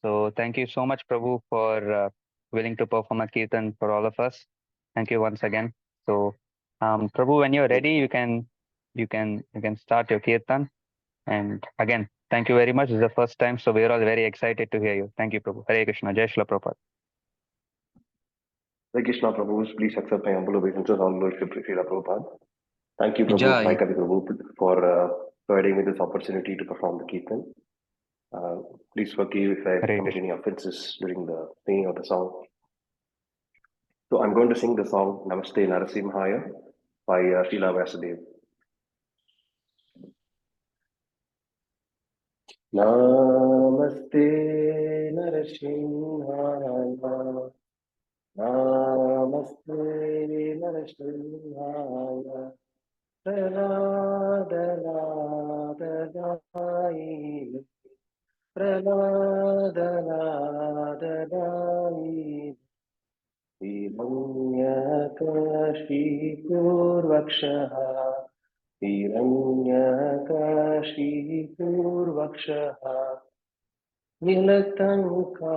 So thank you so much, Prabhu, for willing to perform a kirtan for all of us. Thank you once again. So, Prabhu, when you're ready, you can start your kirtan. And again, thank you very much. This is the first time, so we're all very excited to hear you. Thank you, Prabhu. Hare Krishna. Jai Shri Prabhupada. Hare Krishna Prabhu, please accept my humble obeisances on Lordship Srila Prabhupada. Thank you, Prabhu, Sai Jai. Kavi Prabhu, for providing me this opportunity to perform the Kirtan. Please forgive if I Hare commit Krishna. any offenses during the singing of the song. So I'm going to sing the song Namaste Narasimhaya by Srila Vasudev. Namaste Narasimhaya Namaste Narasimhaya Prahlad Prahlad हिरण्यकशिपूर्वक्षः हिरण्यकशिपूर्वक्षः नीलतङ्का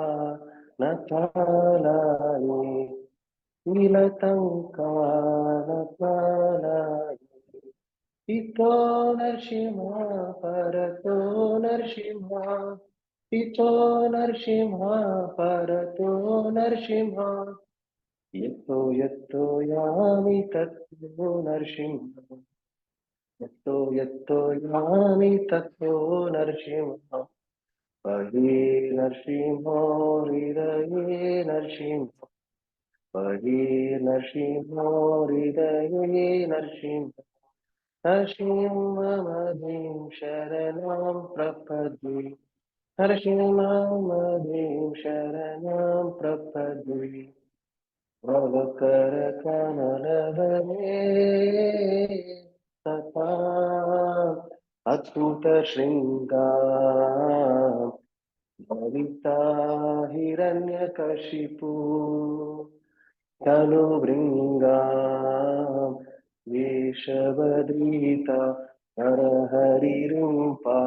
नकालानि नीलतङ्का नकालानि इतो नरसिंह परतो नरसिंह इतो नरसिंह परतो नरसिंह यत्तो यत्तो यामि तत्तो नरसिंह यत्तो यामि तत्तो नरसिंह पहे नरसिंहो हृदये नरसिंह पहे नरसिंहो हृदये नरसिंह नरसिंहमदीं शरणं प्रपद्ये नरसिंहमदीं शरणं प्रपद्ये भवकर कमलवने तथा अद्भुत शृङ्गार भविता हिरण्यकशिपु तनुभृङ्गा वेशवदीता नरहरिरूपा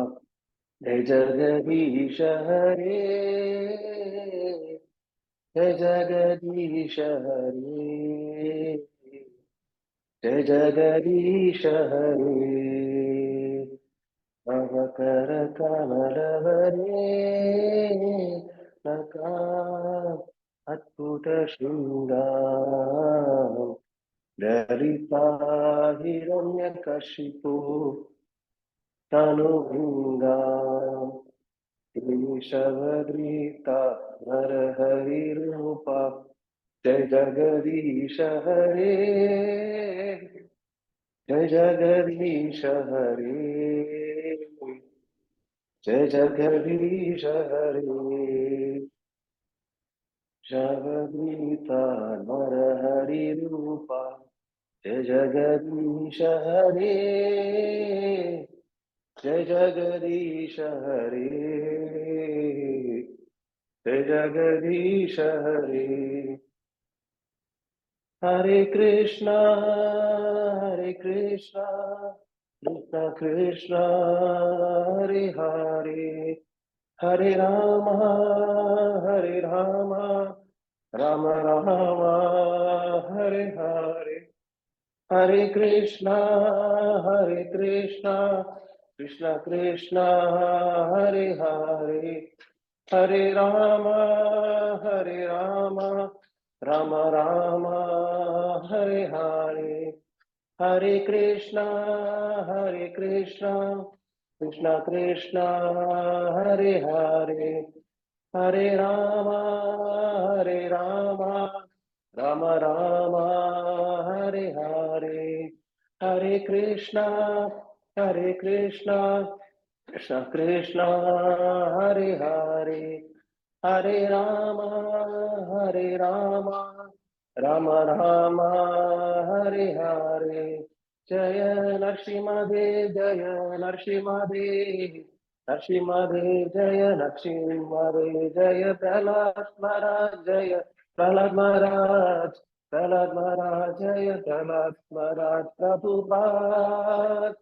जय जगदीश हरे जय जगदीश हरे जय जगदीश हरे भवकर कमलवरे नका अद्भुत शृङ्गार ललिता हिरण्यकशिपु तनुभृङ्गा केशवदृता नरहरिरूपा जय जगदीश हरे जय जगदीश हरे जय जगदीश हरे जगदीता नरहरिरूपा जय जगदीश हरे जय जगदीश हरे जय जगदीश हरे हरे कृष्णा कृष्णा कृष्णा हरे हरे हरे राम राम राम हरे हरे हरे कृष्णा कृष्णा कृष्णा हरे हरे हरे राम राम राम हरे हरे हरे कृष्णा कृष्णा कृष्णा हरे हरे हरे राम राम राम हरे हरे हरे कृष्णा कृष्णा कृष्णा हरे हरे हरे राम राम राम हरे हरे जय नरसिंहदेव जय नरसिंहदेव नरसिंहदेव जय नरसिंहदेव जय प्रहलाद महाराज जय प्रहलाद महाराज जय प्रहलाद महाराज Prabhupada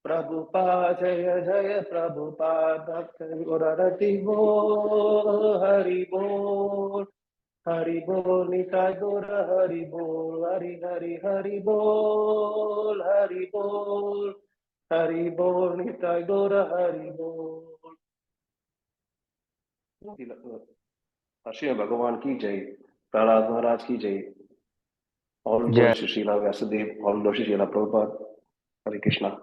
Prabhupada Jaya Jaya Prabhupada Bhakta Gurarati Bol Hari Bol Hari Bol Nitai Gora Hari Bol Hari Hari Hari Bol Hari Bol Hari Bol Nitai Gora Hari Bol. Harshima Bhagavan ki jai, Prahlad Maharaj ki jai, all glory Jai to Srila Vyasadeva, all glory to Srila Prabhupada. Hare Krishna.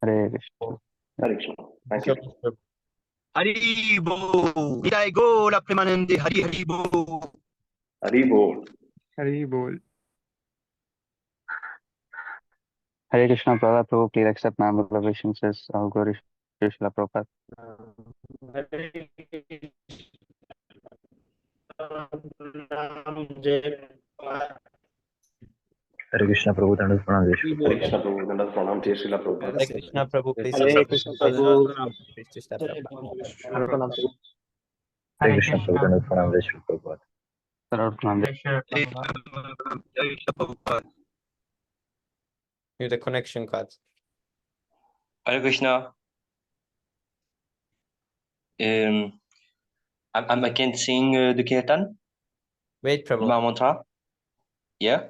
Hare Krishna. Hare Krishna. Thank you. Hari Bo, Jai Go, la Premanande, Hari Hari Bo. Hari Bol. Hari Bol. Hare Krishna, Prahlad Prabhu, please accept my humble obeisances. All glory to Srila Prabhupada. Hare Krishna Prabhu, Dandavat Pranam Jai Shri Hare Krishna Prabhu. Dandavat Pranam Jai Srila Prabhupada. Hare Krishna Prabhu, please Hare accept Krishna my Prabhu. Krishna Prabhu. Hare Krishna Prabhu, Dandavat Pranam Jai Shri Prabhupada. Sarva Pranam. Jai Krishna Prabhupada. Here's the connection cards. Hare Krishna. I can't sing the kirtan, Wait, Prabhu. mantra. Yeah.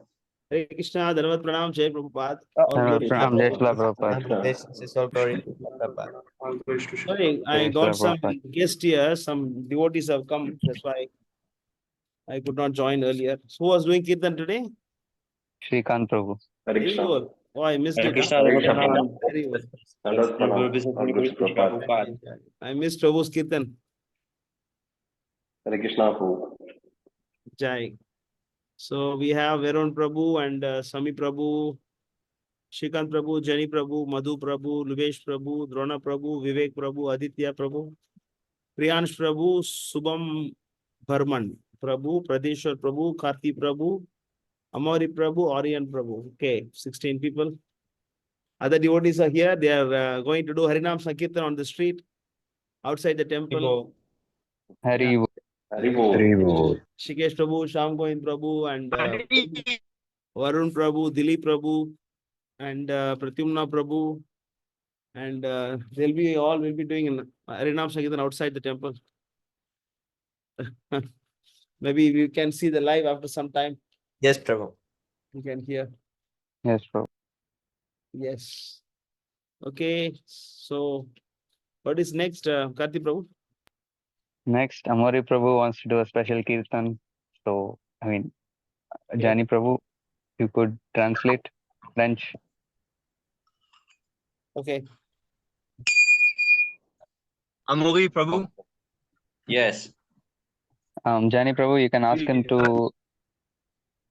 Hare Krishna, Dhanavad Pranam, Jai Prabhupada. All Sarva glory to Pranam, Jai Srila Prabhupada. Prabhupada. This all glory to Prabhupada. Sorry, I Jai got Srila some Prabhupada. guests here. Some devotees have come. That's why I could not join earlier. So who was doing Kirtan today? Shrikant Prabhu. Hare Very Krishna. good. Oh, I missed Hare it. Huh? Krishna, Hare Dandavat Krishna Prabhu. Pranam. Very good. Dandavat Pranam. All glory to Prabhupada. I missed Prabhu's Kirtan. Hare Krishna Prabhu. Jai. So we have Varun Prabhu and Sami Prabhu, Shrikant Prabhu, Jani Prabhu, Madhu Prabhu, Luvesh Prabhu, Drona Prabhu, Vivek Prabhu, Aditya Prabhu, Priyansh Prabhu, Subham Bharman Prabhu, Pradeshwar Prabhu, Karthi Prabhu, Amari Prabhu, Aryan Prabhu. Okay, 16 people. Other devotees are here. They are going to do Harinam Sankirtan on the street outside the temple. Hari Bol. Hari Bol. Hare Bol. Shikesh Prabhu, Sham Govind Prabhu, and Varun Prabhu, Dilip Prabhu, and Pratyumna Prabhu. And they'll be all will be doing an Harinam Sankirtan outside the temple. Maybe we can see the live after some time. Yes, Prabhu. You can hear. Yes, Prabhu. Yes. Okay. So, what is next, Karthi Prabhu? Next, Amari Prabhu wants to do a special Kirtan. So, Jani Prabhu, you could translate French. Okay. Amori Prabhu. Yes. Jani Prabhu, you can ask him to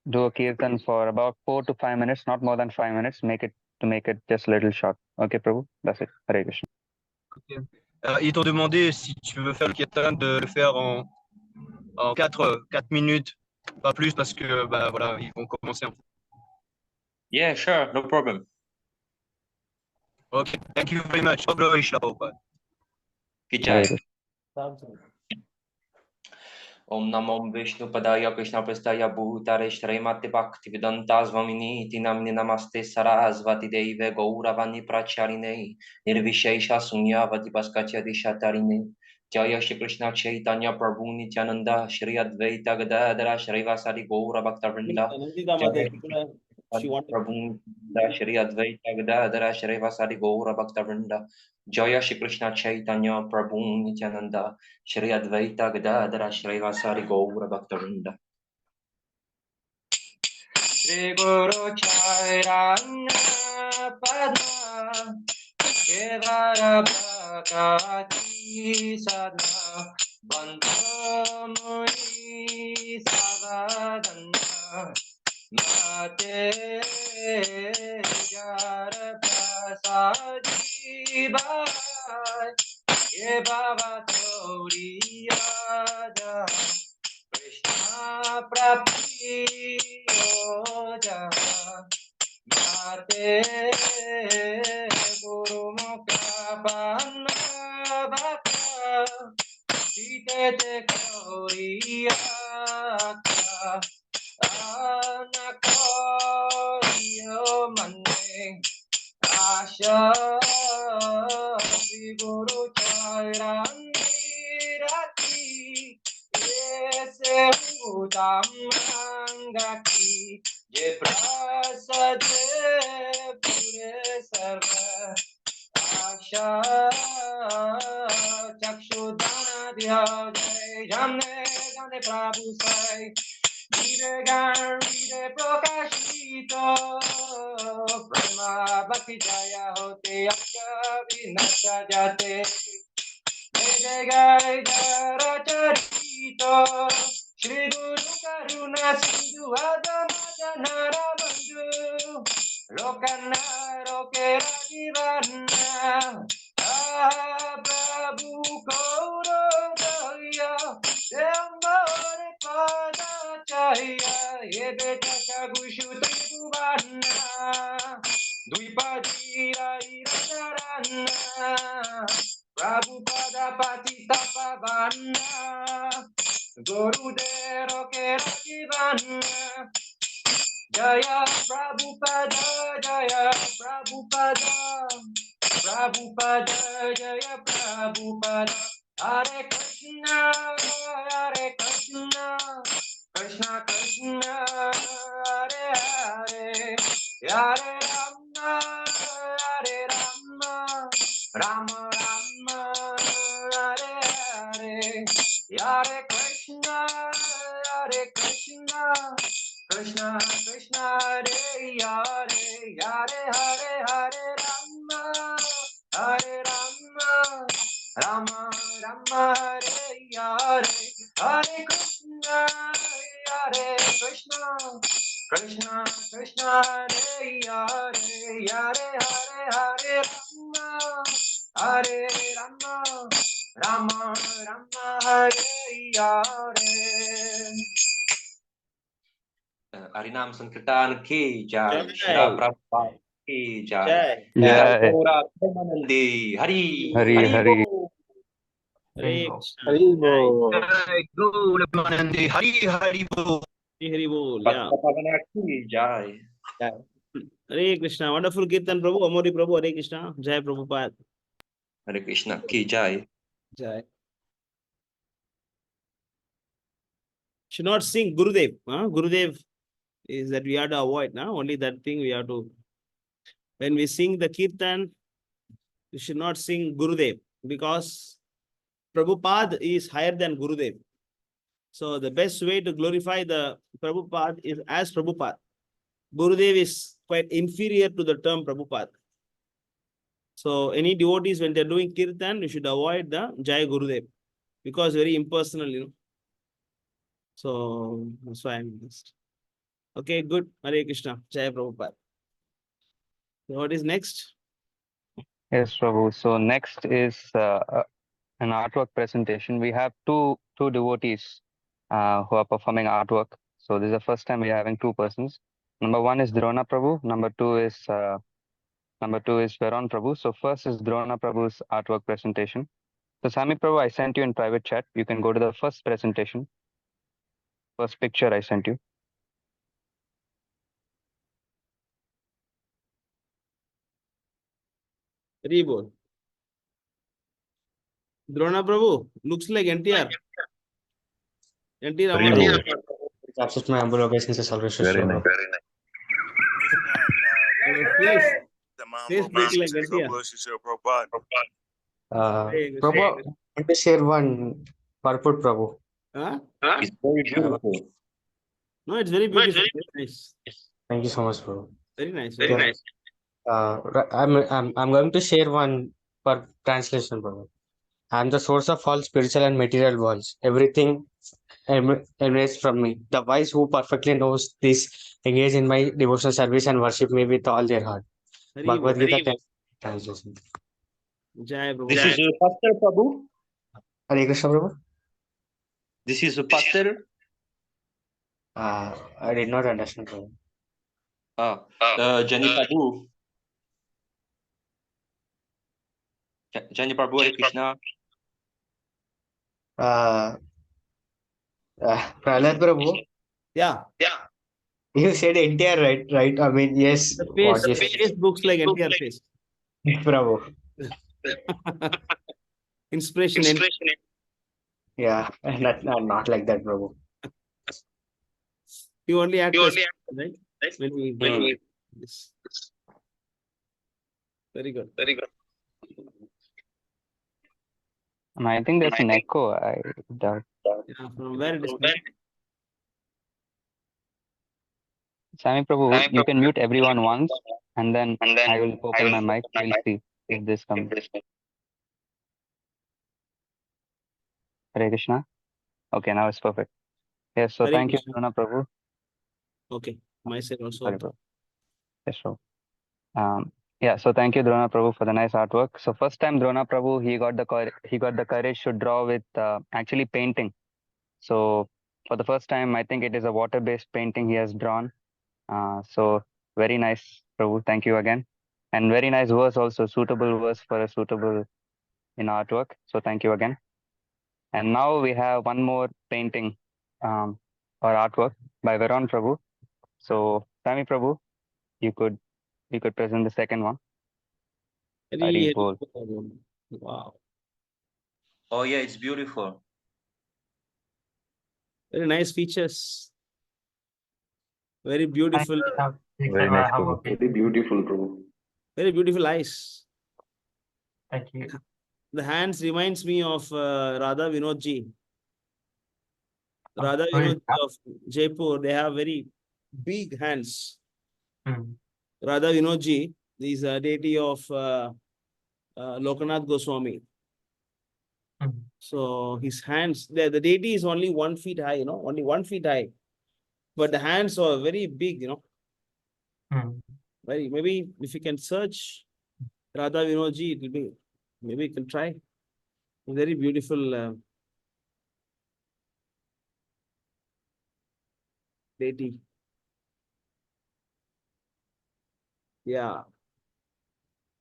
do a Kirtan for about 4 to 5 minutes, not more than 5 minutes. Make it just a little short. Okay, Prabhu? That's it. Hare Krishna. Ils t'ont demandé si tu veux faire le kirtan de le faire en 4 minutes, pas plus parce que bah voilà, ils vont commencer. Yeah, sure. No problem. Okay, thank you very much. All glory Srila Prabhupada. Ki Hare jai. Krishna. Om Namo Vishnu Padaya Krishna Prestaya Bhutare Shrimati Bhaktivedanta Swamini Iti Namni Namaste Sarasvati Deve Gauravani Pracharine Nirvishesha Sunyavati Paskachya Dishatarine Jaya Shri Krishna Chaitanya Prabhu Nityananda Shri Advaita Gadadara Shrivasari Gaura Bhaktavrinda Jaya She wanted. Prabhu Shri Advaita Gadadara Shrivasari Gaura Bhaktavrinda Jaya Shri Krishna Chaitanya Prabhu Nityananda Shri Advaita Gadadara Shrivasari Gaura Bhaktavrinda Shri Guru Chairanya Padma Kevara Bhakati Sadna Bandha Muni Savadana Mate Jar Prasadi Bhai Ye Baba Toriya Krishna Prapti Oja Mate Guru Mukha Panna Bhakta Sita Te Toriya Anakoriyo Mane Asha Sri Guru Charan Rati Ese Utamanga Ki Je Prasad Pure Sarva Asha Chakshudana Dhya Jai Jane Jane Prabhu Sai Vire Gan Vire Prakashito Prema Bhakti Jaya Hote Akka Vinasha Jate Jai Jai Jara Charito Shri Guru Karuna Sindhu Adamajanara Bandhu Lokana Lokera Divana Prabhu Kauro Jaya Sambore Pada Jaya Yebeta Kagushu Tribhuvana Dwipadira Iradarana Prabhupada Patita Pavana Guru Dero Kerakivana Jaya Prabhupada Jaya Prabhupada Prabhupada Jaya Prabhupada Hare Krishna Krishna Krishna Hare Hare Hare Rama Rama Rama Hare Hare Hare Krishna Krishna Krishna Hare Hare Hare Hare Rama Rama Rama Hare Hare Hare Krishna Krishna Krishna Hare Hare Hare Rama Rama Rama Hare Hare Harinam Sankirtan ki jai, Srila Prabhupada ki jai, Jai. Gaura Premanandi, Hari, Hari Hari. Bol. Hare Krishna. Haribo. Jai Guru Premanandi, Hari Bol. Hari Bol. Yeah. Bhakta Pavana ki jai. Hare Krishna. Wonderful Kirtan Prabhu. Amori Prabhu. Hare Krishna. Jai Prabhupada. Hare Krishna ki jai. Jai. Should not sing Gurudev. Gurudev is that we have to avoid. Only that thing we have to. When we sing the Kirtan, we should not sing Gurudev because Prabhupada is higher than Gurudev. So the best way to glorify the Prabhupada is as Prabhupada. Gurudev is quite inferior to the term Prabhupada. So any devotees, when they're doing Kirtan, we should avoid the Jai Gurudev because very impersonal, So that's why I'm just. Okay, good. Hare Krishna. Jai Prabhupada. So what is next? Yes, Prabhu. So next is an artwork presentation. We have two devotees who are performing artwork. So this is the first time we are having two persons. Number one is Drona Prabhu. Number two is Veron Prabhu. So first is Drona Prabhu's artwork presentation. So Sami Prabhu, I sent you in private chat. You can go to the first presentation. First picture I sent you. Hari Bol. Drona Prabhu looks like NTR. NT Ramarao. Accept my humble obeisance as always. Very nice. Face look like NTR. Prabhu, I want to share one purport, Prabhu. Huh? It's very beautiful. No, it's very beautiful. Very nice. Thank you so much, Prabhu. Very nice. Very nice. I'm going to share one per translation, Prabhu. I am the source of all spiritual and material worlds. Everything emanates from me. The wise who perfectly knows this engage in my devotional service and worship me with all their heart. Hari Bhagavad Bol. Gita translation. Jai Prabhu. This is Pastor Prabhu. Hare Krishna, Prabhu. This is Pastor. I did not understand, Prabhu. Jani Prabhu. Jani Prabhu, Hare Krishna. Prahlad Prabhu, Yeah. you said NTR, right? Right. I mean, yes. The What face, you the said. face looks like NTR face. Bravo. Inspiration. And Yeah, not like that, Prabhu. you only act as right? When we yes. Very good. I think there's an echo. I doubt. Yeah, from where it is coming? Sami Prabhu, you can mute everyone once, and then I will open my mic. We'll see if this comes. Hare Krishna. Okay, now it's perfect. Yes, so Hare thank you, Krishna. Drona Prabhu. Okay, my side also. Sorry, bro. Yes, bro. Yeah, so thank you, Drona Prabhu, for the nice artwork. So first time Drona Prabhu, he got the courage to draw with actually painting. So for the first time, I think it is a water-based painting he has drawn. So very nice, Prabhu. Thank you again, and very nice verse also, suitable verse for a suitable in artwork. So thank you again. And now we have one more painting or artwork by Veron Prabhu. So Sami Prabhu, you could present the second one. Very, Bol. wow. Oh yeah, it's beautiful. Very nice features. Very beautiful. Very nice, Prabhu. Very beautiful, Prabhu. Very beautiful eyes. Thank you. The hands reminds me of Radha Vinod ji. Radha who is Vinod ji of Jaipur. They have very big hands. Hmm. Radha Vinod ji is a deity of Lokanath Goswami. Hmm. So his hands, the deity is only 1 feet high, only 1 feet high. But the hands are very big, Hmm. Very, maybe if you can search Radha Vinod ji, it will be, maybe you can try. Very beautiful deity. Yeah.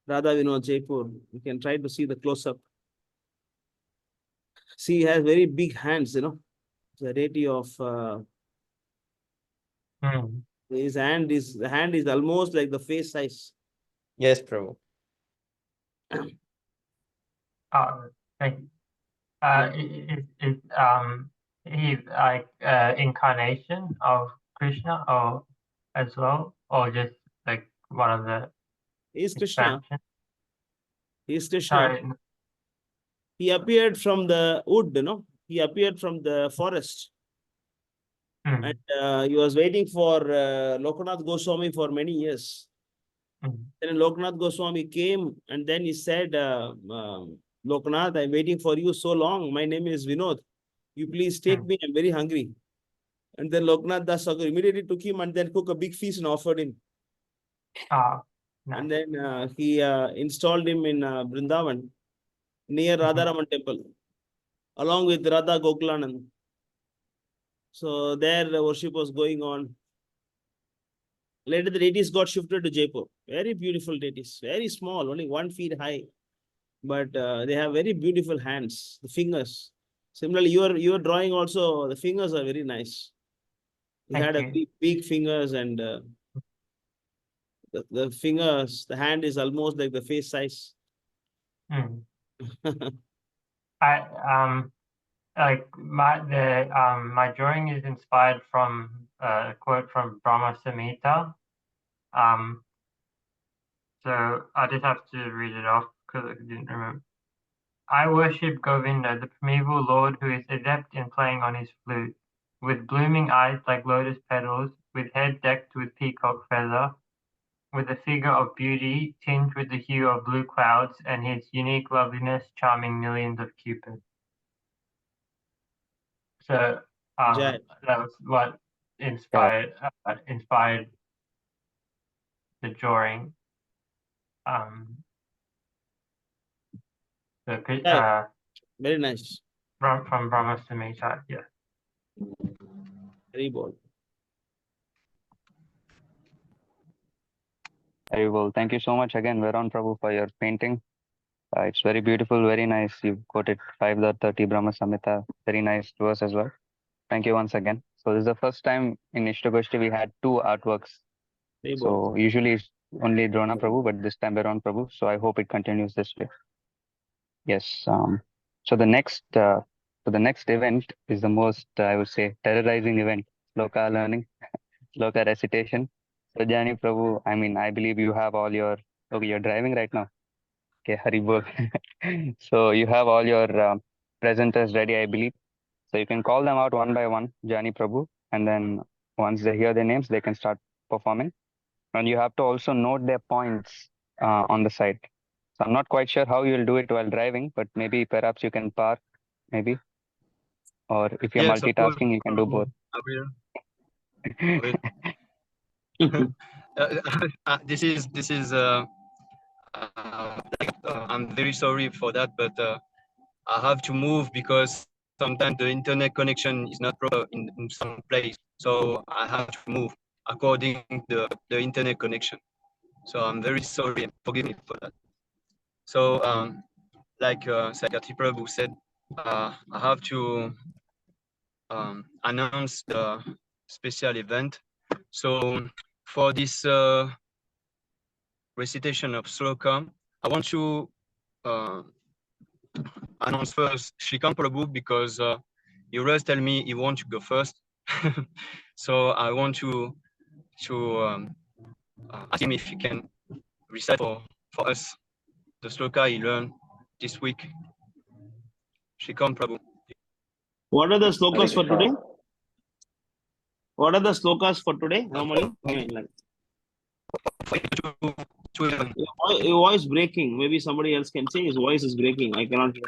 Radha Vinod Jaipur. You can try to see the close up. See, he has very big hands, The deity of Hmm. the hand is almost like the face size. Yes, Prabhu. Thank you. He's like incarnation of Krishna, or as well, or just like one of the He is Krishna. expansion? He is Krishna. Sorry. He appeared from the wood, He appeared from the forest. Hmm. And he was waiting for Lokanath Goswami for many years. Hmm. Then Lokanath Goswami came and then he said, Lokanath, I'm waiting for you so long. My name is Vinod. You please take me. I'm very hungry. And then Lokanath Das Thakur immediately took him and then cooked a big feast and offered him. Nice. And then he installed him in Vrindavan near Radharaman temple along with Radha Gokulanand. So there the worship was going on. Later the deities got shifted to Jaipur. Very beautiful deities. Very small, only 1 feet high. But they have very beautiful hands, the fingers. Similarly, your drawing also, the fingers are very nice. He had a big fingers and the fingers, the hand is almost like the face size. Like my drawing is inspired from a quote from Brahma Samhita. So I just have to read it off because I didn't remember. I worship Govinda, the primeval lord who is adept in playing on his flute, with blooming eyes like lotus petals, with head decked with peacock feather, with a figure of beauty tinged with the hue of blue clouds, and his unique loveliness charming millions of cupids. So that was what inspired the drawing. Very nice. From Brahma Samhita, yeah. Very bold. Very well. Thank you so much again, Veron Prabhu, for your painting. It's very beautiful, very nice. You quoted 5.30 Brahma Samhita. Very nice verse as well. Thank you once again. So this is the first time in Istagoshti we had 2 artworks. Very So bold. usually only Drona Prabhu, but this time around Prabhu. So I hope it continues this way. Yes. So the next event is the most, I would say, terrorizing event. Sloka learning, sloka recitation. So Jani Prabhu, I mean, I believe you have all your. Okay, you're driving right now. Okay, Hari Bol. So you have all your presenters ready, I believe. So you can call them out one by one, Jani Prabhu, and then once they hear their names, they can start performing. And you have to also note their points on the side. So I'm not quite sure how you'll do it while driving, but maybe perhaps you can park, maybe, or if you're Yes, of course. multitasking, you can do both. I will. This is I'm very sorry for that, but I have to move because sometimes the internet connection is not proper in some place. So I have to move according to the internet connection. So I'm very sorry and forgive me for that. So like Sakati Prabhu said, I have to announce the special event. So for this recitation of sloka, I want to announce first Shrikant Prabhu because he always tell me he want to go first. So I want to ask him if he can recite for us the sloka he learned this week. Shrikant Prabhu. What are the Hare slokas for Krishna. today? What are the slokas for today? Normally, I mean, like, your voice breaking. Maybe somebody else can say his voice is breaking. I cannot hear.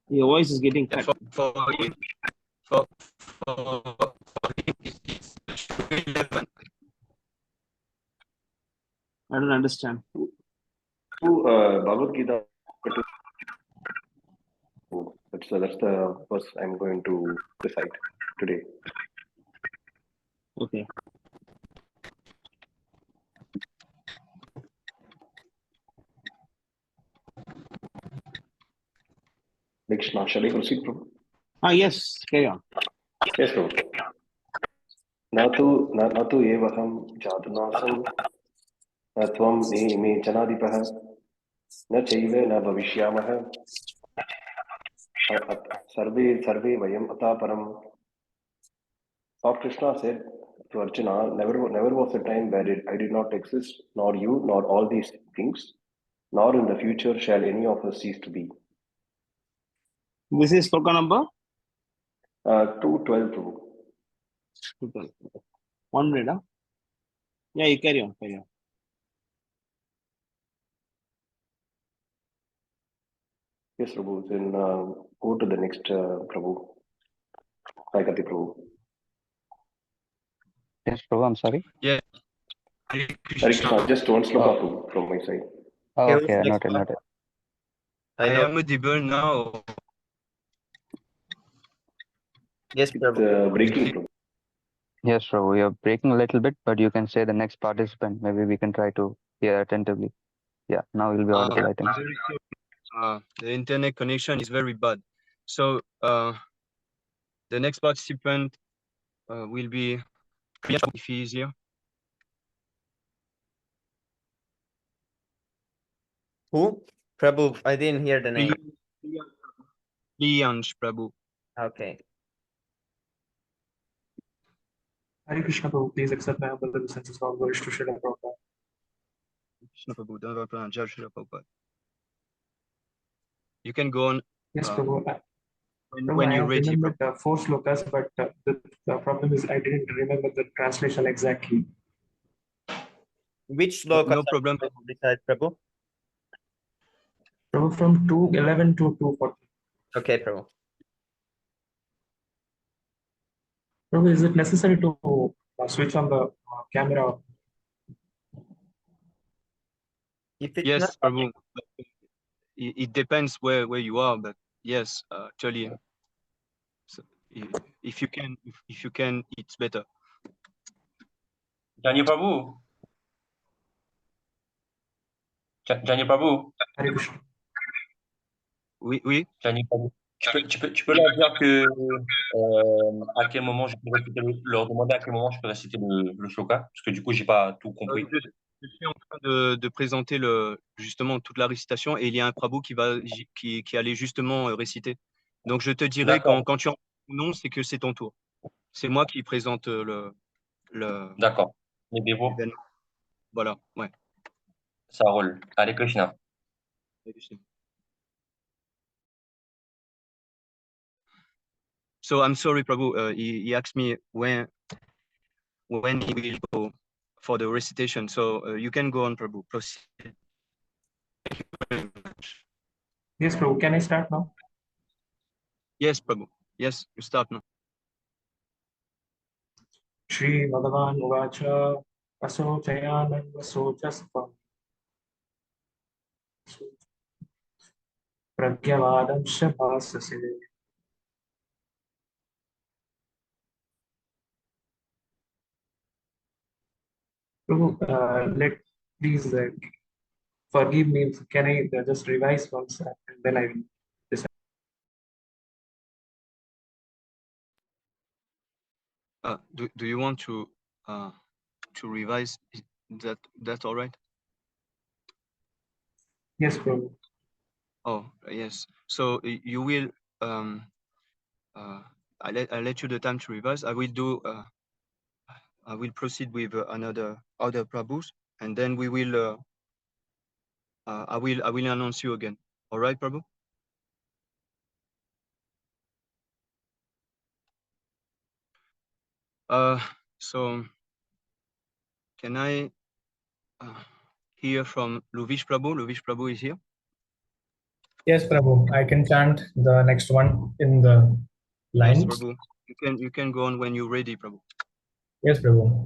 Your voice is getting cut. For him, for him, it's 11. I don't understand. Bhagavad Gita. That's the verse I'm going to recite today. Okay. Krishna, shall I proceed, Prabhu? Yes, carry on. Yes, Prabhu. न तु एवहं जातुनासं न त्वं मे जनाधिपः न चैव न भविष्यामः सर्वे वयम् अतः परम्. Lord Krishna said to Arjuna, never was a time where I did not exist, nor you, nor all these things, nor in the future shall any of us cease to be. This is sloka number 212, Prabhu. 212. 1 minute. Huh? Yeah, you carry on. Carry on. Yes, Prabhu. Then go to the next Prabhu. Saikati Prabhu. Yes, Prabhu, I'm sorry. Yeah. Hare Krishna, just one sloka from my side. Oh, Okay, who's okay, next noted, one? noted. I am audible now. Yes, It's Prabhu. breaking, Prabhu. Yes, Prabhu, you're breaking a little bit, but you can say the next participant. Maybe we can try to hear attentively. Yeah, now you'll be audible, I think. Very sorry. The internet connection is very bad. So the next participant will be if he is here. Who? Prabhu, I didn't hear the name. Priyansh Prabhu. Okay. Hare Krishna Prabhu, please accept my humble obeisances for glories to Srila Prabhupada. Krishna Prabhu, Dhanavad Pranam, Jai Shri Prabhupada. You can go on Yes, Prabhu. Prabhu, when I you're have ready. remembered 4 slokas, but the problem is I didn't remember the translation exactly. Which sloka? No problem. Beside Prabhu? Prabhu, from 211 to 240. Okay, Prabhu. Prabhu, is it necessary to switch on the camera? If it's Yes, not, Prabhu. It depends where you are, but yes, actually, so if you can, it's better. Jani Prabhu. Jani Prabhu. Hare Krishna. Oui. Jani Prabhu. Tu peux leur dire que à quel moment je peux réciter leur demander à quel moment je peux réciter le shloka, parce que du coup j'ai pas tout compris. Je suis en train de présenter justement toute la récitation et il y a un Prabhu qui allait justement réciter. Donc je te dirai D'accord. quand tu entends mon nom, c'est que c'est ton tour. C'est moi qui présente D'accord. Les dévots, l'événement. Voilà, ouais. ça roule. Allez, Krishna. So I'm sorry, Prabhu. He asked me when he will go for the recitation. So you can go on, Prabhu. Proceed. Thank you very much. Yes, Prabhu. Can I start now? Yes, Prabhu. Yes, you start now. Shri Bhagavan Uvacha Asochayanam Vasochasvam Pragyavadam Shabhasase. Prabhu, please forgive me. Can I just revise once and then I will decide? Do you want to revise? That's all right? Yes, Prabhu. Oh, yes. So you will I let you the time to revise. I will proceed with other Prabhus, and then we will I will announce you again. All right, Prabhu? So can I hear from Luvish Prabhu? Luvish Prabhu is here. Yes, Prabhu. I can chant the next one in the lines. Yes, Prabhu. You can go on when you're ready, Prabhu. Yes, Prabhu.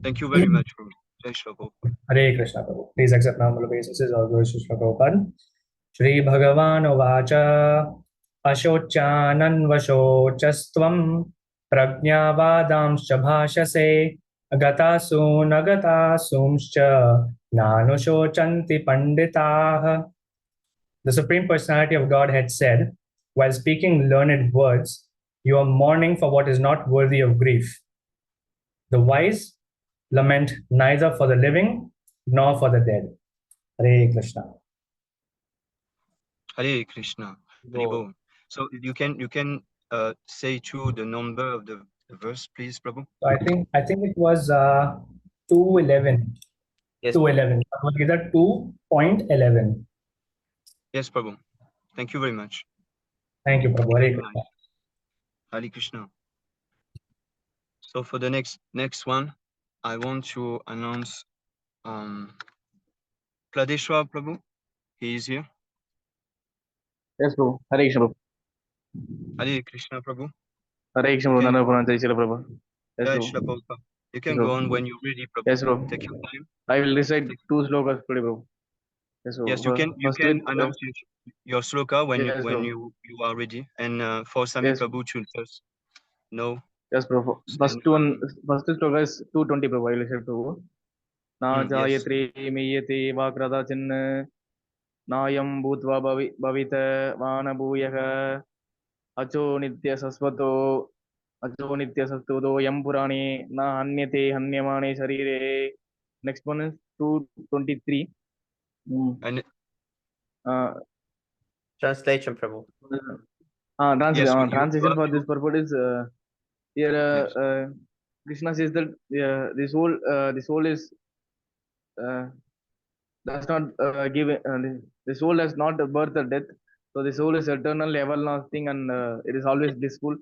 Thank you very much, Prabhu. Jai Shri Prabhupada. Hare Krishna, Prabhu. Please accept normal obeisances or Guru Shri Prabhupada. Shri Bhagavan Ovacha Ashochananvashocastvam Prajnavadamscha bhashase Agatasu nagatasumscha Nanushocanti panditaha. The Supreme Personality of Godhead said, while speaking learned words, you are mourning for what is not worthy of grief. The wise lament neither for the living nor for the dead. Hare Krishna. Hare Krishna. Hare Bol. So you can say to the number of the verse, please, Prabhu. So I think it was 2:11. Yes. 2:11. Bhagavad Gita 2.11. Yes, Prabhu. Thank you very much. Thank you, Prabhu. Hare Krishna. Hare Krishna. So for the next one, I want to announce Pladeshwar Prabhu. He is here. Yes, Prabhu. Hare Krishna, Prabhu. Hare Krishna Prabhu. Hare Krishna, Prabhu. Nana Pranam Jai Shri Prabhu. Yes, Jai Prabhu. Shri Prabhupada. You can Yes, go Prabhu. on when you're ready, Prabhu. Yes, Prabhu. Take your time. I will recite 2 slokas today, Prabhu. Yes, Prabhu. Yes, you can First with, announce your sloka when yes, you are ready. And for Sami yes. Prabhu to just know. Yes, Prabhu. First sloka is 220, Prabhu. I will recite, Prabhu. Na jayatri miyati vakrada chinna nayam bhutva bhavita vana bhuyah acho nitya sasvato acho nitya sastudo yam purani na hanyate hanyamane sharire. Next one is 223. And translation, Prabhu. Translation for this purpose is here. Krishna says that the soul is does not give the soul has not birth or death. So the soul is eternal, everlasting, and it is always blissful.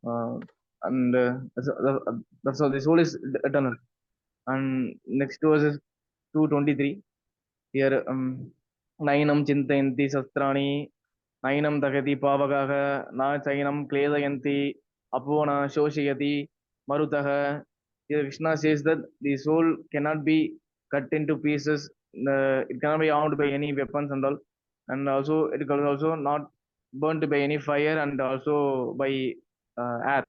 And that's how the soul is eternal. And next verse is 223. Here, Nainam Chintayanti Sastrani, Nainam Takati Pavagaha, Na Chainam Kledayanti, Apona Shoshayati, Marutaha. Here Krishna says that the soul cannot be cut into pieces, it cannot be harmed by any weapons and all, and also it is also not burnt by any fire and also by air.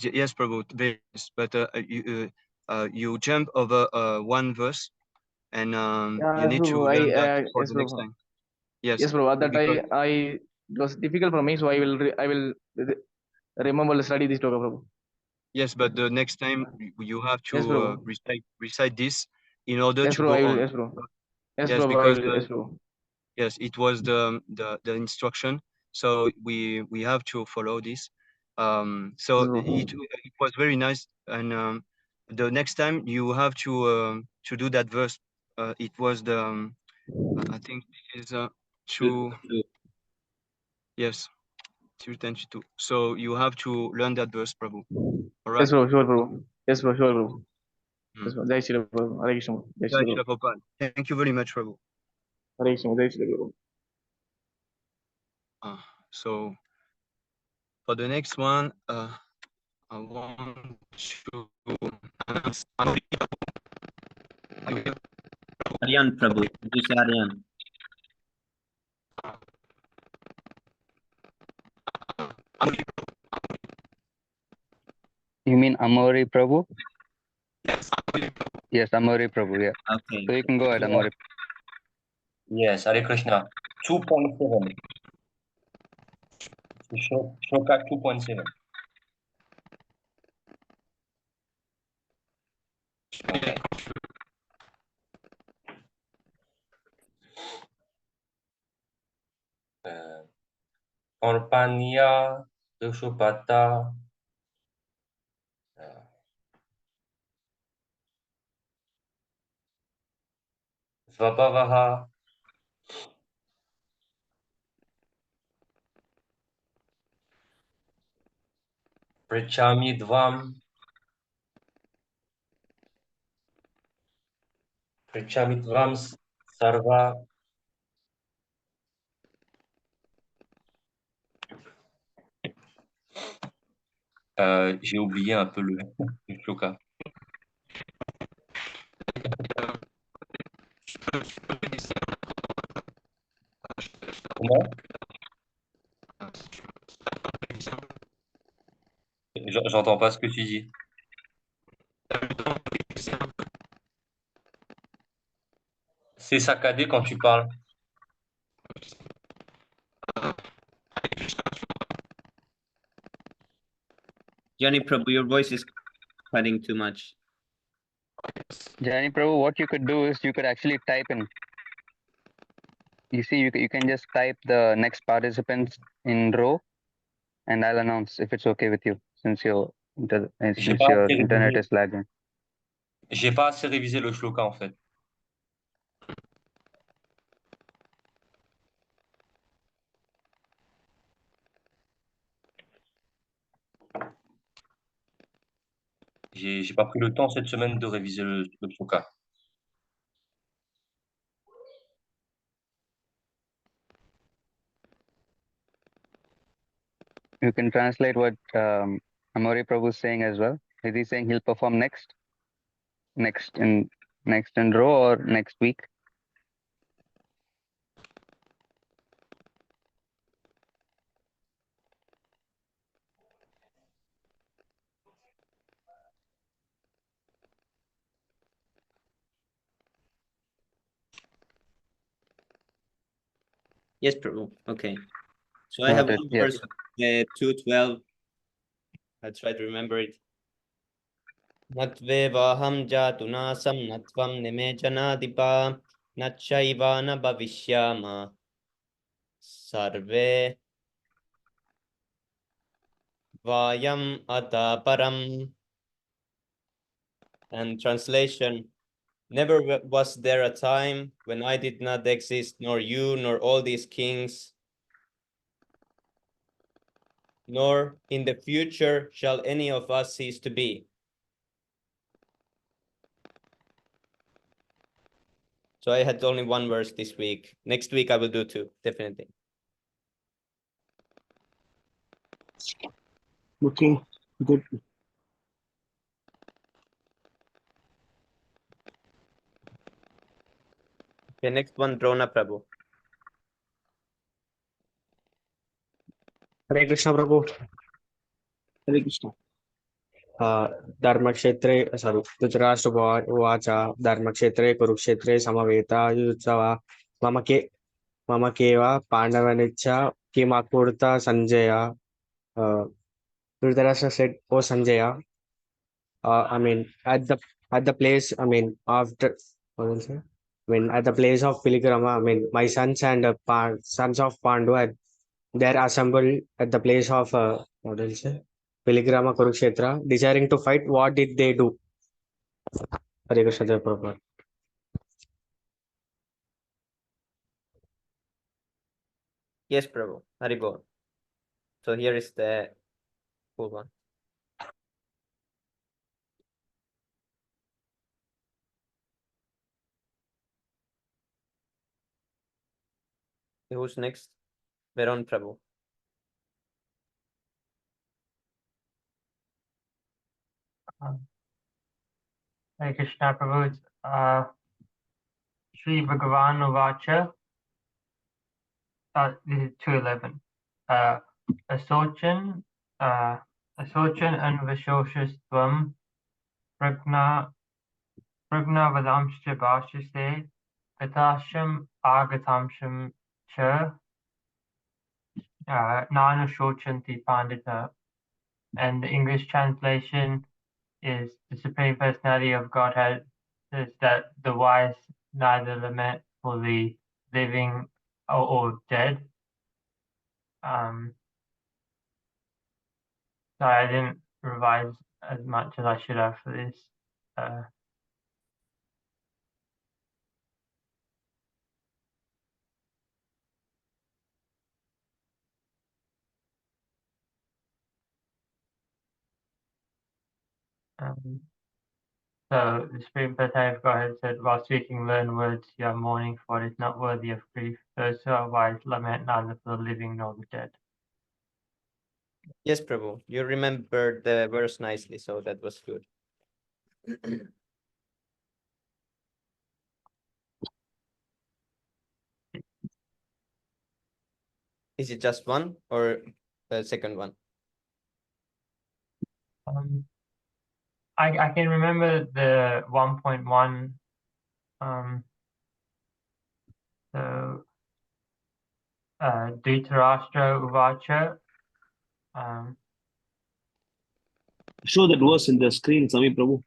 Yes, Prabhu. But you jump over one verse. and Yeah, you need to Prabhu. learn that for Yes, the next Prabhu. time. Yes, Yes, Prabhu. At that because it was difficult for me, so I will remember to study this sloka, Prabhu. yes, but the next time you have Yes, to Prabhu. recite this in order Yes, to Prabhu. go I will. on. Yes, Prabhu. Yes, Yes, Prabhu. I because will. Yes, Prabhu. yes, it was the instruction, so we have to follow this. So Yes, Prabhu. it was very nice, and the next time you have to do that verse. It was the I think it is two. Yes, 2:22. So you have to learn that verse, Prabhu. All right. Yes, Prabhu. Sure, Prabhu. Yes, Prabhu. Sure, Prabhu. Yes, Mm. Prabhu. Jai Shri Prabhu. Hare Krishna. Jai Jai Shri Prabhu. Shri Prabhupada. Thank you very much, Prabhu. Hare Krishna. Jai Shri Prabhu. So for the next one, I want to announce. Aryan Prabhu. This is Aryan. You mean Amori Prabhu? Yes, Amori Prabhu. Yeah. Okay. So you can go ahead, Amori. Yes, Hare Krishna. 2.7. Shloka 2.7. Okay. Orpania Dushupata Vabhavaha Prichami Dvam Sarva. J'ai oublié un peu le shloka. Comment? J'entends pas ce que tu dis. C'est saccadé quand tu parles. Johnny Prabhu, your voice is cutting too much. Jani Prabhu, what you could do is you could actually type in. You see, you can just type the next participants in row, and I'll announce if it's okay with you, since your internet is lagging. J'ai pas assez révisé le shloka en fait. J'ai pas pris le temps cette semaine de réviser le shloka. You can translate what Amori Prabhu is saying as well. Is he saying he'll perform next in row or next week? Yes, Prabhu. Okay. So I have one verse, 2:12. I'll try to remember it. Natvevaham jatunasam natvam nimechanadipa nachayvana bhavishyama sarve vayam ataparam. And translation, never was there a time when I did not exist, nor you, nor all these kings, nor in the future shall any of us cease to be. So I had only one verse this week. Next week I will do two, definitely. Okay, good. Okay, next one, Drona Prabhu. Hare Krishna, Prabhu. Hare Krishna. धर्मक्षेत्रे Dhritarashtra उवाच धर्मक्षेत्रे कुरुक्षेत्रे समवेतायुत्सवा मम केव पाण्डवनिच्च किमकुर्त Sanjaya. Dhritarashtra said, "Oh Sanjaya, I mean at the place, I mean after what will I say? I mean at the place of Piligrama, I mean my sons and sons of Pandu they're assembled at the place of what will I say? Piligrama Kurukshetra, desiring to fight. What did they do?" Hare Krishna Jai Prabhupada. Yes, Prabhu. Haribol. So here is the full one. Who's next? Veron Prabhu. Hare Krishna Prabhu. Sri Bhagavan Uvacha. This is 211. Asochan and Vishoshtvam Pragna Vadamscha Bhashase Gatasham Agatamsham Cha Nanu Shochanti Pandita. And the English translation is the Supreme Personality of Godhead says that the wise neither lament for the living or dead. Sorry, I didn't revise as much as I should have for this. So the Supreme Personality of Godhead said, while speaking learned words, you are mourning for what is not worthy of grief. Those who are wise lament neither for the living nor the dead. Yes, Prabhu. You remembered the verse nicely, so that was good. Is it just one or the second one? I can remember the 1.1. So Dhritarashtra Uvacha. Show that verse in the screen, Sami Prabhu.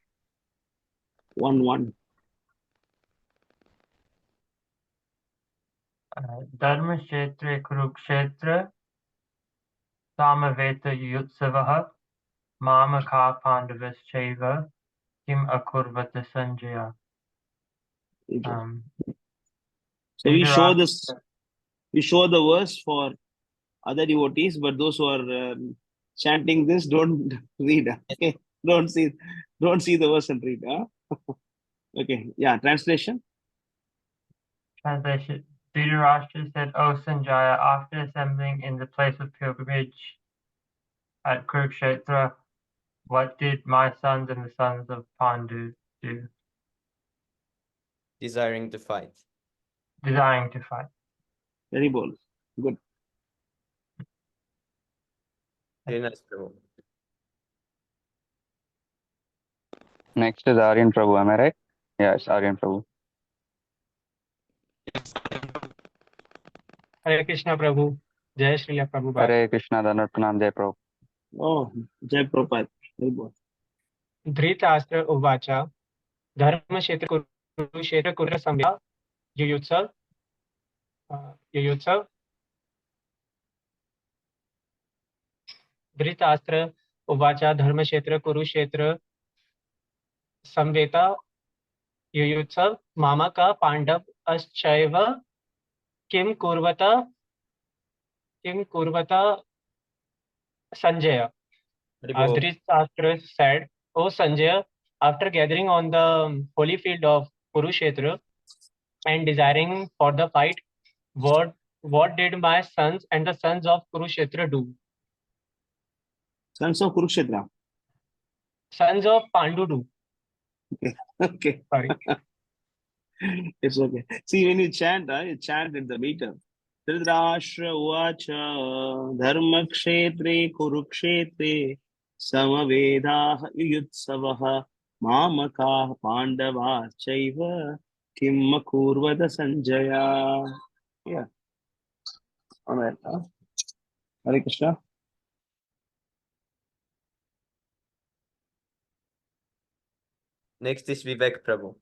1:1. Dharma Kshetra Kurukshetra Samaveta Yutsavaha Mamaka Pandavascheva Kim Akurvata Sanjaya. So we show this, we show the verse for other devotees, but those who are chanting this don't read. Okay, don't see the verse and read. Huh? Okay, yeah. Translation. Dhritarashtra said, "O Sanjaya, after assembling in the place of pilgrimage at Kurukshetra, what did my sons and the sons of Pandu do?" Desiring to fight. Desiring to fight. Very bold. Good. Very nice, Prabhu. Next is Aryan Prabhu, am I right? Yes, Aryan Prabhu. Hare Krishna Prabhu. Jai Shri Prabhu. Hare Krishna, Danut Pranam, Jai Prabhu. Oh, Jai Prabhupada. Very bold. Dhritarashtra Uvacha Dharma Kshetra Kurukshetra Kura Samya Yuyutsav Dhritarashtra Uvacha Dharma Kshetra Kurukshetra Samveta Yuyutsav Mamaka Pandav Aschaiva Kim Kurvata Sanjaya. Dhritarashtra said, "O Sanjaya, after gathering on the holy field of Kurukshetra and desiring for the fight, what did my sons and the sons of Kurukshetra do?" Sons of Kurukshetra. Sons of Pandu do. Okay. Okay. Sorry. It's okay. See, when you chant in the meter. Dhritarashtra Uvacha Dharma Kshetre Kurukshetre समवेदाः युयुत्सवः मामकाः पाण्डवाश्चैव किम् अकुर्वत Sanjaya? Yeah. All right. Hare Krishna. Next is Vivek Prabhu.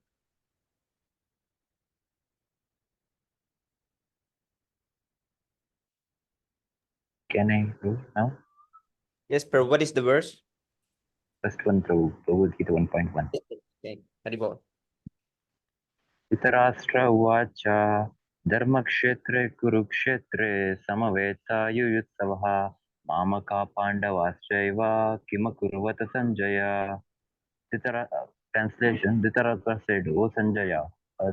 Can I do now? Yes, Prabhu. What is the verse? First one, Prabhu Gita 1.1. Okay, Haribol. Dhritarashtra Uvacha Dharmakshetre Kurukshetre Samaveta Mamaka Pandavaschaiva Kimakurvata Sanjaya. Translation: Dhritarashtra said, "O Sanjaya, my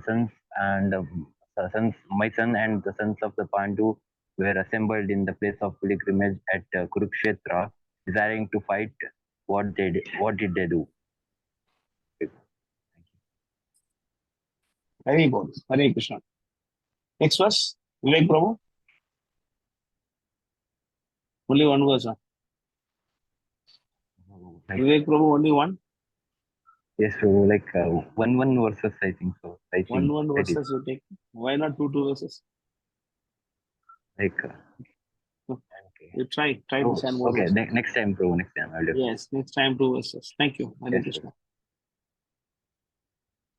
son and the sons of the Pandu were assembled in the place of pilgrimage at Kurukshetra, desiring to fight. What did they do?" Very good. Hare Krishna. Next verse. Vivek Prabhu. Only one verse. Huh? Like, Vivek Prabhu, only one. yes, so like one verses, I think so. I think One that is verses you take. Why not two verses? like okay. You try Oh, this and one okay. verse. Next time, bro. Next time, I'll definitely. Yes, next time two verses. Thank you. Hare Yes, Krishna.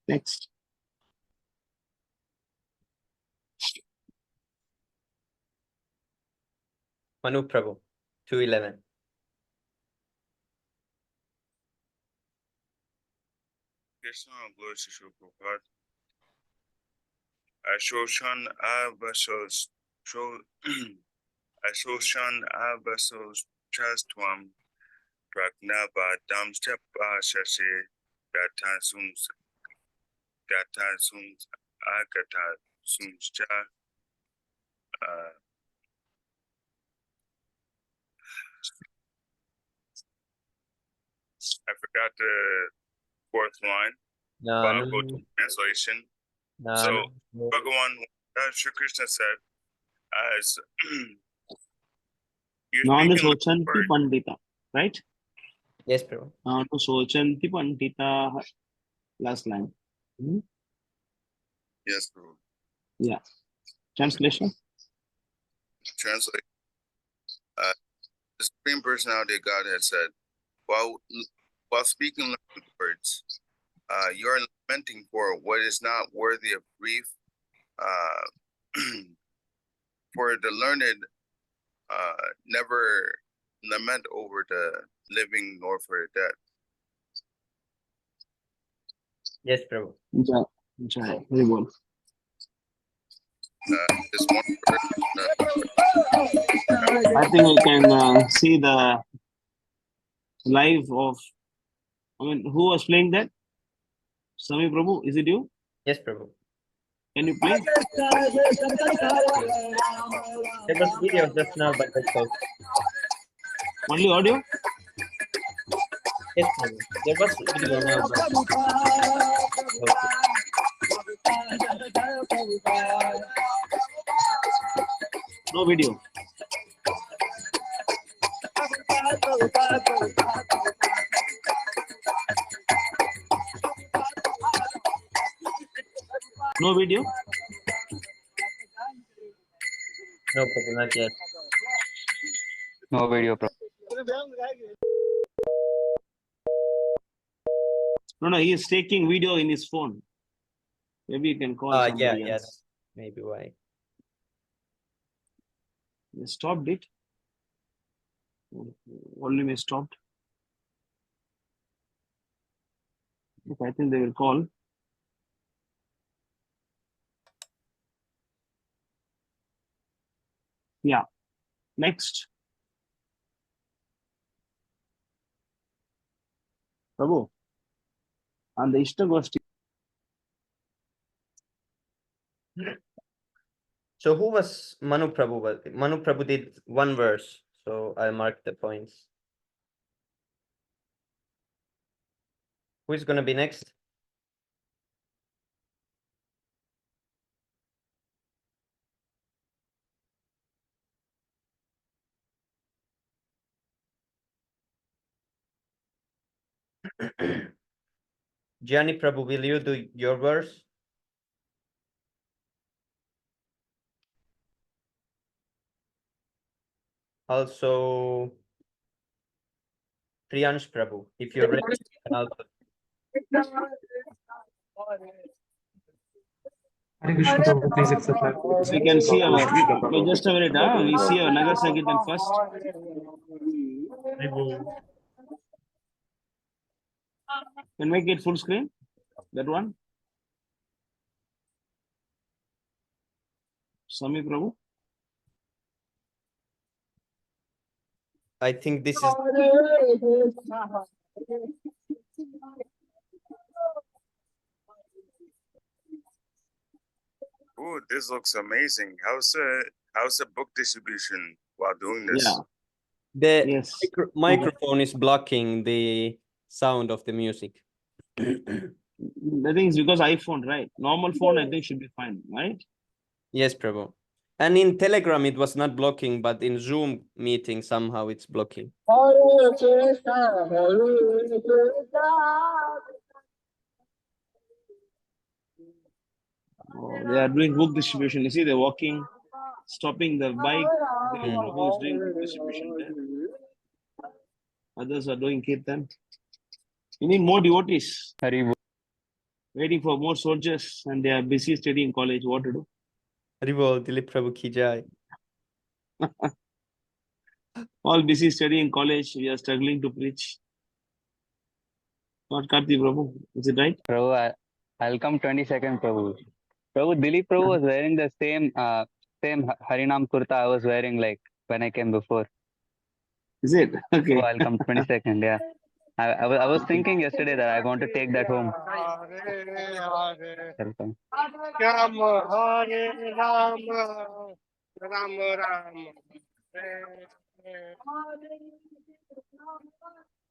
Next. Manu Prabhu, 211. Krishna, glory to Shri Prabhupada. Ashoshan Abasos Ashoshan Abasos Chastwam Pragnaba Damstepa Shashe Gatasums Agata Sumscha. I forgot the fourth line, but I'll go to translation. So, Bhagavan, Shri Krishna said, as you're Nanu speaking Sochanti word, Pandita. Right? Yes, Prabhu. Nanu Sochanti Pandita. Last line. yes, Prabhu. Yeah. Translation. Translate. The Supreme Personality of God had said, while speaking words, you are lamenting for what is not worthy of grief. For the learned never lament over the living nor for the dead. Yes, Prabhu. Jai. Very good. This one I think we can see the live of, who was playing that? Sami Prabhu, is it you? Yes, Prabhu. Can you play? There was video just now, but that's all. Only audio? Yes, Prabhu. There was video now, but No video. No video? no, Prabhu, not yet. No video. No, he is taking video in his phone. Maybe you can call somebody Yeah, else. yes. Maybe why. They stopped it. Volume is stopped. Okay, I think they will call. Yeah. Next. Prabhu. On the Istagoshti. So who was Manu Prabhu? Manu Prabhu did one verse, so I marked the points. Who is gonna be next? Gianni Prabhu, will you do your verse? Also, Priyansh Prabhu, if you're ready, you can also. Hare Krishna Prabhu, please accept my We can see our, Krishna we Prabhu. just a minute, we see our Nagar Sankirtan first. Can make it full screen, that one. Swami Prabhu. I think this is Oh, this looks amazing. How's the book distribution while doing this? Yeah. the Yes. microphone is blocking the sound of the music. The thing is because iPhone, right? Normal phone, I think should be fine, right? Yes, Prabhu. And in Telegram, it was not blocking, but in Zoom meeting, somehow it's blocking. Oh, they are doing book distribution. You see, they're walking, stopping the bike. The Prabhu is doing book distribution there. Others are doing kirtan. You need more devotees. Hari Waiting for more soldiers, and they are busy studying college. What to do? Haribol, Dilip Prabhu ki jai. All busy studying college. We are struggling to preach. Not Karti Prabhu. Is it right? Prabhu, I'll come 22nd, Prabhu. Prabhu, Dilip Prabhu was wearing the same Harinam kurta I was wearing like when I came before. Is it? Okay. So I'll come 22nd, yeah. I was thinking yesterday that I want to take that home. Welcome.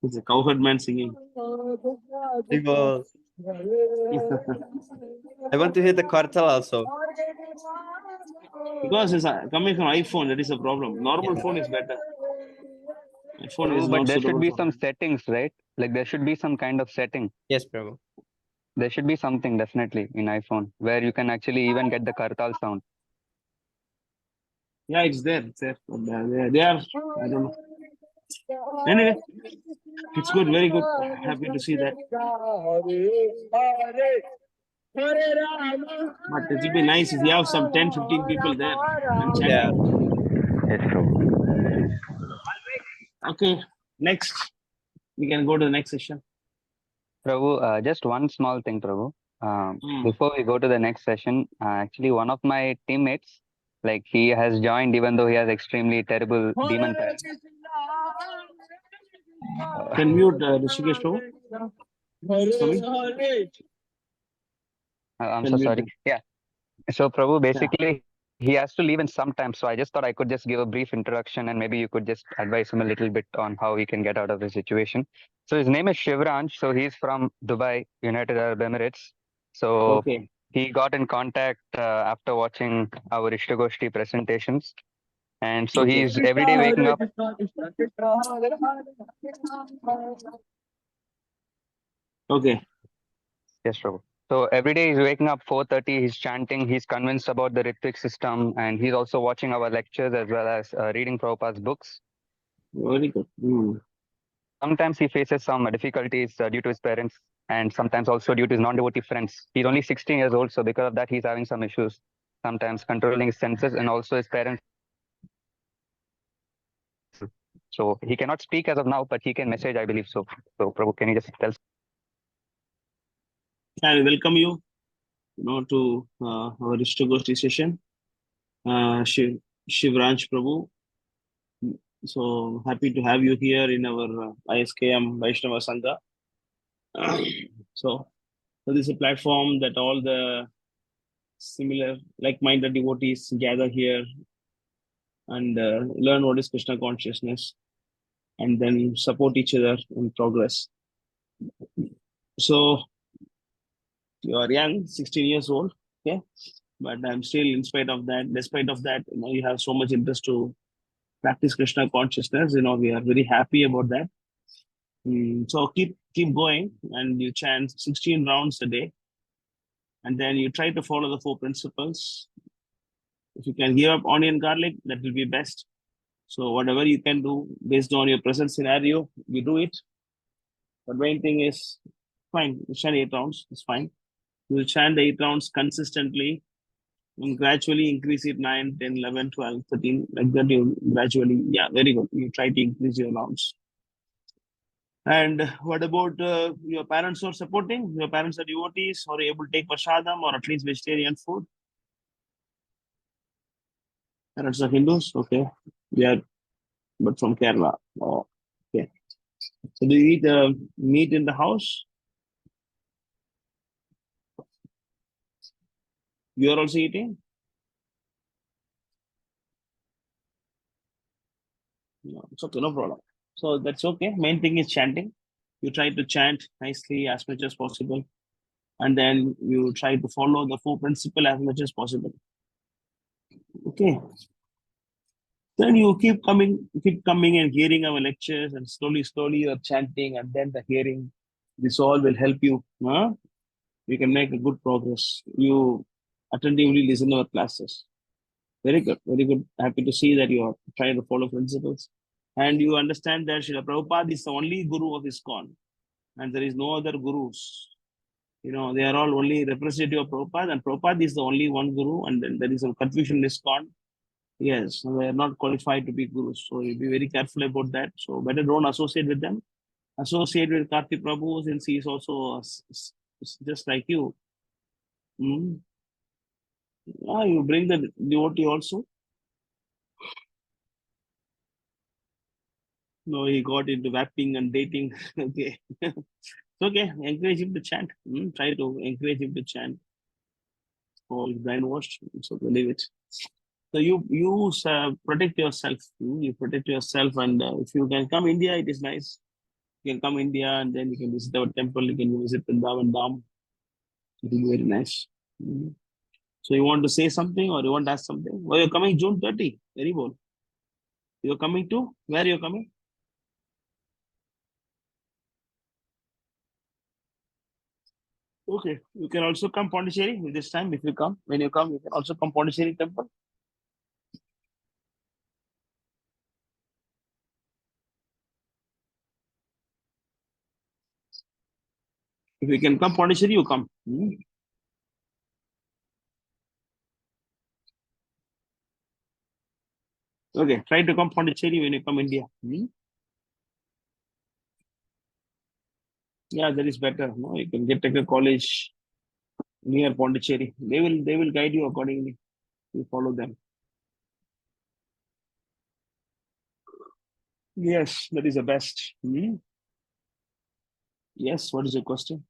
It's a cowherd man singing. Haribol. I want to hear the kartal also. Because it's coming from iPhone, that is a problem. Normal phone is better. iPhone is Prabhu, but not there should suitable be for some me. settings, right? Like there should be some kind of setting. Yes, Prabhu. There should be something definitely in iPhone where you can actually even get the kartal sound. Yeah, it's there. It's there. But they are, I don't know. Anyway, it's good. Very good. Happy to see that. But it will be nice if you have some 10, 15 people there and chanting. Yeah. Yes, Prabhu. Okay, next. We can go to the next session. Prabhu, just one small thing, Prabhu. Before we go to the next session, actually one of my teammates, like he has joined even though he has extremely terrible demon parents. Can mute Rishikesh Prabhu? I'm Can so mute sorry. them. Yeah. So Prabhu, basically he has to leave in some time. So I just thought I could just give a brief introduction and maybe you could just advise him a little bit on how he can get out of the situation. So his name is Shivransh. So he's from Dubai, United Arab Emirates. So Okay. he got in contact after watching our Istagoshti presentations. And so Okay. he's every day waking up. Okay. Yes, Prabhu. So every day he's waking up 4:30, he's chanting, he's convinced about the Ritvik system, and he's also watching our lectures as well as reading Prabhupada's books. Very good. Sometimes he faces some difficulties due to his parents and sometimes also due to his non-devotee friends. He's only 16 years old, so because of that, he's having some issues, sometimes controlling his senses and also his parents. So he cannot speak as of now, but he can message, I believe so. So Prabhu, can you just tell? I welcome you, to our Istagoshti session. Shivransh Prabhu. So happy to have you here in our ISKM Vaishnava Sangha. So this is a platform that all the similar like-minded devotees gather here and learn what is Krishna consciousness and then support each other in progress. So you are young, 16 years old, okay? But I'm still, despite of that, you have so much interest to practice Krishna consciousness. We are very happy about that. So keep going, and you chant 16 rounds a day, and then you try to follow the 4 principles. If you can give up onion garlic, that will be best. So whatever you can do based on your present scenario, you do it. The main thing is fine. You chant 8 rounds, it's fine. You will chant the 8 rounds consistently and gradually increase it 9, 10, 11, 12, 13, like that. You gradually, yeah, very good. You try to increase your rounds. And what about your parents who are supporting? Your parents are devotees, or able to take prasadam or at least vegetarian food? Parents are Hindus, okay. They are, but from Kerala. Oh, okay. So do you eat meat in the house? You are also eating? No, it's okay, no problem. So that's okay. Main thing is chanting. You try to chant nicely as much as possible, and then you try to follow the 4 principles as much as possible. Okay. Then you keep coming and hearing our lectures, and slowly you're chanting, and then the hearing. This all will help you. Huh? You can make a good progress. You attentively listen to our classes. Very good, very good. Happy to see that you are trying to follow principles. And you understand that Srila Prabhupada is the only guru of ISKCON, and there is no other gurus. You know, they are all only representative of Prabhupada, and Prabhupada is the only one guru, and then there is a confusion in ISKCON. Yes, they are not qualified to be gurus. So you be very careful about that. So better don't associate with them. Associate with Karthi Prabhu, since he is also just like you. You bring the devotee also. No, he got into vaping and dating. Okay. Okay, encourage him to chant. Try to encourage him to chant. All brainwashed, so believe it. So you protect yourself. You protect yourself, and if you can come India, it is nice. You can come India, and then you can visit our temple. You can visit Vrindavan Dham. It will be very nice. So you want to say something, or you want to ask something? Well, you're coming June 30. Very well. You're coming to where? You're coming? Okay, you can also come Pondicherry this time if you come. When you come, you can also come Pondicherry temple. If you can come Pondicherry, you come. Okay, try to come Pondicherry when you come India. Yeah, that is better. No, you can get a college near Pondicherry. They will guide you accordingly. You follow them. Yes, that is the best. Yes, what is your question?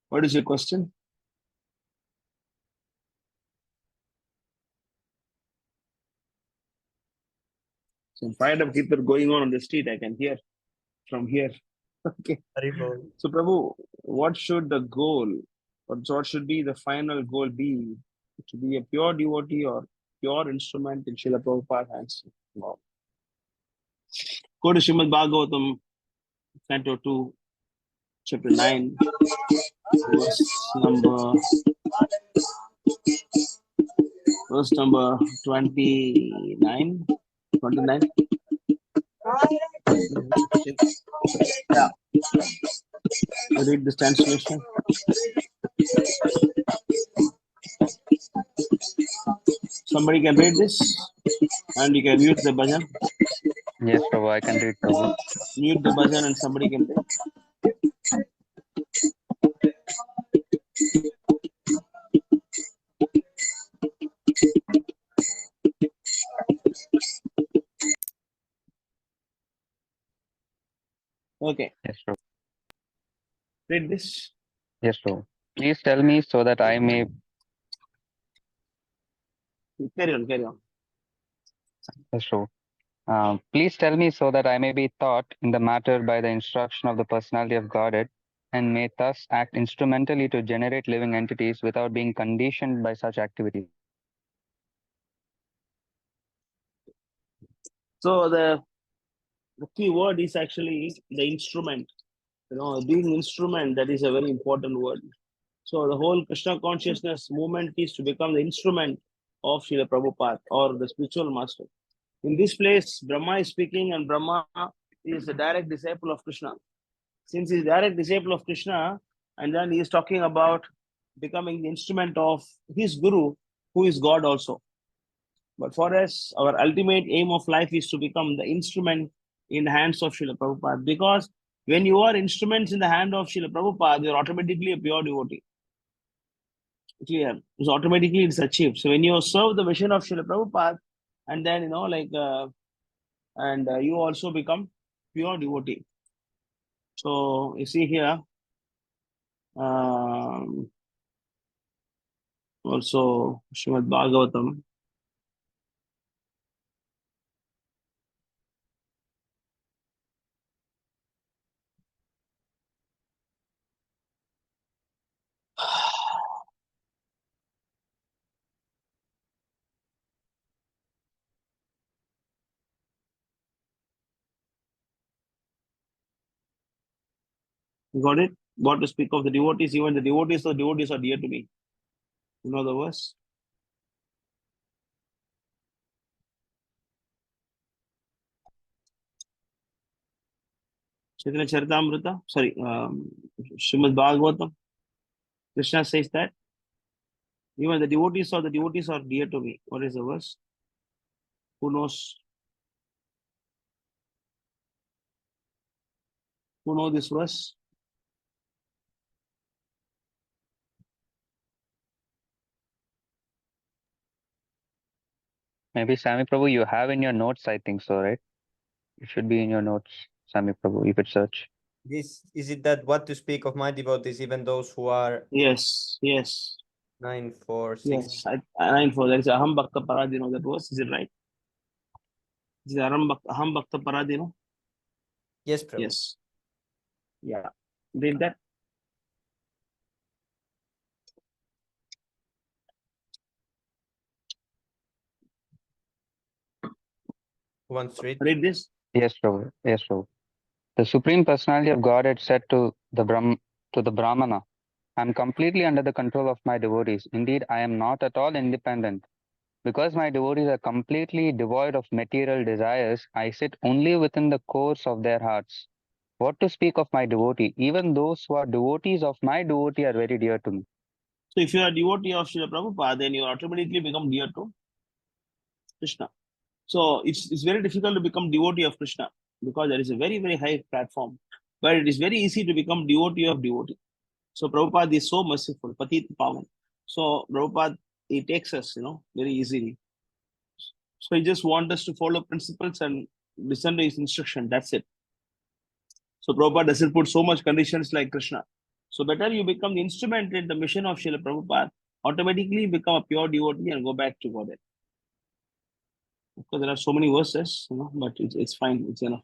What is your question? Some fired up people going on the street. I can hear from here. Okay. So, Prabhu, what should the goal, or what should be the final goal be? To be a pure devotee or pure instrument in Srila Prabhupada's hands? Wow. Go to Srimad Bhagavatam, Canto 2, Chapter 9, verse number 29. 29. Yeah. Read this translation. Somebody can read this, and you can mute the bhajan. Yes, Prabhu, I can read, Prabhu. Mute the bhajan and somebody can read. Okay. Yes, Prabhu. Read this. Yes, Prabhu. Please tell me so that I may. Carry on. Yes, Prabhu. Please tell me so that I may be taught in the matter by the instruction of the personality of Godhead, and may thus act instrumentally to generate living entities without being conditioned by such activities. So the key word is actually the instrument. Being instrument, that is a very important word. So the whole Krishna consciousness movement is to become the instrument of Srila Prabhupada or the spiritual master. In this place, Brahma is speaking, and Brahma is a direct disciple of Krishna. Since he is a direct disciple of Krishna, and then he is talking about becoming the instrument of his guru, who is God also. But for us, our ultimate aim of life is to become the instrument in the hands of Srila Prabhupada. Because when you are instruments in the hand of Srila Prabhupada, you are automatically a pure devotee. Clear. So automatically it's achieved. So when you serve the vision of Srila Prabhupada, and then you also become pure devotee. So you see here, also Srimad Bhagavatam. Got it? What to speak of the devotees, even the devotees are dear to me. You know the verse? Chaitanya Charitamrita, sorry, Srimad Bhagavatam. Krishna says that even the devotees are dear to me. What is the verse? Who knows? Who knows this verse? Maybe Sami Prabhu, you have in your notes, I think so, right? It should be in your notes, Sami Prabhu. You could search. This is it that what to speak of my devotees, even those who are Yes. 9, 4, 6. Yes. 9, 4. That is Aham Bhakta Paradino. That was, is it right? Is it Aham Bhakta Paradino? Yes, Prabhu. Yes. Yeah. Read that. Who wants to read? Read this. Yes, Prabhu. Yes, Prabhu. The Supreme Personality of Godhead said to the Brahmana, I am completely under the control of my devotees. Indeed, I am not at all independent. Because my devotees are completely devoid of material desires, I sit only within the course of their hearts. What to speak of my devotee? Even those who are devotees of my devotee are very dear to me. So if you are a devotee of Srila Prabhupada, then you automatically become dear to Krishna. So it's very difficult to become devotee of Krishna because there is a very, very high platform. But it is very easy to become devotee of devotee. So Prabhupada is so merciful, Patit Pavan. So Prabhupada, he takes us, very easily. So he just wants us to follow principles and listen to his instruction. That's it. So Prabhupada doesn't put so much conditions like Krishna. So better you become the instrument in the mission of Srila Prabhupada, automatically become a pure devotee and go back to Godhead. Of course, there are so many verses, but it's fine. It's enough.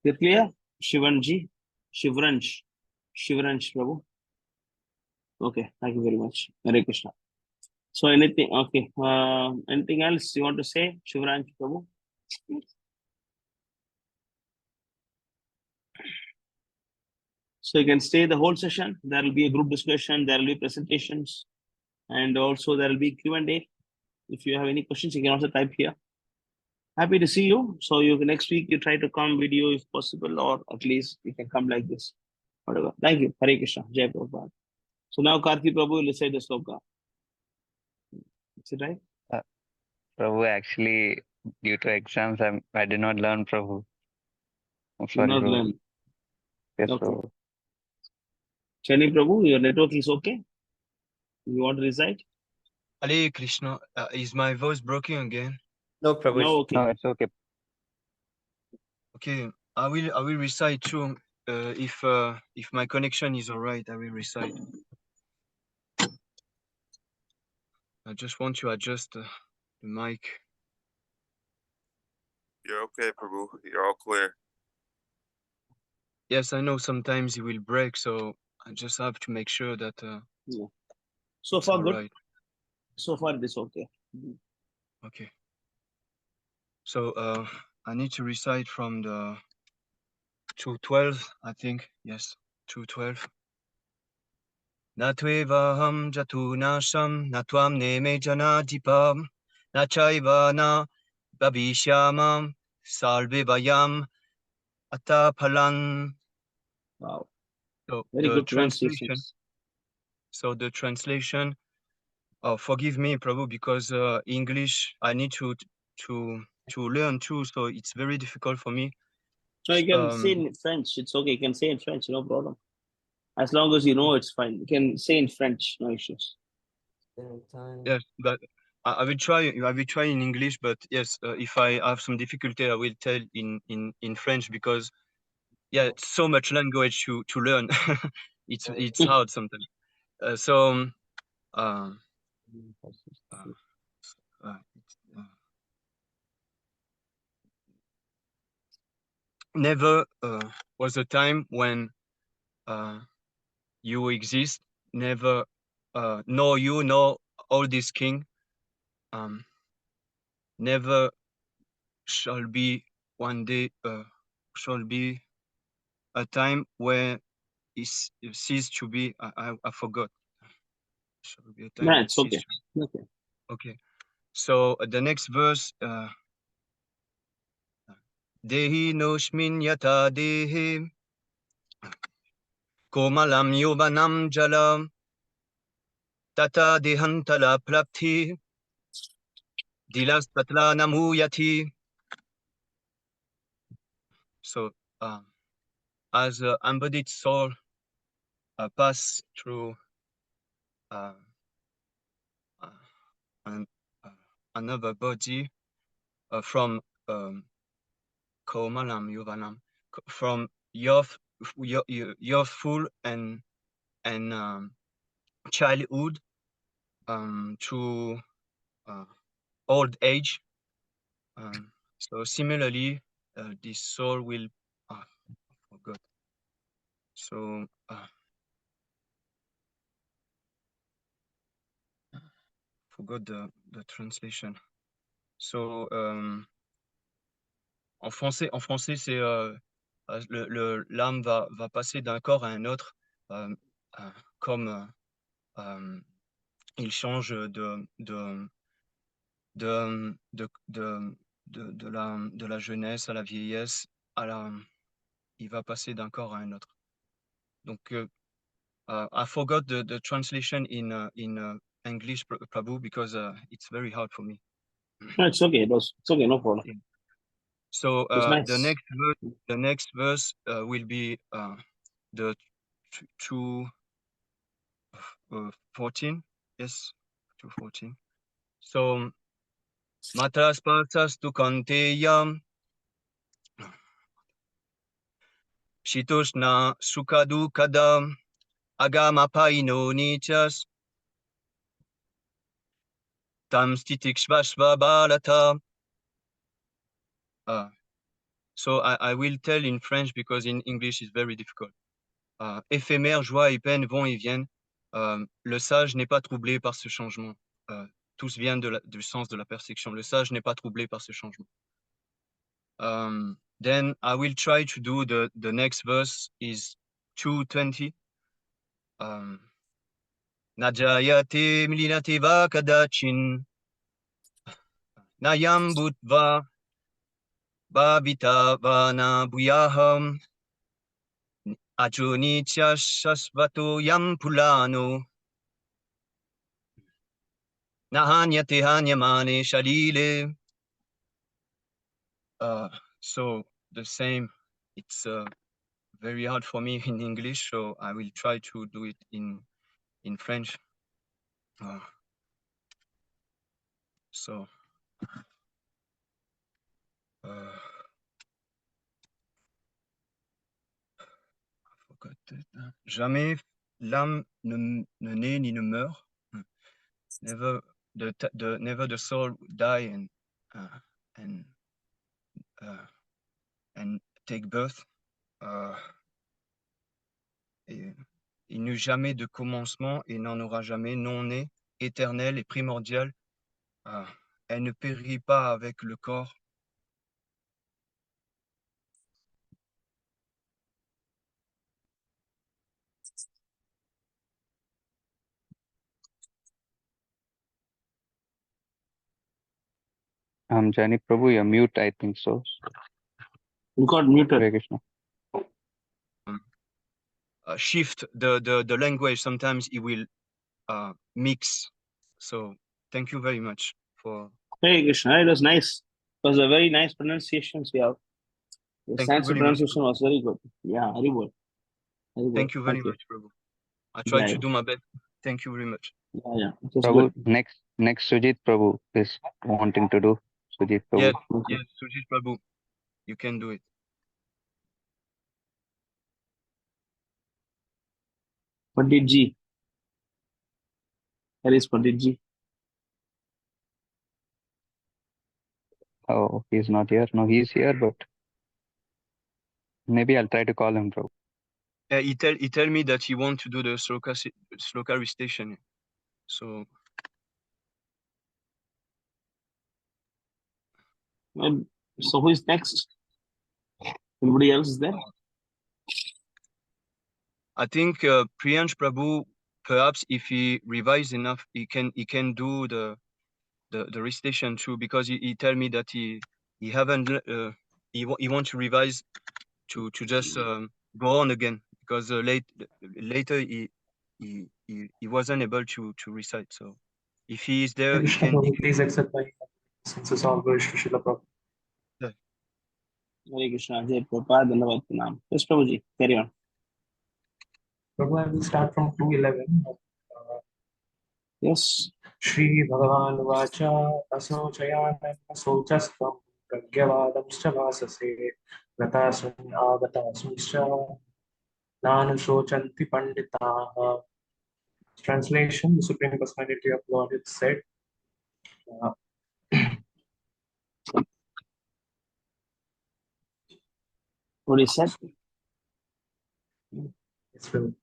Is it clear? Shivanji, Shivransh, Prabhu. Okay, thank you very much. Hare Krishna. So anything, okay. Anything else you want to say, Shivransh Prabhu? So you can stay the whole session. There will be a group discussion. There will be presentations, and also there will be Q&A. If you have any questions, you can also type here. Happy to see you. So next week you try to come video if possible, or at least you can come like this. Whatever. Thank you. Hare Krishna. Jai Prabhupada. So now Karthi Prabhu will recite the sloka. Is it right? Prabhu, actually, due to exams, I did not learn Prabhu. I'm Do sorry, not Prabhu. learn. Yes, Okay. Prabhu. Chani Prabhu, your network is okay? You want to recite? Hare Krishna, is my voice broken again? No, Prabhu. No, okay. No, it's okay. Okay, I will recite too. If my connection is alright, I will recite. I just want to adjust the mic. You're okay, Prabhu. You're all clear. Yes, I know sometimes it will break, so I just have to make sure that Yeah. So it's far all good. right. So far it is okay. Okay. So I need to recite from the 212, I think. Yes, 212. Natvevaham jatunasham natvam neme janadipam nachaiva na babishyamam salvivayam atapalan. Wow. So Very the good translation. pronunciations. So the translation. Forgive me, Prabhu, because English I need to learn too, so it's very difficult for me. So you can say in French. It's okay. You can say in French, no problem. As long as you know, it's fine. You can say in French, no issues. Yes, but I will try. I will try in English, but yes, if I have some difficulty, I will tell in French because yeah, it's so much language to learn. it's hard sometimes. So uh, never was a time when you exist. Never nor you nor all this king. Never shall be one day. Shall be a time where it ceased to be. I forgot. Shall be a time No, where it it's okay. ceased to Okay. Okay. So the next verse. Dehi noshmin yata dehi komalam yovanam jalam tata dehantala plapti dilas patla namuyati. So as embodied soul pass through an, another body from komalam yovanam, from youthful and childhood to old age. So similarly, this soul will forgot. So forgot the translation. So en français c'est l'âme va passer d'un corps à un autre comme il change de la jeunesse à la vieillesse, il va passer d'un corps à un autre. Donc, I forgot the translation in English, Prabhu, because it's very hard for me. No, it's okay. It's okay. No problem. Yeah. So nice. the next verse will be the 2:14. Yes, 2:14. So Matras pasas tu kanteyam Shitoshna Sukadu Kadam Agamapaino Nichas Tam Stitikshvashva Balata. So I will tell in French because in English it's very difficult. Éphémère, joie et peine vont et viennent. Le sage n'est pas troublé par ce changement. Tous viennent du sens de la perception. Le sage n'est pas troublé par ce changement. Then I will try to do the next verse is 2:20. Najayate milinativa kadachin Nayam Bhutva Bhavita Vana Bhuyaham Ajunicha Shasvato Yam Pulano Nahanyate Hanyamane Shalile. So the same, it's very hard for me in English, so I will try to do it in French. So jamais l'âme ne naît ni ne meurt. Never the soul die and and take birth. Et il n'eut jamais de commencement et n'en aura jamais, non né, éternel et primordial. Elle ne périt pas avec le corps. Jani Prabhu, you're mute, I think so. You got muted. Hare Krishna. Shift the language. Sometimes it will mix. So thank you very much for. Hare Krishna. It was nice. It was a very nice pronunciations you have. The Sanskrit pronunciation was very good. Yeah, very good. Very good. Thank you very much, Prabhu. I try to do my best. Thank you very much. Yeah. Prabhu, next Sujit Prabhu is wanting to do. Sujit Prabhu. Yes, Sujit Prabhu, you can do it. Pandit Ji. Where is Pandit Ji? Oh, he's not here. No, he's here, but maybe I'll try to call him, Prabhu. He tell me that he want to do the sloka recitation. So. So who is next? Anybody else is there? I think Priyansh Prabhu, perhaps if he revises enough, he can do the recitation too, because he tell me that he haven't he want to revise to just go on again, because later he wasn't able to recite. So if he is there, he can. Please accept my since all goes to Srila Prabhu. Hare Krishna. Jai Prabhupada. Dhanavad Pranam. Yes, Prabhuji. Carry on. Prabhu, I will start from 211. Yes. Shri Bhagavan Vacha Asocayana Asocastam Pragyavadamscha Vasase Gatasun Agatasuncha Nanu Shochanti Panditaha. Translation: The Supreme Personality of Godhead said, What is that? Yes, Prabhu.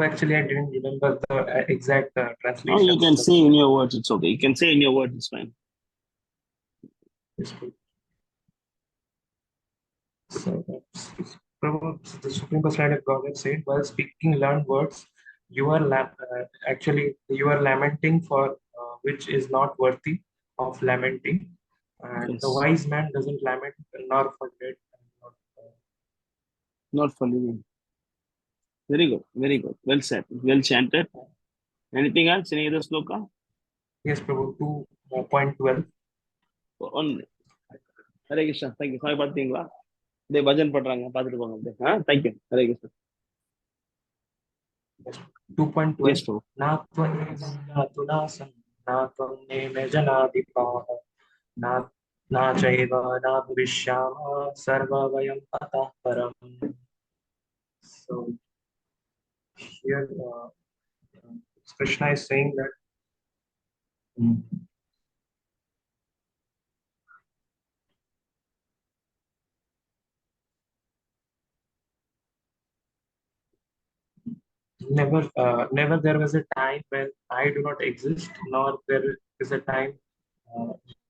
Actually, I didn't remember the exact translation. No, you can say in your words, it's okay. You can say in your words, it's fine. Yes, so, Prabhu, the Supreme Personality of Godhead said, while speaking learned words, you are actually you are lamenting for which is not worthy of lamenting, and the wise man doesn't lament nor for dead, not for living. Very good, very good. Well said, well chanted. Anything else? Any other sloka? Yes, Prabhu. 2.12. On Hare Krishna. Thank you. Sorry about the thing. They bhajan padranga. Thank you. Hare Krishna. 2.12. Yes, Prabhu. Na chaiva na bhavishyama sarva vayam atah param. So here Krishna is saying that never there was a time when I do not exist, nor there is a time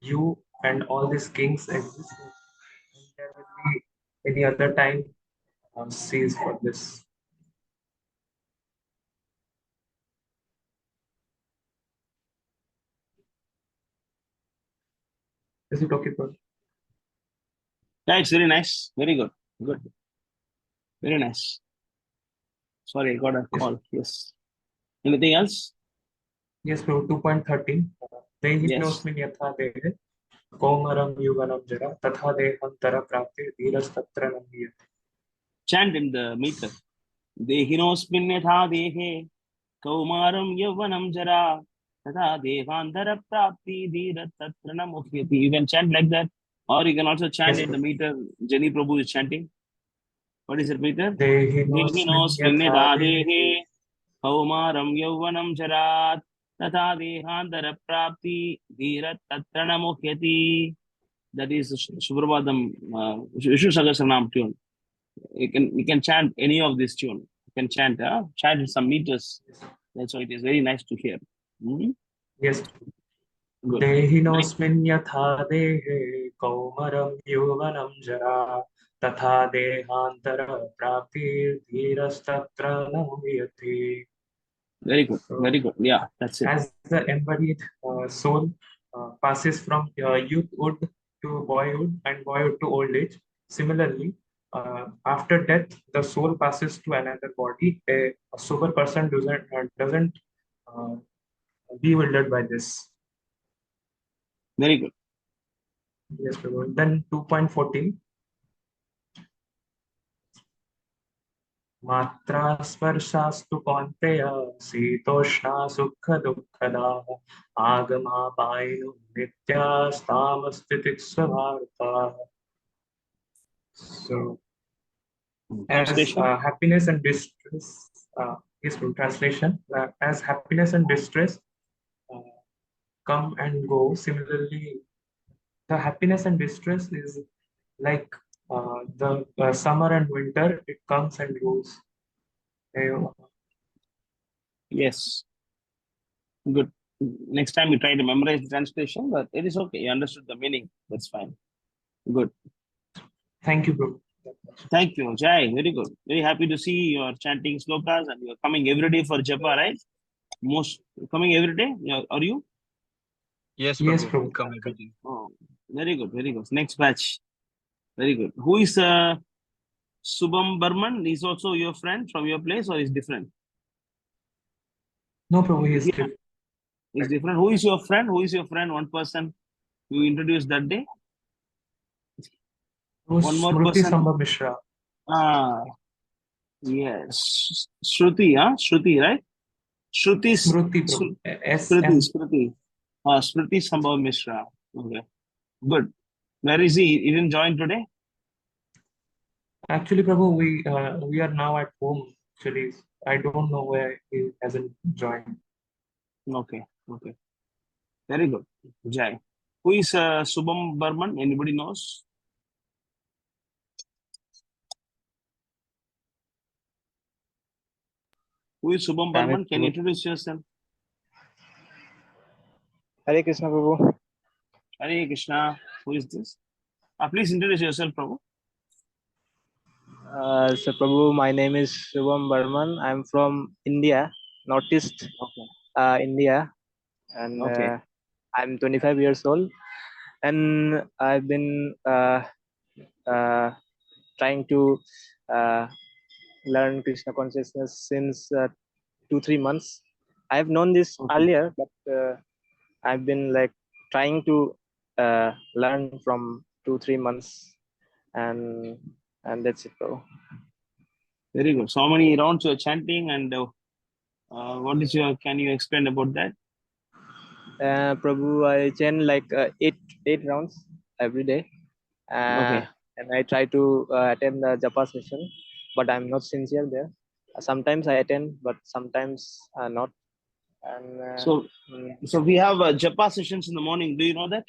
you and all these kings exist. And there will be any other time cease for this. Is it okay, Prabhu? Yeah, it's very nice. Very good. Good. Very nice. Sorry, I got a call. Yes. Anything else? Yes, Prabhu. 2.13. Dehinosmin yatha dehe komaram yuganam jara tatha dehantara prapte dhirastatra namiyate. Chant in the meter. Dehinosmin yatha dehe kaumaram yavanam jara tatha devandara prapti dhirastatra namiyate. You can chant like that, or you can also chant in the meter. Jani Prabhu is chanting. What is it, meter? Dehinosmin yatha dehe kaumaram yavanam jara तथा देहांतर प्राप्ति धीरत तत्र न मुह्यति. That is Subrabadam Vishnu Sahasranam tune. You can chant any of this tune. You can chant some meters. That's why it is very nice to hear. Yes. Good. देहिनोऽस्मिन् यथा देहे कौमारं यौवनं जरा तथा देहान्तरप्राप्तिर्धीरस्तत्र न मुह्यते. Very good. Very good. Yeah, that's it. As the embodied soul passes from youthhood to boyhood and boyhood to old age, similarly, after death, the soul passes to another body. A sober person doesn't bewildered by this. Very good. Yes, Prabhu. Then 2.14. मात्रा स्पर्शास्तु कौन्तेय शीतोष्णा सुख दुःखदाः आगमापायिनो नित्यास्तामस्तितिस्वभारताः. So, as happiness and distress, is from translation, as happiness and distress come and go, similarly, the happiness and distress is like the summer and winter, it comes and goes. Yes. Good. Next time you try to memorize the translation, but it is okay. You understood the meaning. That's fine. Good. Thank you, bro. Thank you, Jai. Very good. Very happy to see you are chanting slokas and you are coming every day for japa, right? Coming every day? Are you? Yes, yes, Prabhu. Come every day. Oh, very good. Very good. Next batch. Very good. Who is Subham Burman? Is also your friend from your place or is different? No, Prabhu, he is different. Is different. Who is your friend? Who is your friend? One person you introduced that day? One more Smriti person. Sambhav Mishra. Yes. Shruti, Shruti, right? Shruti. Smriti, Prabhu. Smriti. Smriti Sambhav Mishra. Okay. Good. Where is he? He didn't join today? Actually, Prabhu, we are now at home. Actually, I don't know where he hasn't joined. Okay. Okay. Very good. Jai. Who is Subham Burman? Anybody knows? Who is Subham Burman? Can you introduce yourself? Hare Krishna, Prabhu. Hare Krishna. Who is this? Please introduce yourself, Prabhu. So, Prabhu, my name is Shubham Burman. I'm from India, Northeast India, and I'm 25 years old. And I've been trying to learn Krishna consciousness since 2-3 months. I've known this earlier, but I've been like trying to learn from 2-3 months, and that's it, bro. Very good. So how many rounds you're chanting, and what is your? Can you explain about that? Prabhu, I chant like eight rounds every day, and I try to attend the japa session, but I'm not sincere there. Sometimes I attend, but sometimes not. And so we have japa sessions in the morning. Do you know that?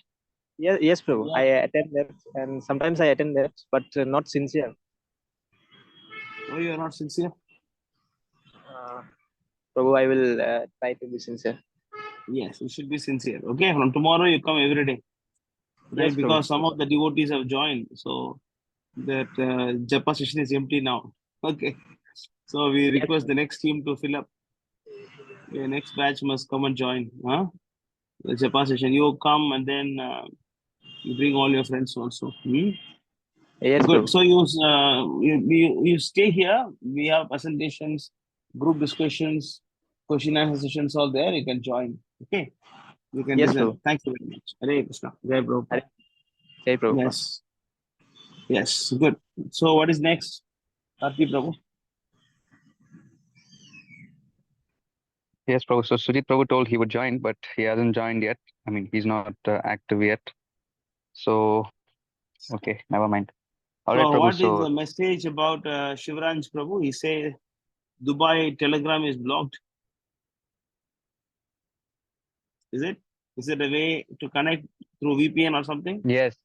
Yes, Prabhu. I attend that, and sometimes I attend that, but not sincere. Oh, you are not sincere? Prabhu, I will try to be sincere. Yes, you should be sincere. Okay, from tomorrow you come every day. Right, yes, because some of the devotees have joined, so that japa session is empty now. Okay, so we request the next team to fill up. Your next batch must come and join. The japa session. You come and then you bring all your friends also. Yes, good. Prabhu. So you stay here. We have presentations, group discussions, question and answer sessions all there. You can join. Okay, you can listen. Prabhu. Thank you very much. Hare Krishna. Jai Prabhupada. Jai Prabhupada. Yes. Yes. Good. So what is next? Karti Prabhu. Yes, Prabhu. So Sujit Prabhu told he would join, but he hasn't joined yet. I mean, he's not active yet. So, okay, never mind. All right, so Prabhu. What is the message about Shivaranj Prabhu? He said Dubai Telegram is blocked. Is it? Is it a way to connect through VPN or something? Yes.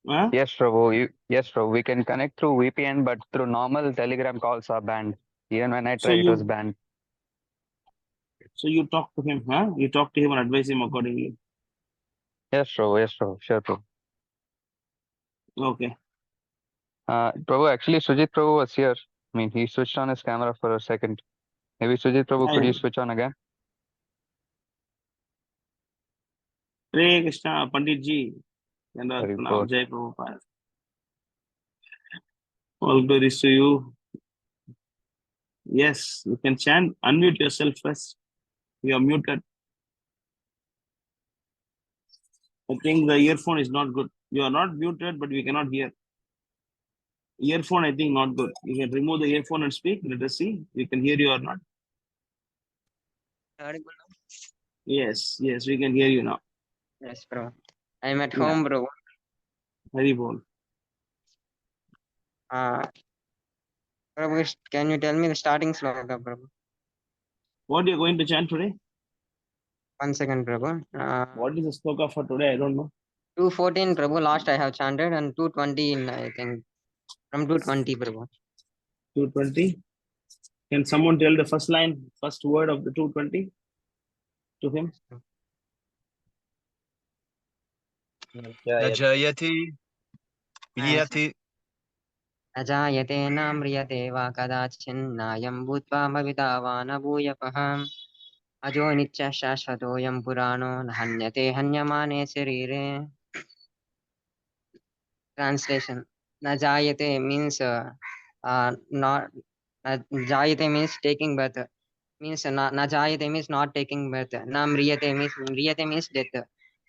Huh? Yes, Prabhu. Yes, Prabhu. We can connect through VPN, but through normal Telegram calls are banned. Even when I So tried, it was you banned. talk to him, huh? You talk to him and advise him accordingly. Yes, Prabhu. Yes, Prabhu. Sure, Prabhu. Okay. Prabhu, actually, Sujit Prabhu was here. I mean, he switched on his camera for a second. Maybe Sujit Prabhu, could you switch on again? Hare Krishna, Pandit Ji. And Very now good. Jai Prabhupada. All glories to you. Yes, you can chant. Unmute yourself first. You are muted. I think the earphone is not good. You are not muted, but we cannot hear. Earphone, I think, not good. You can remove the earphone and speak. Let us see. We can hear you or not. Yes, we can hear you now. Yes, bro. I'm at Yeah. home, bro. Very well. Prabhu, can you tell me the starting sloka, Prabhu? What you're going to chant today? 1 second, Prabhu. What is the sloka for today? I don't know. 214, Prabhu. Last I have chanted, and 220 in, I think, from 220, Prabhu. 220. Can someone tell the first line, first word of the 220 to him? Najayati, Viliyati. अजायते न म्रियते वा कदाचिन्नायं भूत्वा भविता वा न भूयपः अजो नित्यः शाश्वतोऽयं पुराणो न हन्यते हन्यमाने शरीरे. Translation. न जायते means not. Jayate means taking birth. Means na jayate means not taking birth. Na mriyate means death.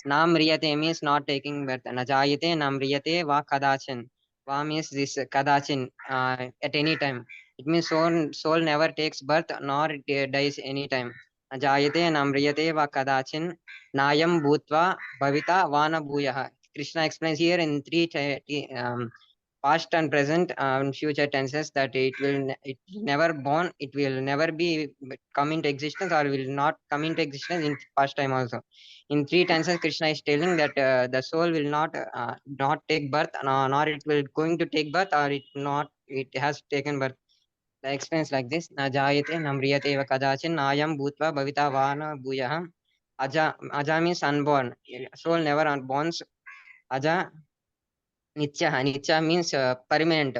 Na mriyate means not taking birth. Na jayate na mriyate va kadachin. Va means this kadachin at any time. It means soul never takes birth nor it dies any time. Na jayate na mriyate va kadachin nayam bhutva bhavita vana bhuyah. Krishna explains here in three past and present and future tenses that it never born, it will never be come into existence or will not come into existence in past time also. In three tenses, Krishna is telling that the soul will not take birth, nor it will going to take birth, or it has taken birth. The explains like this: na jayate na mriyate eva kadachin nayam bhutva bhavita vana bhuyah. Aja means unborn. Soul never unborn. Aja Nitya means permanent.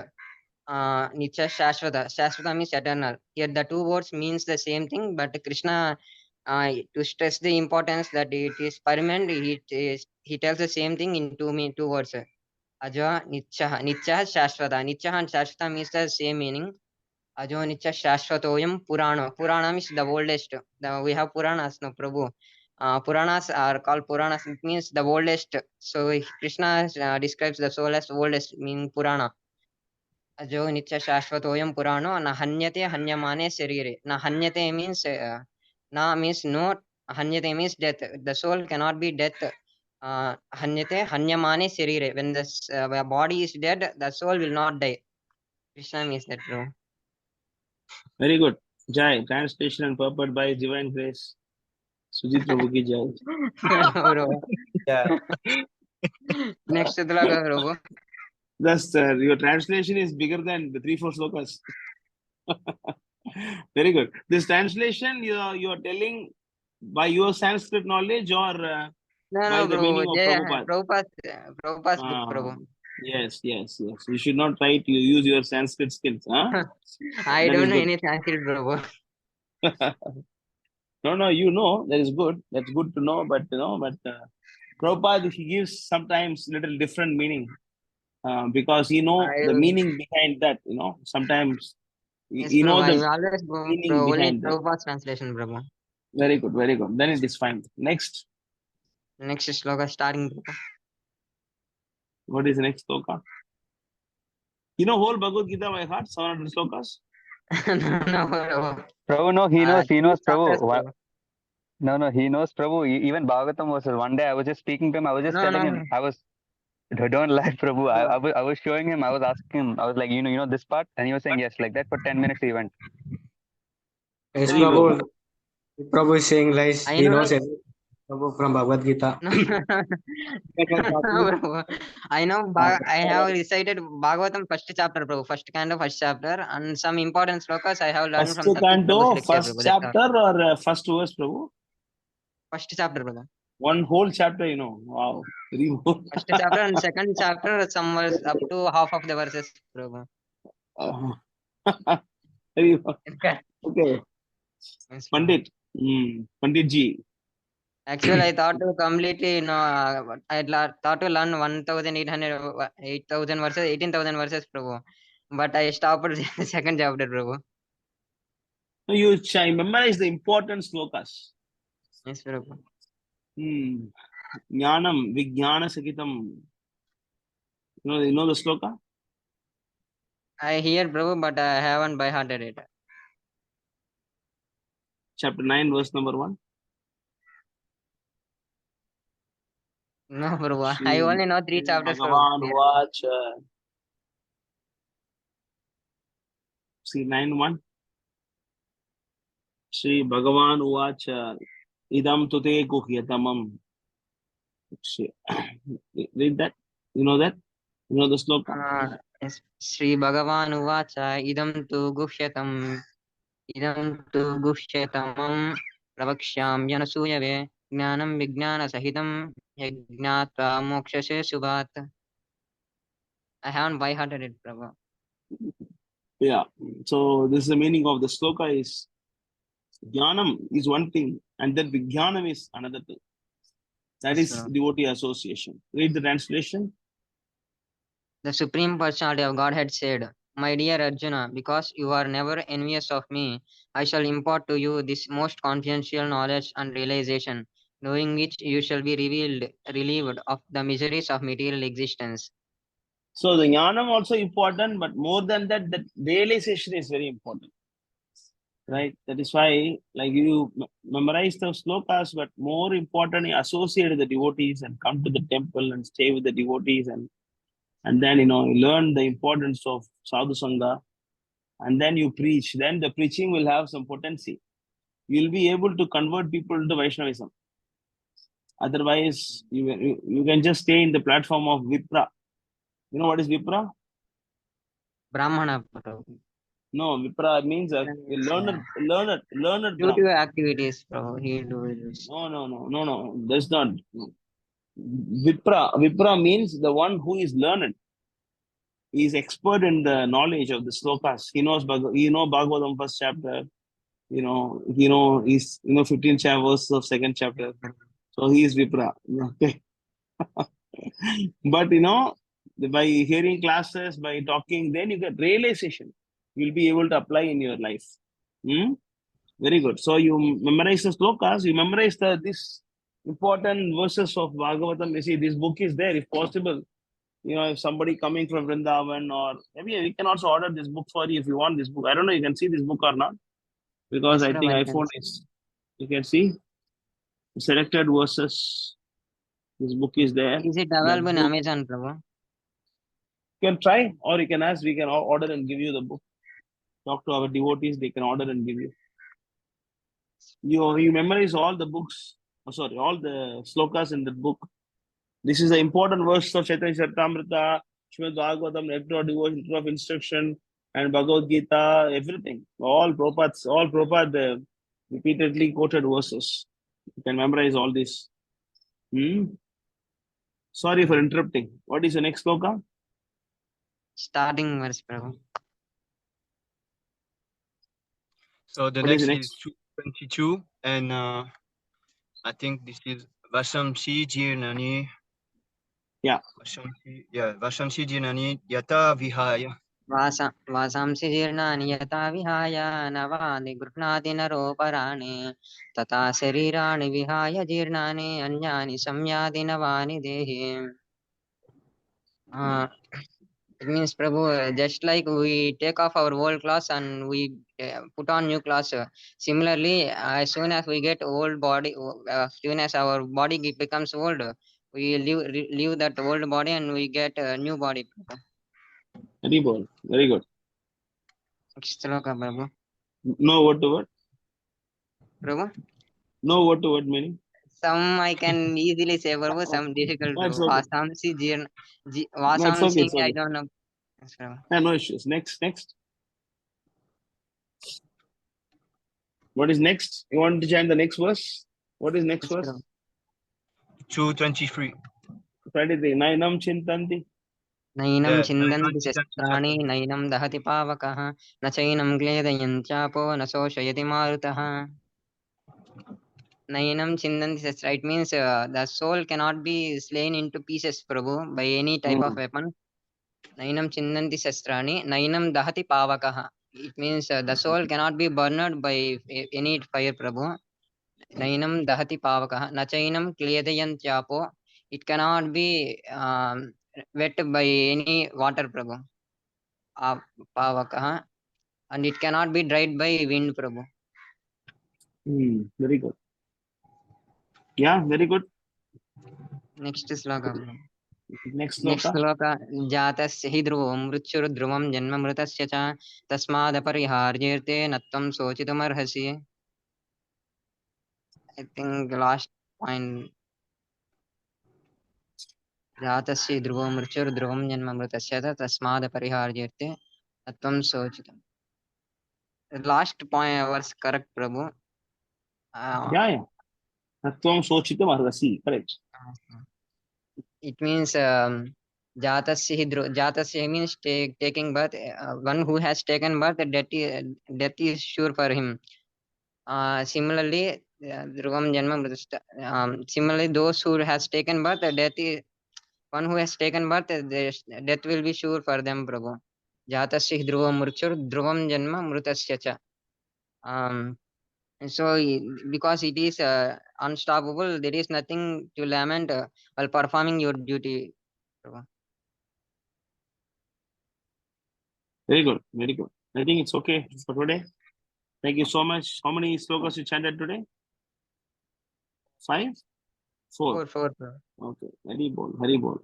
Nitya Shashvata. Shashvata means eternal. Here the two words means the same thing, but Krishna, to stress the importance that it is permanent, he tells the same thing in two words. Aja Nitya Shashvata. Nitya and Shashvata means the same meaning. Ajo Nitya Shashvatoyam Purana. Purana means the oldest. We have Puranas, no Prabhu. Puranas are called Puranas. It means the oldest. So Krishna describes the soul as oldest, meaning Purana. Ajo Nitya Shashvatoyam Purano na hanyate hanyamane sarire. Na hanyate means na means no. Hanyate means death. The soul cannot be death. Hanyate hanyamane sarire. When the body is dead, the soul will not die. Krishna means that, bro. Very good. Jai. Translation and purport by Divine Grace. Sujit Prabhu ki Jai. Bro. Yeah. Next sloka, Prabhu. Thus, your translation is bigger than the 3-4 slokas. Very good. This translation you are telling by your Sanskrit knowledge or by the bro. meaning of Prabhupada? Prabhupada's book, Prabhu. Yes. You should not try to use your Sanskrit skills. Huh? I That don't is know good. any Sanskrit, Prabhu. No, you know, that is good. That's good to know. But Prabhupada, he gives sometimes little different meaning because he know the meaning behind that. Sometimes Yes, you know Prabhu. the I always go meaning only behind that. Prabhupada's translation, Prabhu. Very good. Then it is fine. Next. Next sloka starting, Prabhu. What is the next sloka? You know whole Bhagavad Gita by heart, 700 slokas? No, Prabhu. Prabhu, no, he knows, chapters, Prabhu. No, he knows, Prabhu. Even Bhagavatam was one day I was just speaking to him. I was just telling him, don't lie, Prabhu. I was showing him, I was asking him, I was like, you know this part? And he was saying yes, like that for 10 minutes he went. Yes, Very good. Prabhu is saying lies. I He know. knows everything. Prabhu from Bhagavad Gita. No, Second chapter. Prabhu. I know. I have recited Bhagavatam first chapter, Prabhu. First canto, first chapter, and some important slokas I have learned First from Satyam Prabhu's canto, lecture, first Prabhu. That's all. chapter or first verse, Prabhu? First chapter, Prabhu. One whole chapter, you know. Wow. Very good. First chapter and second chapter, some verse up to half of the verses, Prabhu. Very good. Okay. Okay. Yes, Prabhu. Pandit. Pandit ji. Actually, I thought to completely, thought to learn 1,800, 8,000 verses, 18,000 verses, Prabhu. But I stopped at the second chapter, Prabhu. So you memorize the important slokas. Yes, Prabhu. Jnanam, Vijnana Sakitam. You know the sloka? I hear, Prabhu, but I haven't by hearted it. Chapter 9, verse number 1. No, Prabhu. I Shri only know 3 chapters, Prabhu. Bhagavan Vacha. See 9:1. Shri Bhagavan Vacha. Idam tute guhyatamam. Read that. You know that? You know the sloka? Yes. Shri Bhagavan Uvacha idam tu guhyatam pravakshyam yanasuyave jnanam vijnana sahitam yajnatra mokshase subhat. I haven't by hearted it, Prabhu. Yeah. So this is the meaning of the sloka is Jnanam is one thing and then Vijnanam is another thing. That Yes, is sir. devotee association. Read the translation. The Supreme Personality of Godhead said, "My dear Arjuna, because you are never envious of me, I shall impart to you this most confidential knowledge and realization, knowing which you shall be relieved of the miseries of material existence." So the jnanam also important, but more than that, the realization is very important. Right? That is why, like you memorize the slokas, but more importantly, associate with the devotees and come to the temple and stay with the devotees and then learn the importance of sadhu sangha, and then you preach. Then the preaching will have some potency. You'll be able to convert people into Vaishnavism. Otherwise, you can just stay in the platform of Vipra. You know what is Vipra? Brahmana, Prabhu. No, Vipra means a learned Due Brahman. to activities, Prabhu, he do this. No. That's not. Vipra means the one who is learned. He is expert in the knowledge of the slokas. He knows Bhagavatam first chapter. He's 15 verses of second chapter. So he is Vipra. Okay. But by hearing classes, by talking, then you get realization. You'll be able to apply in your life. Very good. So you memorize the slokas, you memorize this important verses of Bhagavatam. You see, this book is there if possible. If somebody coming from Vrindavan, or maybe we can also order this book for you if you want this book. I don't know, you can see this book or not, because Yes, I think Prabhu, I can iPhone is, you can see selected verses. This book is there. Is it That available in book Amazon, Prabhu? you can try, or you can ask, we can order and give you the book. Talk to our devotees, they can order and give you. You memorize all the books, all the slokas in the book. This is the important verse of Chaitanya Charitamrita, Srimad Bhagavatam, Nectar of Devotion, Nectar of Instruction, and Bhagavad Gita, everything. All Prabhupada repeatedly quoted verses. You can memorize all this. Sorry for interrupting. What is the next sloka? Starting verse, Prabhu. So the What is next the is next? 22, and I think this is Vasamsi Jirnani. Yeah. Vasamsi Jirnani Yata Vihaya. वासांसि जीर्णानि यथा विहाय नवानि गृह्णाति नरोपराणि तथा शरीराणि विहाय जीर्णानि अन्यानि संयाति नवानि देहि. It means, Prabhu, just like we take off our old clothes and we put on new clothes, similarly, as soon as we get old body, as soon as our body becomes old, we leave that old body and we get a new body. Very good. Very good. Next sloka, Prabhu. No word to word? Prabhu? No word to word meaning? Some I can easily say, Prabhu. Some difficult, That's Prabhu. okay. Vasamsi jirna, No, it's okay. vasamsi. It's I okay. don't know. Yes, Prabhu. Yeah, no issues. Next. What is next? You want to chant the next verse? What is next Yes, verse? Prabhu. 223. 23. Nainam chintanti. नैनं Yeah, छिन्दन्ति शस्त्राणि नैनं दहति पावकः न चैनं क्लेदयन्त्यापो न शोषयति मारुतः Nainam Chindanti Shastra. It means the soul cannot be slain into pieces, Prabhu, by any type of weapon. Nainam Chindanti Shastrani, Nainam Dahati Pavakaha. It means the soul cannot be burned by any fire, Prabhu. Nainam Dahati Pavakaha. Nachainam Kledayantyaapo. It cannot be wet by any water, Prabhu. Pavakaha. And it cannot be dried by wind, Prabhu. Very good. Yeah, very good. Next sloka. Next Next sloka. sloka. Jatasya hi dhruvam mrutyurudhruvam janma mrutasya cha tasmadapariharyerte nattam sochitumarhasi. I think last point. Jatasya dhruvam mrutyurudhruvam janma mrutasya cha tasmadapariharyerte nattam sochitum. Last point was correct, Prabhu. Yeah. Natvam sochitam arhasi. Correct. It means Jatasya means taking birth. One who has taken birth, death is sure for him. Similarly, Dhruvam Janma similarly, those who has taken birth, one who has taken birth, death will be sure for them, Prabhu. Jatasya Dhruvam Murchur, Dhruvam Janma Mrutasya cha. So, because it is unstoppable, there is nothing to lament while performing your duty, Prabhu. Very good. Very good. I think it's okay for today. Thank you so much. How many slokas you chanted today? 5? 4. 4, Prabhu. Okay. Hari bol.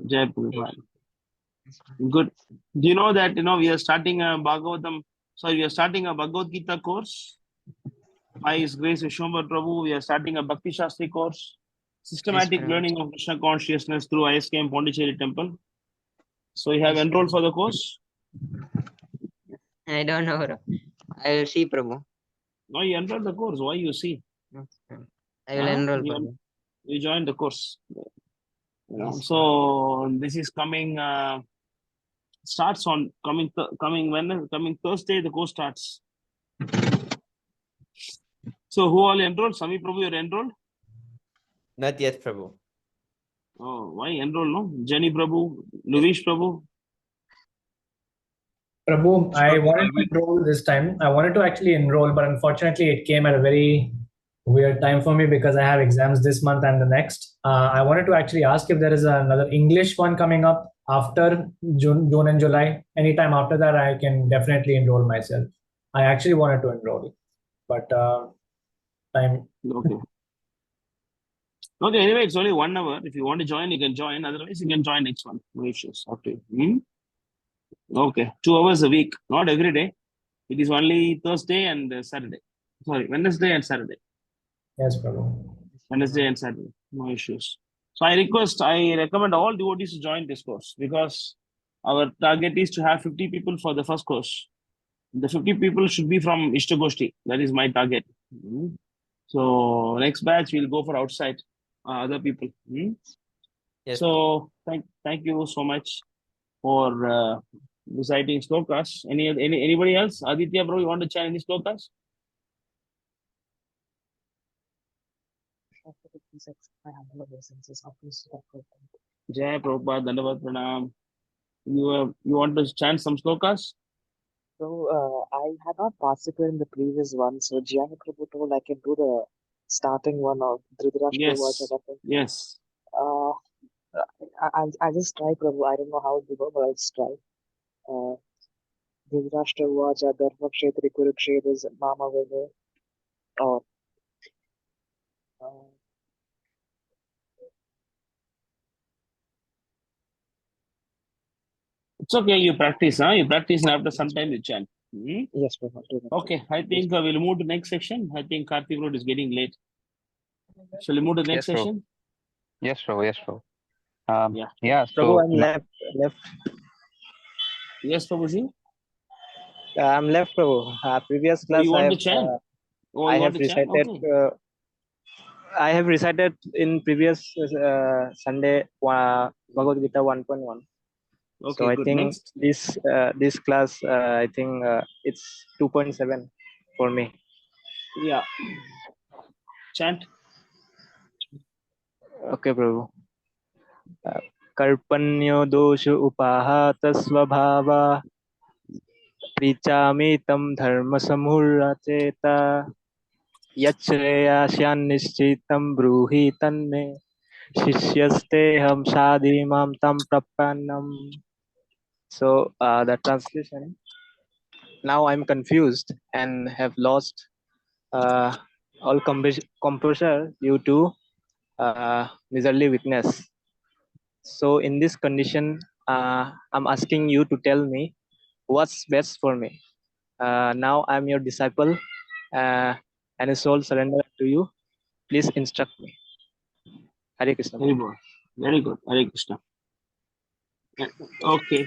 Jai Prabhupada. Good. Do you know that, we are starting a we are starting a Bhagavad Gita course. By His Grace Vishwambar Prabhu, we are starting a Bhakti Shastri course. Systematic learning of Krishna consciousness through ISKM Pondicherry Temple. So you have enrolled for the course? I don't know, Prabhu. I will see, Prabhu. No, you enrolled the course. Why you see? I will enroll, Prabhu. You joined the course. So this is coming, starts on coming Thursday, the course starts. So who all enrolled? Sami Prabhu, you're enrolled? Not yet, Prabhu. Oh, why enroll, no? Jenny Prabhu, Luvish Prabhu? Prabhu, I wanted to enroll this time. I wanted to actually enroll, but unfortunately it came at a very weird time for me because I have exams this month and the next. I wanted to actually ask if there is another English one coming up after June and July. Anytime after that, I can definitely enroll myself. I actually wanted to enroll, but time. Okay. Okay, anyway, it's only 1 hour. If you want to join, you can join. Otherwise, you can join next one. No issues. Okay. Okay. 2 hours a week. Not every day. It is only Thursday and Saturday. Sorry, Wednesday and Saturday. Yes, Prabhu. Wednesday and Saturday. No issues. So I recommend all devotees to join this course because our target is to have 50 people for the first course. The 50 people should be from Istagoshti. That is my target. So next batch we'll go for outside other people. Yes. So thank you so much for reciting slokas. Anybody else? Aditya bro, you want to chant any slokas? Jai Prabhupada, Dandavat Pranam. You want to chant some slokas? So I had not participated in the previous one, so Gianni Prabhu told I can do the starting one of Dhritarashtra Vacha. Yes. I just try, Prabhu. I don't know how to go, but I'll just try. Dhritarashtra Vacha, Dharma Kshetri Kurukshetra Mama Vene. Or it's okay, you practice, You practice and after some time you chant. Yes, Prabhu. Okay, I think we'll move to next section. I think Karthik Road is getting late. Shall we move to the next Yes, bro. session? Yes, bro. Yes, bro. Yeah. Yeah. Prabhu, So I'm left. Yes, Prabhuji. I'm left, Prabhu. Previous Oh, class, you want to chant? Oh, I you want have to chant? recited. Okay. I have recited in previous Sunday Bhagavad Gita 1.1. So Okay, I good. think Next. this class I think it's 2.7 for me. Yeah. Chant. Okay, Prabhu. Karpanyo doshu upahata svabhava prichami tam dharma samuracheta yachreyasyan nishchitam bruhi tanme shishyaste ham sadimam tam prapannam. So the translation. Now I'm confused and have lost uh, all composure due to miserly weakness. So in this condition, I'm asking you to tell me what's best for me. Now I'm your disciple and a soul surrender to you. Please instruct me. Hare Krishna. Very good. Very good. Hare Krishna. Okay.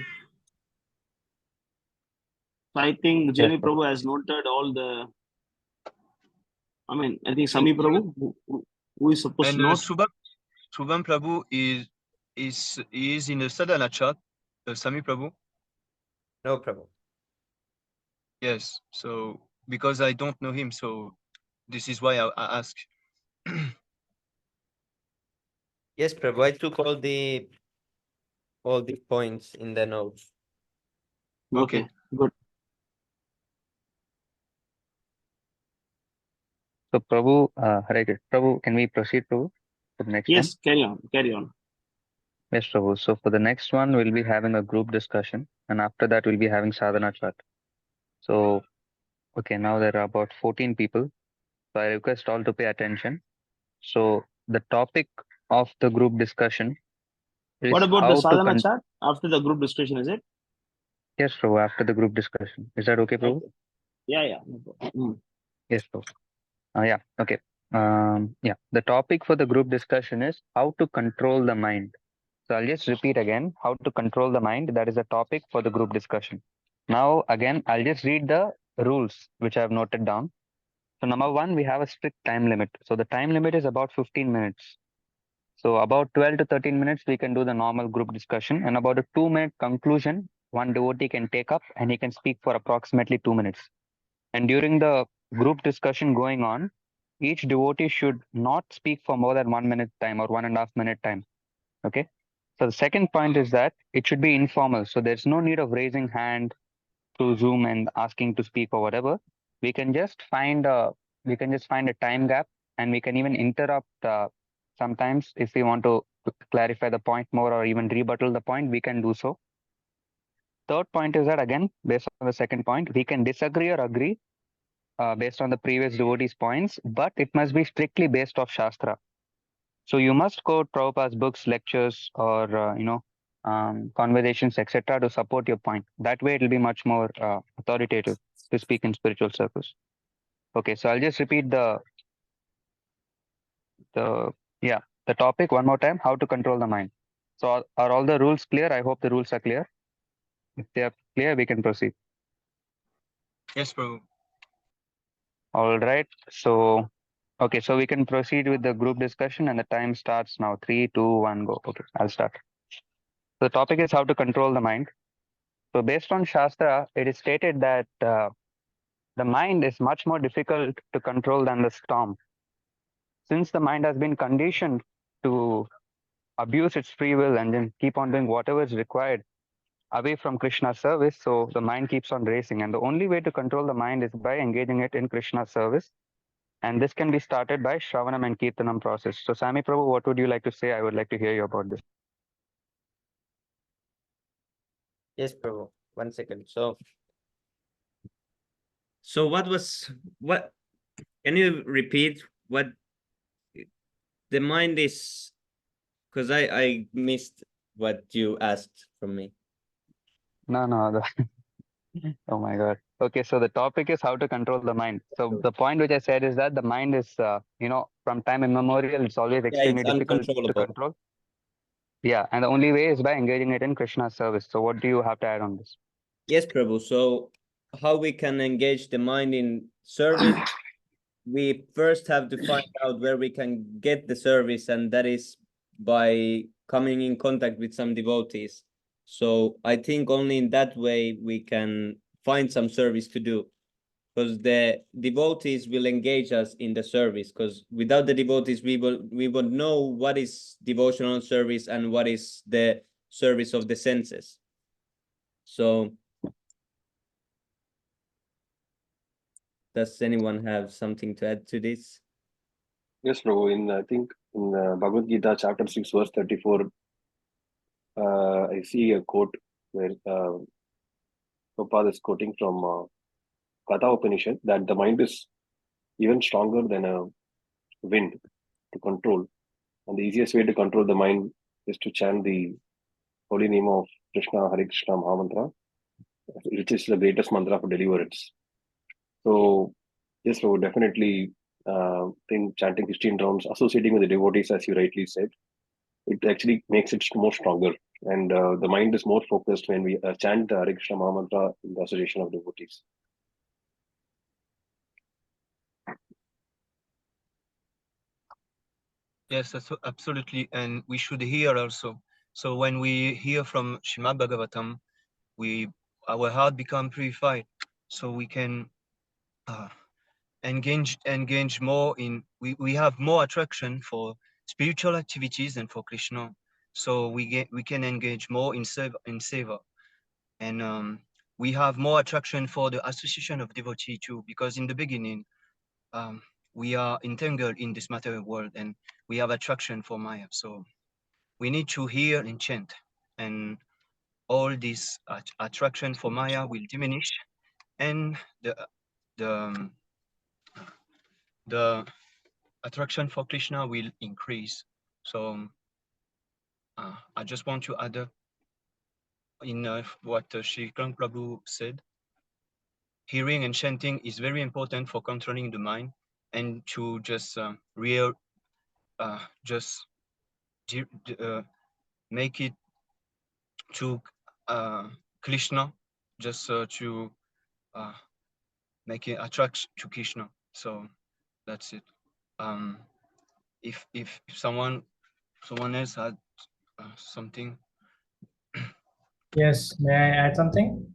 So I think yes, Jenny bro. Prabhu has noted all the. I mean, I think Sami Prabhu, who is supposed And to note. Shubham Prabhu is in the sadhana chat. Sami Prabhu. No, Prabhu. Yes. So because I don't know him, so this is why I ask. Yes, Prabhu. I took all the points in the notes. Okay, good. So Prabhu, Hare Krishna. Prabhu, can we proceed, Prabhu, to the next one? Yes, carry on. Carry on. Yes, Prabhu. So for the next one, we'll be having a group discussion, and after that, we'll be having sadhana chat. So, okay, now there are about 14 people. So I request all to pay attention. So the topic of the group discussion is What about the how to sadhana chat after the group discussion? Is it? Yes, Prabhu, after the group discussion. Is that okay, Prabhu? Okay. Yeah, yeah. No problem. Yes, Prabhu. Yeah, okay. Yeah, the topic for the group discussion is how to control the mind. So I'll just repeat again, how to control the mind. That is the topic for the group discussion. Now, again, I'll just read the rules which I have noted down. So number one, we have a strict time limit. So the time limit is about 15 minutes. So about 12 to 13 minutes, we can do the normal group discussion, and about a 2-minute conclusion, one devotee can take up and he can speak for approximately 2 minutes. And during the group discussion going on, each devotee should not speak for more than 1 minute time or 1.5 minute time. Okay. So the second point is that it should be informal. So there's no need of raising hand through Zoom and asking to speak or whatever. We can just find a time gap, and we can even interrupt sometimes if we want to clarify the point more or even rebuttal the point, we can do so. Third point is that again, based on the second point, we can disagree or agree based on the previous devotees' points, but it must be strictly based off Shastra. So you must quote Prabhupada's books, lectures, or conversations, etc., to support your point. That way, it will be much more authoritative to speak in spiritual circles. Okay, so I'll just repeat the topic one more time: how to control the mind. So are all the rules clear? I hope the rules are clear. If they are clear, we can proceed. Yes, Prabhu. All right. So, okay, so we can proceed with the group discussion, and the time starts now. 3, 2, 1, go. Okay, I'll start. The topic is how to control the mind. So based on Shastra, it is stated that the mind is much more difficult to control than the storm. Since the mind has been conditioned to abuse its free will and then keep on doing whatever is required away from Krishna's service, so the mind keeps on racing. And the only way to control the mind is by engaging it in Krishna's service. And this can be started by Shravanam and Kirtanam process. So Sami Prabhu, what would you like to say? I would like to hear you about this. Yes, Prabhu. 1 second. So what? Can you repeat what the mind is? Because I missed what you asked from me. No. Oh my God. Okay, so the topic is how to control the mind. So the point which I said is that the mind is, from time immemorial, it's always extremely it's difficult to uncontrollable. control. Yeah, and the only way is by engaging it in Krishna's service. So what do you have to add on this? Yes, Prabhu. So how we can engage the mind in service? We first have to find out where we can get the service, and that is by coming in contact with some devotees. So I think only in that way we can find some service to do, because the devotees will engage us in the service, because without the devotees we would know what is devotional service and what is the service of the senses. So does anyone have something to add to this? Yes, Prabhu. I think in Bhagavad Gita, chapter 6, verse 34, I see a quote where Prabhupada is quoting from Katha Upanishad that the mind is even stronger than a wind to control. And the easiest way to control the mind is to chant the holy name of Krishna, Hare Krishna Mahamantra, which is the greatest mantra for deliverance. So, yes, so definitely think chanting 16 rounds, associating with the devotees, as you rightly said, it actually makes it more stronger. And the mind is more focused when we chant Hare Krishna Mahamantra in the association of devotees. Yes, that's absolutely. And we should hear also. So when we hear from Srimad Bhagavatam, our heart become purified. So we can engage more in, we have more attraction for spiritual activities and for Krishna. So we can engage more in seva. And we have more attraction for the association of devotee too, because in the beginning, we are entangled in this material world and we have attraction for Maya. So we need to hear and chant, and all this attraction for Maya will diminish, and the attraction for Krishna will increase. So I just want to add in what Srikant Prabhu said. Hearing and chanting is very important for controlling the mind and to just make it to Krishna, just to make it attract to Krishna. So that's it. If someone else had something. Yes, may I add something?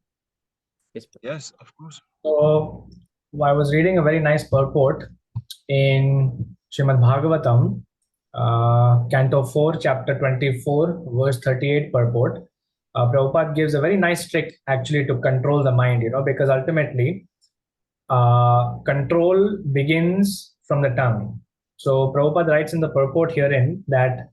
Yes, of course. So I was reading a very nice purport in Srimad Bhagavatam, Canto 4, Chapter 24, verse 38 purport. Prabhupada gives a very nice trick actually to control the mind, because ultimately control begins from the tongue. So Prabhupada writes in the purport herein that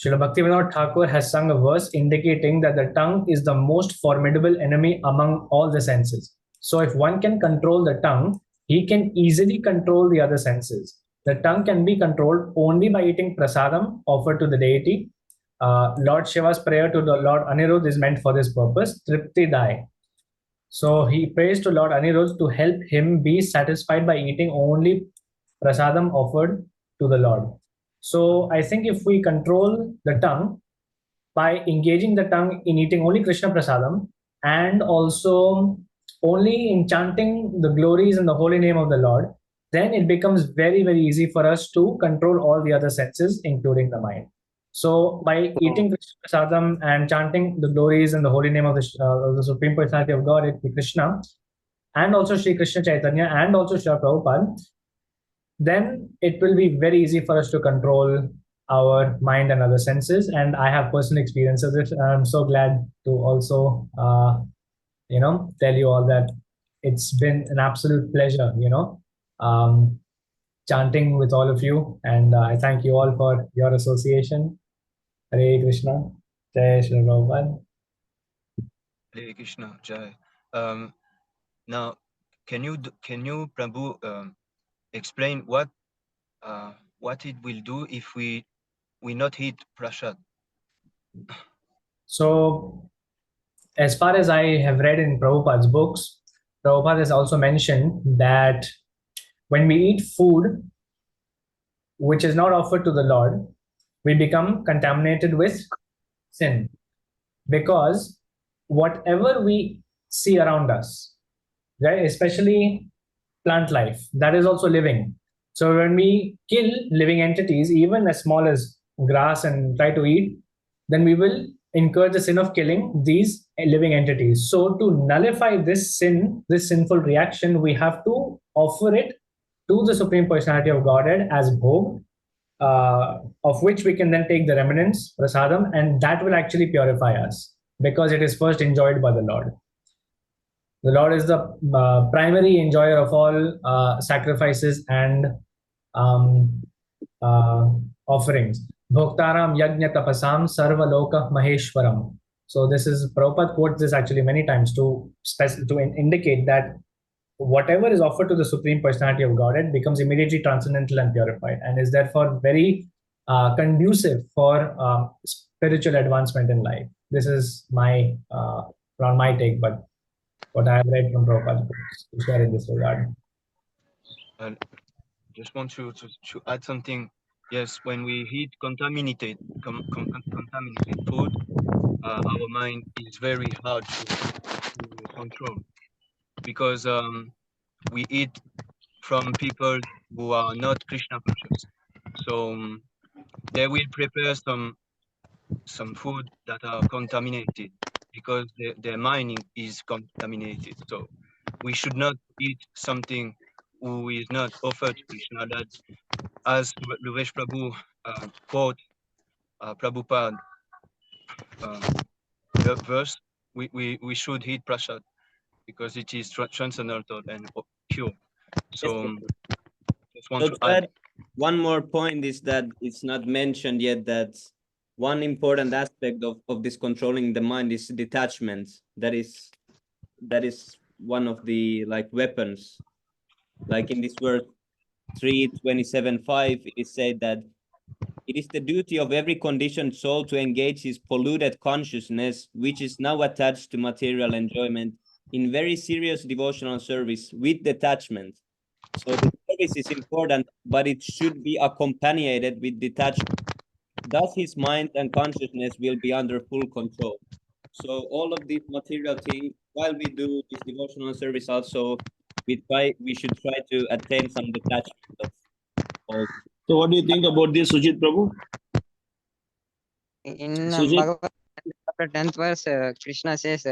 Srila Bhaktivinoda Thakur has sung a verse indicating that the tongue is the most formidable enemy among all the senses. So if one can control the tongue, he can easily control the other senses. The tongue can be controlled only by eating prasadam offered to the deity. Lord Shiva's prayer to the Lord Anirudh is meant for this purpose, Tripti Dai. So he prays to Lord Anirudh to help him be satisfied by eating only prasadam offered to the Lord. So I think if we control the tongue by engaging the tongue in eating only Krishna prasadam and also only in chanting the glories and the holy name of the Lord, then it becomes very, very easy for us to control all the other senses, including the mind. So by eating Krishna prasadam and chanting the glories and the holy name of the Supreme Personality of God, Krishna, and also Sri Krishna Chaitanya and also Srila Prabhupada, then it will be very easy for us to control our mind and other senses. And I have personal experiences with it. I'm so glad to also, tell you all that it's been an absolute pleasure, chanting with all of you. And I thank you all for your association. Hare Krishna. Jai Shri Prabhupada. Hare Krishna. Jai. Now, can you Prabhu explain what it will do if we not eat prasad? So, as far as I have read in Prabhupada's books, Prabhupada has also mentioned that when we eat food which is not offered to the Lord, we become contaminated with sin. Because whatever we see around us, right, especially plant life, that is also living. So when we kill living entities, even as small as grass, and try to eat, then we will incur the sin of killing these living entities. So to nullify this sin, this sinful reaction, we have to offer it to the Supreme Personality of Godhead as bhog, of which we can then take the remnants, prasadam, and that will actually purify us because it is first enjoyed by the Lord. The Lord is the primary enjoyer of all sacrifices and um, offerings. Bhoktaram yajna tapasam sarva loka maheshwaram. So this is, Prabhupada quotes this actually many times to indicate that whatever is offered to the Supreme Personality of Godhead becomes immediately transcendental and purified, and is therefore very conducive for spiritual advancement in life. This is my from my take, but what I have read from Prabhupada to share in this regard. And just want to add something. Yes, when we eat contaminated food, our mind is very hard to control because we eat from people who are not Krishna conscious. So they will prepare some food that are contaminated because their mind is contaminated. So we should not eat something who is not offered to Krishna. That, as Luvesh Prabhu quote Prabhupada verse, we should eat prasad because it is transcendental and pure. So just want to add. One more point is that it's not mentioned yet that one important aspect of this controlling the mind is detachment. That is one of the weapons. Like in this verse 3:27:5, it is said that it is the duty of every conditioned soul to engage his polluted consciousness, which is now attached to material enjoyment, in very serious devotional service with detachment. So the service is important, but it should be accompanied with detachment. Thus his mind and consciousness will be under full control. So all of these material things, while we do this devotional service also, we should try to attain some detachment of all. So what do you think about this, Sujit Prabhu? In Sujit? Bhagavad chapter 10th verse, Krishna says,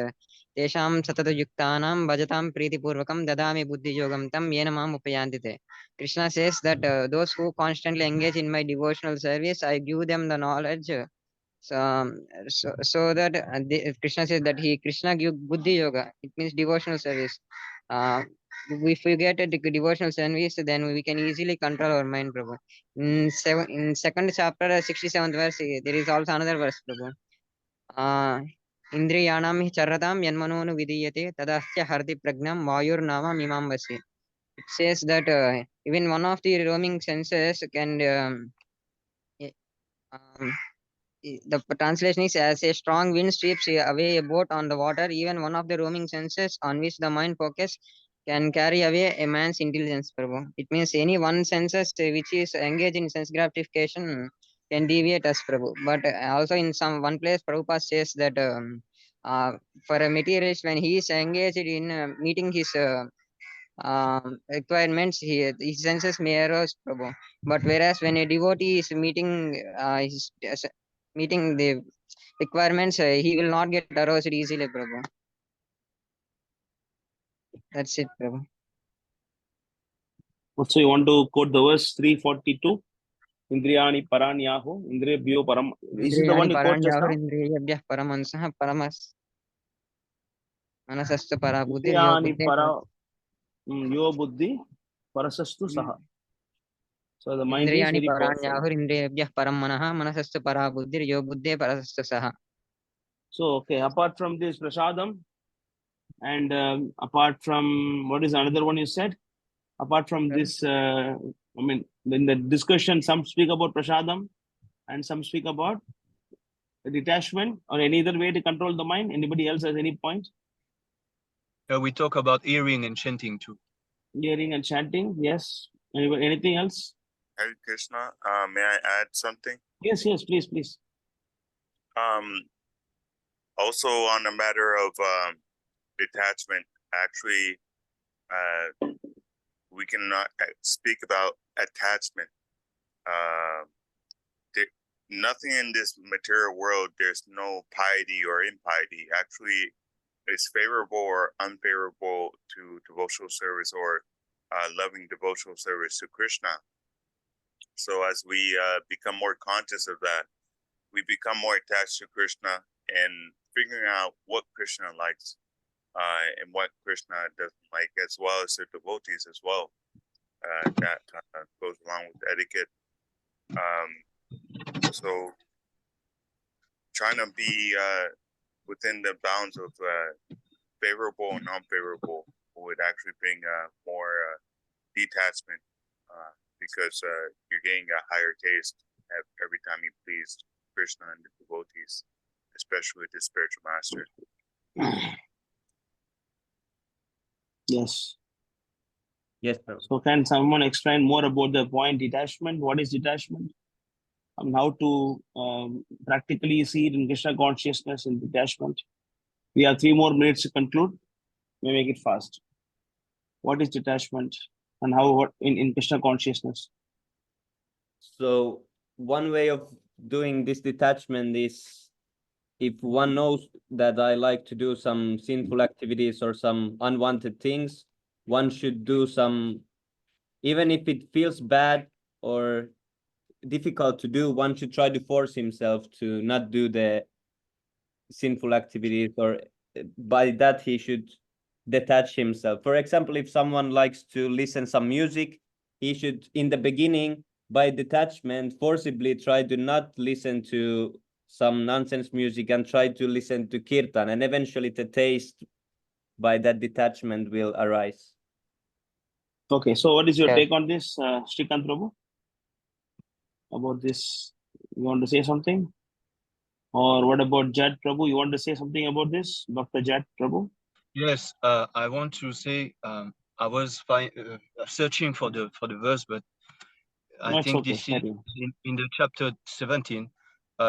Tesham satata yuktanam bhajatam pritipurvakam dadami buddhi yogam tam yena mam upayandite. Krishna says that those who constantly engage in my devotional service, I give them the knowledge. So that Krishna says that Krishna give buddhi yoga. It means devotional service. If we get a devotional service, then we can easily control our mind, Prabhu. In second chapter, 67th verse, there is also another verse, Prabhu. Indriyanam hi charratam yanmanonu vidiyate tadasya hardi pragnam vayur nama mimambasi. It says that even one of the roaming senses can the translation is, as a strong wind sweeps away a boat on the water, even one of the roaming senses on which the mind focus can carry away a man's intelligence, Prabhu. It means any one senses which is engaged in sense gratification can deviate us, Prabhu. But also in one place, Prabhupada says that for a materialist, when he is engaged in meeting his requirements, his senses may arouse, Prabhu. But whereas when a devotee is meeting the requirements, he will not get aroused easily, Prabhu. That's it, Prabhu. So you want to quote the verse 342? Indriyani paranyaho, indriyabhyo param. Is it the one you quote just now? Indriyabhyah paramansah paramas manasastu parabuddhir Indriyani para yo buddhi parasastu saha. So the mind is very powerful. paranyahur indriyabhyah paramanaha manasastu parabuddhir yo buddhe parasastu saha. So okay, apart from this prasadam, and apart from what is another one you said? Apart from this, I mean, in the discussion, some speak about prasadam and some speak about detachment or any other way to control the mind. Anybody else has any point? We talk about hearing and chanting too. Hearing and chanting, yes. Anything else? Hare Krishna. May I add something? Yes, yes, please, please. Also on the matter of detachment, actually, we cannot speak about attachment. Nothing in this material world, there's no piety or impiety. Actually, it's favorable or unfavorable to devotional service or loving devotional service to Krishna. So as we become more conscious of that, we become more attached to Krishna and figuring out what Krishna likes and what Krishna doesn't like, as well as the devotees as well. That goes along with etiquette. So trying to be within the bounds of favorable and unfavorable would actually bring more detachment because you're getting a higher taste every time you please Krishna and the devotees, especially the spiritual master. Yes. Yes, Prabhu. So can someone explain more about the point detachment? What is detachment? And how to practically see it in Krishna consciousness and detachment? We have 3 more minutes to conclude. We make it fast. What is detachment and how in Krishna consciousness? So one way of doing this detachment is if one knows that I like to do some sinful activities or some unwanted things, one should do some, even if it feels bad or difficult to do, one should try to force himself to not do the sinful activities, or by that he should detach himself. For example, if someone likes to listen some music, he should in the beginning by detachment forcibly try to not listen to some nonsense music and try to listen to kirtan, and eventually the taste by that detachment will arise. Okay, so what is your Yes. take on this, Srikant Prabhu? About this, you want to say something? Or what about Jad Prabhu? You want to say something about this, Dr. Jad Prabhu? Yes, I want to say I was searching for the verse, but I That's think okay. this is in the chapter 17.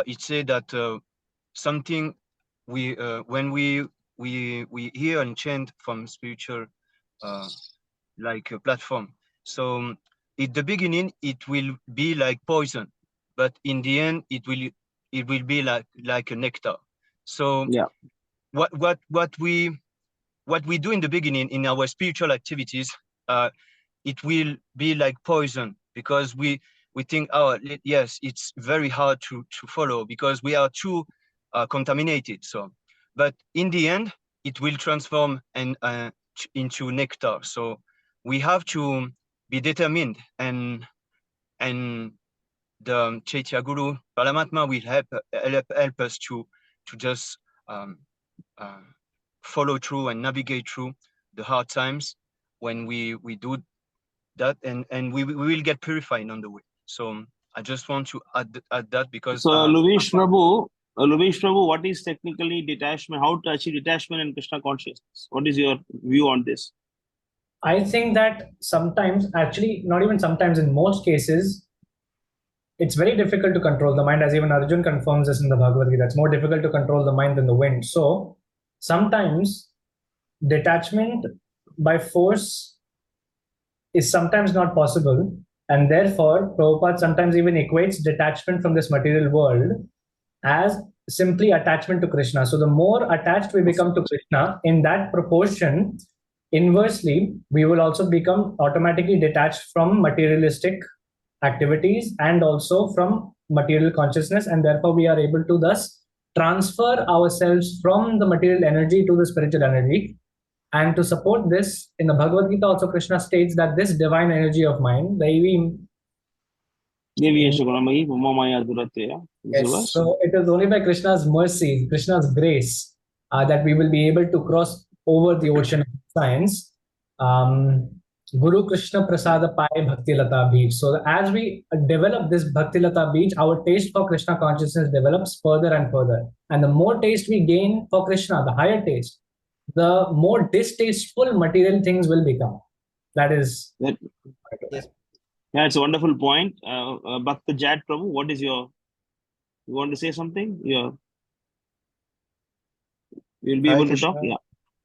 It said that something we when we hear and chant from spiritual like a platform. So at the beginning it will be like poison, but in the end it will be like a nectar. So yeah, what we do in the beginning in our spiritual activities, it will be like poison, because we think, oh yes, it's very hard to follow because we are too contaminated. So, but in the end, it will transform and into nectar. So we have to be determined, and the Chaitya Guru Paramatma will help us to just follow through and navigate through the hard times when we do that, and we will get purified on the way. So I just want to add that because so Luvish Prabhu, what is technically detachment? How to achieve detachment in Krishna consciousness? What is your view on this? I think that sometimes, actually, not even sometimes, in most cases, it's very difficult to control the mind, as even Arjun confirms this in the Bhagavad Gita. It's more difficult to control the mind than the wind. So sometimes detachment by force is sometimes not possible. And therefore, Prabhupada sometimes even equates detachment from this material world as simply attachment to Krishna. So the more attached we become to Krishna, in that proportion, inversely, we will also become automatically detached from materialistic activities and also from material consciousness, and therefore we are able to thus transfer ourselves from the material energy to the spiritual energy. And to support this, in the Bhagavad Gita also Krishna states that this divine energy of mine, yes, so it is only by Krishna's mercy, Krishna's grace, that we will be able to cross over the ocean of science. Guru Krishna Prasada Pai Bhakti Lata Beach. So as we develop this Bhakti Lata Beach, our taste for Krishna consciousness develops further and further. And the more taste we gain for Krishna, the higher taste, the more distasteful material things will become. That is. Yes. Yeah, it's a wonderful point. Bhakta Jad Prabhu, what is your, you want to say something? You'll be Hare able to Krishna. talk? Yeah.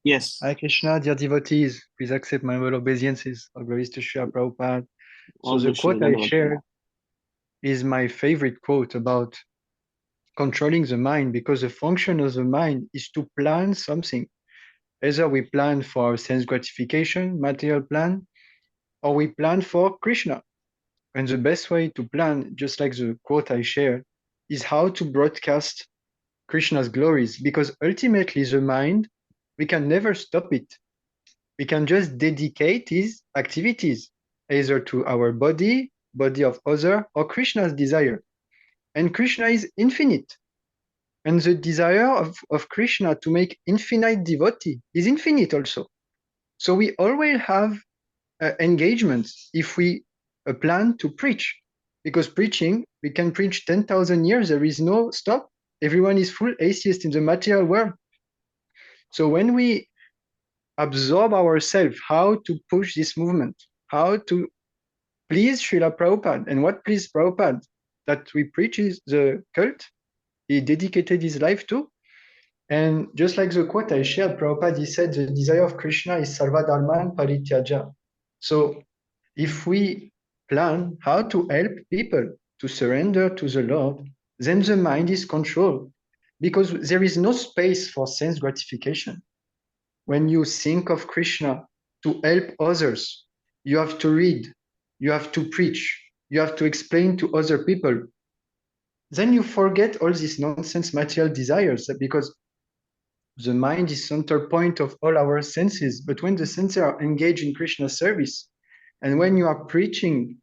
Yes. Hare Krishna, dear devotees, please accept my humble obeisances. All glories to Srila Prabhupada. So the quote I shared is my favorite quote about controlling the mind, because the function of the mind is to plan something. Either we plan for sense gratification, material plan, or we plan for Krishna. And the best way to plan, just like the quote I shared, is how to broadcast Krishna's glories, because ultimately the mind, we can never stop it. We can just dedicate his activities either to our body, body of other, or Krishna's desire. And Krishna is infinite. And the desire of Krishna to make infinite devotee is infinite also. So we always have engagements if we plan to preach. Because preaching, we can preach 10,000 years, there is no stop. Everyone is full atheist in the material world. So when we absorb ourselves how to push this movement, how to please Srila Prabhupada, and what please Prabhupada that we preach is the cult he dedicated his life to. And just like the quote I shared, Prabhupada, he said, the desire of Krishna is sarva dharman parityaja. So if we plan how to help people to surrender to the Lord, then the mind is controlled, because there is no space for sense gratification. When you think of Krishna to help others, you have to read, you have to preach, you have to explain to other people. Then you forget all these nonsense material desires, because the mind is center point of all our senses. But when the senses are engaged in Krishna service, and when you are preaching,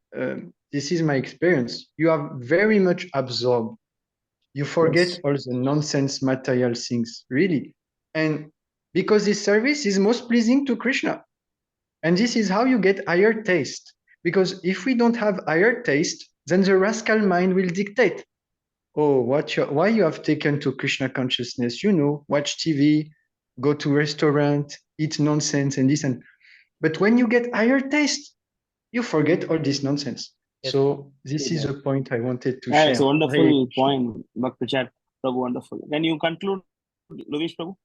this is my experience, you are very much absorbed. You forget all the nonsense material things, really. And because this service is most pleasing to Krishna. And this is how you get higher taste. Because if we don't have higher taste, then the rascal mind will dictate. Oh, why you have taken to Krishna consciousness? You know, watch TV, go to restaurant, eat nonsense and this and. But when you get higher taste, you forget all this nonsense. Yes. So this is a point I wanted to Yeah, share. it's a wonderful point, Bhakta Jad Prabhu, wonderful. Can you conclude, Lovish Prabhu?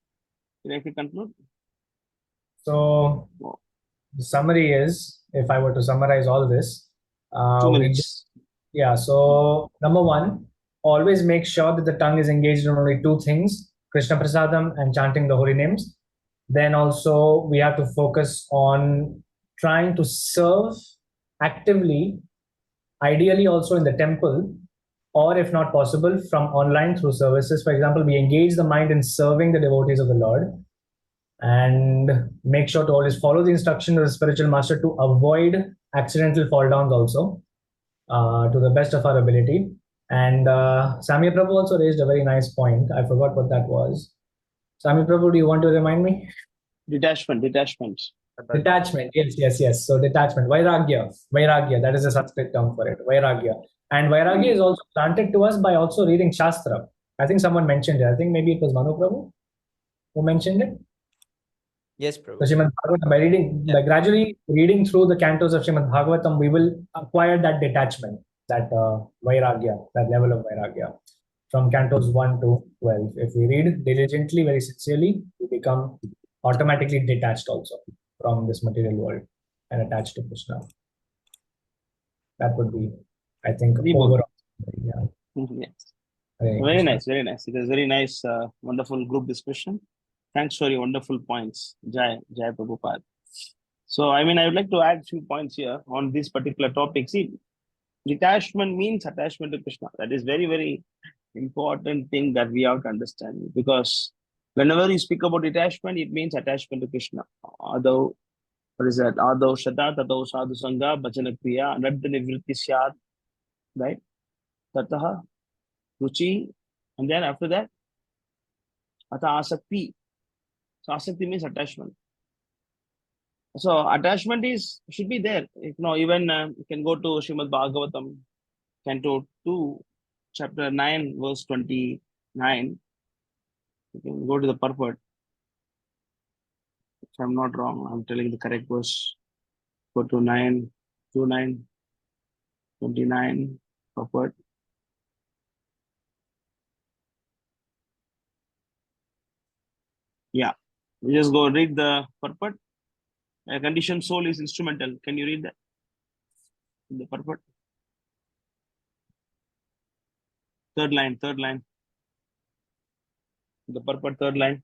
Can I conclude? So the summary is, if I were to summarize all this, 2 minutes. So number one, always make sure that the tongue is engaged in only two things: Krishna Prasadam and chanting the holy names. Then also we have to focus on trying to serve actively, ideally also in the temple, or if not possible, from online through services. For example, we engage the mind in serving the devotees of the Lord, and make sure to always follow the instruction of the spiritual master to avoid accidental fall downs also, to the best of our ability. And Samya Prabhu also raised a very nice point. I forgot what that was. Samya Prabhu, do you want to remind me? Detachment. Detachment, yes. So detachment, Vairagya, that is a Sanskrit term for it, Vairagya. And Vairagya is also granted to us by also reading Shastra. I think someone mentioned it. I think maybe it was Manu Prabhu who mentioned it. Yes, Prabhu. So Srimad Bhagavatam, by gradually reading through the cantos of Srimad Bhagavatam, we will acquire that detachment, that Vairagya, that level of Vairagya. From cantos 1 to 12. If we read diligently, very sincerely, we become automatically detached also from this material world and attached to Krishna. That would be, I think, overall. Yeah. Yes. Hare Very Krishna. nice, very nice. It was very nice, wonderful group discussion. Thanks for your wonderful points, Jai Prabhupada. So, I would like to add a few points here on this particular topic. See, detachment means attachment to Krishna. That is very, very important thing that we have to understand, because whenever you speak about detachment, it means attachment to Krishna. Although, what is that? Adho Shata, Tato Sadhu Sangha, Bhajana Kriya, Anadda Nivritti Syad, right? Tataha, Ruchi, and then after that, Ata Asakti. So Asakti means attachment. So attachment should be there. Even you can go to Srimad Bhagavatam, Canto 2, chapter 9, verse 29. You can go to the purport. If I'm not wrong, I'm telling the correct verse. Go to 9, 29, 29, upward. Yeah, you just go read the purport. A conditioned soul is instrumental. Can you read that? The purport. Third line. The purport, third line.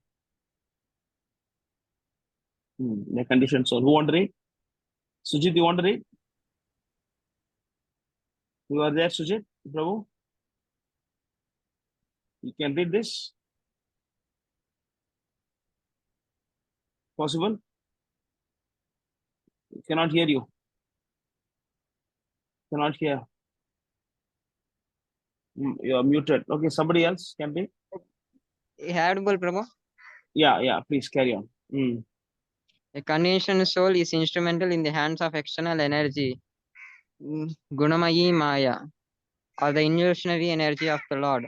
The conditioned soul. Who want to read? Sujit, you want to read? You are there, Sujit? Prabhu? You can read this? Possible? Cannot hear you. Cannot hear. You are muted. Okay, somebody else can read? Audible, Prabhu? Yeah, please carry on. A conditioned soul is instrumental in the hands of external energy, Gunamayi Maya, or the illusionary energy of the Lord.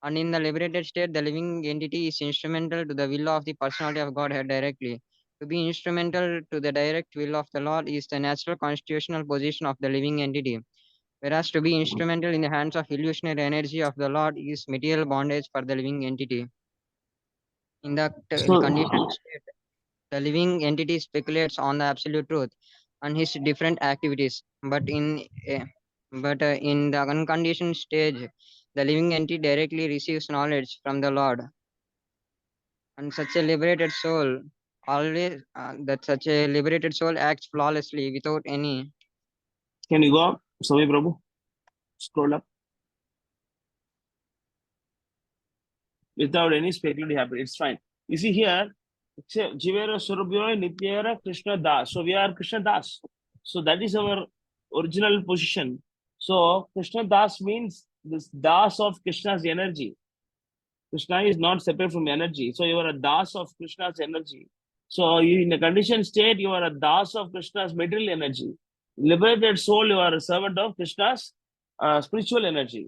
And in the liberated state, the living entity is instrumental to the will of the personality of Godhead directly. To be instrumental to the direct will of the Lord is the natural constitutional position of the living entity, whereas to be instrumental in the hands of illusionary energy of the Lord is material bondage for the living entity. In the conditioned state, the living entity speculates on the absolute truth and his different activities, but in the unconditioned stage, the living entity directly receives knowledge from the Lord. And such a liberated soul acts flawlessly without any. Can you go up, Swami Prabhu? Scroll up. Without any speculative habit, it's fine. You see here, Jivera Surabhyo Nityera Krishna Das. So we are Krishna Das. So that is our original position. So Krishna Das means this Das of Krishna's energy. Krishna is not separate from energy. So you are a Das of Krishna's energy. So in a conditioned state, you are a Das of Krishna's material energy. Liberated soul, you are a servant of Krishna's spiritual energy,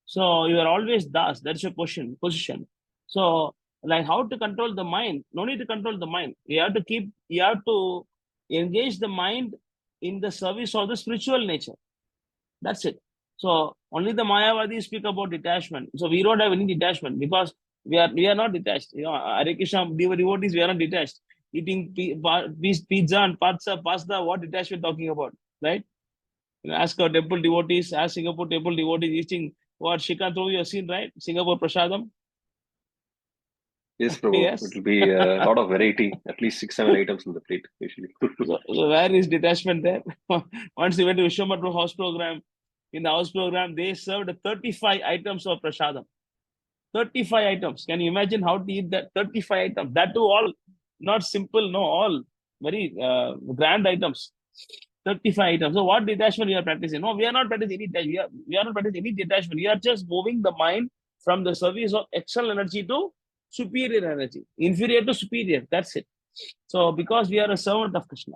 So you are always Das. That's your position. So like how to control the mind? No need to control the mind. You have to engage the mind in the service of the spiritual nature. That's it. So only the Mayavadis speak about detachment. So we don't have any detachment because we are not detached. Hare Krishna devotees, we are not detached. Eating pizza and pasta, what detachment talking about, right? Ask our temple devotees, ask Singapore temple devotees eating what Shikantro you have seen, right? Singapore Prasadam. Yes, Prabhu. Yes. It will be a lot of variety, at least 6-7 items in the plate, usually. So where is detachment there? Once we went to Vishwamatra house program, in the house program, they served 35 items of prasadam. 35 items. Can you imagine how to eat that? 35 items. That too all not simple, no, all very grand items. 35 items. So what detachment we are practicing? No, we are not practicing any detachment. We are not practicing any detachment. We are just moving the mind from the service of external energy to superior energy. Inferior to superior. That's it. So because we are a servant of Krishna.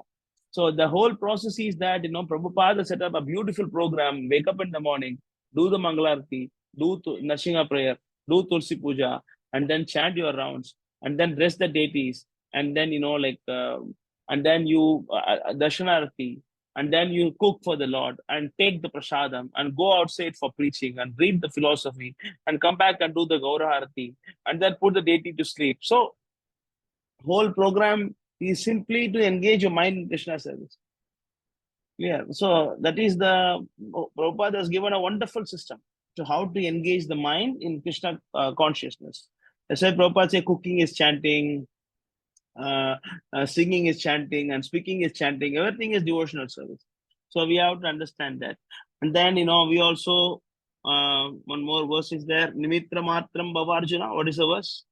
So the whole process is that, Prabhupada set up a beautiful program, wake up in the morning, do the Mangalarti, do Narsingha prayer, do Tulsi Puja, and then chant your rounds, and then rest the deities, and then, and then you Darshanarati, and then you cook for the Lord and take the prasadam and go outside for preaching and read the philosophy and come back and do the Gaura Harati and then put the deity to sleep. So whole program is simply to engage your mind in Krishna service. Yeah, so that is Prabhupada has given a wonderful system to how to engage the mind in Krishna consciousness. That's why Prabhupada say cooking is chanting, singing is chanting, and speaking is chanting. Everything is devotional service. So we have to understand that. And then, we also, one more verse is there, Nimitra Matram Bhavarjuna. What is the verse?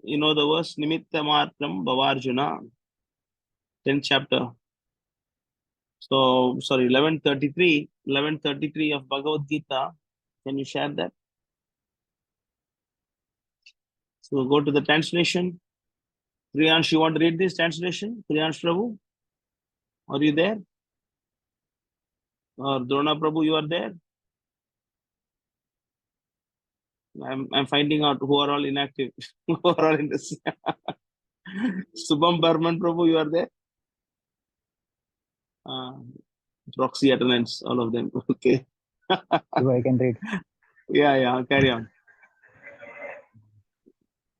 You know the verse, Nimitta Matram Bhavarjuna, 10th chapter. So, sorry, 1133 of Bhagavad Gita. Can you share that? So go to the translation. Priyansh, you want to read this translation? Priyansh Prabhu? Are you there? Or Drona Prabhu, you are there? I'm finding out who are all inactive, who are all in this. Subham Barman Prabhu, you are there? Proxy attendance, all of them. Okay. I can read. Yeah, carry on.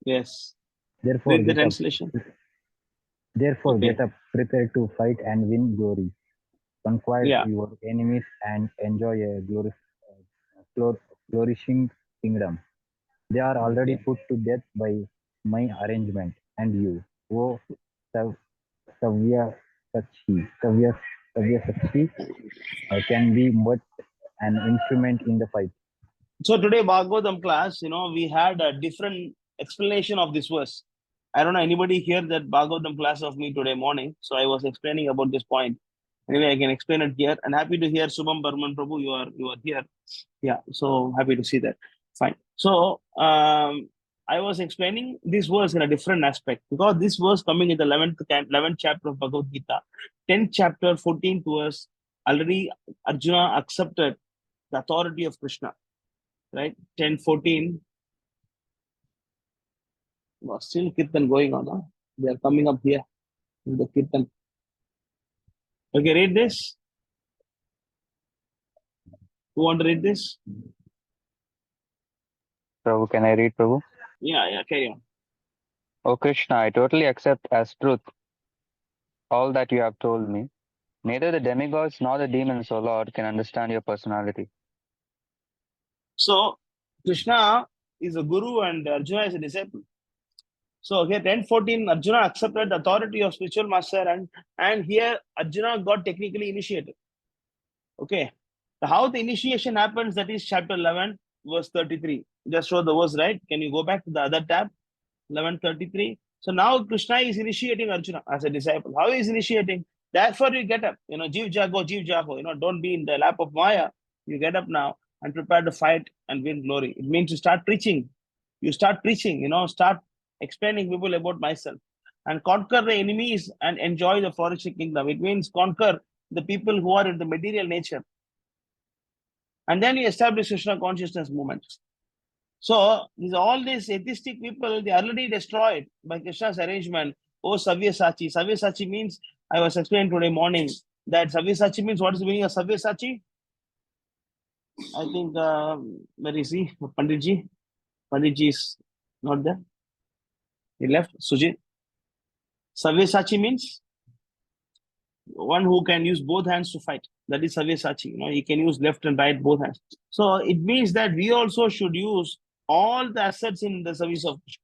Yes. Therefore, read the translation. Therefore, get up, prepare to fight and win glory. Conquer your enemies and enjoy a flourishing kingdom. They are already put to death by my arrangement, and you, O Savyasakshi, can be but an instrument in the fight. So today, Bhagavatam class, we had a different explanation of this verse. I don't know anybody here that Bhagavatam class of me today morning. So I was explaining about this point. Anyway, I can explain it here. And happy to hear Subham Barman Prabhu, you are here. Yeah, so happy to see that. Fine. So I was explaining this verse in a different aspect because this verse coming in the 11th chapter of Bhagavad Gita, 10th chapter, 14th verse, already Arjuna accepted the authority of Krishna. Right? 10-14. Well, still Kirtan going on. Huh? They are coming up here with the Kirtan. Okay, read this. Who want to read this? Prabhu, can I read, Prabhu? Yeah, carry on. O Krishna, I totally accept as truth all that you have told me. Neither the demigods nor the demons, O Lord, can understand your personality. So, Krishna is a guru and Arjuna is a disciple. So here 10-14, Arjuna accepted the authority of spiritual master and here Arjuna got technically initiated. Okay. So how the initiation happens, that is chapter 11, verse 33. Just show the verse, right? Can you go back to the other tab? 11:33. So now Krishna is initiating Arjuna as a disciple. How is initiating? Therefore you get up. Jiv Jago. Don't be in the lap of Maya. You get up now and prepare to fight and win glory. It means you start preaching. You start preaching, start explaining people about myself. And conquer the enemies and enjoy the flourishing kingdom. It means conquer the people who are in the material nature. And then you establish Krishna consciousness movement. So all these atheistic people, they are already destroyed by Krishna's arrangement. Oh, Savyasachi. Savyasachi means, I was explaining today morning that Savyasachi means, what is the meaning of Savyasachi? I think, where is he? Panditji? Panditji is not there. He left. Sujit. Savyasachi means one who can use both hands to fight. That is Savyasachi. He can use left and right, both hands. So it means that we also should use all the assets in the service of Krishna.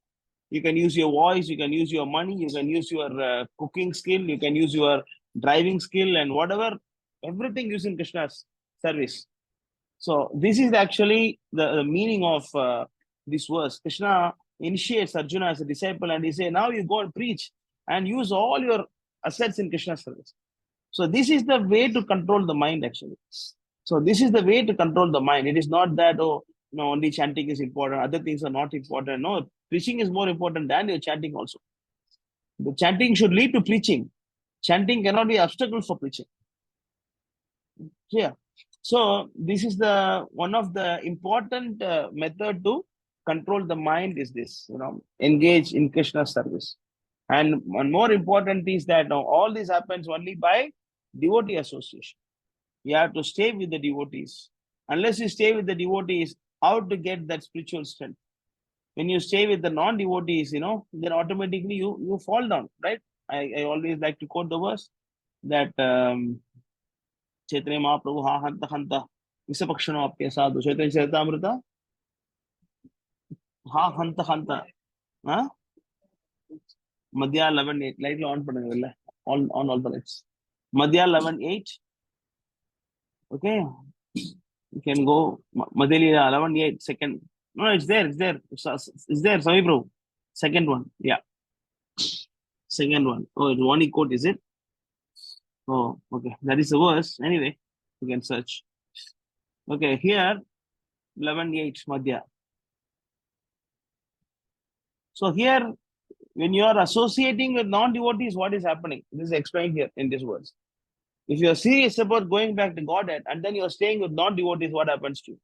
You can use your voice, you can use your money, you can use your cooking skill, you can use your driving skill and whatever, everything using Krishna's service. So this is actually the meaning of this verse. Krishna initiates Arjuna as a disciple and he says, now you go and preach and use all your assets in Krishna's service. So this is the way to control the mind actually. So this is the way to control the mind. It is not that, only chanting is important, other things are not important. No, preaching is more important than your chanting also. The chanting should lead to preaching. Chanting cannot be obstacle for preaching. Yeah. So this is one of the important method to control the mind is this, engage in Krishna's service. And one more important is that all this happens only by devotee association. You have to stay with the devotees. Unless you stay with the devotees, how to get that spiritual strength? When you stay with the non-devotees, then automatically you fall down, right? I always like to quote the verse that Chaitanya Mahaprabhu, ha hanta hanta, Isapakshano apya sadhu, Chaitanya Charitamrita, ha hanta hanta, Madhya 11:8, lightly on பண்ணுங்க on all the lights. Madhya 11:8. Okay. You can go Madhya 11:8 second. No, it's there. It's there. Sorry, bro. Second one. Yeah. Second one. Oh, it's one quote, is it? Oh, okay. That is the verse. Anyway, you can search. Okay, here 11:8 Madhya. So here, when you are associating with non-devotees, what is happening? This is explained here in this verse. If you are serious about going back to Godhead and then you are staying with non-devotees, what happens to you?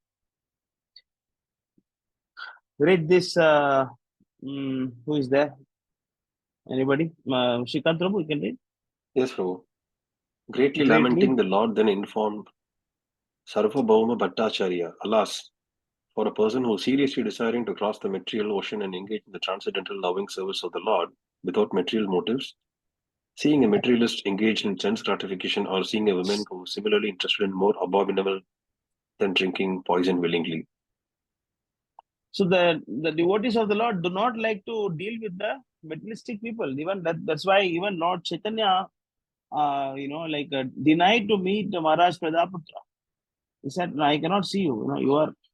read this. Who is there? Anybody? Shrikant Prabhu, you can read. Yes, Prabhu. Greatly lamenting, the Lord then informed Sarvabhauma Bhattacharya, alas, for a person who is seriously desiring to cross the material ocean and engage in the transcendental loving service of the Lord without material motives, seeing a materialist engaged in sense gratification or seeing a woman who is similarly interested in more abominable than drinking poison willingly. So the devotees of the Lord do not like to deal with the materialistic people. Even that's why even Lord Chaitanya, denied to meet Maharaj Pradaputra. He said, "No, I cannot see you.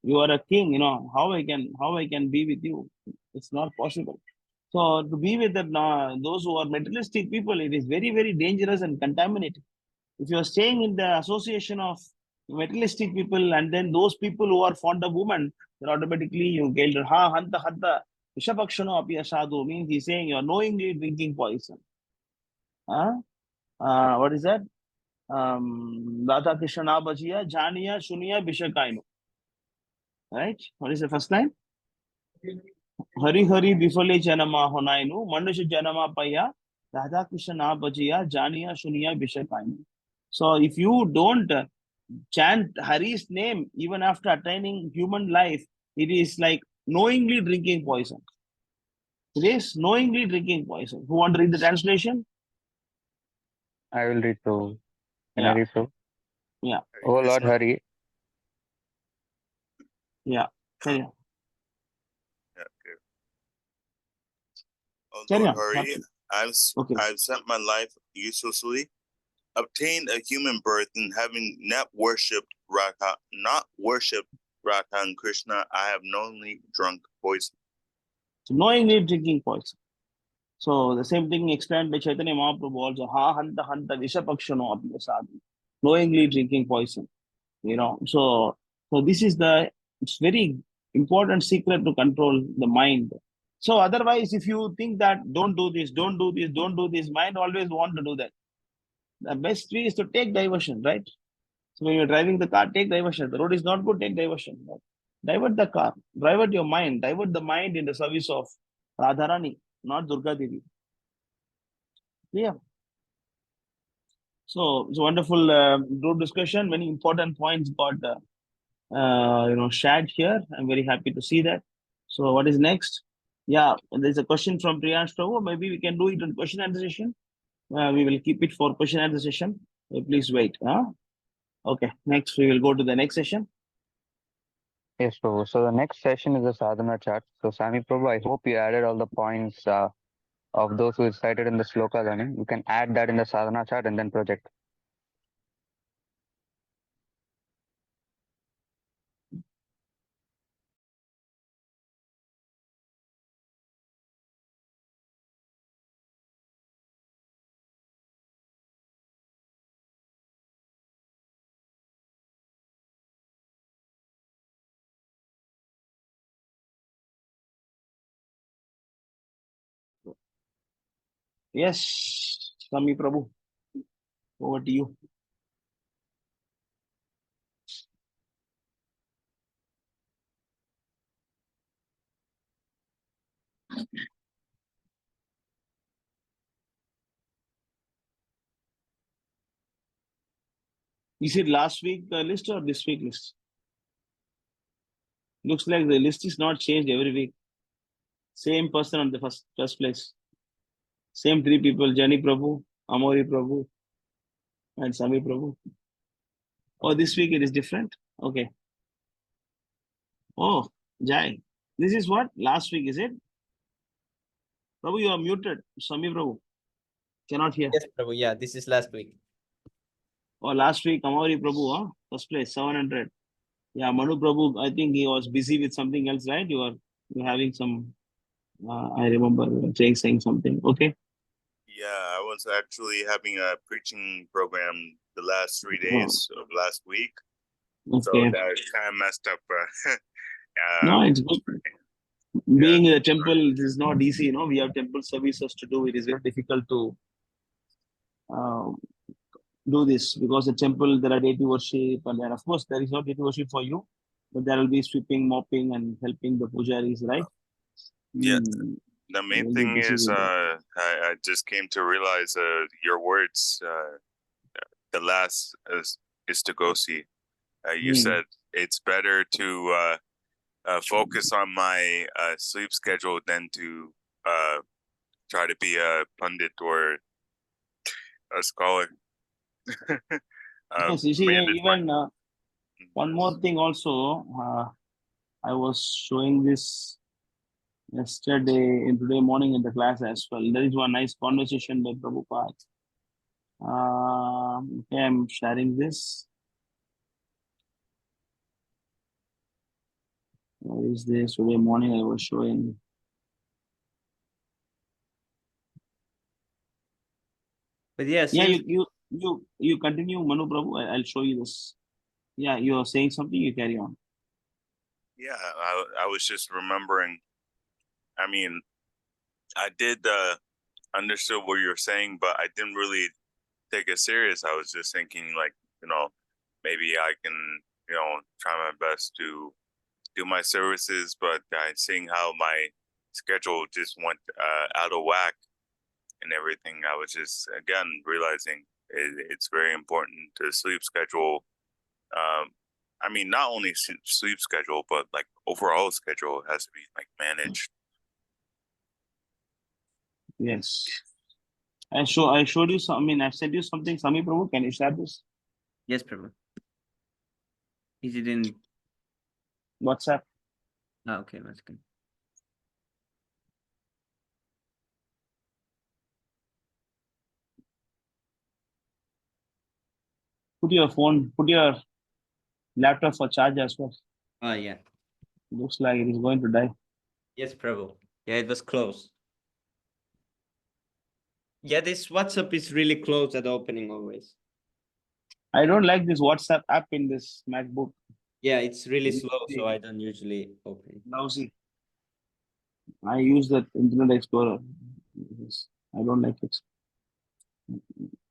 You are a king. How I can be with you? It's not possible." So to be with those who are materialistic people, it is very, very dangerous and contaminating. If you are staying in the association of materialistic people and then those people who are fond of women, then automatically you get hanta Vishapakshano api sadhu means he's saying you are knowingly drinking poison. What is that? Radha Krishna Bhajiya, Janiya, Shuniya, Bishakainu. Right? What is the first line? Hari Hari Bifale Janama Honainu, Manusha Janama Paya, Radha Krishna Bhajiya, Janiya, Shuniya, Bishakainu. So if you don't chant Hari's name even after attaining human life, it is like knowingly drinking poison. It is knowingly drinking poison. Who want to read the translation? I will read through. Can I Yeah. read through? Yeah. Oh Lord Hari. Yeah. Carry on. Yeah, okay. Oh Lord Hari, I've spent my life uselessly, obtained a human birth, and having not worshipped Radha and Krishna, I have knowingly drunk poison. So knowingly drinking poison. So the same thing explained by Chaitanya Mahaprabhu also. Ha hanta hanta vishapakshano api sadhu. Knowingly drinking poison. So this is it's very important secret to control the mind. So otherwise, if you think that don't do this, mind always want to do that. The best way is to take diversion, right? So when you're driving the car, take diversion. The road is not good, take diversion. Right? Divert the car, divert your mind, divert the mind in the service of Radharani, not Durga Devi. Yeah. So it's a wonderful group discussion. Many important points got shared here. I'm very happy to see that. So what is next? Yeah, there's a question from Priyansh Prabhu. Maybe we can do it in question and answer session. We will keep it for question and answer session. Please wait. Okay, next we will go to the next session. Yes, Prabhu. So the next session is the sadhana chart. So Sami Prabhu, I hope you added all the points of those who is cited in the sloka learning. You can add that in the sadhana chart and then project. Yes, Sami Prabhu, over to you. Is it last week list or this week list? Looks like the list is not changed every week. Same person on the first place. Same three people, Jani Prabhu, Amori Prabhu, and Sami Prabhu. Oh, this week it is different? Okay. Oh, Jai. This is what? Last week, is it? Prabhu, you are muted. Sami Prabhu. Cannot hear. Yes, Prabhu. Yeah, this is last week. Oh, last week, Amori Prabhu, huh? First place, 700. Yeah, Manu Prabhu, I think he was busy with something else, right? You're having some, I remember saying something. Okay. Yeah, I was actually having a preaching program the last 3 days of last week. Okay. So that kind of messed up. No, it's good. Being in a temple is not easy, we have temple services to do. It is very difficult to do this because the temple, there are deity worship, and then of course there is no deity worship for you. but there will be sweeping, mopping, and helping the pujaris, right? Yeah. Mm, The main we'll be thing busy is, with that. I just came to realize your words. The last is Istagoshti. You said it's better to focus on my sleep schedule than to try to be a pundit or a scholar. Yes, you see, manage my- even one more thing also, I was showing this yesterday and today morning in the class as well. There is one nice conversation by Prabhupada. Okay, I'm sharing this. Where is this? Today morning I was showing. But yes, Yeah, you continue, Manu Prabhu. I'll show you this. Yeah, you are saying something. You carry on. Yeah, I was just remembering. I mean, I did understood what you're saying, but I didn't really take it serious. I was just thinking, like, maybe I can, try my best to do my services, but seeing how my schedule just went out of whack and everything, I was just again realizing it's very important to sleep schedule. I mean, not only sleep schedule, but like overall schedule has to be like managed. Yes. I showed you some. I mean, I sent you something, Sami Prabhu. Can you share this? Yes, Prabhu. Is it in WhatsApp? Ah, okay, that's good. Put your laptop for charge as well. Ah, yeah. Looks like it is going to die. Yes, Prabhu. Yeah, it was close. Yeah, this WhatsApp is really close at opening always. I don't like this WhatsApp app in this MacBook. Yeah, it's really slow, so I don't usually open it. Lousy. I use that Internet Explorer. I don't like it.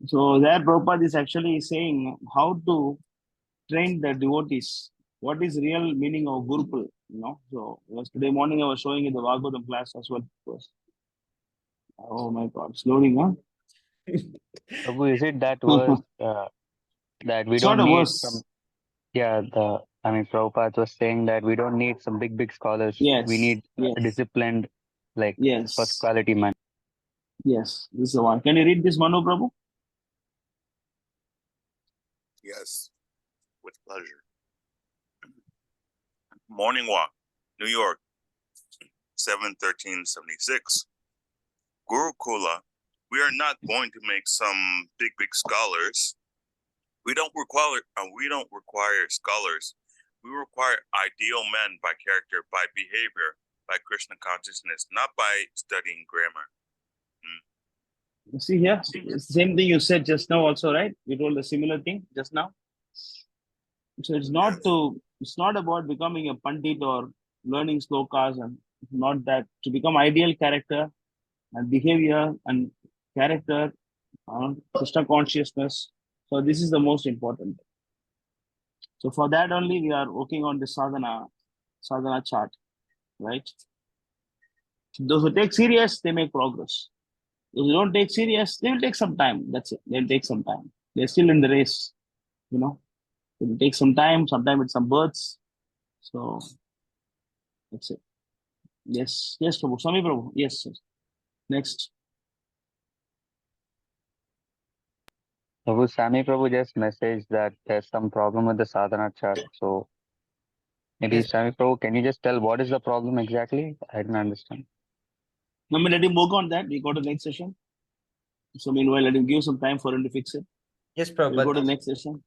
So there, Prabhupada is actually saying how to train the devotees. What is real meaning of Gurukul? So yesterday morning I was showing in the Bhagavatam class as well. Oh my God, it's loading, huh? Prabhu, is it that verse that we It's not don't a need verse. some? Yeah, Prabhupada was saying that we don't need some big scholars. Yes. We need Yes. a disciplined, like Yes. first quality man. Yes, this is the one. Can you read this, Manu Prabhu? Yes, with pleasure. Morning walk, New York, 7/13/76. Gurukula, we are not going to make some big scholars. We don't require scholars. We require ideal men by character, by behavior, by Krishna consciousness, not by studying grammar. You see here, it's the same thing you said just now also, right? You told a similar thing just now. So it's not about becoming a pandit or learning slokas, and not that. To become ideal character and behavior and character, Krishna consciousness. So this is the most important. So for that only we are working on the sadhana chart, right? Those who take serious, they make progress. Those who don't take serious, they will take some time. That's it. They'll take some time. They're still in the race, It will take some time. Sometimes it's some births. So that's it. Yes, Prabhu. Swami Prabhu. Yes, sir. Next. Prabhu, Sami Prabhu just messaged that there's some problem with the sadhana chart. So maybe Yes. Sami Prabhu, can you just tell what is the problem exactly? I didn't understand. Now, let him work on that. We go to the next session. So meanwhile, let him give some time for him to fix it. Yes, Prabhu. We'll But go to the next session.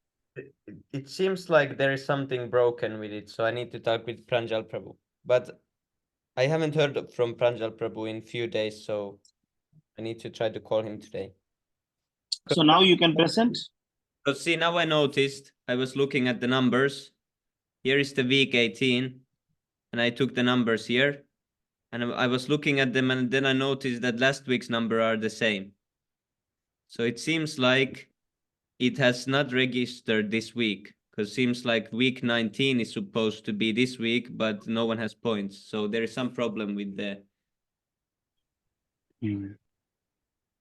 it seems like there is something broken with it, so I need to talk with Pranjal Prabhu. But I haven't heard from Pranjal Prabhu in few days, so I need to try to call him today. So now you can present. So see, now I noticed, I was looking at the numbers. Here is the week 18, and I took the numbers here, and I was looking at them, and then I noticed that last week's number are the same. So it seems like it has not registered this week, because seems like week 19 is supposed to be this week, but no one has points. So there is some problem with the.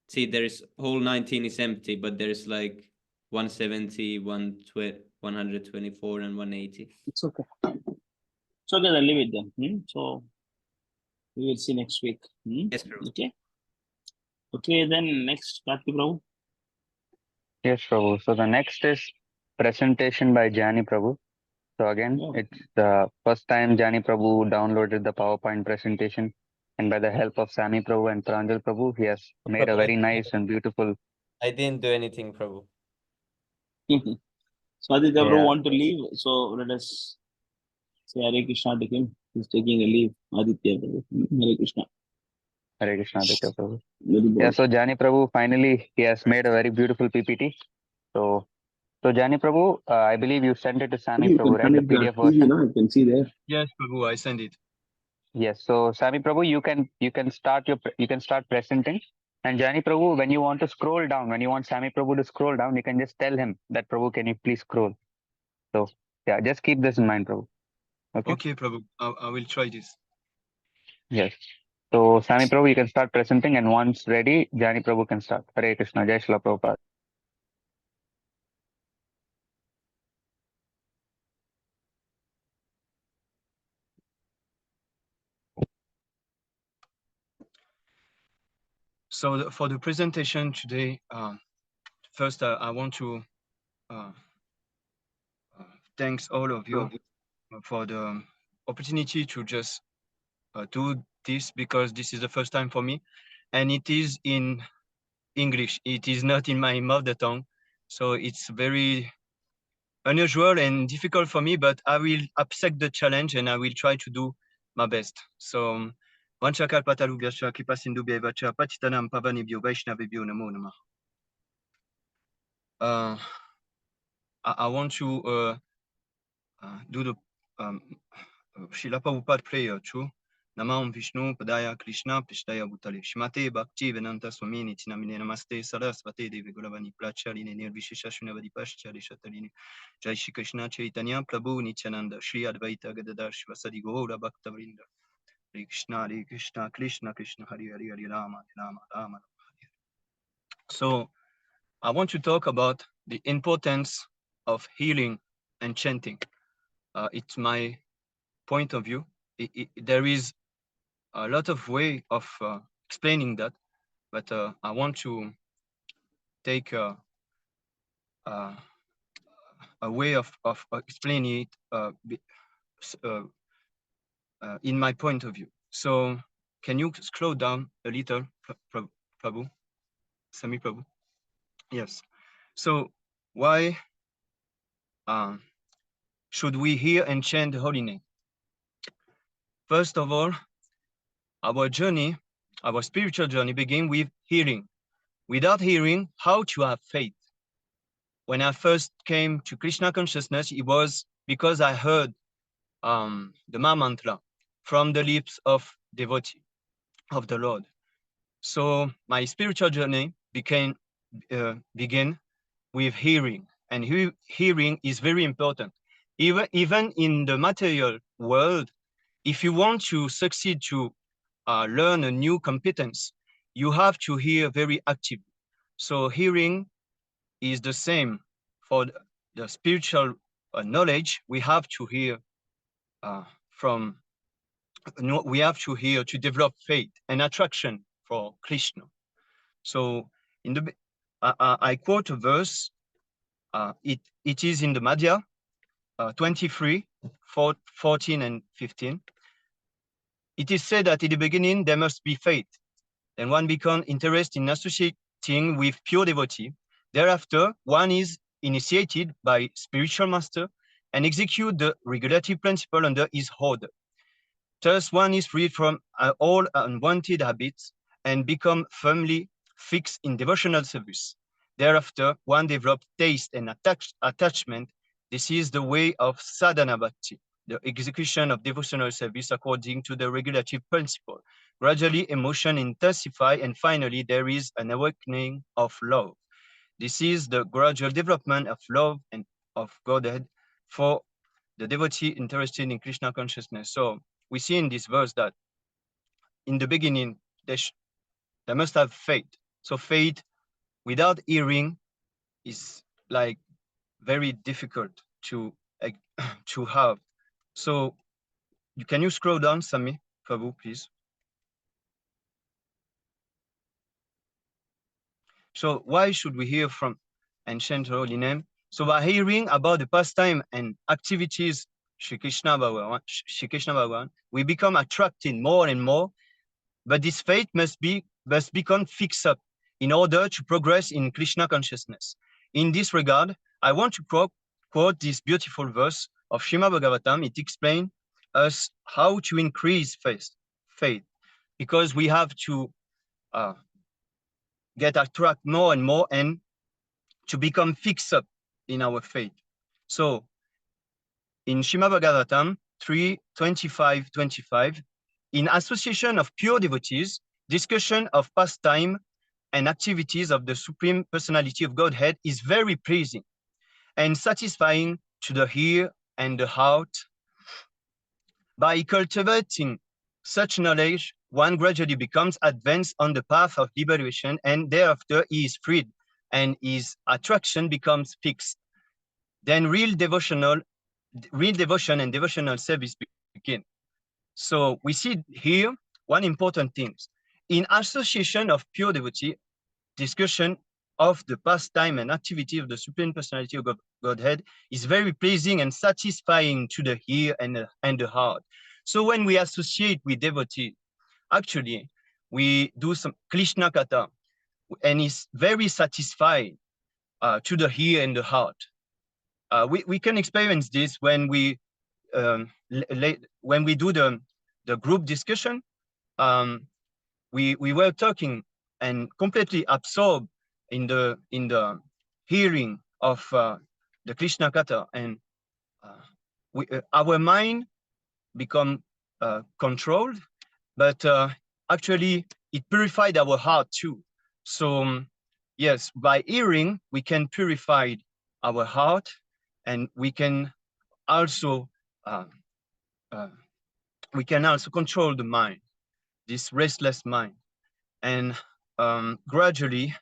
See, there is whole 19 is empty, but there is like 170, 124, and 180. It's okay. It's okay, then leave it then. So we will see next week. Yes, Prabhu. Okay. Okay, then next, Karthik Prabhu. Yes, Prabhu. So the next is presentation by Jani Prabhu. So again, it's the first time Jani Prabhu downloaded the PowerPoint presentation, and by the help of Sami Prabhu and Pranjal Prabhu, he has made a very nice and beautiful. I didn't do anything, Prabhu. So Aditya Prabhu want to leave, so let us say Hare Krishna to him. He's taking a leave. Aditya Prabhu. Hare Krishna. Hare Krishna, Aditya Prabhu. Yeah, so Jani Prabhu, finally, he has made a very beautiful PPT. So Jani Prabhu, I believe you sent it to Sami Prabhu, right? The PDF version. I can see there. Yes, Prabhu, I send it. Yes. So Sami Prabhu, you can start presenting. And Jani Prabhu, when you want to scroll down, when you want Sami Prabhu to scroll down, you can just tell him that, Prabhu, can you please scroll? So yeah, just keep this in mind, Prabhu. Okay, Prabhu, I will try this. Yes. So Sami Prabhu, you can start presenting, and once ready, Jani Prabhu can start. Hare Krishna, Jai Shri Prabhupada. So for the presentation today, first I want to thanks all of you for the opportunity to just do this, because this is the first time for me, and it is in English. It is not in my mother tongue, so it's very unusual and difficult for me, but I will accept the challenge and I will try to do my best. So Vanchakal Patalubhyascha Kipasindubhyevacha Patitanam Pavanibhyo Vaishnavibhyo Namo Namah. I want to do the Srila Prabhupada prayer too. Namam Vishnu Padaya Krishna Pishtaya Bhutale Shmate Bhakti Vedanta Swamini Tinamine Namaste Sarasvate Devi Guravani Prachaline Nirvishesha Shunavadi Paschari Shatalini Jai Shri Krishna Chaitanya Prabhu Nityananda Shri Advaita Gadadar Shivasadi Gaura Bhakta Vrinda Hare Krishna Krishna Krishna Hare Hare Hare Rama Rama Rama Hare. So I want to talk about the importance of healing and chanting. It's my point of view. There is a lot of way of explaining that, but I want to take a way of explaining it in my point of view. So can you scroll down a little, Prabhu? Sami Prabhu? Yes. So why should we hear and chant the holy name? First of all, our journey, our spiritual journey begins with hearing. Without hearing, how to have faith? When I first came to Krishna consciousness, it was because I heard the Ma mantra from the lips of devotee of the Lord. So my spiritual journey began with hearing, and hearing is very important. Even in the material world, if you want to succeed to learn a new competence, you have to hear very actively. So hearing is the same for the spiritual knowledge. We have to hear we have to hear to develop faith and attraction for Krishna. So in the I quote a verse. It is in the Madhya 23, 14 and 15. It is said that in the beginning there must be faith. Then one becomes interested in associating with pure devotee. Thereafter, one is initiated by spiritual master and execute the regulative principle under his order. Thus, one is freed from all unwanted habits and become firmly fixed in devotional service. Thereafter, one develops taste and attachment. This is the way of sadhana bhakti, the execution of devotional service according to the regulative principle. Gradually, emotion intensify, and finally, there is an awakening of love. This is the gradual development of love and of Godhead for the devotee interested in Krishna consciousness. So we see in this verse that in the beginning, they must have faith. So faith without hearing is like very difficult to to have. So can you scroll down, Sami Prabhu, please? So why should we hear from ancient holy name? So by hearing about the pastime and activities Shri Krishna Bhagavan, we become attracted more and more, but this faith must become fixed up in order to progress in Krishna consciousness. In this regard, I want to quote this beautiful verse of Srimad Bhagavatam. It explains us how to increase faith, because we have to get attracted more and more and to become fixed up in our faith. So in Srimad Bhagavatam 3:25-25, in association of pure devotees, discussion of pastime and activities of the Supreme Personality of Godhead is very pleasing and satisfying to the ear and the heart. By cultivating such knowledge, one gradually becomes advanced on the path of liberation, and thereafter he is freed and his attraction becomes fixed. Then real devotion and devotional service begin. So we see here one important thing. In association of pure devotee, discussion of the pastime and activity of the Supreme Personality of Godhead is very pleasing and satisfying to the ear and the heart. So when we associate with devotee, actually, we do some Krishna Katha, and it's very satisfying to the ear and the heart. We can experience this when we do the group discussion. We were talking and completely absorbed in the hearing of the Krishna Katha, and our mind become controlled, but actually it purified our heart too. So yes, by hearing we can purify our heart, and we can also control the mind, this restless mind, and gradually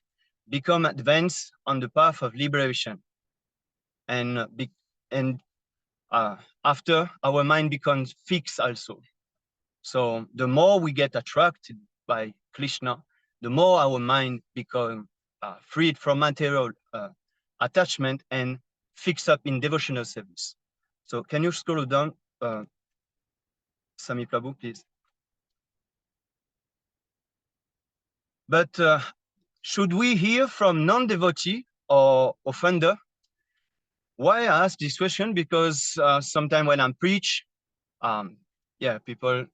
become advanced on the path of liberation. And after, our mind becomes fixed also. So the more we get attracted by Krishna, the more our mind becomes freed from material attachment and fixed up in devotional service. So can you scroll down, Sami Prabhu, please? But should we hear from non-devotee or offender? Why I ask this question? Because sometimes when I'm preach, people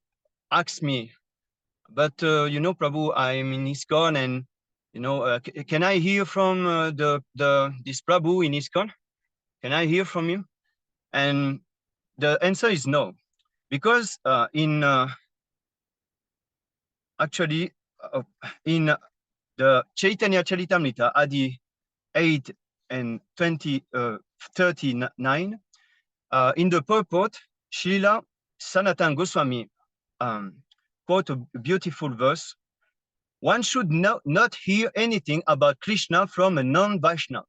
ask me, but Prabhu, I'm in ISKCON, and can I hear from this Prabhu in ISKCON? Can I hear from you? And the answer is no, because in the Chaitanya Charitamrita, Adi 8 and 39, in the purport, Srila Sanatana Goswami quote a beautiful verse. One should not hear anything about Krishna from a non-Vaishnava.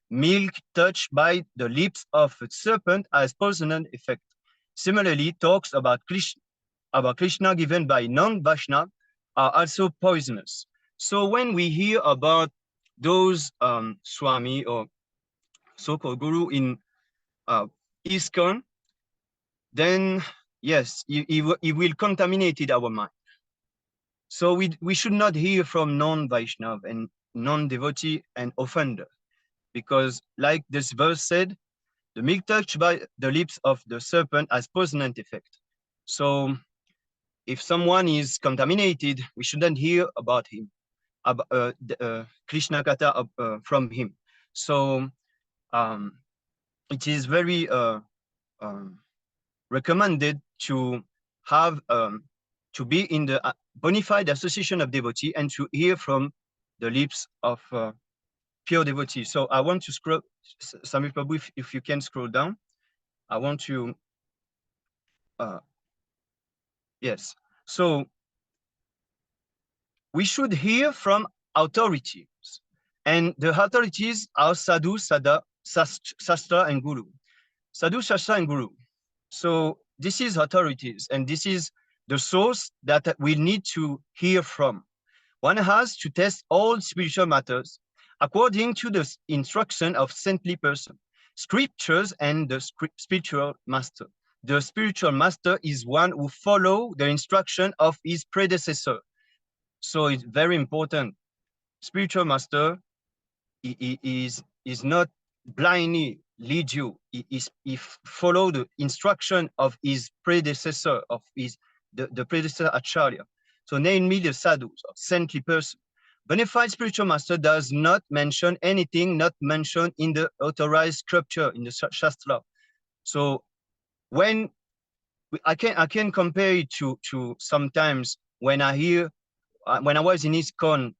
Milk touched by the lips of a serpent has poisonous effect. Similarly, talks about Krishna given by non-Vaishnava are also poisonous. So when we hear about those Swami or so-called guru in ISKCON, then yes, it will contaminate our mind. So we should not hear from non-Vaishnav and non-devotee and offender, because like this verse said, the milk touched by the lips of the serpent has poisonous effect. So if someone is contaminated, we shouldn't hear about him, Krishna Katha from him. So it is very recommended to have to be in the bona fide association of devotee and to hear from the lips of pure devotee. So I want to scroll, Sami Prabhu, if you can scroll down. I want to, yes. So we should hear from authorities, and the authorities are Sadhu, Shastra, and Guru. Sadhu, Shastra, and Guru. So this is authorities, and this is the source that we need to hear from. One has to test all spiritual matters according to the instruction of saintly person, scriptures, and the spiritual master. The spiritual master is one who follows the instruction of his predecessor. So it's very important. Spiritual master is not blindly lead you. He follow the instruction of his predecessor, of the predecessor acharya. So namely the sadhus, or saintly person. Bona fide spiritual master does not mention anything not mentioned in the authorized scripture, in the Shastra. So when I can compare it to sometimes when I hear, when I was in ISKCON,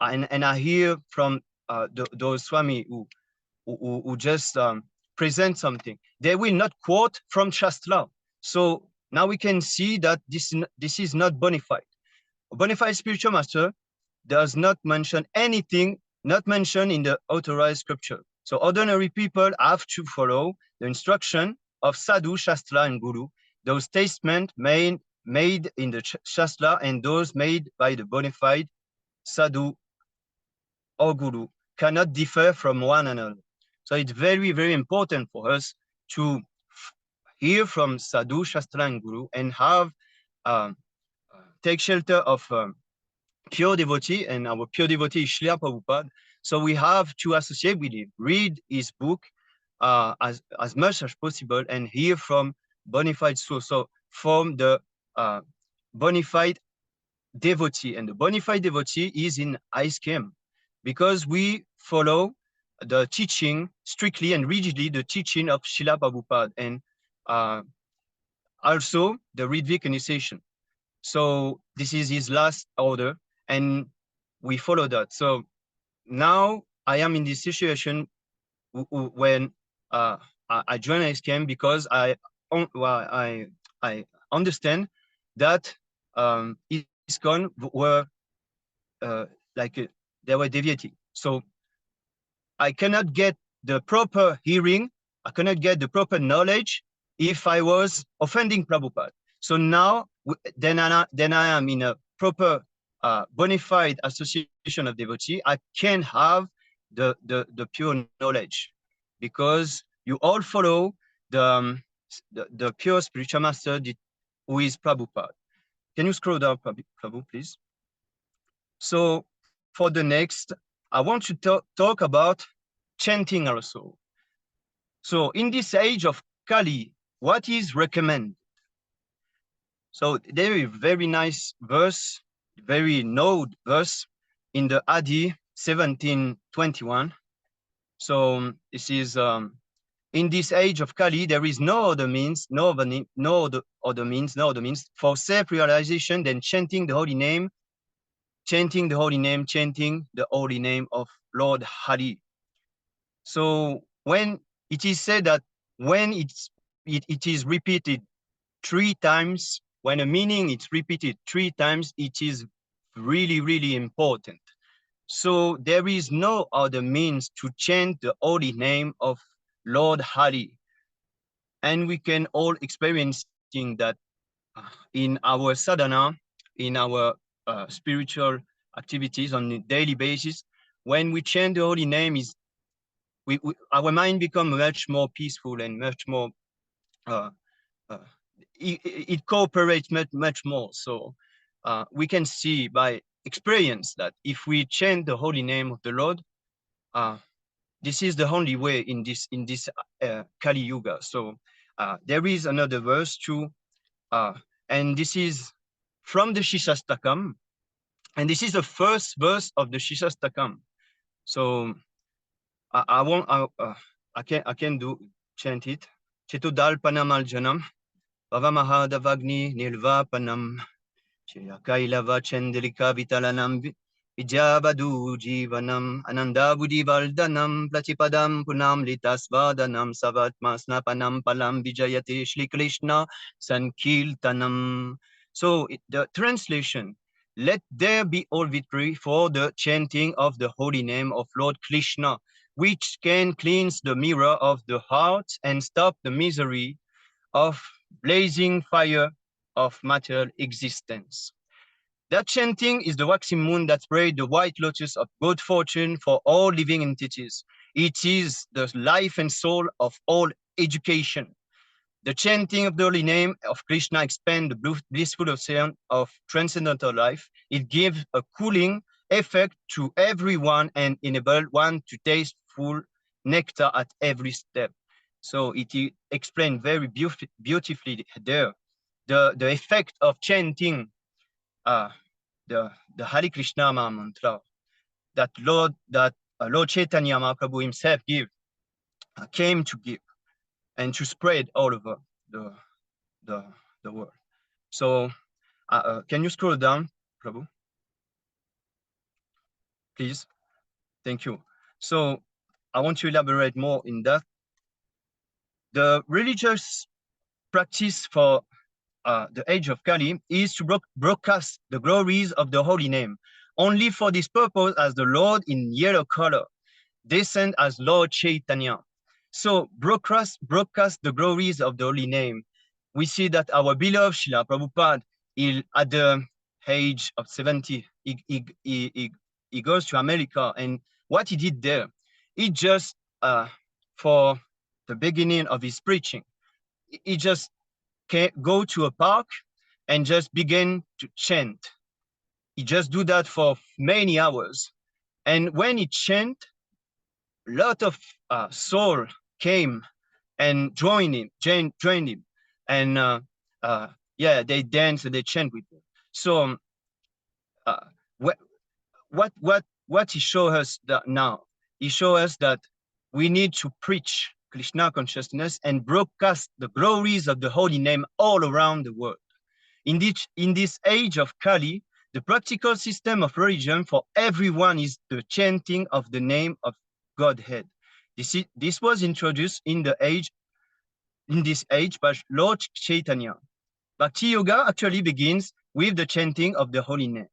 and I hear from those Swami who just present something, they will not quote from Shastra. So now we can see that this is not bona fide. A bona fide spiritual master does not mention anything not mentioned in the authorized scripture. So ordinary people have to follow the instruction of Sadhu, Shastra, and Guru, those statements made in the Shastra and those made by the bona fide Sadhu or Guru cannot differ from one another. So it's very, very important for us to hear from Sadhu, Shastra, and Guru and have take shelter of pure devotee, and our pure devotee is Srila Prabhupada. So we have to associate with him, read his book as much as possible, and hear from bona fide source. So from the bona fide devotee, and the bona fide devotee is in ISKCON, because we follow the teaching strictly and rigidly, the teaching of Srila Prabhupada, and also the Ritvic initiation. So this is his last order, and we follow that. So now I am in this situation when I joined ISKCON, because I understand that ISKCON were they were deviating. So I cannot get the proper hearing, I cannot get the proper knowledge if I was offending Prabhupada. So now, then I am in a proper bona fide association of devotee. I can have the pure knowledge, because you all follow the pure spiritual master who is Prabhupada. Can you scroll down, Prabhu, please? So for the next, I want to talk about chanting also. So in this age of Kali, what is recommended? So there is a very nice verse, very known verse in the Adi 17:21. So this is in this age of Kali, there is no other means, no other means for self-realization than chanting the holy name, chanting the holy name of Lord Hari. So when it is said that when it is repeated 3 times, when a meaning is repeated 3 times, it is really, really important. So there is no other means to chant the holy name of Lord Hari. And we can all experiencing that in our sadhana, in our spiritual activities on a daily basis. When we chant the holy name, our mind becomes much more peaceful and much more, it cooperates much more. So we can see by experience that if we chant the holy name of the Lord, this is the only way in this Kali Yuga. So there is another verse too, and this is from the Shishastakam, and this is the first verse of the Shishastakam. So I can do chant it. Chetudal panamal janam, Vavamahadavagni nilva panam, Kailava chendelika vitalanam Vidyabadu Jivanam Ananda Buddhi Valdanam Pratipadam Punam Litasvadanam Savatma Snapanam Palam Vijayate Shri Krishna Sankirtanam. So the translation, let there be all victory for the chanting of the holy name of Lord Krishna, which can cleanse the mirror of the heart and stop the misery of blazing fire of material existence. That chanting is the waxing moon that spread the white lotus of good fortune for all living entities. It is the life and soul of all education. The chanting of the holy name of Krishna expands the blissful ocean of transcendental life. It gives a cooling effect to everyone and enables one to taste full nectar at every step. So it explained very beautifully there the effect of chanting the Hare Krishna mantra that Lord Chaitanya Mahaprabhu himself came to give and to spread all over the world. So can you scroll down, Prabhu? Please. Thank you. So I want to elaborate more in that. The religious practice for the age of Kali is to broadcast the glories of the holy name. Only for this purpose, as the Lord in yellow color descend as Lord Chaitanya. So broadcast the glories of the holy name. We see that our beloved Srila Prabhupada, at the age of 70, he goes to America, and what he did there, he just, for the beginning of his preaching, he just go to a park and just begin to chant. He just do that for many hours. And when he chant, a lot of soul came and joined him. And yeah, they dance and they chant with him. So what he show us that now? He show us that we need to preach Krishna consciousness and broadcast the glories of the holy name all around the world. In this age of Kali, the practical system of religion for everyone is the chanting of the name of Godhead. This was introduced in this age by Lord Chaitanya. Bhakti Yoga actually begins with the chanting of the holy name,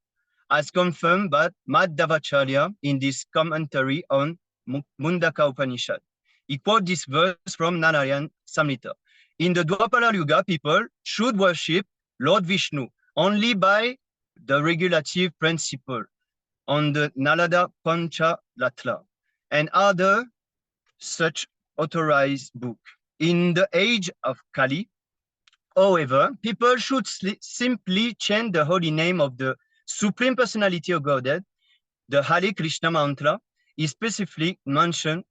as confirmed by Madhavacharya in this commentary on Mundaka Upanishad. He quotes this verse from Narayan Samhita. In the Dwapara Yuga, people should worship Lord Vishnu only by the regulative principle on the Nalada Panchalatra and other such authorized book. In the age of Kali, however, people should simply chant the holy name of the Supreme Personality of Godhead. The Hare Krishna mantra is specifically mentioned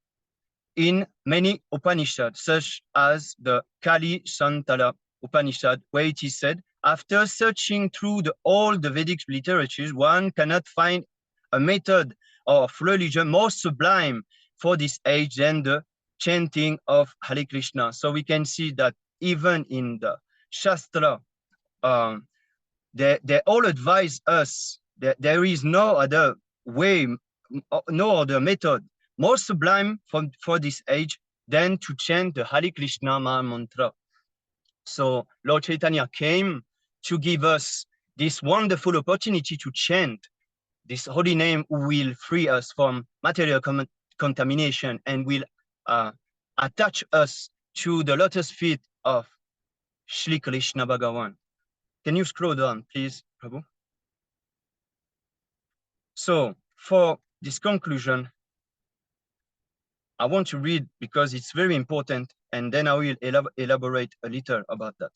in many Upanishads, such as the Kali Santala Upanishad, where it is said, after searching through all the Vedic literatures, one cannot find a method of religion more sublime for this age than the chanting of Hare Krishna. So we can see that even in the Shastra, they all advise us that there is no other way, no other method more sublime for this age than to chant the Hare Krishna mantra. So Lord Chaitanya came to give us this wonderful opportunity to chant this holy name, who will free us from material contamination and will attach us to the lotus feet of Shri Krishna Bhagavan. Can you scroll down, please, Prabhu? So for this conclusion, I want to read because it's very important, and then I will elaborate a little about that.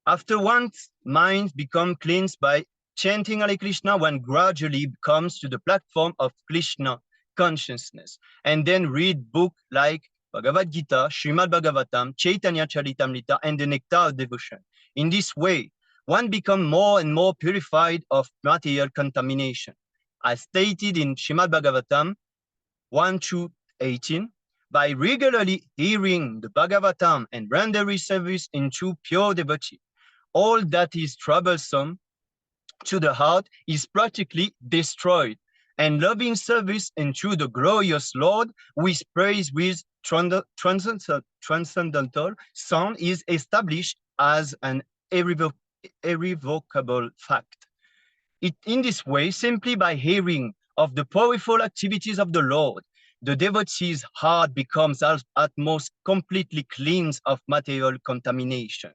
After one's mind becomes cleansed by chanting Hare Krishna, one gradually comes to the platform of Krishna consciousness, and then read books like Bhagavad Gita, Srimad Bhagavatam, Chaitanya Charitamrita, and the Nectar of Devotion. In this way, one becomes more and more purified of material contamination. As stated in Srimad Bhagavatam 1-18, by regularly hearing the Bhagavatam and rendering service into pure devotee, all that is troublesome to the heart is practically destroyed, and loving service unto the glorious Lord, with praise with transcendental sound is established as an irrevocable fact. In this way, simply by hearing of the powerful activities of the Lord, the devotee's heart becomes at most completely cleansed of material contamination,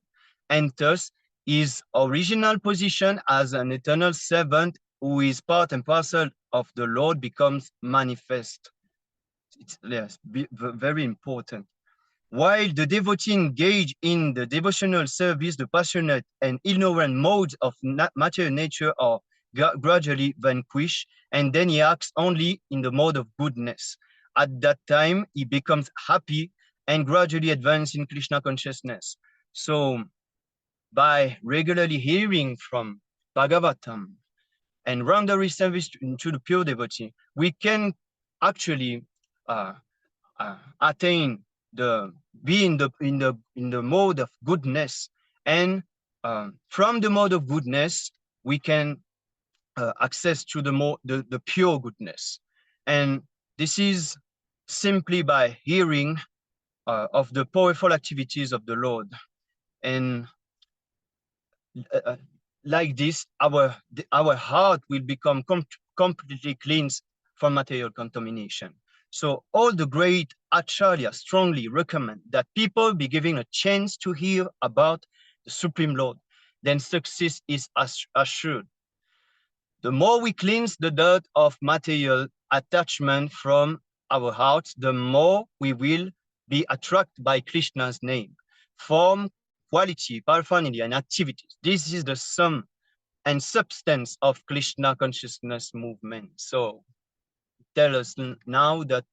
and thus his original position as an eternal servant who is part and parcel of the Lord becomes manifest. It's very important. While the devotee engaged in the devotional service, the passionate and ignorant modes of material nature are gradually vanquished, and then he acts only in the mode of goodness. At that time, he becomes happy and gradually advances in Krishna consciousness. So, by regularly hearing from Bhagavatam and rendering service to the pure devotee, we can actually attain be in the mode of goodness, and from the mode of goodness we can access to the pure goodness, and this is simply by hearing of the powerful activities of the Lord, and like this our heart will become completely cleansed from material contamination. So all the great acharyas strongly recommend that people be given a chance to hear about the Supreme Lord, then success is assured. The more we cleanse the dirt of material attachment from our hearts, the more we will be attracted by Krishna's name, form, quality, paraphernalia, and activities. This is the sum and substance of Krishna consciousness movement. So tell us now that,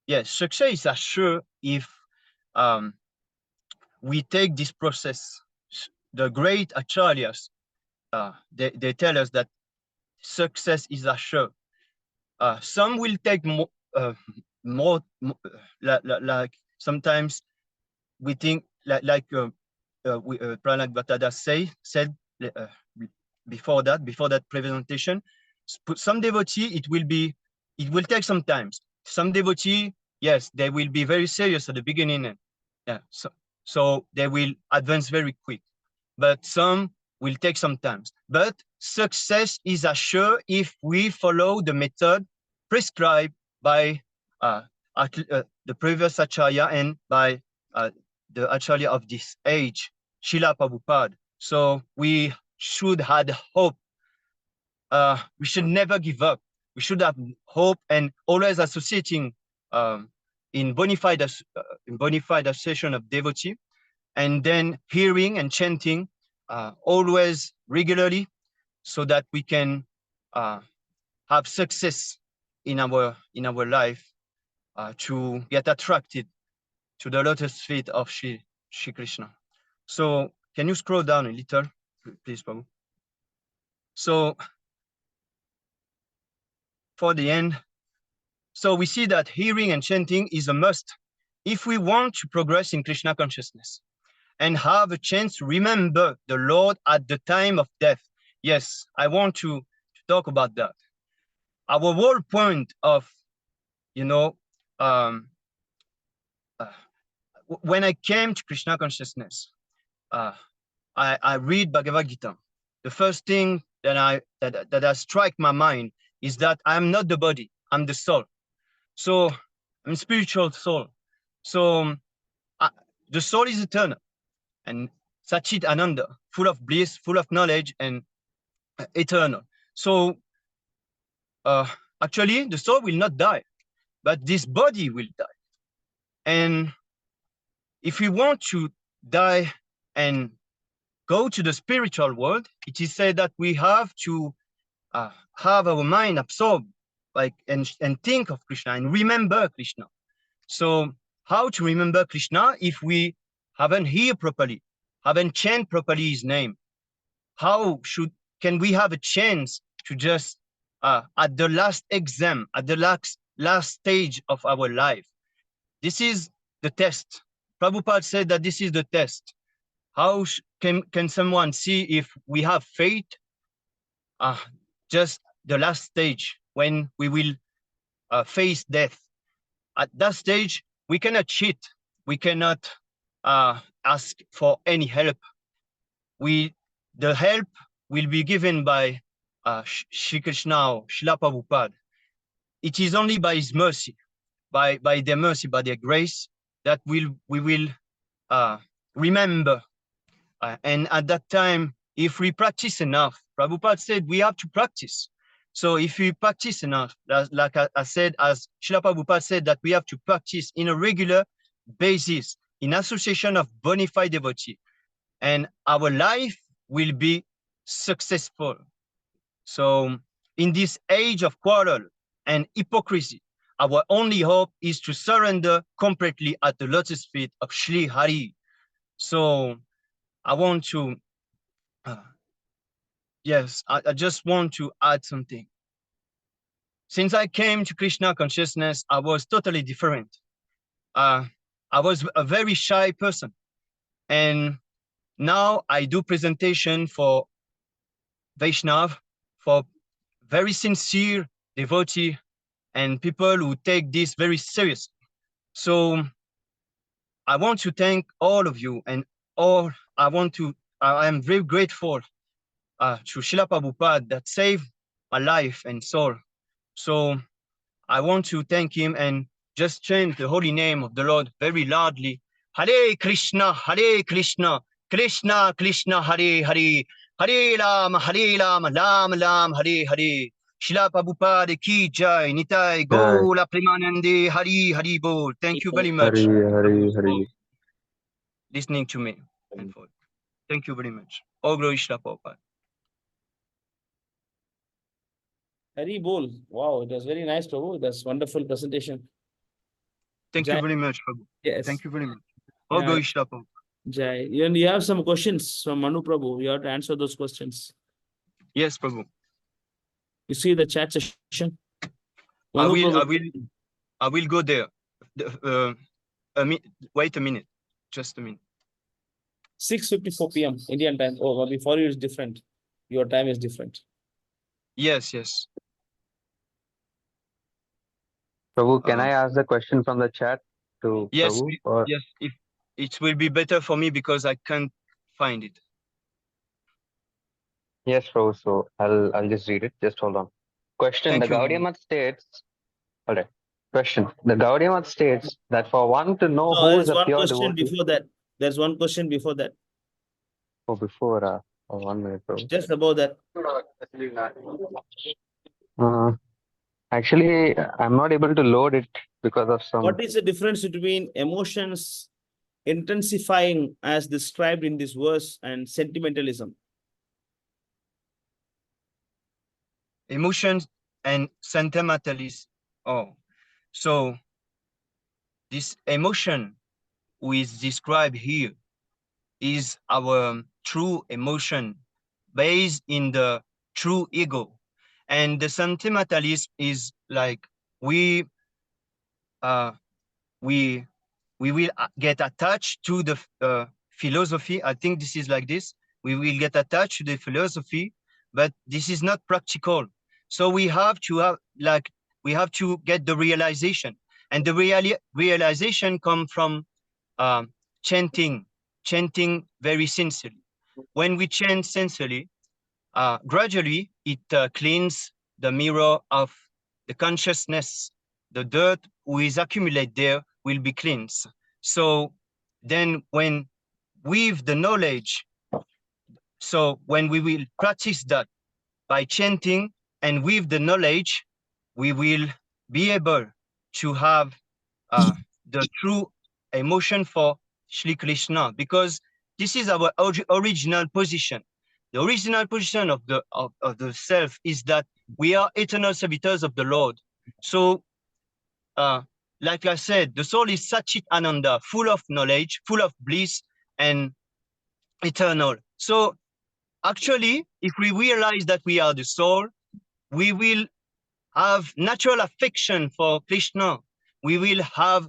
yes, success is assured if we take this process. The great acharyas, they tell us that success is assured. Some will take more like sometimes we think like Prahlad Prabhu said before that presentation. Some devotee it will take some time. Some devotee, yes, they will be very serious at the beginning, and yeah, so they will advance very quick. But some will take some time. But success is assured if we follow the method prescribed by the previous acharya and by the acharya of this age, Srila Prabhupada. So we should have hope. We should never give up. We should have hope and always associating in bona fide association of devotee, and then hearing and chanting always regularly, so that we can have success in our life, to get attracted to the lotus feet of Shri Krishna. So can you scroll down a little, please, Prabhu? So for the end, so we see that hearing and chanting is a must if we want to progress in Krishna consciousness and have a chance to remember the Lord at the time of death. Yes, I want to talk about that. Our whole point of, when I came to Krishna consciousness, I read Bhagavad Gita. The first thing that has struck my mind is that I'm not the body, I'm the soul. So I'm a spiritual soul. So the soul is eternal and Satchit Ananda, full of bliss, full of knowledge, and eternal. So actually, the soul will not die, but this body will die. And if we want to die and go to the spiritual world, it is said that we have to have our mind absorbed, and think of Krishna and remember Krishna. So how to remember Krishna if we haven't heard properly, haven't chanted properly his name? How can we have a chance to just at the last exam, at the last stage of our life? This is the test. Prabhupada said that this is the test. How can someone see if we have faith? Just the last stage, when we will face death. At that stage, we cannot cheat. We cannot ask for any help. The help will be given by Shri Krishna or Srila Prabhupada. It is only by His mercy, by their mercy, by their grace, that we will remember. And at that time, if we practice enough, Prabhupada said we have to practice. So if we practice enough, like I said, as Srila Prabhupada said, that we have to practice in a regular basis, in association of bona fide devotee, and our life will be successful. So in this age of quarrel and hypocrisy, our only hope is to surrender completely at the lotus feet of Shri Hari. So I want to, yes, I just want to add something. Since I came to Krishna consciousness, I was totally different. I was a very shy person. And now I do presentation for Vaishnav, for very sincere devotee and people who take this very seriously. So I want to thank all of you, and I am very grateful to Srila Prabhupada that saved my life and soul. So I want to thank him and just chant the holy name of the Lord very loudly. Hare Krishna, Krishna Krishna, Hare Hare, Hare Rama, Rama Rama, Hare Hare. Srila Prabhupada ki jai, Nitai Gaura Premanande, Hari Hari Bol. Thank you very much for listening to me. And for thank you very much. All glory Srila Prabhupada. Hari Bol. Wow, it was very nice, Prabhu. It was wonderful presentation. Thank you very much, Prabhu. Yes. Thank you very much. All glory Srila Prabhupada. Jai. You have some questions from Manu Prabhu. You have to answer those questions. Yes, Prabhu. You see the chat session? I will go there. Wait a minute. Just a minute. 6:54 p.m. Indian time. Oh, before you is different. Your time is different. Yes, yes. Prabhu, can I ask the question from the chat to yes, Prabhu? Or... Yes, if it will be better for me because I can't find it. Yes, Prabhu. So I'll just read it. Just hold on. Question: The Gaudiya Math states. All right. Question: The Gaudiya Math states that for one to know who is a pure devotee. Before that. There's one question before that. Oh, before 1 minute, Prabhu. Just about that. Actually, I'm not able to load it because of some. What is the difference between emotions intensifying as described in this verse and sentimentalism? Emotions and sentimentalism. Oh, so this emotion which is described here is our true emotion based in the true ego. And the sentimentalism is like we will get attached to the philosophy. I think this is like this. We will get attached to the philosophy, but this is not practical. So we have to get the realization, and the realization comes from chanting very sincerely. When we chant sincerely, gradually it cleans the mirror of the consciousness. The dirt which is accumulated there will be cleansed. So then when with the knowledge, so when we will practice that by chanting and with the knowledge, we will be able to have the true emotion for Shri Krishna, because this is our original position. The original position of the self is that we are eternal servitors of the Lord. So like I said, the soul is Satchit Ananda, full of knowledge, full of bliss and eternal. So actually, if we realize that we are the soul, we will have natural affection for Krishna. We will have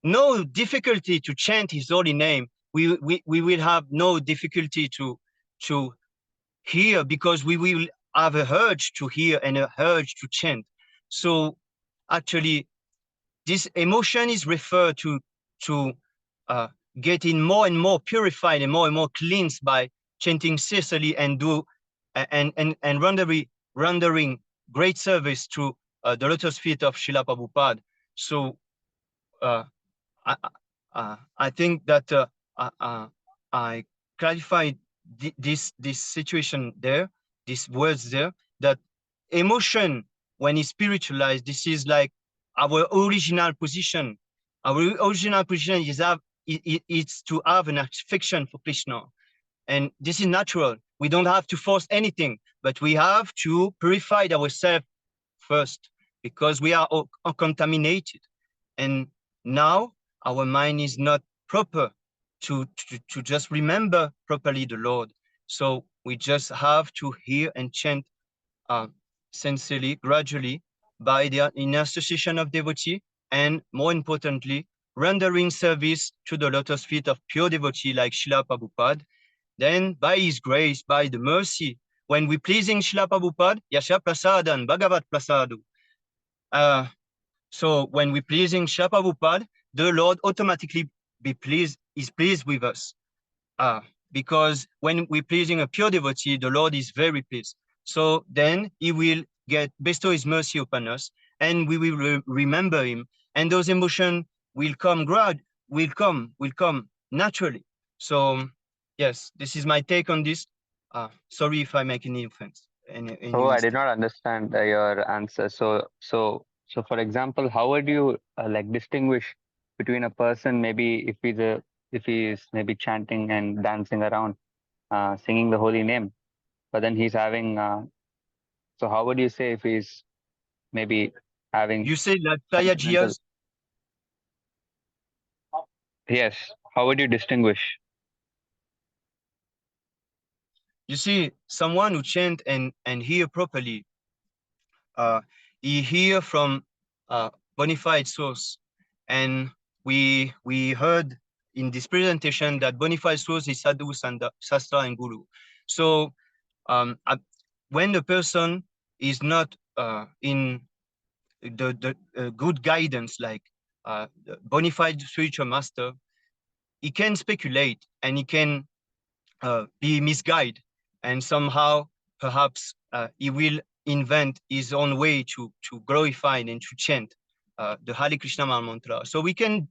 no difficulty to chant his holy name. We will have no difficulty to hear, because we will have a urge to hear and a urge to chant. So actually, this emotion is referred to getting more and more purified and more cleansed by chanting sincerely and rendering great service to the lotus feet of Srila Prabhupada. So I think that I clarified this situation there, these words there, that emotion, when it's spiritualized, this is like our original position. Our original position is it's to have an affection for Krishna. And this is natural. We don't have to force anything, but we have to purify ourselves first because we are all contaminated. And now our mind is not proper to just remember properly the Lord. So we just have to hear and chant sincerely, gradually, by the intercession of devotee, and more importantly, rendering service to the lotus feet of pure devotee like Srila Prabhupada. Then by his grace, by the mercy, when we pleasing Srila Prabhupada, Yasha Prasadan, Bhagavat Prasadu. So when we pleasing Srila Prabhupada, the Lord automatically is pleased with us. Because when we're pleasing a pure devotee, the Lord is very pleased. So then he will bestow his mercy upon us, and we will remember him, and those emotions will come naturally. So yes, this is my take on this. Sorry if I make any offense. Any I did mistake. not understand your answer. So for example, how would you like distinguish between a person, maybe if he is maybe chanting and dancing around, singing the holy name, but then he's having so how would you say if he's maybe having You say like sentimental? Tayajias? Yes. How would you distinguish? You see, someone who chant and hear properly, he hear from bona fide source. And we heard in this presentation that bona fide source is Sadhu, Sastra, and Guru. So when the person is not in the good guidance, like the bona fide spiritual master, he can speculate and he can be misguided, and somehow perhaps he will invent his own way to glorify and to chant the Hare Krishna mantra. So we can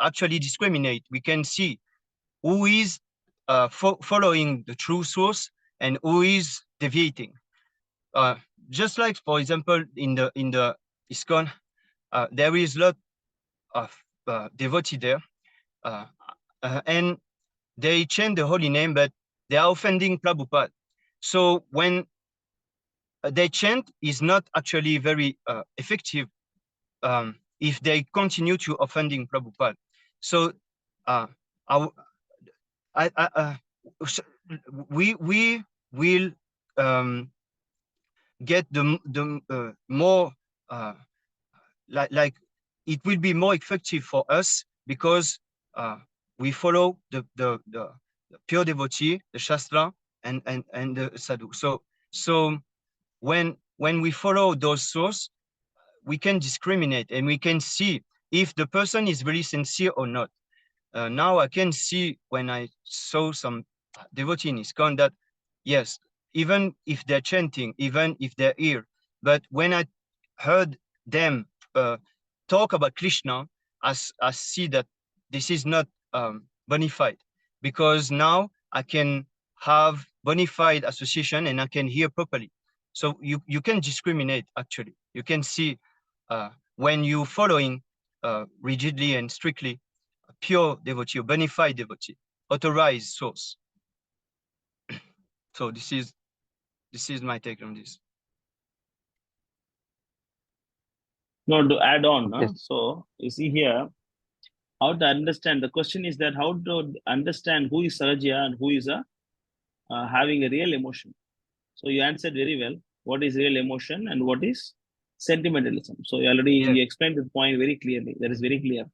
actually discriminate. We can see who is following the true source and who is deviating. Just like, for example, in the ISKCON, there is a lot of devotee there, and they chant the holy name, but they are offending Prabhupada. So when they chant is not actually very effective if they continue to offending Prabhupada. So we will get the more like it will be more effective for us because we follow the pure devotee, the Shastra, and the Sadhu. So when we follow those sources, we can discriminate and we can see if the person is really sincere or not. Now I can see when I saw some devotee in ISKCON that yes, even if they're chanting, even if they're here, but when I heard them talk about Krishna, I see that this is not bona fide, because now I can have bona fide association and I can hear properly. So you can discriminate, actually. You can see when you're following rigidly and strictly a pure devotee, a bona fide devotee, authorized source. So this is my take on this. No, to add on, so you see here, how to understand, the question is that how to understand who is Sarajya and who is having a real emotion. So you answered very well, what is real emotion and what is sentimentalism. So you already you explained the point very clearly, that is very clear.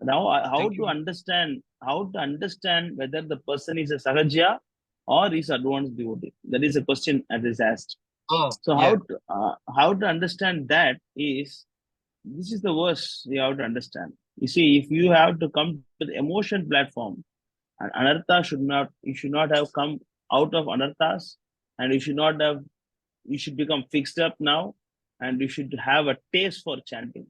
Now how to understand whether the person is a Sahajya or is advanced devotee. That is a question that is asked. Oh, So yeah. how to understand that is, this is the verse you have to understand. You see, if you have to come to the emotion platform, and anartha you should not have come out of anarthas, and you should become fixed up now, and you should have a taste for chanting.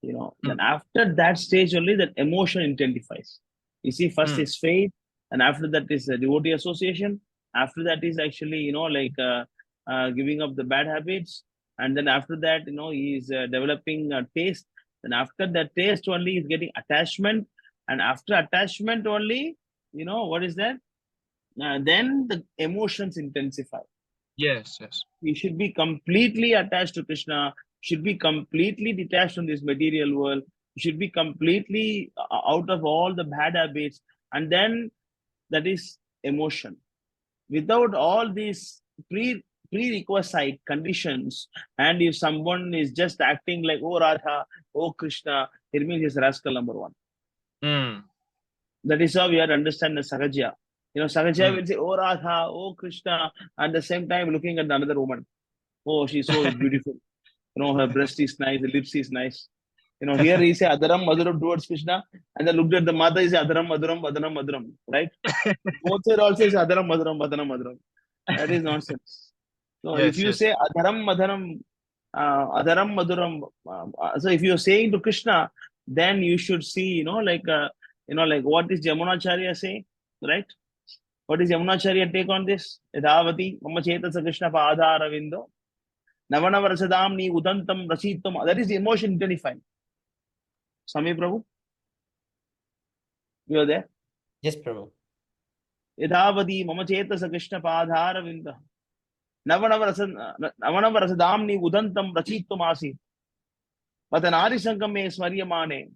Then after that stage only that emotion intensifies. You see, first is faith, and after that is devotee association. After that is actually, giving up the bad habits, and then after that, he is developing a taste. Then after that taste only is getting attachment, and after attachment only, what is that? Then the emotions intensify. Yes, yes. You should be completely attached to Krishna, should be completely detached from this material world, you should be completely out of all the bad habits, and then that is emotion. Without all these prerequisite conditions, and if someone is just acting like, oh Radha, oh Krishna, it means he's rascal number one. That is how we have to understand the Sahajya. Sahajya will say, oh Radha, oh Krishna, at the same time looking at another woman. Oh, she's so beautiful. Her breast is nice, the lips is nice. Here he say Adaram Maduram towards Krishna, and then looked at the mother, he say Adaram Maduram, Vadanam Maduram, right? Both side also is Adaram Maduram, Vadanam Maduram. That is nonsense. So if you say Adaram Madharam, Adaram Maduram, so if you're saying to Krishna, then you should see, like what is Yamunacharya say, right? What is Yamunacharya take on this? Yadavati, Mama Chetasa Krishna Padhara Vindo. Navanavarasadamni Udantam Rasitam. That is the emotion identifying. Swami Prabhu, you are there? Yes, Prabhu. Yadavadi Mama Chetasa Krishna Padhara Vinda. Navanavarasadamni Udantam Rasitam Asi. Vatanari Sankame Smaryamane.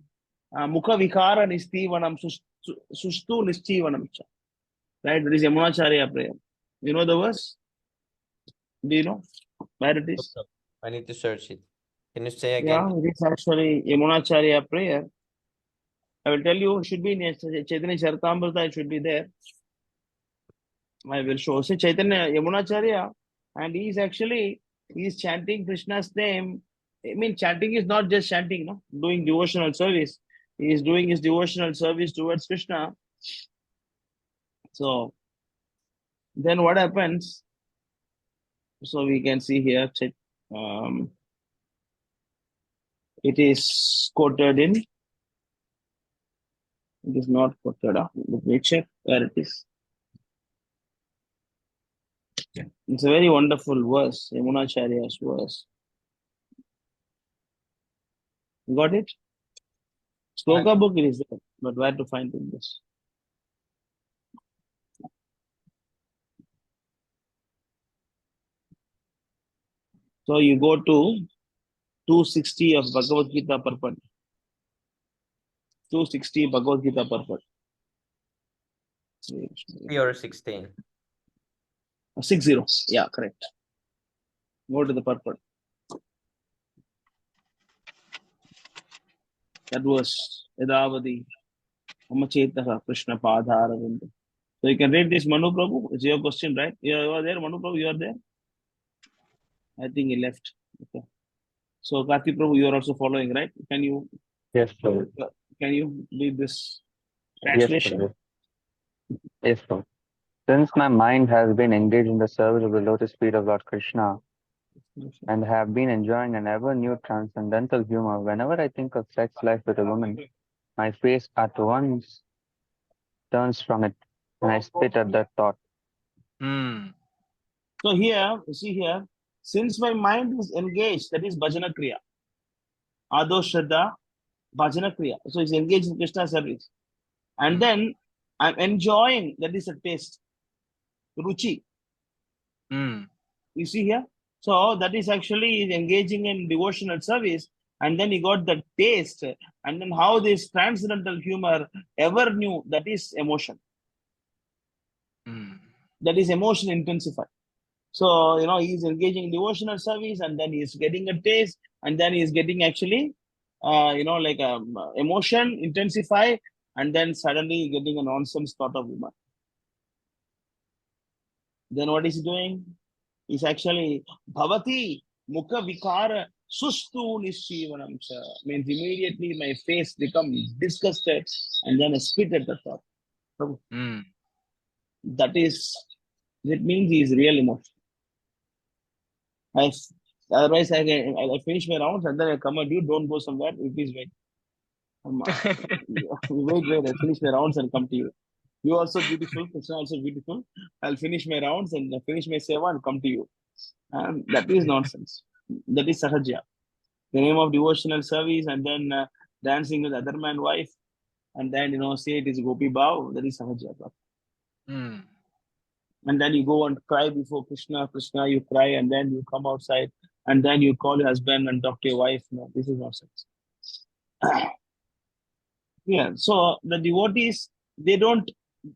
Mukha Vikara Nistivanam Sustu Nistivanam. Right? That is Yamunacharya prayer. You know the verse? Do you know where it is? I need to search it. Can you say again? Yeah, it is actually Yamunacharya prayer. I will tell you, it should be in Chaitanya Charitamrita, it should be there. I will show. See, Chaitanya Yamunacharya, and he is chanting Krishna's name. I mean, chanting is not just chanting, no? Doing devotional service. He is doing his devotional service towards Krishna. So, then what happens? So, we can see here, it is quoted in, it is not quoted. Let me check where it is. It's a very wonderful verse, Yamunacharya's verse. You got it? Sloka book it is there, but where to find in this? So you go to 260 of Bhagavad Gita purport. 260 Bhagavad Gita purport. 3 or 16. 60. Yeah, correct. Go to the purport. That was Yadavadi Amachetaha Krishna Padharavinda. So you can read this, Manu Prabhu. It's your question, right? You are there, Manu Prabhu, you are there? I think he left. Okay. So Karthi Prabhu, you are also following, right? Can you? Yes, Prabhu. Can you read this Yes, translation? Prabhu. Yes, Prabhu. Since my mind has been engaged in the service of the lotus feet of Lord Krishna and have been enjoying an ever new transcendental humor, whenever I think of sex life with a woman, my face at once turns from it and I spit at that thought. So here, you see here, since my mind is engaged, that is Bhajana Kriya. Ado Shraddha, Bhajana Kriya. So it's engaged in Krishna service. And then I'm enjoying, that is a taste. Ruchi. You see here? So that is actually engaging in devotional service. And then he got the taste. And then how this transcendental humor ever knew, that is emotion. That is emotion intensified. So, he's engaging in devotional service, and then he's getting a taste, and then he's getting actually, emotion intensify, and then suddenly getting a nonsense thought of humor. Then what is he doing? is actually Bhavati Mukha Vikara Sustu Nishivanam. Means immediately my face becomes disgusted and then I spit at the top. That means he is real emotional. Otherwise, I finish my rounds and then I come at you. Don't go somewhere. Please wait. Wait. I finish my rounds and come to you. You also beautiful. Krishna also beautiful. I'll finish my rounds and finish my seva and come to you. And that is nonsense. That is sahaja. The name of devotional service and then dancing with other man's wife and then say it is Gopi Bhav. That is sahaja. And then you go and cry before Krishna, you cry, and then you come outside, and then you call your husband and talk to your wife. No, this is nonsense. Yeah, so the devotees, they don't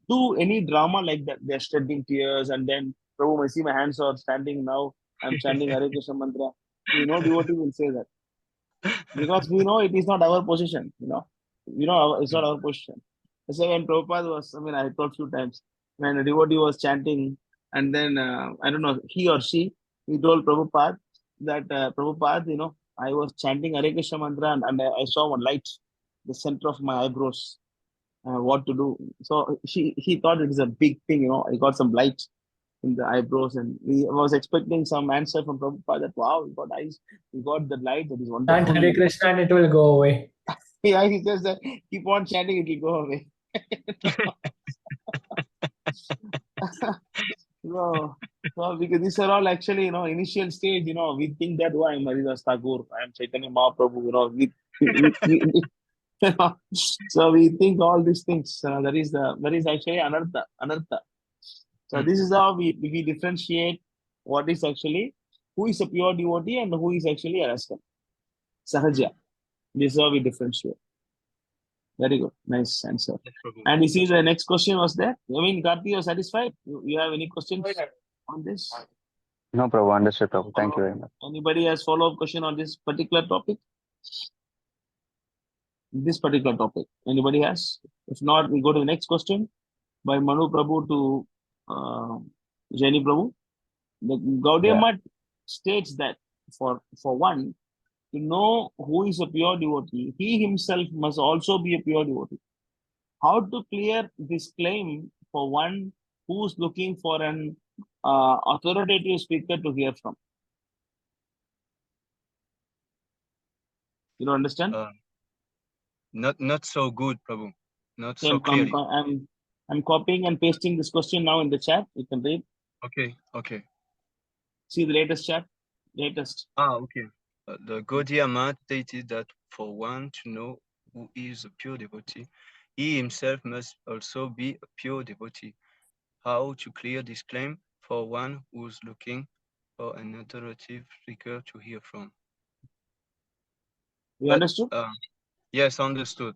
do any drama like that. They're shedding tears, and then, Prabhu, I see my hands are standing now. I'm chanting Hare Krishna mantra. No devotee will say that. Because we know it is not our position, it's not our position. So when Prabhupada was, I told few times, when a devotee was chanting, and then, I don't know, he or she, he told Prabhupada that, Prabhupada, I was chanting Hare Krishna mantra and I saw one light, the center of my eyebrows, what to do. So he thought it is a big thing, I got some light in the eyebrows, and he was expecting some answer from Prabhupada that, wow, you got eyes, you got the light, that is wonderful. Chant Hare Krishna and it will go away. Yeah, he says that keep on chanting, it will go away. So because these are all actually, initial stage, we think that, I am Haridas Thakur, I am Chaitanya Mahaprabhu, so we think all these things. That is actually anartha. So this is how we differentiate what is actually, who is a pure devotee and who is actually a rascal. Sahaja. This is how we differentiate. Very good. Nice answer. And you see the next question was there. Karthi, you're satisfied? You have any questions on this? No, Prabhu. Understood, Prabhu. Thank you very much. Anybody has follow-up question on this particular topic? Anybody has? If not, we go to the next question by Manu Prabhu to Jaini Prabhu. The Gaudiya Math states that for one, to know who is a pure devotee, he himself must also be a pure devotee. How to clear this claim for one who is looking for an authoritative speaker to hear from? You don't understand? Not so good, Prabhu. Not So so clearly. I'm copying and pasting this question now in the chat. You can read. Okay. See the latest chat. Okay. The Gaudiya Math stated that for one to know who is a pure devotee, he himself must also be a pure devotee. How to clear this claim for one who's looking for an authoritative speaker to hear from? You understood? Yes, understood.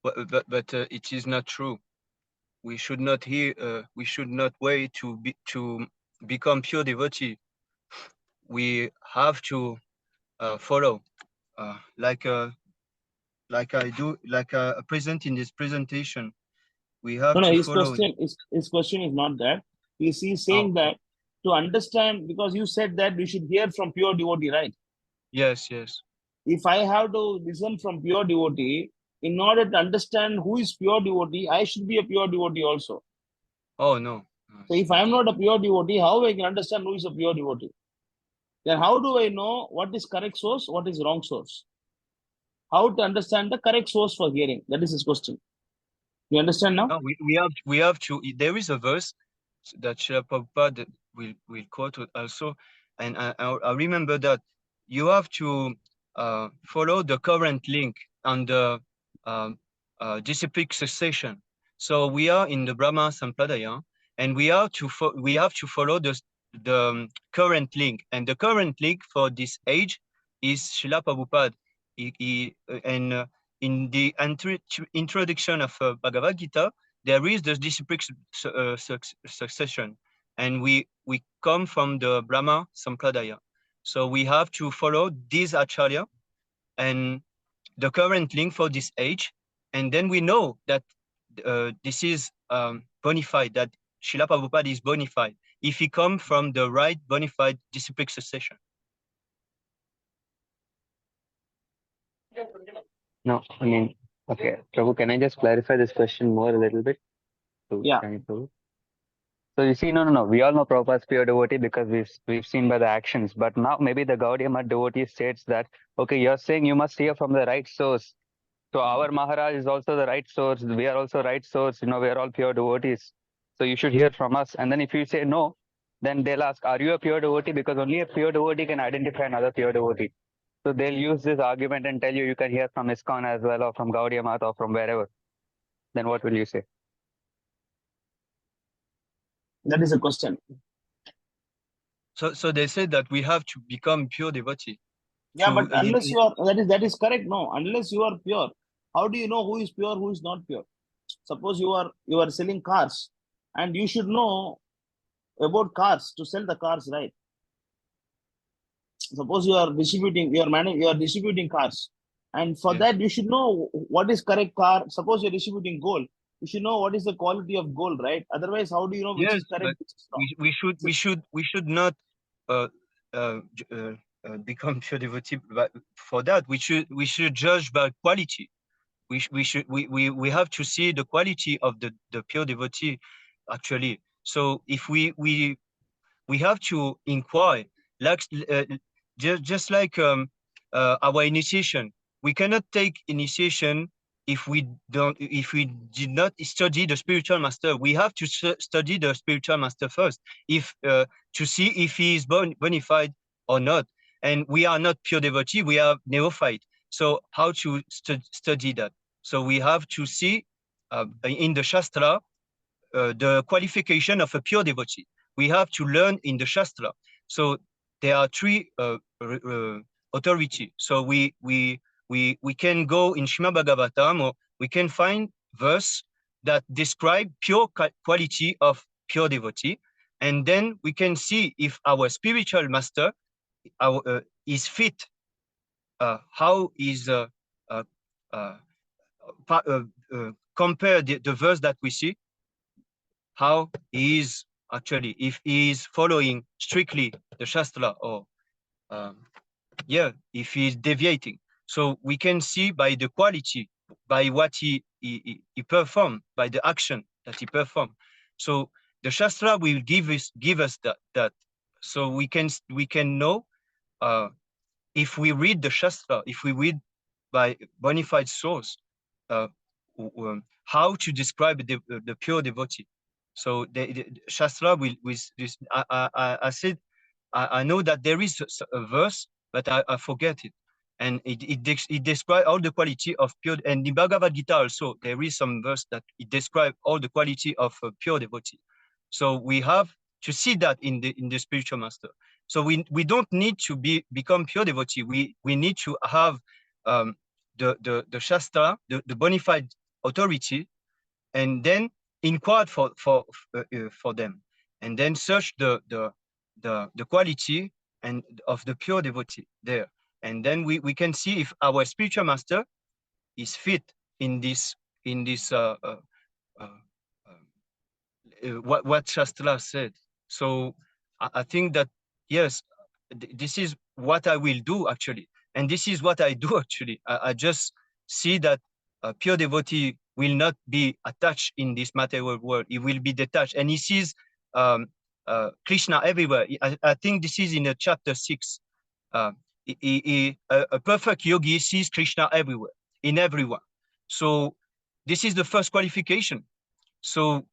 But it is not true. We should not wait to become pure devotee. We have to follow, like I present in this presentation. We have to follow. His question is not that. He's saying that to understand, because you said that we should hear from pure devotee, right? Yes. If I have to listen from pure devotee, in order to understand who is pure devotee, I should be a pure devotee also. Oh, no. So if I am not a pure devotee, how I can understand who is a pure devotee? Then how do I know what is correct source, what is wrong source? How to understand the correct source for hearing? That is his question. You understand now? No, we have to. There is a verse that Srila Prabhupada will quote also, and I remember that you have to follow the current link on the disciplic succession. So we are in the Brahma Sampradaya, and we have to follow the current link, and the current link for this age is Srila Prabhupada. In the introduction of Bhagavad Gita, there is the disciplic succession, and we come from the Brahma Sampradaya. So we have to follow this Acharya and the current link for this age, and then we know that this is bona fide, that Srila Prabhupada is bona fide, if he come from the right bona fide disciplic succession. No, I mean, okay, Prabhu, can I just clarify this question more a little bit? Yeah. Prabhu? So you see, no. We all know Prabhupada's pure devotee because we've seen by the actions. But now maybe the Gaudiya Math devotee states that, okay, you're saying you must hear from the right source. So our Maharaj is also the right source. We are also right source. We are all pure devotees. So you should hear from us. And then if you say no, then they'll ask, are you a pure devotee? Because only a pure devotee can identify another pure devotee. So they'll use this argument and tell you can hear from ISKCON as well, or from Gaudiya Math, or from wherever. Then what will you say? That is a question. So they said that we have to become pure devotee. Yeah, but unless you are, that is correct. No, unless you are pure, how do you know who is pure, who is not pure? Suppose you are selling cars, and you should know about cars to sell the cars, right? Suppose you are distributing, you are distributing cars, and for that you should know what is correct car. Suppose you're distributing gold, you should know what is the quality of gold, right? Otherwise, how do you know which is correct, which is wrong? we should not become pure devotee. But for that, we should judge by quality. We have to see the quality of the pure devotee, actually. So if we have to inquire, like just like our initiation. We cannot take initiation if we did not study the spiritual master. We have to study the spiritual master first, if to see if he is bona fide or not. And we are not pure devotee, we are neophyte. So how to study that? So we have to see in the Shastra the qualification of a pure devotee. We have to learn in the Shastra. So there are three authority. So we can go in Shrimad Bhagavatam, or we can find verse that describe pure quality of pure devotee, and then we can see if our spiritual master is fit. How is compare the verse that we see, how he is actually, if he is following strictly the Shastra, or if he is deviating. So we can see by the quality, by what he performed, by the action that he performed. So the Shastra will give us that. So we can know if we read the Shastra, if we read by bona fide source, how to describe the pure devotee. So the Shastra will with this. I said I know that there is a verse, but I forget it, and it describes all the quality of pure. And in Bhagavad Gita also there is some verse that it describes all the quality of a pure devotee. So we have to see that in the spiritual master. So we don't need to become pure devotee. We need to have the Shastra, the bona fide authority, and then inquire for them, and then search the quality and of the pure devotee there, and then we can see if our spiritual master is fit in this what Shastra said. So I think that yes, this is what I will do actually, and this is what I do actually. I just see that a pure devotee will not be attached in this material world. He will be detached, and he sees Krishna everywhere. I think this is in the chapter 6. A perfect yogi sees Krishna everywhere, in everyone. So this is the first qualification. So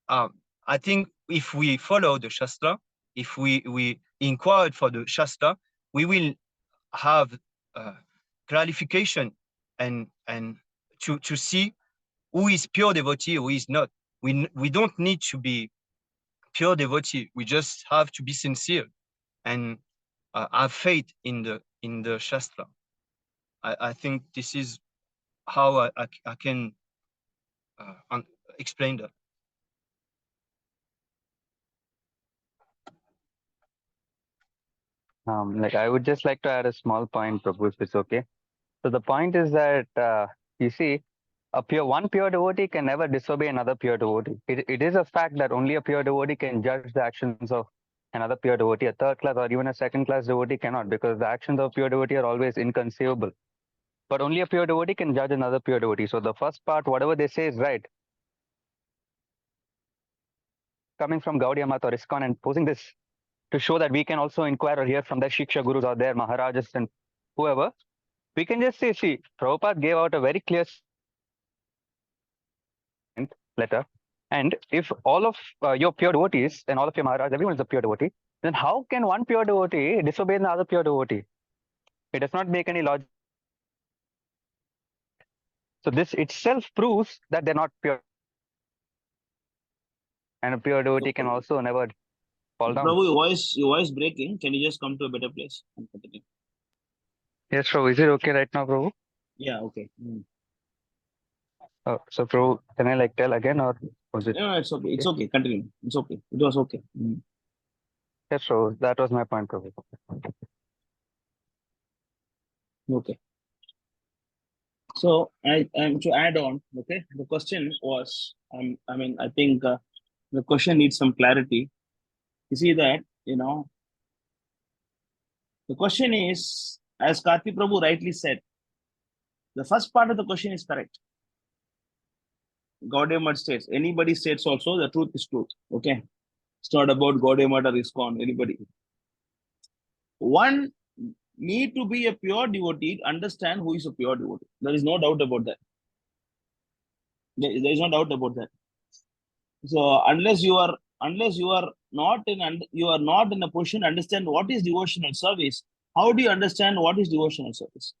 I think if we follow the Shastra, if we inquire for the Shastra, we will have clarification and to see who is pure devotee, who is not. We don't need to be pure devotee. We just have to be sincere and have faith in the Shastra. I think this is how I can explain that. Like I would just like to add a small point, Prabhu, if it's okay. So the point is that you see, one pure devotee can never disobey another pure devotee. It is a fact that only a pure devotee can judge the actions of another pure devotee. A third class or even a second class devotee cannot, because the actions of pure devotee are always inconceivable. But only a pure devotee can judge another pure devotee. So the first part, whatever they say is right. Coming from Gaudiya Math or ISKCON and posing this to show that we can also inquire or hear from their Shiksha Gurus or their Maharajas and whoever, we can just say, see, Prabhupada gave out a very clear letter. And if all of your pure devotees and all of your Maharajas, everyone is a pure devotee, then how can one pure devotee disobey the other pure devotee? It does not make any logic. So this itself proves that they're not pure. And a pure devotee can also never fall down. Prabhu, your voice breaking. Can you just come to a better place and continue? Yes, Prabhu. Is it okay right now, Prabhu? Yeah, okay. So, Prabhu, can I tell again, or was it? No, it's okay. It's okay. Continue. It's okay. It was okay. Yes, Prabhu. That was my point, Prabhu. Okay. So I to add on. Okay, the question was, I think the question needs some clarity. You see that, the question is, as Karthi Prabhu rightly said, the first part of the question is correct. Gaudiya Math states, anybody states also, the truth is truth. Okay, it's not about Gaudiya Math or ISKCON, anybody. One need to be a pure devotee to understand who is a pure devotee. There is no doubt about that. There is no doubt about that. So unless you are not in a position to understand what is devotional service, how do you understand what is devotional service?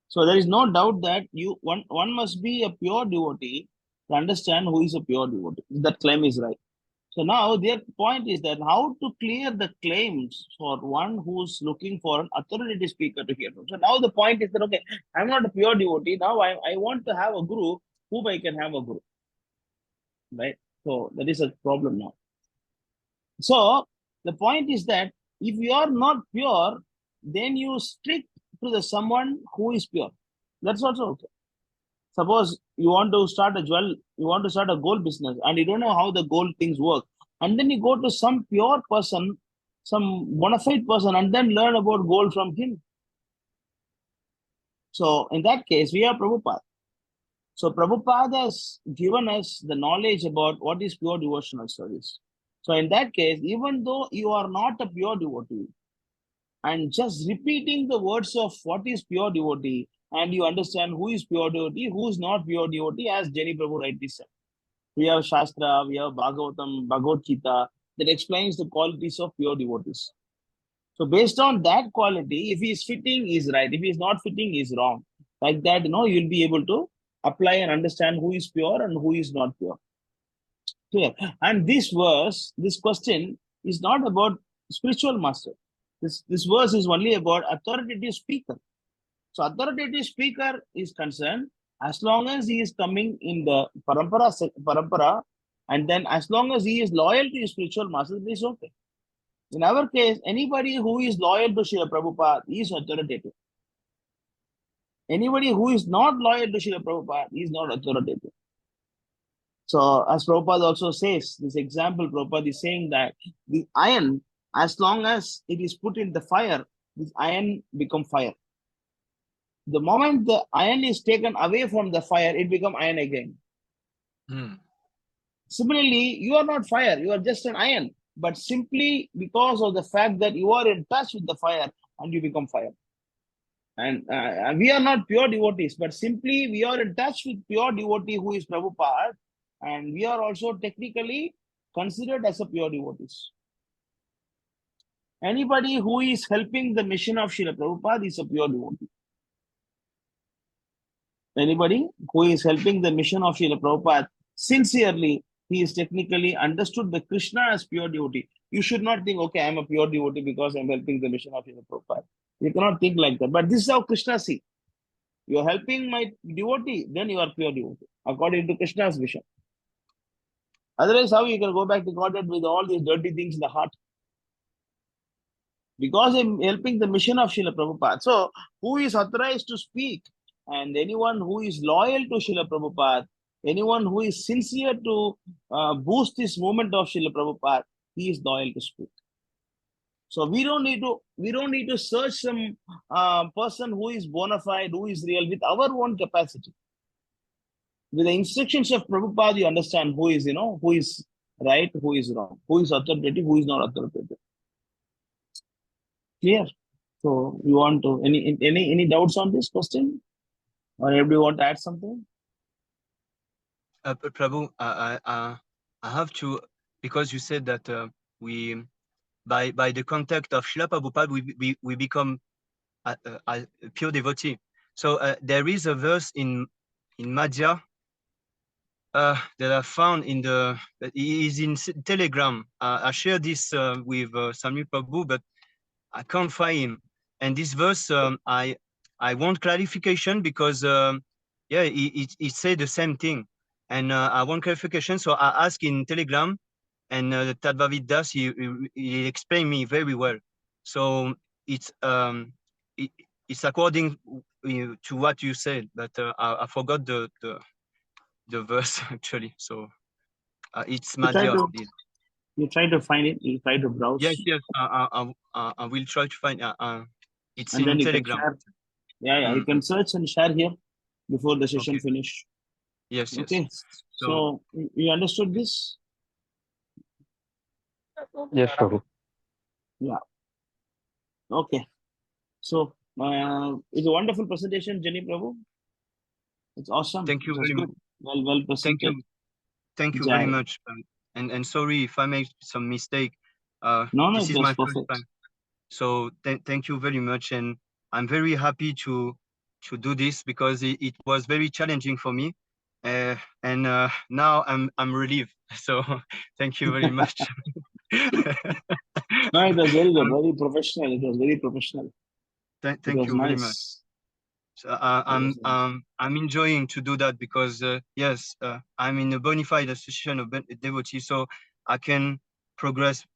So there is no doubt that one must be a pure devotee to understand who is a pure devotee. That claim is right. So now their point is that how to clear the claims for one who's looking for an authoritative speaker to hear from. So now the point is that, okay, I'm not a pure devotee. Now I want to have a guru whom I can have a guru. Right? So that is a problem now. So the point is that if you are not pure, then you stick to the someone who is pure. That's also okay. Suppose you want to start a gold business and you don't know how the gold things work. And then you go to some pure person, some bona fide person, and then learn about gold from him. So in that case, we are Prabhupada. So Prabhupada has given us the knowledge about what is pure devotional service. So in that case, even though you are not a pure devotee, and just repeating the words of what is pure devotee, and you understand who is pure devotee, who is not pure devotee, as Jenny Prabhu rightly said. We have Shastra, we have Bhagavatam, Bhagavad Gita, that explains the qualities of pure devotees. So based on that quality, if he is fitting, he is right. If he is not fitting, he is wrong. Like that, you'll be able to apply and understand who is pure and who is not pure. Clear? And this verse, this question is not about spiritual master. This verse is only about authoritative speaker. So authoritative speaker is concerned, as long as he is coming in the parampara, and then as long as he is loyal to his spiritual master, it is okay. In our case, anybody who is loyal to Srila Prabhupada is authoritative. Anybody who is not loyal to Srila Prabhupada is not authoritative. So as Prabhupada also says, this example, Prabhupada is saying that the iron, as long as it is put in the fire, this iron become fire. The moment the iron is taken away from the fire, it becomes iron again. Similarly, you are not fire, you are just an iron. But simply because of the fact that you are in touch with the fire, and you become fire. And we are not pure devotees, but simply we are in touch with pure devotee who is Prabhupada, and we are also technically considered as a pure devotees. Anybody who is helping the mission of Srila Prabhupada is a pure devotee. Anybody who is helping the mission of Srila Prabhupada sincerely, he is technically understood by Krishna as pure devotee. You should not think, okay, I am a pure devotee because I am helping the mission of Srila Prabhupada. You cannot think like that. But this is how Krishna sees. You are helping my devotee, then you are pure devotee, according to Krishna's vision. Otherwise, how you can go back to Godhead with all these dirty things in the heart? Because I am helping the mission of Srila Prabhupada. So, who is authorized to speak and anyone who is loyal to Srila Prabhupada, anyone who is sincere to boost this movement of Srila Prabhupada, he is loyal to spirit. So we don't need to search some person who is bona fide, who is real with our own capacity. With the instructions of Prabhupada, you understand who is right, who is wrong, who is authoritative, who is not authoritative. Clear? So you want to any doubts on this question, or anybody want to add something? Prabhu, I have to, because you said that we by the contact of Srila Prabhupada we become a pure devotee. So there is a verse in Madhya that I found in it is in Telegram. I shared this with Sami Prabhu, but I can't find him. And this verse, I want clarification because yeah, it said the same thing, and I want clarification. So I asked in Telegram, and Tadvavid Das he explained me very well. So it's according to what you said, but I forgot the verse actually. So it's Madhya. You try to find it. You try to browse. Yes. I will try to find. It's and in then you Telegram. can share. You can search and share here before the session finish. Yes. Okay. So you understood this? Yes, Prabhu. Yeah. Okay. So it's a wonderful presentation, Jenny Prabhu. It's awesome. Thank you very much. Well presented. Thank you very much. And sorry if I make some mistake. No, this it is was my perfect. first time. So thank you very much, and I'm very happy to do this because it was very challenging for me, and now I'm relieved. So thank you very much. No, it was very good, very professional. It was very professional. Thank you very much. So I'm enjoying to do that because yes, I'm in a bona fide association of devotees, so I can progress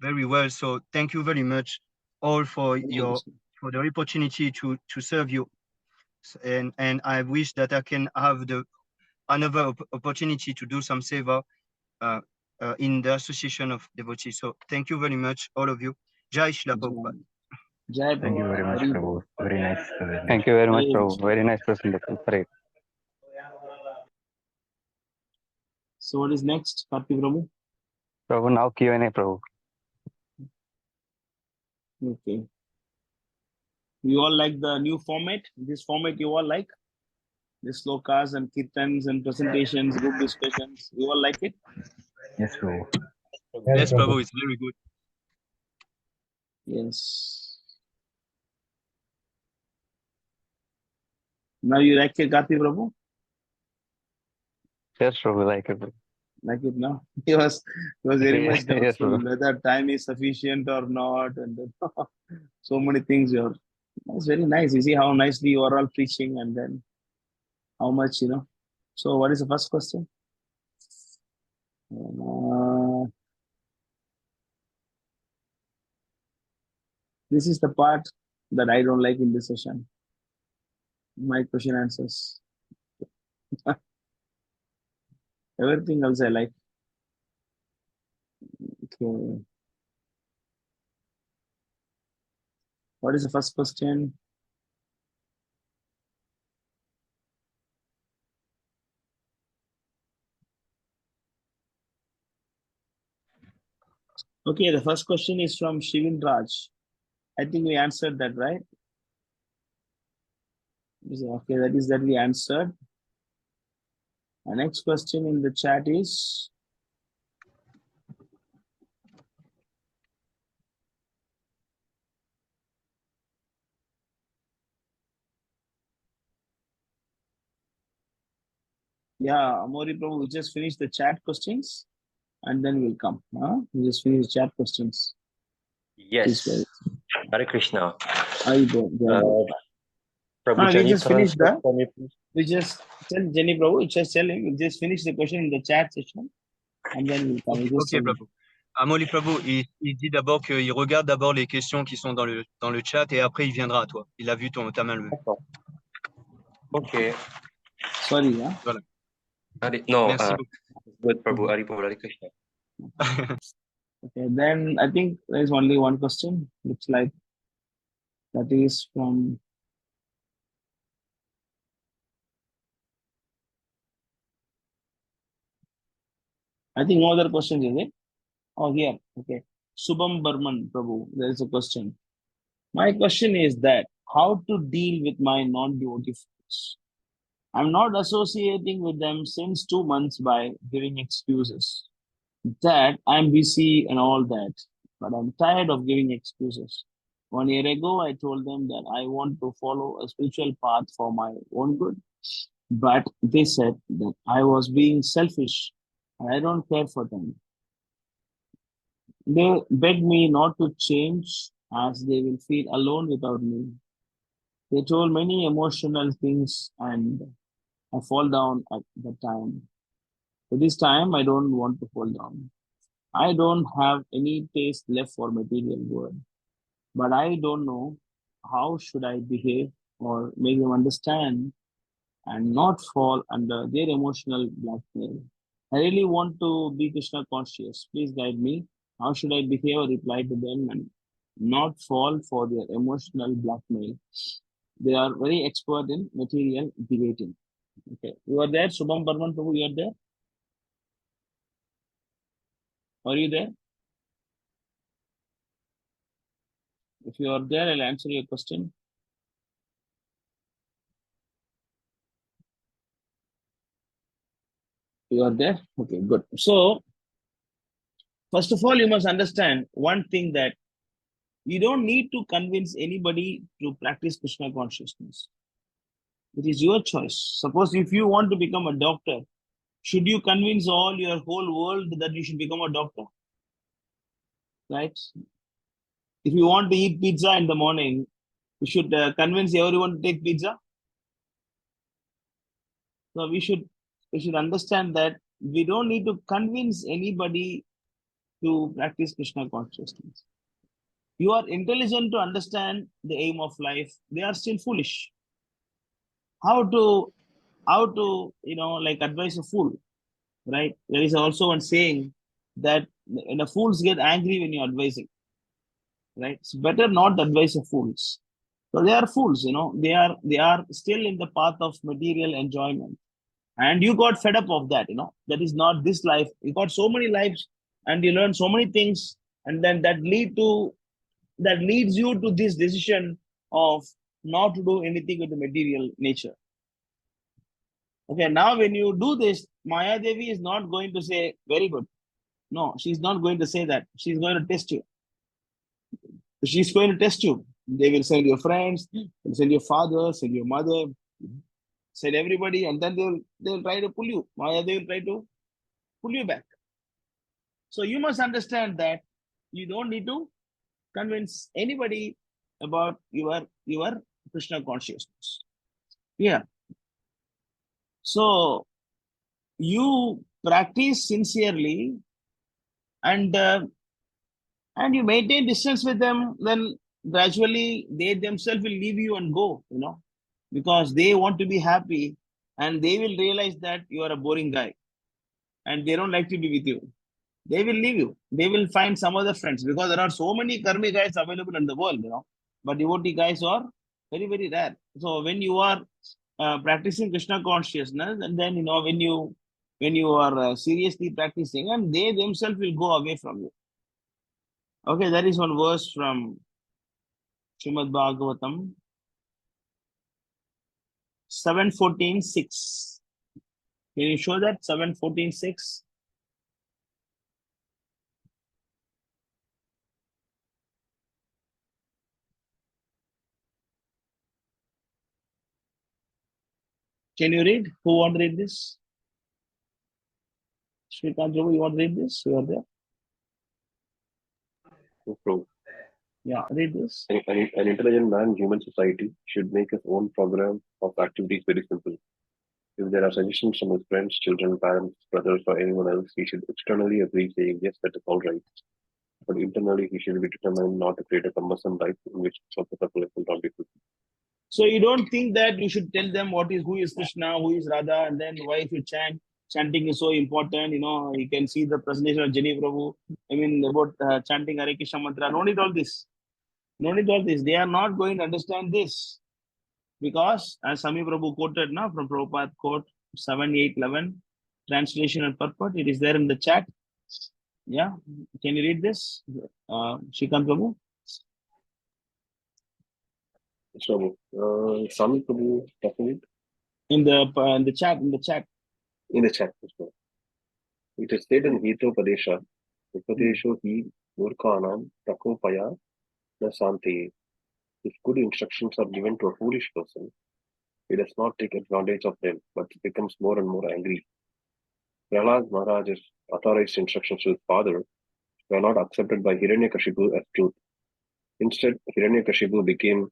very well. So thank you very much all for the opportunity to serve you, and I wish that I can have another opportunity to do some seva in the association of devotees. So thank you very much, all of you. Jai Shri Prabhupada. Thank you very much, Prabhu. Very nice. Thank you very much, Prabhu. Very nice presentation. Great. So what is next, Karti Prabhu? Prabhu, now Q&A, Prabhu. Okay. You all like the new format? This format you all like? The slokas and kirtans and presentations, group discussions. You all like it? Yes, Prabhu. Yes, Prabhu, it's very good. Yes. Now you like it, Karti Prabhu? Yes, Prabhu, like it. Like it now? He was very much doubtful Yes, Prabhu. whether time is sufficient or not, and so many things. It's very nice. You see how nicely you are all preaching, and then how much, So what is the first question? This is the part that I don't like in this session. My question answers. Everything else I like. Okay. What is the first question? Okay, the first question is from Shivin Raj. I think we answered that, right? Okay, that we answered. The next question in the chat is Amori Prabhu, we just finished the chat questions and then we'll come. We just finished chat questions. Yes. Hare Krishna. Prabhu, we just finished that. We just tell Jenny Prabhu, just tell him, we just finished the question in the chat session and then we'll come. Ok, Prabhu. Amoli Prabhu, il dit d'abord qu'il regarde d'abord les questions qui sont dans le chat et après il viendra à toi. Il a vu ta main levée. Okay. Sorry, yeah. No, Merci good Prabhu. Hare Krishna. Okay, then I think there is only one question. Looks like that is from. I think no other questions, is it? Oh, here. Okay. Subham Burman Prabhu, there is a question. My question is that how to deal with my non-devotee friends? I'm not associating with them since 2 months by giving excuses that I'm busy and all that, but I'm tired of giving excuses. 1 year ago, I told them that I want to follow a spiritual path for my own good, but they said that I was being selfish and I don't care for them. They begged me not to change as they will feel alone without me. They told many emotional things and I fall down at the time. So this time I don't want to fall down. I don't have any taste left for material world, but I don't know how should I behave or make them understand and not fall under their emotional blackmail. I really want to be Krishna conscious. Please guide me. How should I behave or reply to them and not fall for their emotional blackmail? They are very expert in material debating. Okay, you are there, Subham Burman Prabhu, you are there? Are you there? If you are there, I'll answer your question. You are there? Okay, good. So, first of all, you must understand one thing that you don't need to convince anybody to practice Krishna consciousness. It is your choice. Suppose if you want to become a doctor, should you convince all your whole world that you should become a doctor? Right? If you want to eat pizza in the morning, you should convince everyone to take pizza. So we should understand that we don't need to convince anybody to practice Krishna consciousness. You are intelligent to understand the aim of life. They are still foolish. How to like advise a fool, right? There is also one saying that the fools get angry when you're advising, right? It's better not advise a fools. So they are fools, they are still in the path of material enjoyment. And you got fed up of that, that is not this life. You got so many lives and you learn so many things, and then that leads you to this decision of not to do anything with the material nature. Okay, now when you do this, Maya Devi is not going to say, very good. No, she's not going to say that. She's going to test you. She's going to test you. They will send your friends, they'll send your father, send your mother, send everybody, and then they'll try to pull you. Maya Devi will try to pull you back. So you must understand that you don't need to convince anybody about your Krishna consciousness. Yeah. So you practice sincerely and you maintain distance with them, then gradually they themselves will leave you and go, because they want to be happy and they will realize that you are a boring guy and they don't like to be with you. They will leave you. They will find some other friends because there are so many karmi guys available in the world, but devotee guys are very, very rare. So when you are practicing Krishna consciousness, and then when you are seriously practicing, and they themselves will go away from you. Okay, that is one verse from Srimad Bhagavatam 7:14:6. Can you show that 7:14:6? Can you read? Who want to read this? Srikant Prabhu, you want to read this? You are there? So, yeah, read this. An intelligent man, human society should make his own program of activities very simple. If there are suggestions from his friends, children, parents, brothers, or anyone else, he should externally agree, saying, yes, that is all right. But internally, he should be determined not to create a cumbersome life in which purpose of life will not be fulfilled. So you don't think that you should tell them who is Krishna, who is Radha, and then why if you chant. Chanting is so important. You can see the presentation of Jani Prabhu. I mean, about chanting Hare Krishna mantra. No need all this. No need all this. They are not going to understand this. Because as Sami Prabhu quoted now from Prabhupada quote 7:8:11, translation and purport, it is there in the chat. Yeah, can you read this, Shrikant Prabhu? Prabhu, Sami Prabhu, definitely. In the chat, In the chat. It is said in Hitopadesha, Upadesho hi murkhanam takopaya na santi. If good instructions are given to a foolish person, he does not take advantage of them, but becomes more and more angry. Prahlad Maharaj's authorized instructions to his father were not accepted by Hiranyakashipu as truth. Instead, Hiranyakashipu became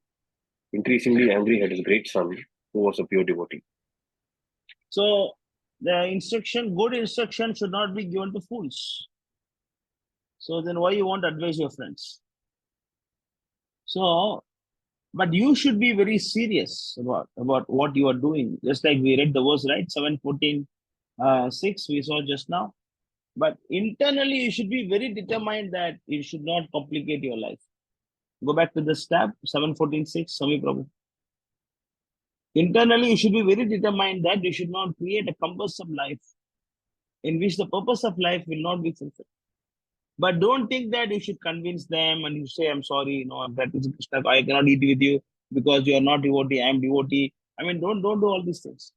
increasingly angry at his great son, who was a pure devotee. So the good instruction should not be given to fools. So then why you want to advise your friends? So, but you should be very serious about what you are doing. Just like we read the verse, right? 7:14:6 we saw just now. But internally, you should be very determined that you should not complicate your life. Go back to the tab, 7:14:6, Sami Prabhu. Internally, you should be very determined that you should not create a cumbersome life in which the purpose of life will not be fulfilled. But don't think that you should convince them and you say, I'm sorry, that is Krishna, I cannot eat with you because you are not devotee, I am devotee. I mean, don't do all these things.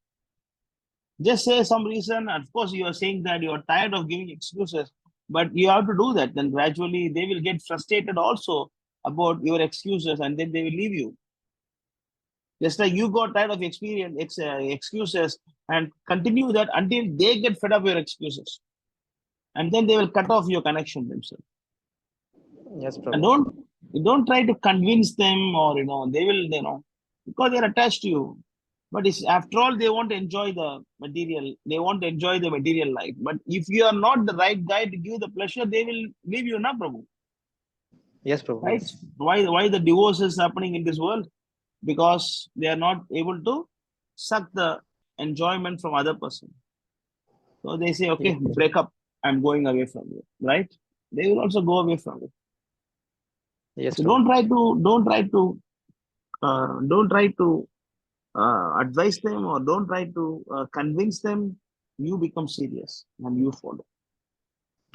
Just say some reason. Of course, you are saying that you are tired of giving excuses, but you have to do that. Then gradually they will get frustrated also about your excuses and then they will leave you. Just like you got tired of excuses and continue that until they get fed up with your excuses. And then they will cut off your connection themselves. Yes, Prabhu. And don't try to convince them or, they will, because they're attached to you. But it's, after all, they want to enjoy the material. They want to enjoy the material life. But if you are not the right guy to give the pleasure, they will leave you, na Prabhu. Yes, Prabhu. Right? Yes. Why the divorce is happening in this world? Because they are not able to suck the enjoyment from other person. So they say, okay, break up. I'm going away from you. Right? They will also go away from you. Yes. So Prabhu. don't try to advise them or don't try to convince them. You become serious and you follow.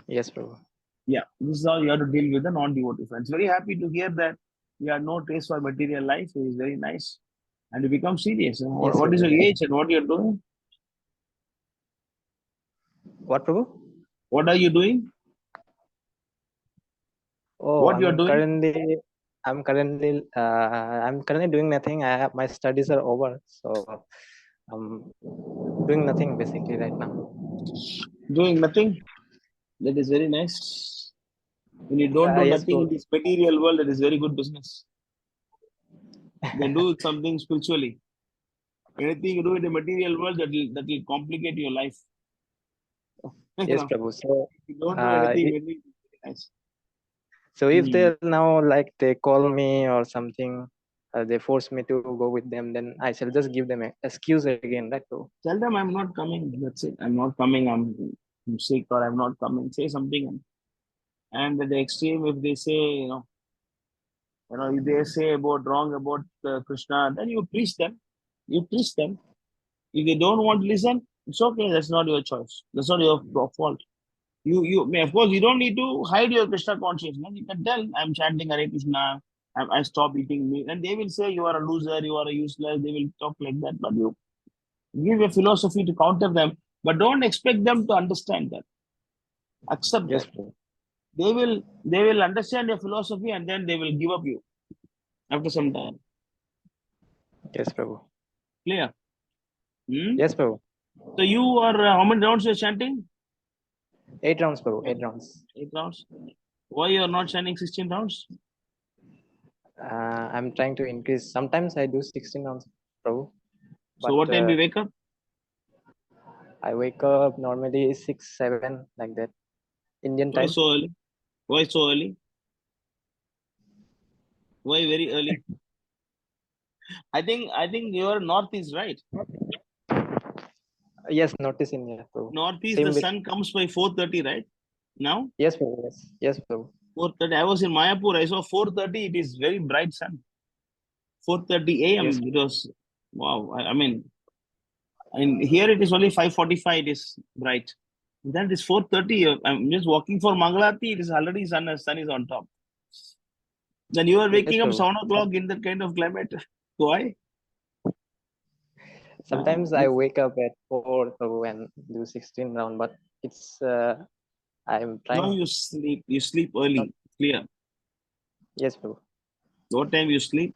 Yes, Prabhu. Yeah, this is how you have to deal with the non-devotee friends. Very happy to hear that you have no taste for material life. It is very nice. And you become serious. Yes, what is your age and what you're doing? What, Prabhu? What are you doing? Oh, What you're doing? I'm currently doing nothing. My studies are over, so I'm doing nothing basically right now. Doing nothing? That is very nice. When you don't do Yes, nothing in this material world, that is very good business. Then do something spiritually. Anything you do in the material world that will complicate your life. Yes, Prabhu. So if you don't do anything, very nice. So if they now they call me or something, they force me to go with them, then I shall just give them an excuse again, right? So tell them I'm not coming. That's it. I'm not coming. I'm sick or I'm not coming. Say something. And at the extreme, if they say, if they say wrong about Krishna, then you preach them. You preach them. If they don't want to listen, it's okay. That's not your choice. That's not your fault. Of course, you don't need to hide your Krishna consciousness. You can tell, I'm chanting Hare Krishna, I stop eating meat. And they will say, you are a loser, you are a useless. They will talk like that. But you give a philosophy to counter them. But don't expect them to understand that. Accept that. They will understand your philosophy and then they will give up you after some time. Yes, Prabhu. Clear? Yes, Prabhu. So you are, how many rounds you're chanting? 8 rounds, Prabhu. 8 rounds. 8 rounds. Why you are not chanting 16 rounds? I'm trying to increase. Sometimes I do 16 rounds, Prabhu. So what time you wake up? I wake up normally 6, 7, like that. Indian time. Why so early? Why so early? Why very early? I think your northeast, right? Yes, Northeast India, Prabhu. Northeast, Same the with, sun comes by 4:30, right? Now? yes, Prabhu. Yes, yes, Prabhu. 4:30. I was in Mayapur. I saw 4:30. It is very bright sun. 4:30 a.m. Yes. It was, wow. I mean, and here it is only 5:45. It is bright. Then it is 4:30. I'm just walking for Mangalati. It is already sun is on top. Then you are Yes, waking up Prabhu. 7 o'clock in that kind of climate. Why? Sometimes I wake up at 4, Prabhu, and do 16 round, but it's I'm Now trying. you sleep. You sleep early. Clear. Yes, Prabhu. What time you sleep?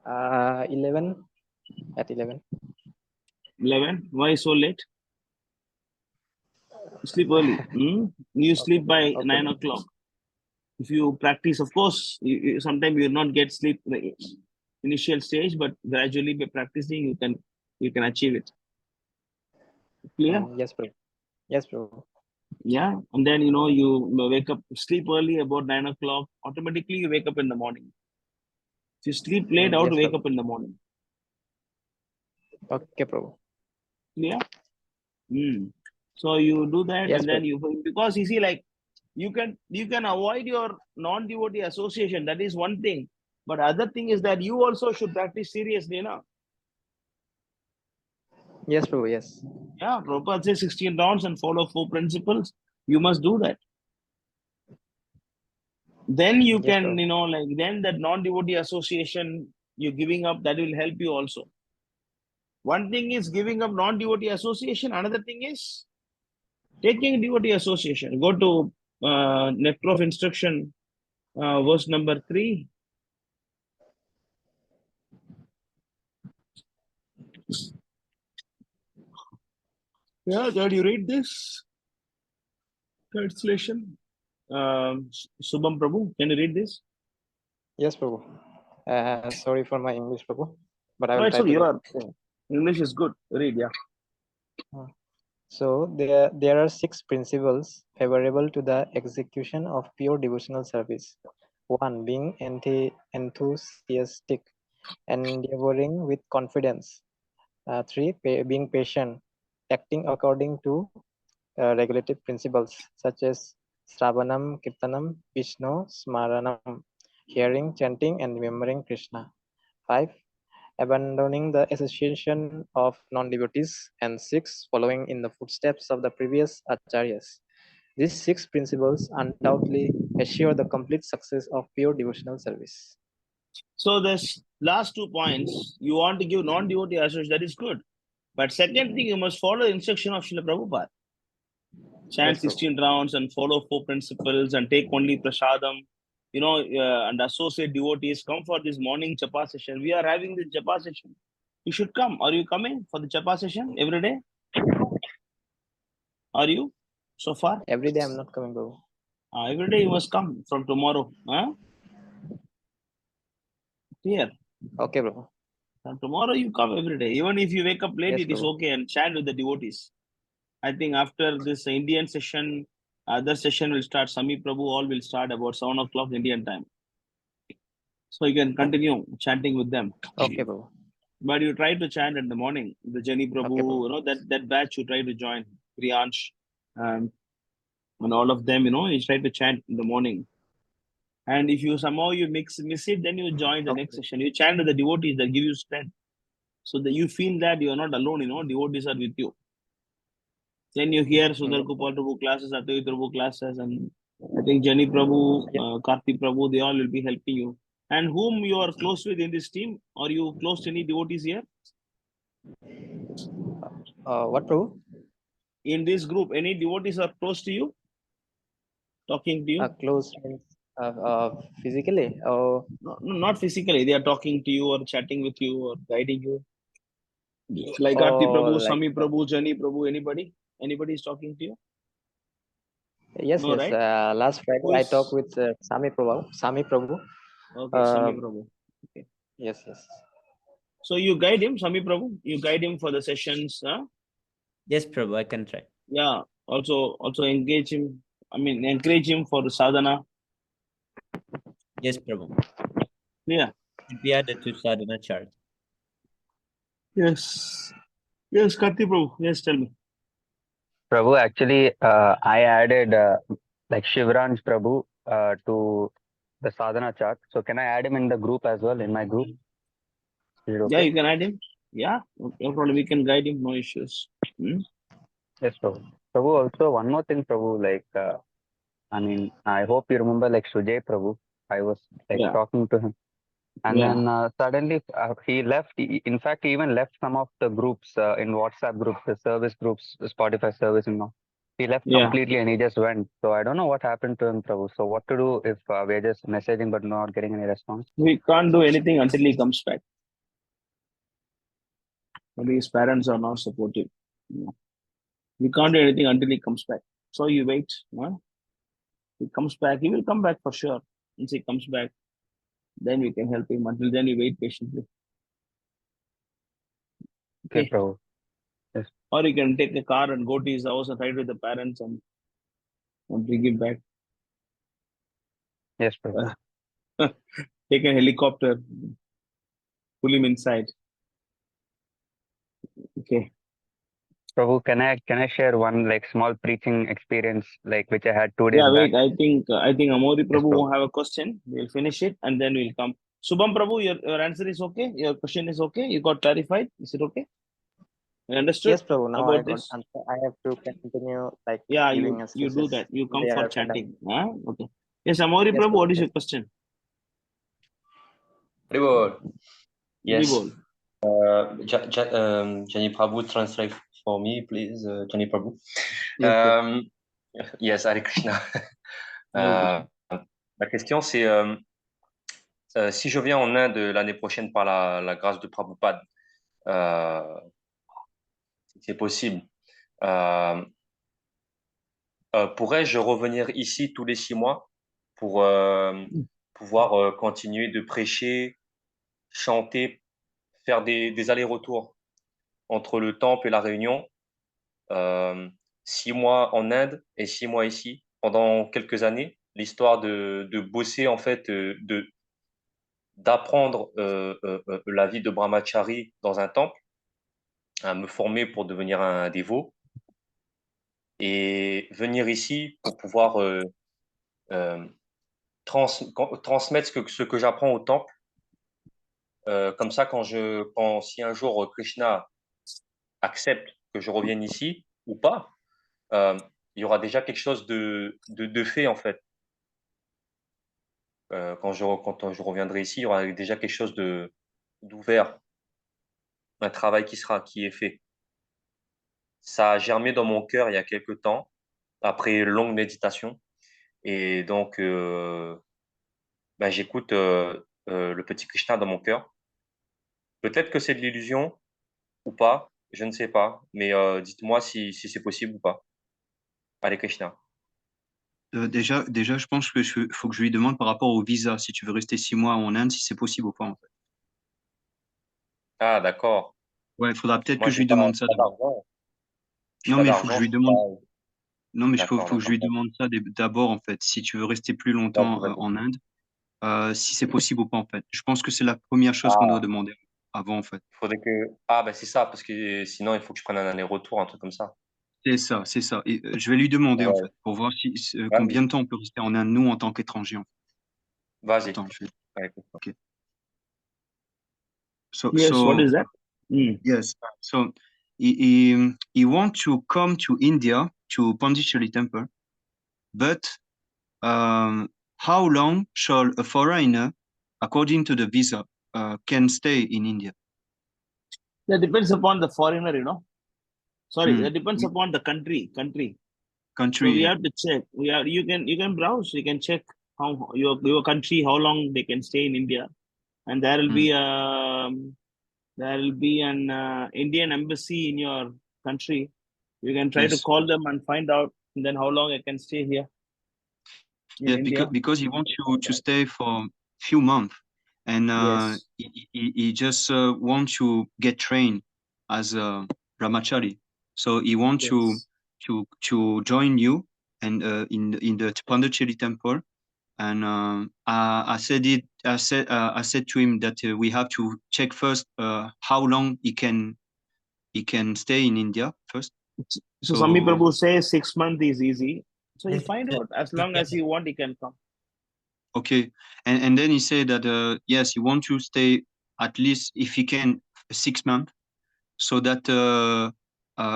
11 at 11. 11. Why so late? You sleep early. You sleep by 9 o'clock. If you practice, of course, sometimes you will not get sleep in the initial stage, but gradually by practicing, you can achieve it. Clear? Yes, Prabhu. Yes, Prabhu. Yeah, and then you wake up, sleep early about 9 o'clock. Automatically, you wake up in the morning. If you sleep late, how to Yes, wake Prabhu. up in the morning? Okay, Prabhu. Yeah. So you do that, Yes, and then Prabhu. because you see, like you can avoid your non-devotee association. That is one thing, but other thing is that you also should practice seriously, Yes, Prabhu. Yes. Yeah, Prabhupada says 16 rounds and follow 4 principles. You must do that. Then you Yes, can, Prabhu. like then that non-devotee association you're giving up, that will help you also. One thing is giving up non-devotee association. Another thing is taking devotee association. Go to Nectar of Instruction, verse number 3. Yeah, did you read this translation? Subham Prabhu, can you read this? Yes, Prabhu. Sorry for my English, Prabhu, but I No, will it's try okay. to read. English is good. Read, yeah. So there are 6 principles favorable to the execution of pure devotional service. 1. Being enthusiastic, endeavoring with confidence. 3. Being patient, acting according to regulative principles such as Sravanam, Kirtanam, Vishnu, Smaranam, hearing, chanting, and remembering Krishna. 5. Abandoning the association of non-devotees. And 6. Following in the footsteps of the previous acharyas. These 6 principles undoubtedly assure the complete success of pure devotional service. So this last 2 points, you want to give non-devotee association, that is good. But second thing, you must follow the instruction of Srila Prabhupada. Chant 16 rounds and follow 4 principles and take only prasadam, and associate devotees. Come for this morning japa session. We are having this japa session. You should come. Are you coming for the japa session every day? Are you so far? Every day I'm not coming, bro. Every day you must come from tomorrow. Clear? Okay, bro. From tomorrow you come every day. Even if you wake up late, Yes, it is bro. okay, and chant with the devotees. I think after this Indian session, other session will start. Sami Prabhu all will start about 7 o'clock Indian time. So you can continue chanting with them. Okay, bro. But you try to chant in the morning. The Jani Prabhu, Okay, that batch you try to join. Priyansh, and all of them, you try to chant in the morning. And if you somehow you miss it, then you join the next session. You chant with the devotees that give you strength. So that you feel that you are not alone, devotees are with you. Then you hear Sundar Gopal Prabhu classes, Advait Prabhu classes, and I think Jani Prabhu, Karti Prabhu, they all will be helping you. And whom you are close with in this team? Are you close to any devotees here? What, Prabhu? In this group, any devotees are close to you? Talking to you? Close means physically? Or... No, not physically. They are talking to you or chatting with you or guiding you. Like Karti Prabhu, like Sami Prabhu, Jani Prabhu, anybody? Anybody is talking to you? Yes, No, yes. right? Last Friday Who I is... talked with Sami Prabhu. Okay, Sami Prabhu. Okay. Yes, yes. So you guide him, Sami Prabhu? You guide him for the sessions, huh? Yes, Prabhu, I can try. Yeah. Also engage him. Encourage him for the sadhana. Yes, Prabhu. Yeah. be added to sadhana chart. Yes. Yes, Karti Prabhu. Yes, tell me. Prabhu, actually, I added like Shivranj Prabhu to the sadhana chart. So can I add him in the group as well, in my group? Is it okay? Yeah, you can add him. Yeah, no problem. We can guide him. No issues. Yes, Prabhu. Prabhu, also one more thing, Prabhu, like, I mean, I hope you remember like Sujay Prabhu. I was like Yeah. talking to him. And Yeah. then suddenly he left. In fact, he even left some of the groups in WhatsApp groups, the service groups, the Spotify service, you know. He left Yeah. completely and he just went. So I don't know what happened to him, Prabhu. So what to do if we're just messaging but not getting any response? We can't do anything until he comes back. Maybe his parents are not supportive. We can't do anything until he comes back. So you wait. Huh? He comes back. He will come back for sure. Once he comes back, then we can help him. Until then, you wait patiently. Okay, Prabhu. Yes. Or you can take a car and go to his house and ride with the parents and bring him back. Yes, Prabhu. Take a helicopter, pull him inside. Okay. Prabhu, can I share one like small preaching experience like which I had 2 days Yeah, back? wait. I think Amori Prabhu Prabhu. won't have a question. We'll finish it and then we'll come. Subham Prabhu, your answer is okay. Your question is okay. You got clarified. Is it okay? You understood? Yes, Prabhu. Now I about got this? answer. I have to continue like Yeah, giving you do excuses. that. You come They for are chanting. Huh? Okay. Yes, Amori Yes, Prabhu, what is yes. your question? Haribol. Yes. Haribol. Jani Prabhu, translate for me, please. Jani Prabhu. Yes, Yes, Hare Krishna. Hare La question, c'est si je viens en Inde l'année prochaine par la grâce de Prabhupada, c'est possible. Pourrais-je revenir ici tous les 6 mois pour pouvoir continuer de prêcher, chanter, faire des allers-retours entre le temple et la réunion, 6 mois en Inde et 6 mois ici, pendant quelques années, l'histoire de bosser, en fait, d'apprendre la vie de brahmachari dans un temple, à me former pour devenir un dévot, et venir ici pour pouvoir transmettre ce que j'apprends au temple. Comme ça, si un jour Krishna accepte que je revienne ici ou pas, il y aura déjà quelque chose de fait, en fait. Quand je reviendrai ici, il y aura déjà quelque chose d'ouvert, un travail qui est fait. Ça a germé dans mon cœur il y a quelque temps, après longue méditation. Et donc, j'écoute le petit Krishna dans mon cœur. Peut-être que c'est de l'illusion ou pas, je ne sais pas. Mais dites-moi si c'est possible ou pas. Hare Krishna. Déjà, je pense que faut que je lui demande par rapport au visa, si tu veux rester 6 mois en Inde, si c'est possible ou pas, en fait. Ah, d'accord. Ouais, il faudra peut-être Moi, que je j'ai lui pas demande ça d'abord. d'argent. Non, mais il faut que je lui demande. Non, mais il faut D'accord, que je lui demande ça d'abord, en fait. Si tu veux rester plus longtemps en Inde, si c'est possible ou pas, en fait. Je pense que c'est la première chose qu'on doit demander avant, en fait. Il faudrait que. Ah, ben c'est ça, parce que sinon, il faut que je prenne un aller-retour, un truc comme ça. C'est ça, c'est ça. Et je vais lui demander, en fait, pour voir combien de temps on peut rester en Inde, nous, en tant qu'étrangers. En fait. Vas-y. Attends, je vais... OK. Yes, what is that? Yes. So he want to come to India to Pondicherry Temple, but how long shall a foreigner, according to the visa, can stay in India? That depends upon the foreigner, you know. Sorry, that depends upon the country. So we have to check. You can browse. You can check how your country, how long they can stay in India, and there will be an Indian embassy in your country. You can try to call them and find out, and then how long I can stay here. Yeah, because he wants you to stay for a few months, and he just wants to get trained as a brahmachari. So he wants to join you and in the Pondicherry temple and I said to him that we have to check first how long he can stay in India first. So Sami Prabhu says 6 months is easy. So he find out as long as he want, he can come. Okay, and then he said that yes, he want to stay at least if he can 6 months, so that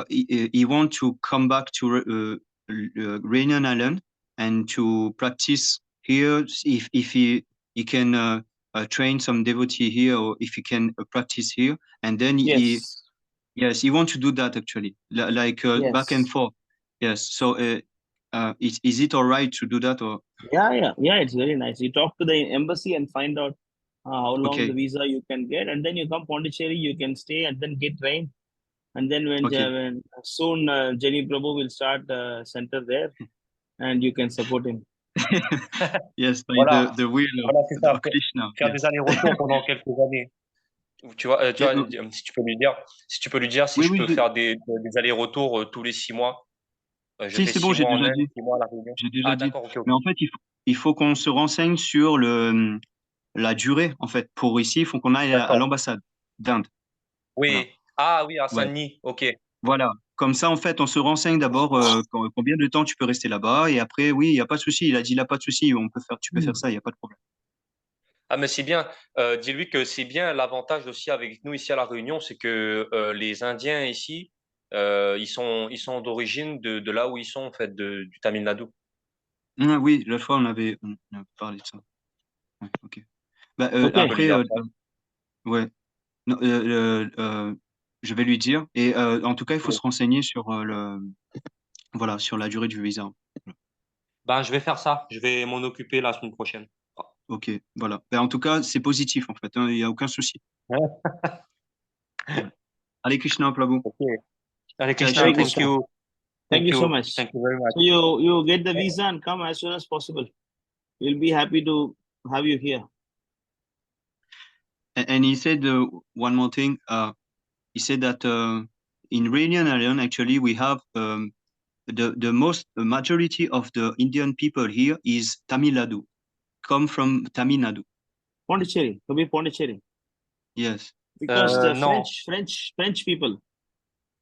he want to come back to Reunion Island and to practice here if he can train some devotee here, or if he can practice here, and then he want to do that actually, like back and forth. Yes, so is it all right to do that, or? Yeah, it's very nice. You talk to the embassy and find out how long Okay. the visa you can get, and then you come Pondicherry, you can stay and then get trained. And then when soon Jenny Prabhu will start center there, and you can support him. Yes, by Voilà, the will voilà, c'est ça. of Krishna. Faire des allers-retours pendant quelques années. Tu vois, si tu peux lui dire si je peux faire des allers-retours tous les 6 mois. Je Si, fais c'est 6 bon, j'ai mois en déjà Inde, dit. 6 mois à La Réunion. J'ai déjà dit. D'accord, ok. Mais en fait, il faut qu'on se renseigne sur la durée, en fait. Pour ici, il faut qu'on aille à l'ambassade d'Inde. Oui. Voilà. Ah oui, à Ouais. Saint-Denis, ok. Voilà. Comme ça, en fait, on se renseigne d'abord combien de temps tu peux rester là-bas. Et après, oui, il n'y a pas de souci. Il a dit, il n'y a pas de souci. Tu peux faire ça, il n'y a pas de problème. Ah, mais c'est bien. Dis-lui que c'est bien. L'avantage aussi avec nous ici à La Réunion, c'est que les Indiens ici, ils sont d'origine de là où ils sont, en fait, du Tamil Nadu. Ah, oui, l'autre fois, on avait parlé de ça. Ouais, ok. Bah, Okay. Après, ouais. Non, je vais lui dire. Et en tout cas, il faut se renseigner sur sur la durée du visa. Ben, je vais faire ça. Je vais m'en occuper la semaine prochaine. Ok, voilà. Ben, en tout cas, c'est positif en fait. Il n'y a aucun souci. Allez, Krishna Prabhu. Okay. Hare Okay, Krishna, thank you. Thank you so much. Thank you very much. So you get the visa and come as soon as possible. We'll be happy to have you here. And he said one more thing. He said that in Reunion Island, actually, we have the majority of the Indian people here is Tamil Nadu, come from Tamil Nadu. Pondicherry, to be Pondicherry. Yes. Because the no. French people,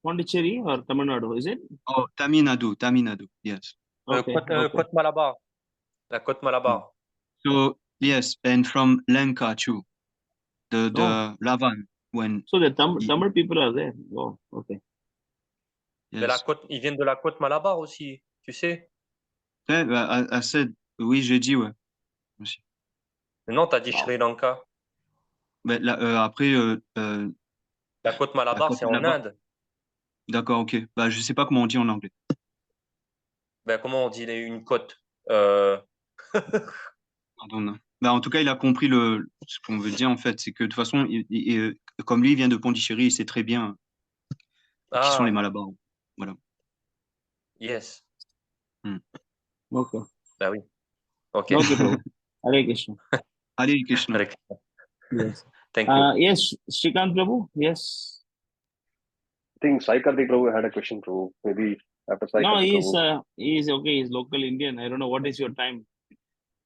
Pondicherry or Tamil Nadu, is it? Oh, Tamil Nadu, yes. Okay, Côte Malabar. La Côte Malabar. So yes, and from Lanka too, the Lavan when. So the Tamil people are there. Oh, okay. Mais Yes. ils viennent de la Côte Malabar aussi, tu sais. Ouais, I said, oui, j'ai dit, ouais. Aussi. Non, t'as dit Sri Lanka. Mais après. La Côte Malabar, c'est en Inde. D'accord, ok. Bah, je sais pas comment on dit en anglais. Ben, comment on dit une côte Pardon, non. Bah, en tout cas, il a compris ce qu'on veut dire en fait. C'est que de toute façon, comme lui, il vient de Pondichéry, il sait très bien qui sont les Malabars. Voilà. Yes. Okay. Ben oui. Ok. Okay, bro. Hare Krishna. Hare Krishna. Hare Krishna. Yes. Thank you. Yes, Shrikant Prabhu. Yes. I think Sai Karthik Prabhu had a question, Prabhu. Maybe after Sai No, Karthik Prabhu. he is okay. He's local Indian. I don't know what is your time.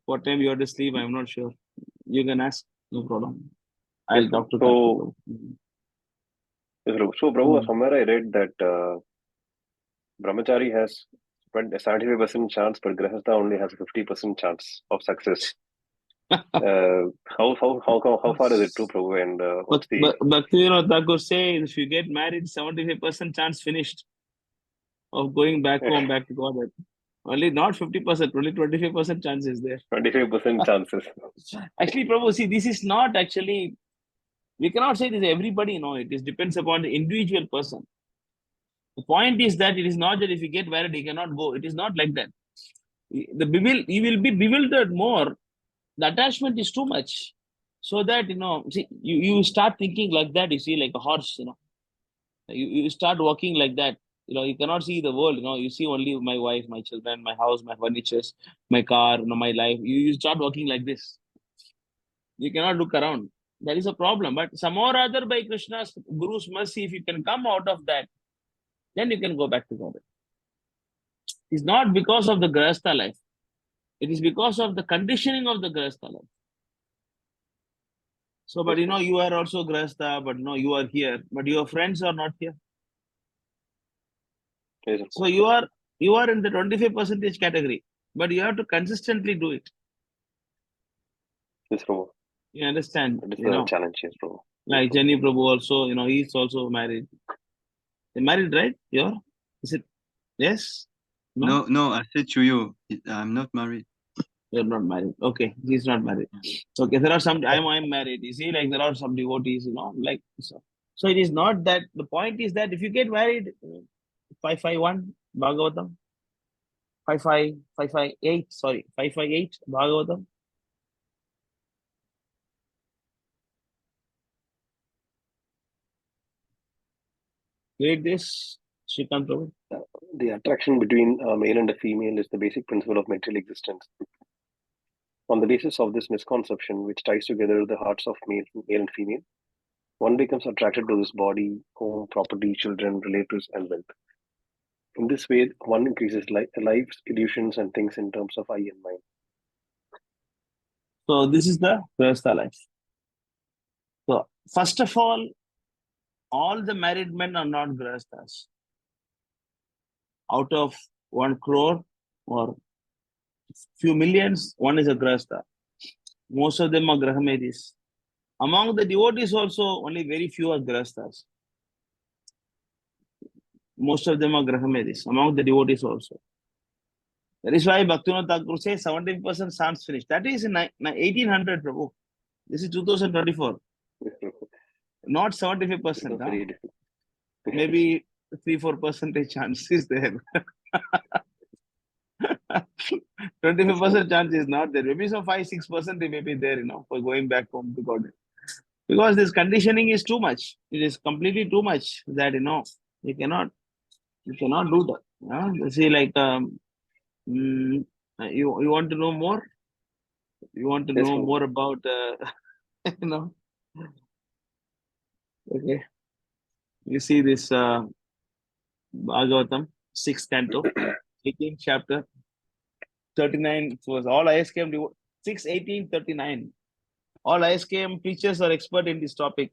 What time you have to sleep? I'm not sure. You can ask. No problem. I'll Yes, talk to so, Karthik. yes, Prabhu. So, Prabhu, somewhere I read that Brahmachari has 75% chance, but Grahastha only has 50% chance of success. How far is it true, Prabhu? And what's the But Bhaktivinoda Thakur say if you get married, 75% chance finished of going back home, back to God. Only not 50%, only 25% chance is there. 25% chances. Actually, Prabhu, see, this is not actually, we cannot say this everybody, it depends upon the individual person. The point is that it is not that if you get married, you cannot go. It is not like that. You will be bewildered more. The attachment is too much. So that, see, you start thinking like that, you see, like a horse, you start walking like that. You cannot see the world, you see only my wife, my children, my house, my furnitures, my car, my life. You start walking like this. You cannot look around. That is a problem. But some or other by Krishna's Guru's mercy, if you can come out of that, then you can go back to God. It's not because of the Grahastha life. It is because of the conditioning of the Grahastha life. So, but you are also Grahastha, but you are here, but your friends are not here. So you are in the 25% category, but you have to consistently do it. Yes, Prabhu. You understand? That is the challenge, yes, Prabhu. Like Jenny Prabhu also, he's also married. You're married, right? Is it? Yes? No, I said to you, I'm not married. You're not married. Okay, he's not married. Okay, there are some, I'm married. You see, like there are some devotees, like so. So it is not that, the point is that if you get married, 551 Bhagavatam, 558, sorry, 558 Bhagavatam. Read this, Shrikant Prabhu. The attraction between a male and a female is the basic principle of material existence. On the basis of this misconception, which ties together the hearts of male and female, one becomes attracted to this body, home, property, children, relatives, and wealth. In this way, one increases life's illusions and thinks in terms of I and mine. So this is the Grahastha life. So first of all the married men are not Grahasthas. Out of 1 crore or few millions, one is a Grahastha. Most of them are Grahamedis. Among the devotees also, only very few are Grahasthas. Most of them are Grahamedis, among the devotees also. That is why Bhaktivinoda Thakur says 17% psalms finished. That is in 1800, Prabhu. This is 2024. Not 75%. Huh? Maybe 3-4% chance is there. 25% chance is not there. Maybe some 5-6% may be there, for going back home to God. Because this conditioning is too much. It is completely too much that you cannot do that. You see, like you want to know more? You want to know more about okay. You see this Bhagavatam, 6th canto, 18th chapter, 39 was all ISKM 6:18:39. All ISKM preachers are expert in this topic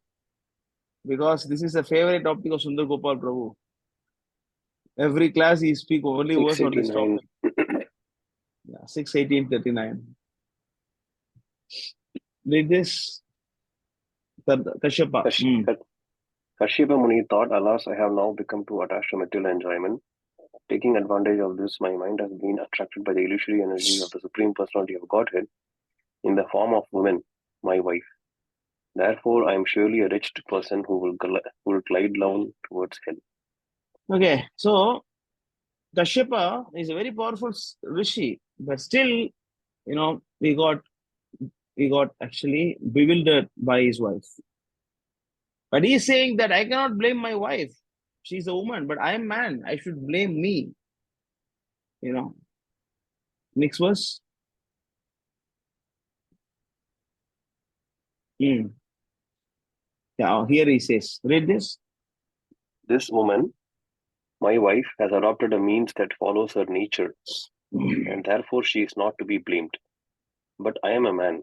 because this is a favorite topic of Sundar Gopal Prabhu. Every class he speak only words on this topic. Yeah, 6:18:39. Read this. Kashyapa. Kashyapa Muni thought, alas, I have now become too attached to material enjoyment. Taking advantage of this, my mind has been attracted by the illusory energy of the Supreme Personality of Godhead in the form of woman, my wife. Therefore, I am surely a wretched person who will glide down towards hell. Okay, so Kashyapa is a very powerful rishi, but still, we got actually bewildered by his wife. But he is saying that I cannot blame my wife. She's a woman, but I am man. I should blame me. Next verse. Yeah, here he says, read this. This woman, my wife, has adopted a means that follows her nature, and therefore she is not to be blamed. But I am a man.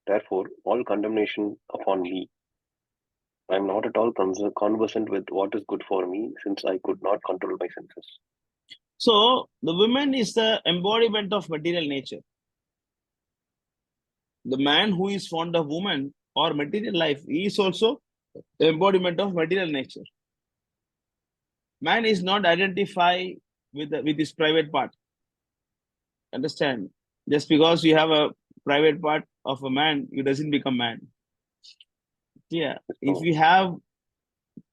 Therefore, all condemnation upon me. I am not at all conversant with what is good for me, since I could not control my senses. So, the woman is the embodiment of material nature. The man who is fond of woman or material life is also the embodiment of material nature. Man is not identified with his private part. Understand? Just because you have a private part of a man, you doesn't become man. Yeah. If you have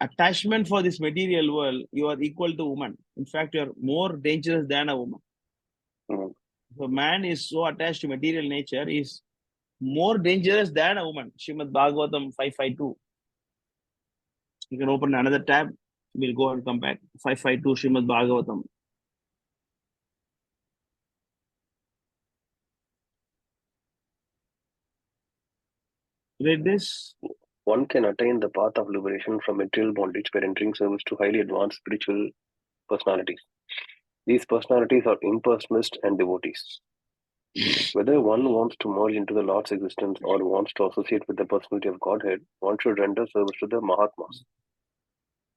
attachment for this material world, you are equal to woman. In fact, you are more dangerous than a woman. So man is so attached to material nature, is more dangerous than a woman. Srimad Bhagavatam 552. You can open another tab. We'll go and come back. 552 Srimad Bhagavatam. Read this. One can attain the path of liberation from material bondage by rendering service to highly advanced spiritual personalities. These personalities are impersonalists and devotees. Whether one wants to merge into the Lord's existence or wants to associate with the personality of Godhead, one should render service to the Mahatmas.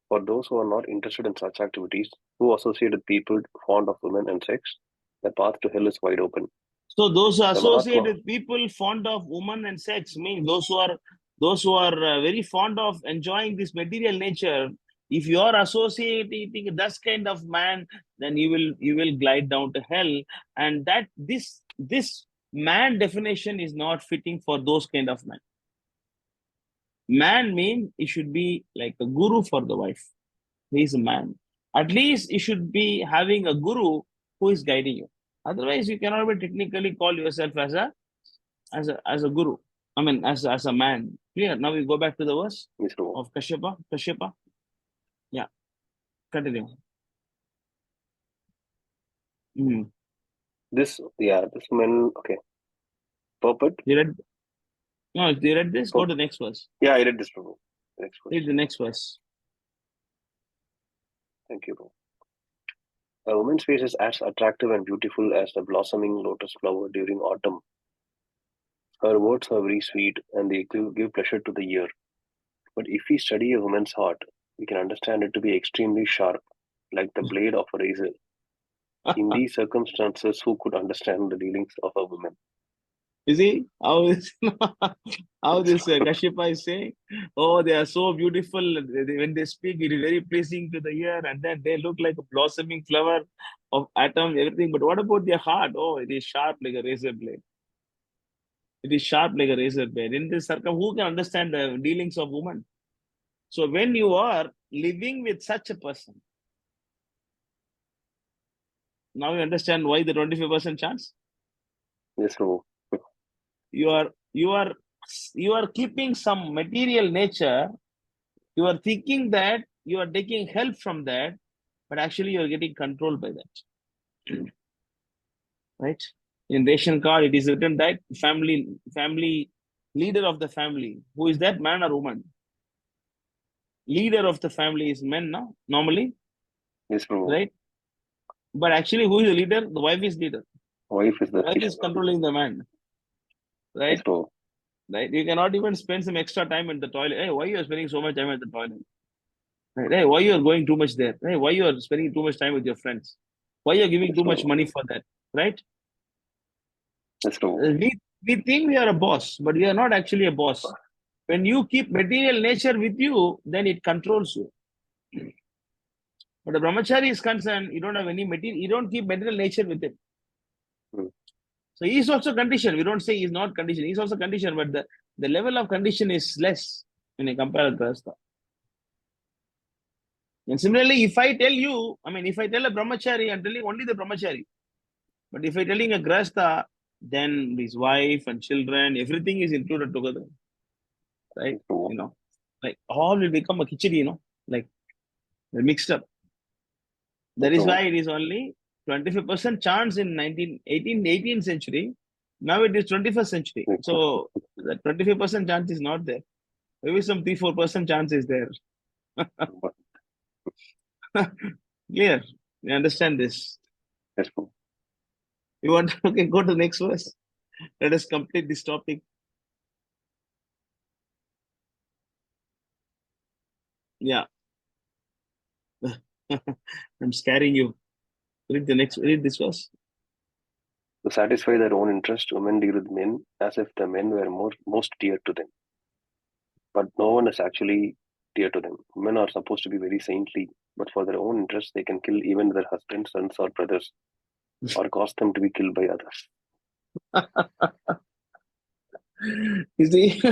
For those who are not interested in such activities, who associate with people fond of women and sex, the path to hell is wide open. So those who The associate Mahatma, with people fond of women and sex mean those who are very fond of enjoying this material nature. If you are associating with that kind of man, then you will glide down to hell. And that this man definition is not fitting for those kind of men. Man means he should be like a guru for the wife. He is a man. At least you should be having a guru who is guiding you. Otherwise, you cannot be technically call yourself as a guru. I mean, as a man. Clear. Now we go back to the verse of Kashyapa. Kashyapa. Yeah. Continue. this man, okay. Purport. You read? No, you read this? Go to the next verse. Yeah, I read this, Prabhu. Read the next verse. Thank you, Prabhu. A woman's face is as attractive and beautiful as the blossoming lotus flower during autumn. Her words are very sweet and they give pleasure to the ear. But if we study a woman's heart, we can understand it to be extremely sharp, like the blade of a razor. In these circumstances, who could understand the dealings of a woman? You see how this Kashyapa is saying, oh, they are so beautiful. When they speak, it is very pleasing to the ear, and then they look like a blossoming flower of atom, everything. But what about their heart? Oh, it is sharp like a razor blade. It is sharp like a razor blade. In this who can understand the dealings of woman? So when you are living with such a person, now you understand why the 25% chance? Yes, Prabhu. You are keeping some material nature. You are thinking that you are taking help from that, but actually you are getting controlled by that. Right? In ration card, it is written that family leader of the family. Who is that, man or woman? Leader of the family is men, no? Normally. Yes, Prabhu. Right? But actually, who is the leader? The wife is leader. Wife is the wife is controlling the man. Right? Yes, Prabhu. Right? You cannot even spend some extra time in the toilet. Hey, why you are spending so much time at the toilet? Right? Hey, why you are going too much there? Hey, why you are spending too much time with your friends? Why you are giving too much money for that? Right? Yes, Prabhu. We think we are a boss, but we are not actually a boss. When you keep material nature with you, then it controls you. But the brahmachari is concerned, you don't have any material, you don't keep material nature with him. So he is also conditioned. We don't say he is not conditioned. He is also conditioned, but the level of condition is less when you compare with Grahastha. And similarly, if I tell you, if I tell a brahmachari, I'm telling only the brahmachari. But if I'm telling a Grahastha, then his wife and children, everything is included together. Right? Like all will become a khichdi, like they're mixed up. That is why it is only 25% chance in 18th century. Now it is 21st century. So the 25% chance is not there. Maybe some 3-4% chance is there. Clear? You understand this? Yes. You want to go to the next verse? Let us complete this topic. Yeah. I'm scaring you. Read this verse. To satisfy their own interest, women deal with men as if the men were most dear to them. But no one is actually dear to them. Women are supposed to be very saintly, but for their own interest, they can kill even their husbands, sons, or brothers, or cause them to be killed by others. You see,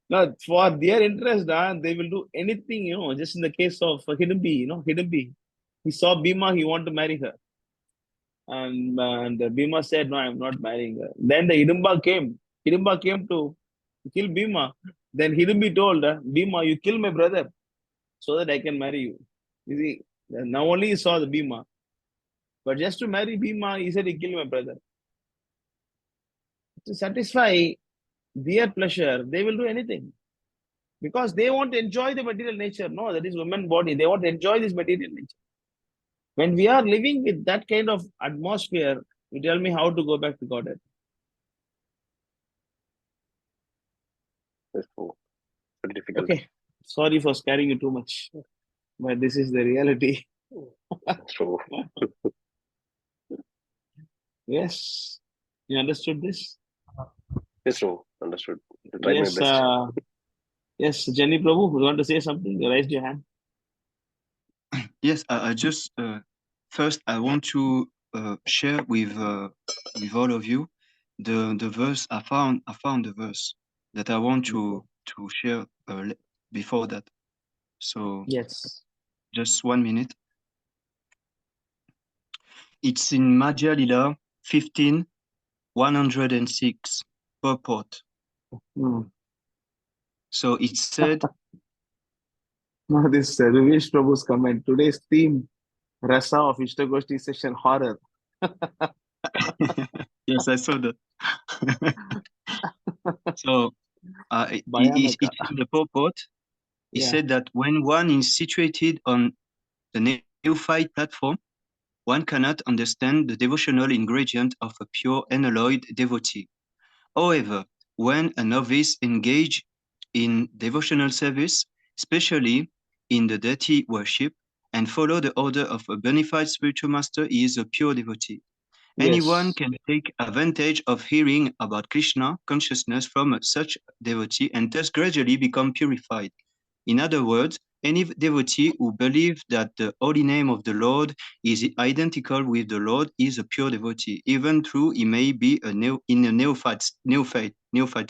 now for their interest, they will do anything, just in the case of Hidimbi, Hidimbi. He saw Bhima, he wanted to marry her. And Bhima said, no, I'm not marrying her. Then the Hidimba came. Hidimba came to kill Bhima. Then Hidimbi told Bhima, you kill my brother so that I can marry you. You see, now only he saw the Bhima. But just to marry Bhima, he said he killed my brother. To satisfy their pleasure, they will do anything. Because they want to enjoy the material nature. No, that is woman body. They want to enjoy this material nature. When we are living with that kind of atmosphere, You tell me how to go back to Godhead. That's true. Very difficult. Okay. Sorry for scaring you too much, but this is the reality. True. Yes. You understood this? Yes, true. Understood. I'll try my Yes. best. Yes, Jenny Prabhu, you want to say something? You raised your hand. Yes, I just first I want to share with all of you the verse I found the verse that I want to share before that. So yes, just 1 minute. It's in Madhya Lila 15:106 purport. So it said. Now this Ravish Prabhu's comment. Today's theme, Rasa of Istagoshti session, horror. Yes, I saw that. So it's in the purport. He said that when one is situated on the neophyte platform, one cannot understand the devotional ingredient of a pure unalloyed devotee. However, when a novice engages in devotional service, especially in the deity worship, and follow the order of a bona fide spiritual master, he is a pure devotee. Anyone can take advantage of hearing about Krishna consciousness from such devotee and thus gradually become purified. In other words, any devotee who believes that the holy name of the Lord is identical with the Lord is a pure devotee, even though he may be in a neophyte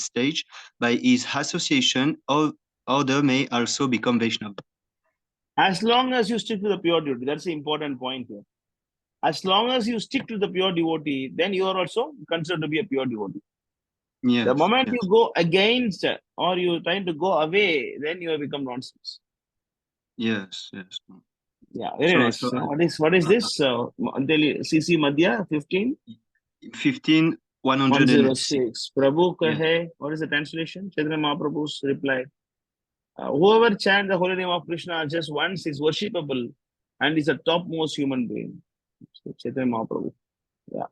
stage. By his association, other may also become Vaishnava. As long as you stick to the pure devotee, that's the important point here. As long as you stick to the pure devotee, then you are also considered to be a pure devotee. Yes, the moment you go against or you trying to go away, then you have become nonsense. Yes. Yeah, very nice. So what is this? CC Madhya 15? 15:106. Prabhu kahe. What is the translation? Chaitanya Mahaprabhu's reply. Whoever chants the holy name of Krishna just once is worshipable and is a topmost human being. So Chaitanya Mahaprabhu. Yeah.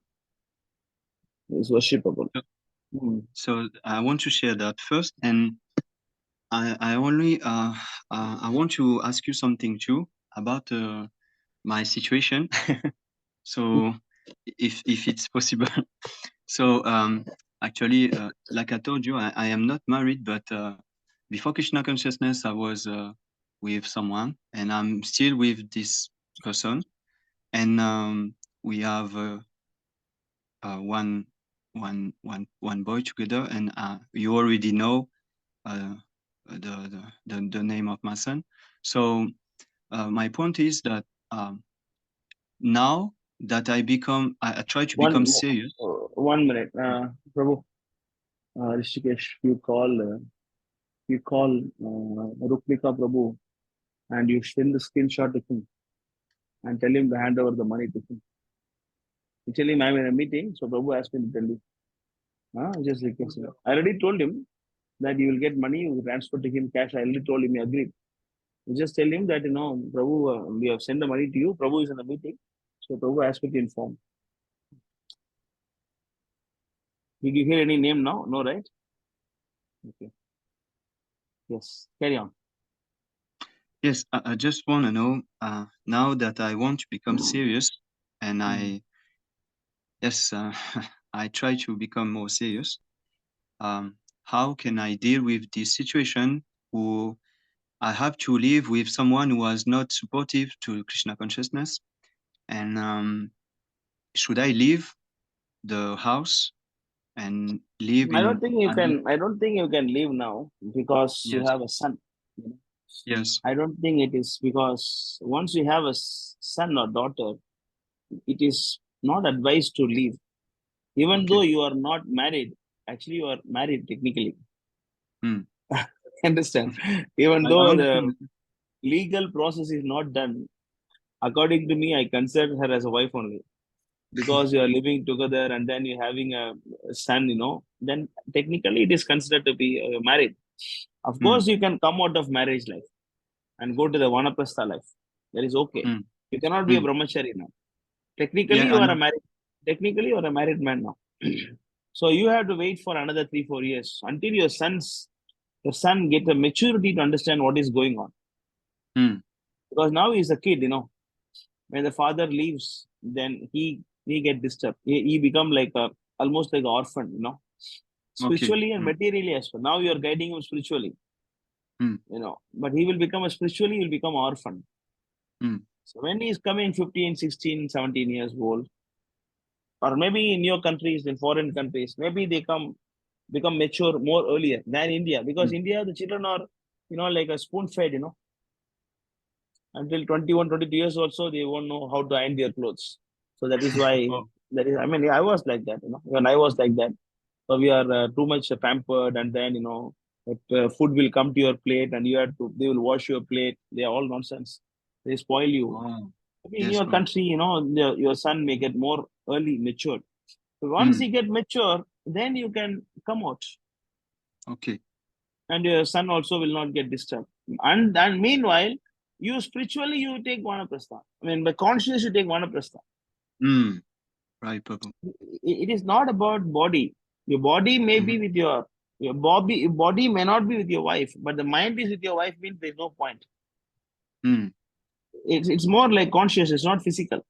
Is worshipable. So I want to share that first, and I only I want to ask you something too about my situation. So if it's possible. So actually, like I told you, I am not married, but before Krishna consciousness, I was with someone, and I'm still with this person, and we have one boy together, and you already know the name of my son. So my point is that now that I try to become serious. 1 minute, Prabhu, Rishikesh, you call Rukmika Prabhu and you send the screenshot to him and tell him to hand over the money to him. You tell him I'm in a meeting, so Prabhu asked me to tell you. Just request him. I already told him that you will get money, you will transfer to him cash. I already told him, he agreed. You just tell him that, Prabhu, we have sent the money to you. Prabhu is in a meeting. So Prabhu asked me to inform. Did you hear any name now? No, right? Okay. Yes, carry on. Yes, I just want to know, now that I want to become serious, and I try to become more serious, how can I deal with this situation who I have to live with someone who was not supportive to Krishna consciousness? And should I leave the house and live I don't in think you can leave now because you have a son. Yes. I don't think it is because once you have a son or daughter, it is not advised to leave. Even though you are not married, actually you are married technically. Understand? Even though the legal process is not done, according to me, I consider her as a wife only. Because you are living together and then you're having a son, then technically it is considered to be married. Of course, you can come out of marriage life and go to the Vanaprastha life. That is okay. You cannot be a brahmachari now. Technically, you are a married. Technically, you're a married man now. So you have to wait for another 3-4 years until your son get a maturity to understand what is going on. Because now he's a kid, when the father leaves, then he get disturbed. He become like almost like an orphan, spiritually and materially as well. Now you are guiding him spiritually, but he will become spiritually, he will become orphan. So when he is coming 15, 16, 17 years old, or maybe in your countries, in foreign countries, maybe they become mature more earlier than India, because India, the children are, like a spoon fed, until 21, 22 years also, they won't know how to iron their clothes. So that is why, I was like that, when I was like that. So we are too much pampered, and then, food will come to your plate and they will wash your plate. They are all nonsense. They spoil you. Maybe in your country, your son may get more early matured. So once he get mature, then you can come out. Okay. And your son also will not get disturbed. And meanwhile, you spiritually, you take Vanaprastha. By conscious, you take Vanaprastha. Right, Prabhu. It is not about body. Your body may be with your body may not be with your wife, but the mind is with your wife, means there's no point. It's more like conscious, it's not physical.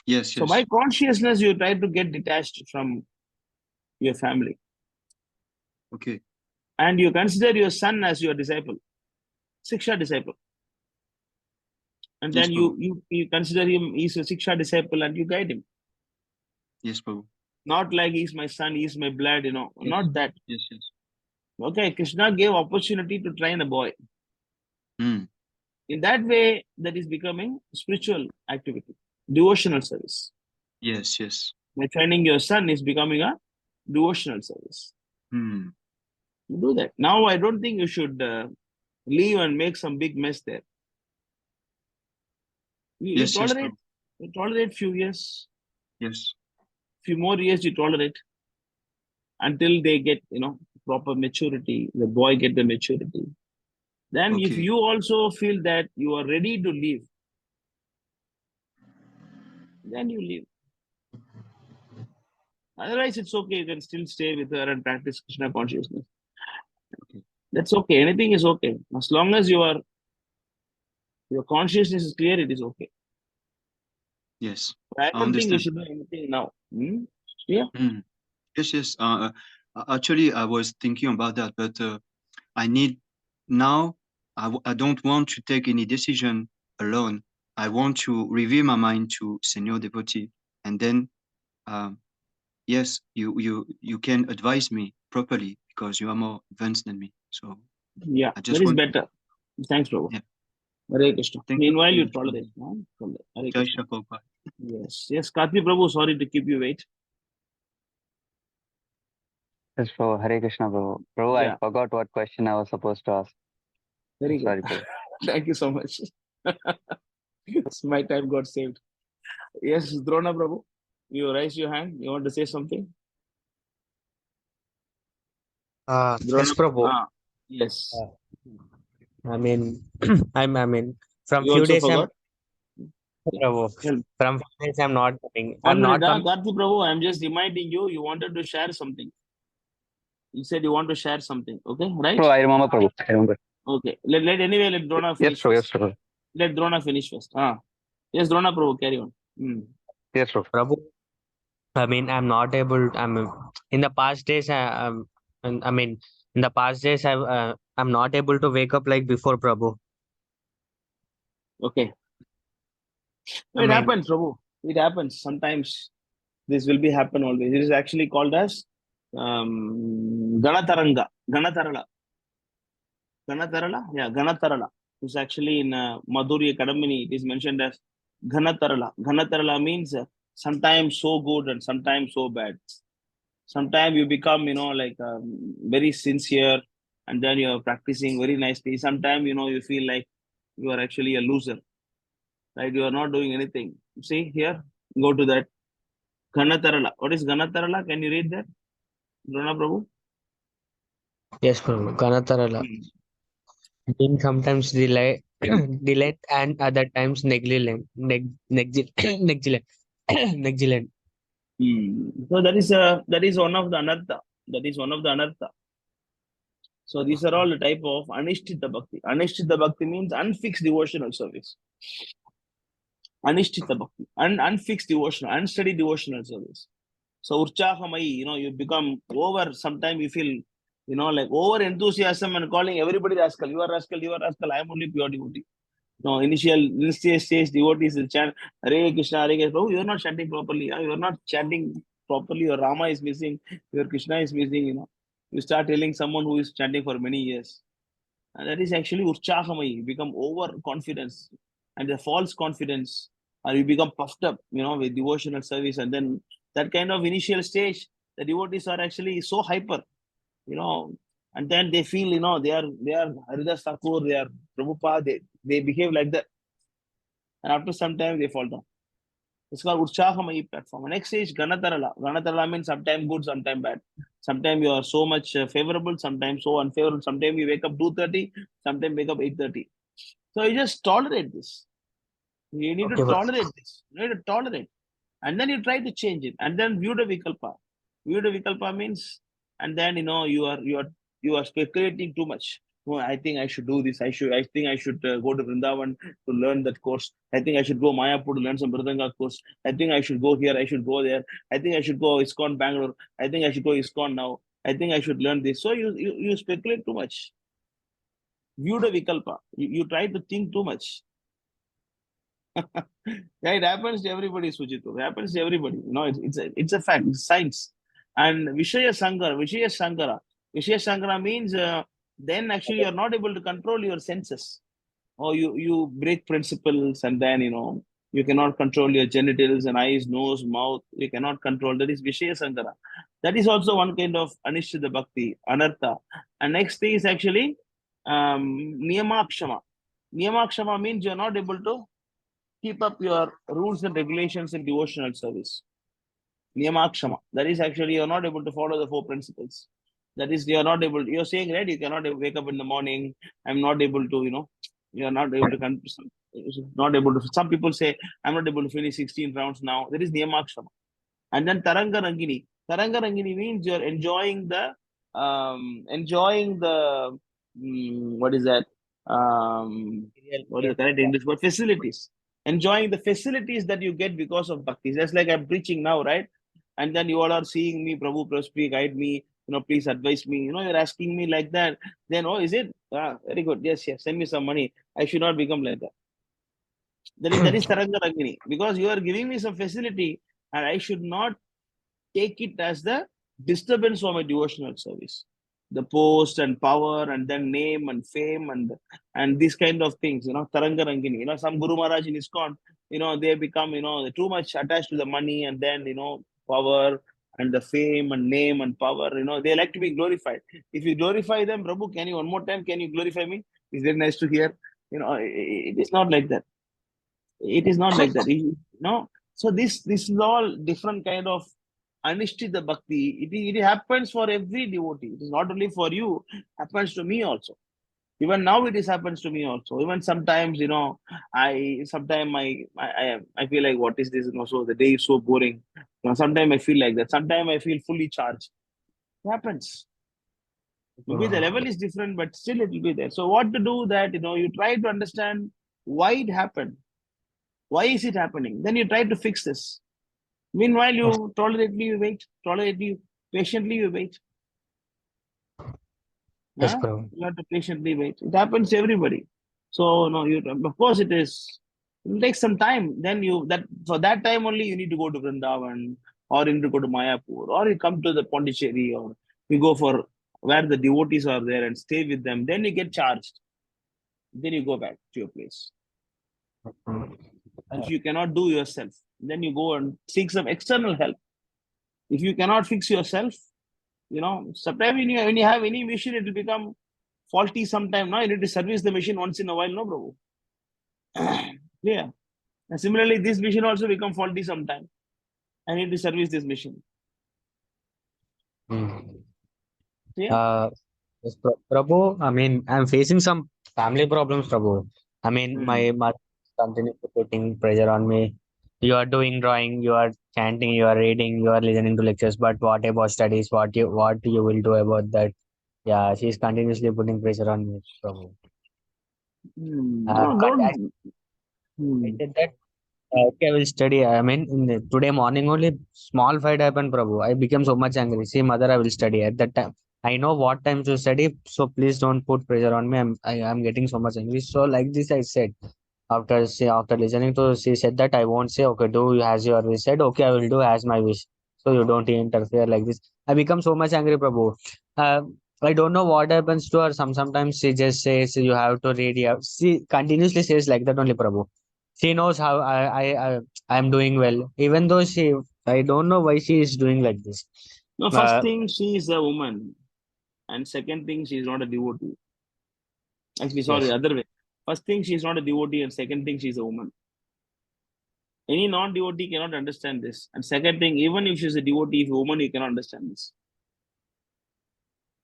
Yes. So by consciousness, you try to get detached from your family. Okay. And you consider your son as your disciple, Siksha disciple. And then you consider him, he's a Siksha disciple, and you guide him. Yes, Prabhu. Not like he's my son, he's my blood, not that. Yes. Okay, Krishna gave opportunity to train a boy. In that way, that is becoming spiritual activity, devotional service. Yes. By training your son is becoming a devotional service. You do that. Now, I don't think you should leave and make some big mess there. You tolerate few years. Yes. Few more years you tolerate until they get, proper maturity. The boy get the maturity. Then if you also feel that you are ready to leave, then you leave. Otherwise, it's okay. You can still stay with her and practice Krishna consciousness. That's okay. Anything is okay. As long as your consciousness is clear, it is okay. Yes. I don't think you should do anything now. Yeah. Yes. Actually, I was thinking about that, but I need now. I don't want to take any decision alone. I want to reveal my mind to senior devotee, and then, yes, you can advise me properly because you are more advanced than me. So yeah, that is better. Thanks, Prabhu. Yeah. Hare Krishna. Meanwhile, you tolerate. Jai Shri Prabhupada. Yes, Karthi Prabhu, sorry to keep you wait. Yes, Prabhu. Hare Krishna, Prabhu. Prabhu, I forgot what question I was supposed to ask. Very good. Sorry, Prabhu. Thank you so much. My time got saved. Yes, Drona Prabhu, you raise your hand. You want to say something? Yes, Prabhu. Yes. I mean, from You few also days forgot? Prabhu. From few days I'm not coming. I'm 1 minute, not coming. Karthi Prabhu, I'm just reminding you, you wanted to share something. You said you want to share something, okay? Right? Prabhu, I remember, Prabhu. I remember. Okay. Let Drona finish. Yes, Prabhu. Let Drona finish first. Yes, Drona Prabhu, carry on. Yes, Prabhu. I mean, I'm not able. In the past days. In the past days, I'm not able to wake up like before, Prabhu. Okay. It happens, Prabhu. It happens. Sometimes this will be happen always. It is actually called as Ganataranga. Ganatarala. Ganatarala? Yeah, Ganatarala. It's actually in Madhurya Kadamini. It is mentioned as Ganatarala. Ganatarala means sometimes so good and sometimes so bad. Sometimes you become, very sincere and then you're practicing very nicely. Sometimes, you feel like you are actually a loser. Right? You are not doing anything. See here, go to that. Ganatarala. What is Ganatarala? Can you read that? Drona Prabhu? Yes, Prabhu. Ganatarala. Being sometimes delayed and other times negligent. Negligent. So that is one of the anartha. That is one of the anartha. So these are all the type of anishtita bhakti. Anishtita bhakti means unfixed devotional service. Anishtita bhakti, unfixed devotional, unsteady devotional service. So urchahamai, you become over. Sometimes you feel, like over enthusiasm and calling everybody rascal. You are rascal. You are rascal. I am only pure devotee. No, initial stage devotees will chant Hare Krishna, Hare Krishna. Oh, you are not chanting properly. You are not chanting properly. Your Rama is missing. Your Krishna is missing. You start telling someone who is chanting for many years. And that is actually urchahamai. You become overconfidence and the false confidence, or you become puffed up, with devotional service. And then that kind of initial stage, the devotees are actually so hyper, and then they feel, they are Haridas Thakur, they are Prabhupada, they behave like that. And after some time, they fall down. It's called Utsahamai platform. Next stage, Ganatarala. Ganatarala means sometimes good, sometimes bad. Sometimes you are so much favorable, sometimes so unfavorable. Sometimes you wake up 2:30, sometimes wake up 8:30. So you just tolerate this. You need to tolerate this. You need to tolerate. And then you try to change it. And then view the Vikalpa. View the Vikalpa means, and then you are speculating too much. Oh, I think I should do this. I think I should go to Vrindavan to learn that course. I think I should go Mayapur to learn some Mridanga course. I think I should go here. I should go there. I think I should go ISKCON Bangalore. I think I should go ISKCON now. I think I should learn this. So you speculate too much. View the Vikalpa. You try to think too much. Yeah, it happens to everybody, Sujito. It happens to everybody. It's a fact. It's science. And Vishaya Sankara. Vishaya Sankara means then actually you're not able to control your senses. Or you break principles, and then you cannot control your genitals and eyes, nose, mouth. You cannot control. That is Vishaya Sankara. That is also one kind of Anishtita Bhakti, Anartha. And next thing is actually Niyamakshama. Niyamakshama means you're not able to keep up your rules and regulations in devotional service. Niyamakshama. That is actually you're not able to follow the 4 principles. That is, you're not able, you're saying, right, you cannot wake up in the morning. I'm not able to, you're not able to, not able to, some people say, I'm not able to finish 16 rounds now. That is Niyamakshama. And then Taranga Rangini. Taranga Rangini means you're enjoying the, what is that? What is the correct English word? Facilities. Enjoying the facilities that you get because of bhakti. Just like I'm preaching now, right? And then you all are seeing me, Prabhu, speak, guide me, please advise me. You're asking me like that. Then, oh, is it? Very good. Yes, send me some money. I should not become like that. That is Taranga Rangini. Because you are giving me some facility, and I should not take it as the disturbance for my devotional service. The post and power, and then name and fame and these kind of things, Taranga Rangini. Some Guru Maharaj in ISKCON, they become, too much attached to the money, and then, power and the fame and name and power, they like to be glorified. If you glorify them, Prabhu, can you one more time, can you glorify me? It's very nice to hear. It is not like that. It is not like that. So this is all different kind of Anishtita Bhakti. It happens for every devotee. It is not only for you, happens to me also. Even now it happens to me also. Even sometimes, I feel like, what is this? So the day is so boring. Sometimes I feel like that. Sometimes I feel fully charged. It happens. Maybe the level is different, but still it will be there. So what to do that, you try to understand why it happened. Why is it happening? Then you try to fix this. Meanwhile, you tolerantly wait. Patiently you wait. Yes, You have to patiently wait. It happens to everybody. So of course it will take some time. Then for that time only you need to go to Vrindavan, or you need to go to Mayapur, or you come to the Pondicherry, or you go for where the devotees are there and stay with them. Then you get charged. Then you go back to your place. If you cannot do yourself, then you go and seek some external help. If you cannot fix yourself, sometimes when you have any machine, it will become faulty sometime. Now you need to service the machine once in a while, no, Prabhu. Yeah. And similarly, this machine also become faulty sometime. I need to service this machine. Yeah. Yes, Prabhu, I mean, I'm facing some family problems, Prabhu. I mean, my mother continues putting pressure on me. You are doing drawing, you are chanting, you are reading, you are listening to lectures, but what about studies? What you will do about that? Yeah, she's continuously putting pressure on me, Prabhu. No, But I don't. said that okay, I will study. I mean, today morning only small fight happened, Prabhu. I became so much angry. See, mother, I will study at that time. I know what time to study, so please don't put pressure on me. I'm getting so much angry. So like this, I said. After listening to, she said that I won't say okay, do as your wish. Said okay, I will do as my wish. So you don't interfere like this. I become so much angry, Prabhu. Uh, I don't know what happens to her. Sometimes she just says you have to read. She continuously says like that only, Prabhu. She knows how I am doing well, even though I don't know why she is doing like this. No, first thing, she is a woman, and second thing, she is not a devotee. Actually, sorry, Yes. other way. First thing, she is not a devotee, and second thing, she is a woman. Any non-devotee cannot understand this. And second thing, even if she is a devotee, if a woman, you cannot understand this.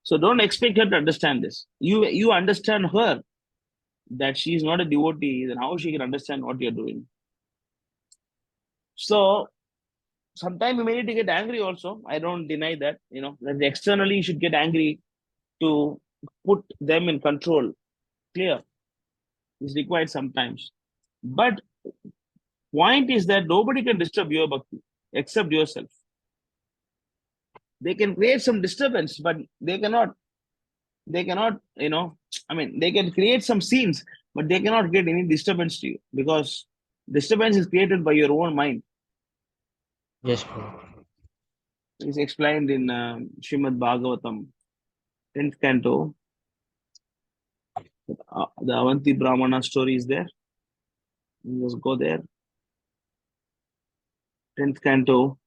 So don't expect her to understand this. You understand her that she is not a devotee, then how she can understand what you're doing? So sometimes you may need to get angry also. I don't deny that. That externally you should get angry to put them in control. Clear. Is required sometimes. But point is that nobody can disturb your bhakti except yourself. They can create some disturbance, but they cannot, they can create some scenes, but they cannot get any disturbance to you because disturbance is created by your own mind. Yes. It's explained in Srimad Bhagavatam, 10th canto. The Avanti Brahmana story is there. You just go there. 10th canto.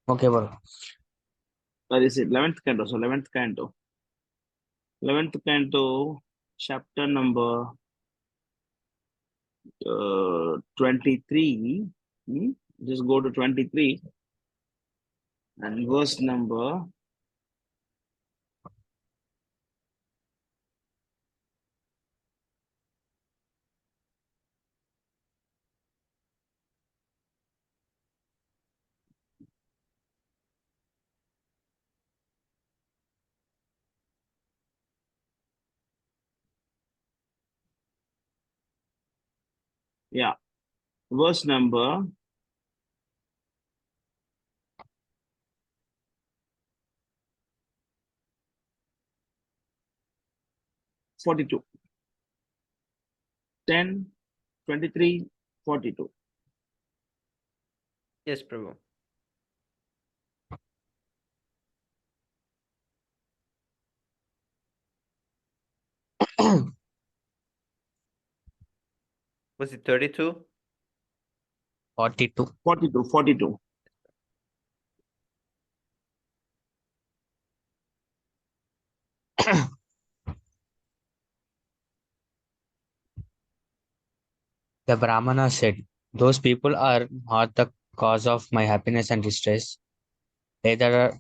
Okay, bro. That is it, 11th canto. So 11th canto. 11th canto, chapter number 23. Just go to 23 and verse number 42. 10, 23, 42. Yes, Prabhu. Was it 32? 42. 42. The Brahmana said, those people are not the cause of my happiness and distress. Either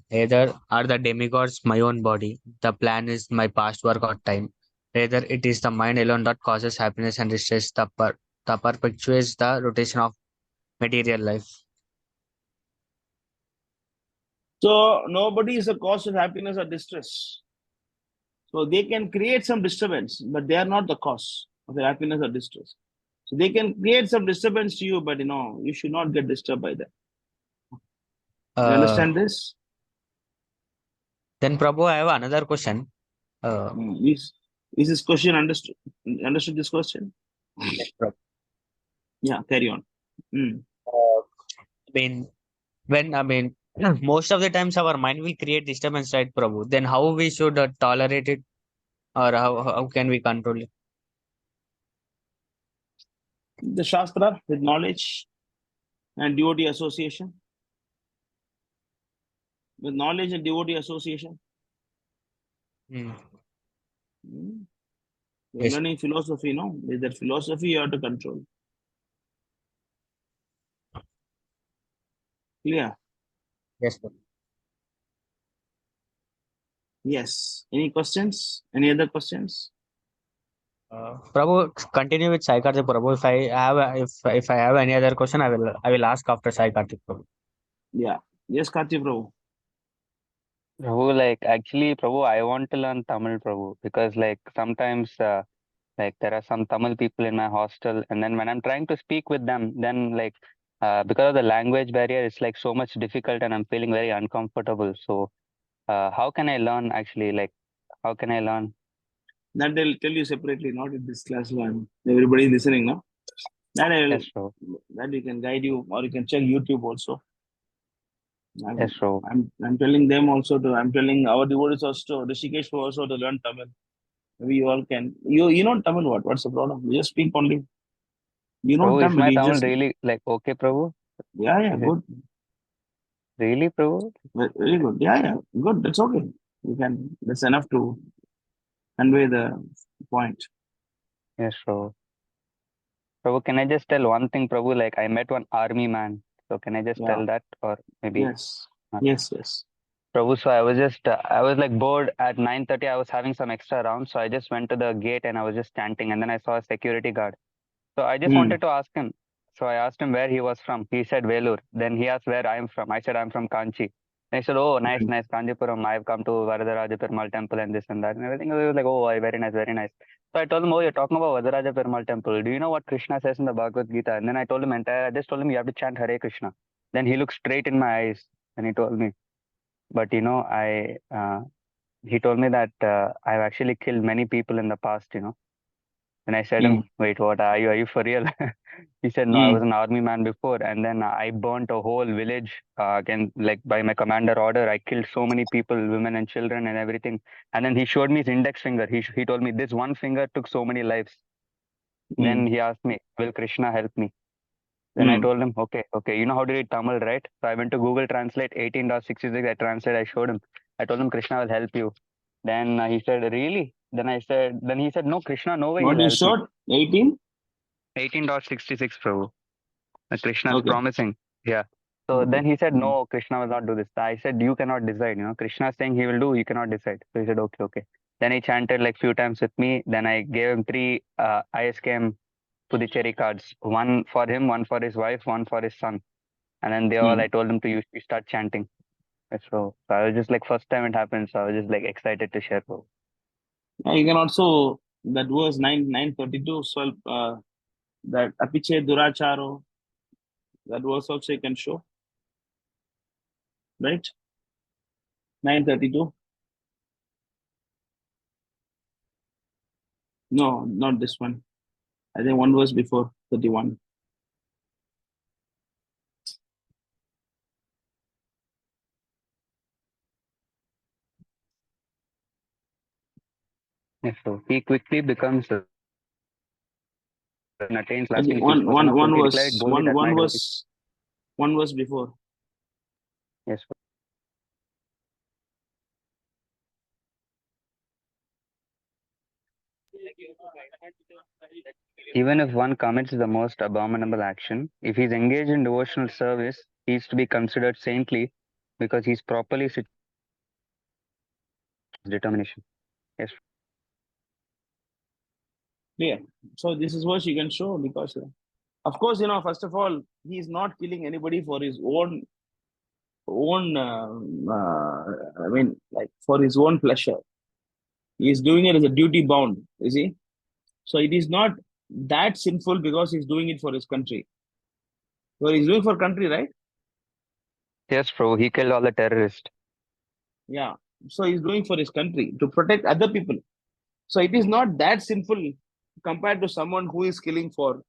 are the demigods my own body. The plan is my past work or time. Rather, it is the mind alone that causes happiness and distress. The perpetuates the rotation of material life. So nobody is a cause of happiness or distress. So they can create some disturbance, but they are not the cause of the happiness or distress. So they can create some disturbance to you, but you should not get disturbed by that. You understand this? Then, Prabhu, I have another question. Is this question understood? Understood this question? Yes, Prabhu. Yeah, carry on. Most of the times our mind will create disturbance, right, Prabhu? Then how we should tolerate it, or how can we control it? The Shastra with knowledge and devotee association. With knowledge and devotee association. You're Yes. learning philosophy, no? With that philosophy you have to control. Clear? Yes, sir. Yes. Any questions? Any other questions? Prabhu, continue with Sai Karthik Prabhu. If I have any other question, I will ask after Sai Karthik Prabhu. Yeah. Yes, Karthi Prabhu. Prabhu, like actually, Prabhu, I want to learn Tamil, Prabhu, because like sometimes like there are some Tamil people in my hostel, and then when I'm trying to speak with them, then like because of the language barrier, it's like so much difficult, and I'm feeling very uncomfortable. So how can I learn actually? Like how can I learn? That they'll tell you separately, not in this class one. Everybody listening now. That Yes, Prabhu. that we can guide you, or you can check YouTube also. Yes, Prabhu. I'm telling them also to. I'm telling our devotees also, Rishikesh also to learn Tamil. Maybe you all can. You know Tamil what? What's the problem? You just speak only. You know Prabhu, is Tamil. my You Tamil just really like okay, Prabhu? yeah, Is it good. really, Prabhu? Very good. Yeah, good. That's okay. You can. That's enough to convey the point. Yes, Prabhu. Prabhu, can I just tell one thing, Prabhu? Like I met one army man. So can I just Yeah. tell that, or maybe Yes. not? Yes. Prabhu, so I was just I was like bored at 9:30. I was having some extra rounds, so I just went to the gate and I was just chanting, and then I saw a security guard. So I just Hmm. wanted to ask him. So I asked him where he was from. He said Velur. Then he asked where I am from. I said I'm from Kanchi. And he said, oh, nice, nice, Kanjipuram. I've come to Varadaraja Perumal temple and this and that and everything. He was like, oh, very nice, very nice. So I told him, oh, you're talking about Varadaraja Perumal temple. Do you know what Krishna says in the Bhagavad Gita? And then I told him I just told him you have to chant Hare Krishna. Then he looked straight in my eyes and he told me, but he told me that I've actually killed many people in the past. And I said Hmm. him, wait, what are you? Are you for real? He said, no, I was an army man before. And then I burnt a whole village again, like by my commander order. I killed so many people, women and children and everything. And then he showed me his index finger. He told me this one finger took so many lives. Then he asked me, will Krishna help me? Then I told him, okay. You know how to read Tamil, right? So I went to Google Translate 18.66. I translated, I showed him. I told him, Krishna will help you. Then he said, really? Then he said, no, Krishna, no way What he'll is help me. short? 18? 18.66, Prabhu. Krishna is Okay. promising. Yeah. So then he said, no, Krishna will not do this. I said, you cannot decide. Krishna is saying he will do, you cannot decide. So he said, okay. Then he chanted like few times with me. Then I gave him 3 ISKM Puducherry cards. One for him, one for his wife, one for his son. And then I told him to you start chanting. So I was just like, first time it happened. So I was just like excited to share. Bro. You can also, that verse 932, so that apiche duracharo, that verse also you can show, right? 932. No, not this one. I think one verse before 31. Yes, so he quickly becomes and attains I think lasting peace. one Declared verse, boldly that my devotee. one verse before. Yes. Even if one commits the most abominable action, if he's engaged in devotional service, he is to be considered saintly because he's properly determination. Yes. Yeah. So this is what you can show because, of course, first of all, he is not killing anybody for his own, I mean, like for his own pleasure. He is doing it as a duty bound, you see. So it is not that sinful because he's doing it for his country. So he's doing for country, right? Yes, bro. He killed all the terrorists. Yeah. So he's doing for his country to protect other people. So it is not that sinful compared to someone who is killing for.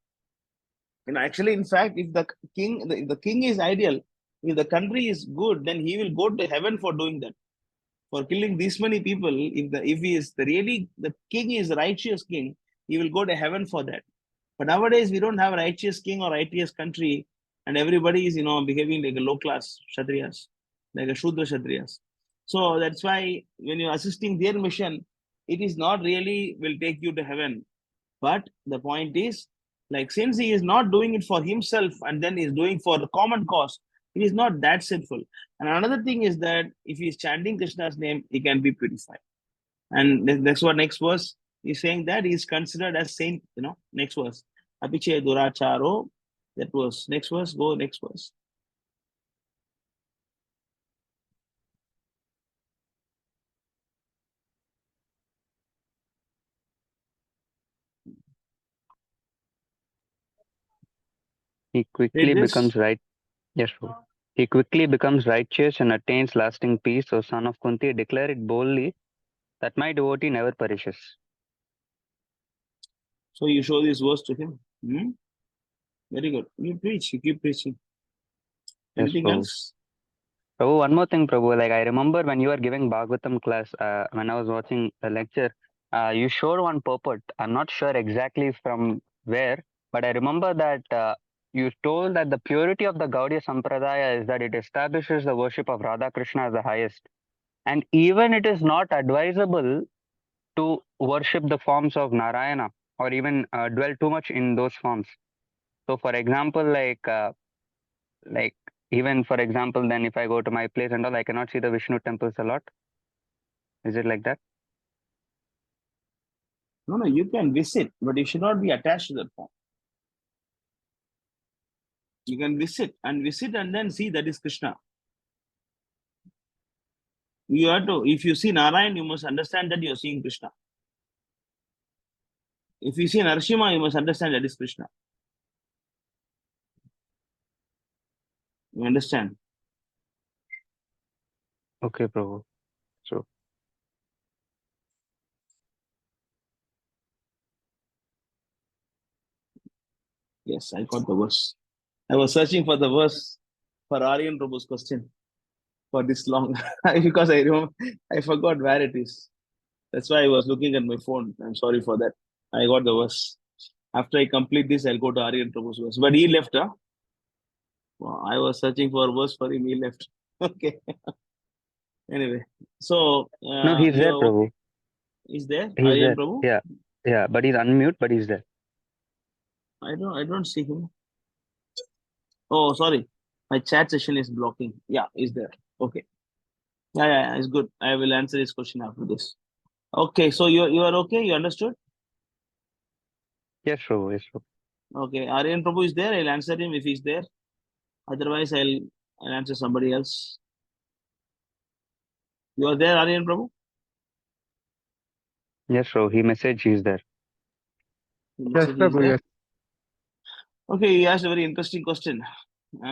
Actually, in fact, if the king is ideal, if the country is good, then he will go to heaven for doing that, for killing these many people. If he is the king is righteous king, he will go to heaven for that. But nowadays we don't have a righteous king or righteous country, and everybody is behaving like a low class kshatriyas, like a shudra kshatriyas. So that's why when you're assisting their mission, it is not really will take you to heaven. But the point is, like, since he is not doing it for himself and then is doing for the common cause, It is not that sinful. And another thing is that if he is chanting Krishna's name, he can be purified. And that's what next verse is saying, that he is considered as saint. Next verse. Apiche duracharo. That verse. Next verse. Go next verse. He quickly becomes right. Yes, Prabhu. He quickly becomes righteous and attains lasting peace. O son of Kunti, declare it boldly that my devotee never perishes. So you show this verse to him. Very good. You preach. You keep preaching. Anything else? Prabhu, one more thing, Prabhu. Like I remember when you were giving Bhagavatam class, when I was watching the lecture, you showed one purport. I'm not sure exactly from where, but I remember that you told that the purity of the Gaudiya Sampradaya is that it establishes the worship of Radha Krishna as the highest. And even it is not advisable to worship the forms of Narayana or even dwell too much in those forms. So, for example, like even for example, then if I go to my place and all, I cannot see the Vishnu temples a lot. Is it like that? No, you can visit, but you should not be attached to that form. You can visit and then see that is Krishna. You have to, if you see Narayan, you must understand that you are seeing Krishna. If you see Narasimha, you must understand that is Krishna. You understand? Okay, Prabhu. So. Yes, I got the verse. I was searching for the verse for Aryan Prabhu's question for this long because I forgot where it is. That's why I was looking at my phone. I'm sorry for that. I got the verse. After I complete this, I'll go to Aryan Prabhu's verse. But he left, huh? Well, I was searching for a verse for him. He left. Okay. Anyway, so No, he's there, Prabhu. Is there He's Aryan there. Prabhu? Yeah, but he's unmute, but he's there. I don't see him. Oh, sorry. My chat session is blocking. Yeah, he's there. Okay. Yeah, it's good. I will answer his question after this. Okay, so you are okay? You understood? Yes, Prabhu. Yes, Prabhu. Okay, Aryan Prabhu is there. I'll answer him if he's there. Otherwise, I'll answer somebody else. You are there, Aryan Prabhu? Yes, Prabhu. He messaged he's there. Yes, Prabhu. Yes. Okay, he asked a very interesting question. It's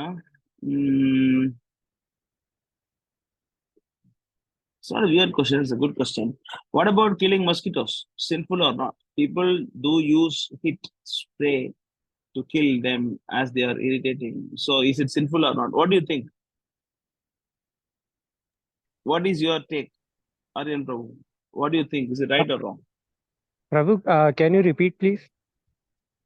not a weird question, it's a good question. What about killing mosquitoes? Sinful or not? People do use heat spray to kill them as they are irritating. So is it sinful or not? What do you think? What is your take, Aryan Prabhu? What do you think? Is it right or wrong? Prabhu, can you repeat, please?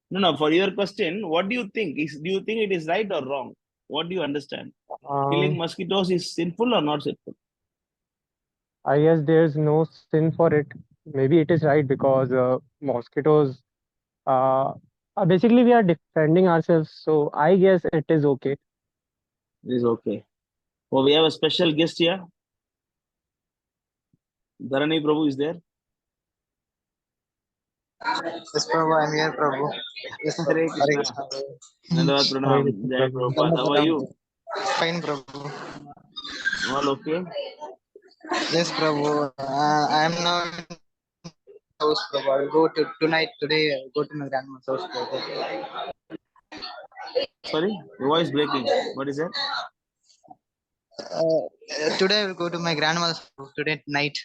No, for your question, what do you think? Do you think it is right or wrong? What do you understand? Killing mosquitoes is sinful or not sinful? I guess there's no sin for it. Maybe it is right because mosquitoes, basically we are defending ourselves. So I guess it is okay. It is okay. Well, we have a special guest here. Dharani Prabhu is there. Yes, Prabhu, I'm here, Prabhu. Yes, Prabhu. Hare Krishna. Nandavad Pranam. Jai Prabhupada. How are you? Fine, Prabhu. All okay? Yes, Prabhu. I'm now in house, Prabhu. I'll go to today. I'll go to my grandma's house, Prabhu. Sorry, your voice breaking. What is that? Today I will go to my grandma's house today night.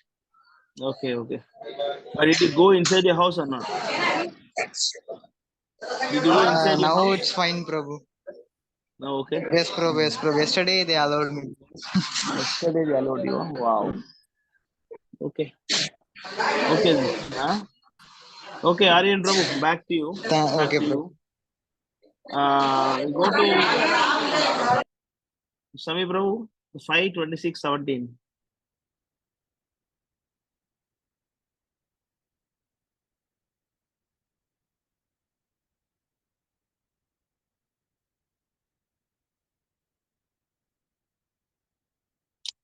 Okay. But did you go inside your house or not? Did you go inside your Now house? it's fine, Prabhu. No, okay. Yes, Prabhu. Yes, Prabhu. Yesterday they allowed me. Yesterday they allowed you. Wow. Okay then. Huh? Okay, Aryan Prabhu, back to you. Okay, Prabhu. We go to Sami Prabhu, 5:26:17.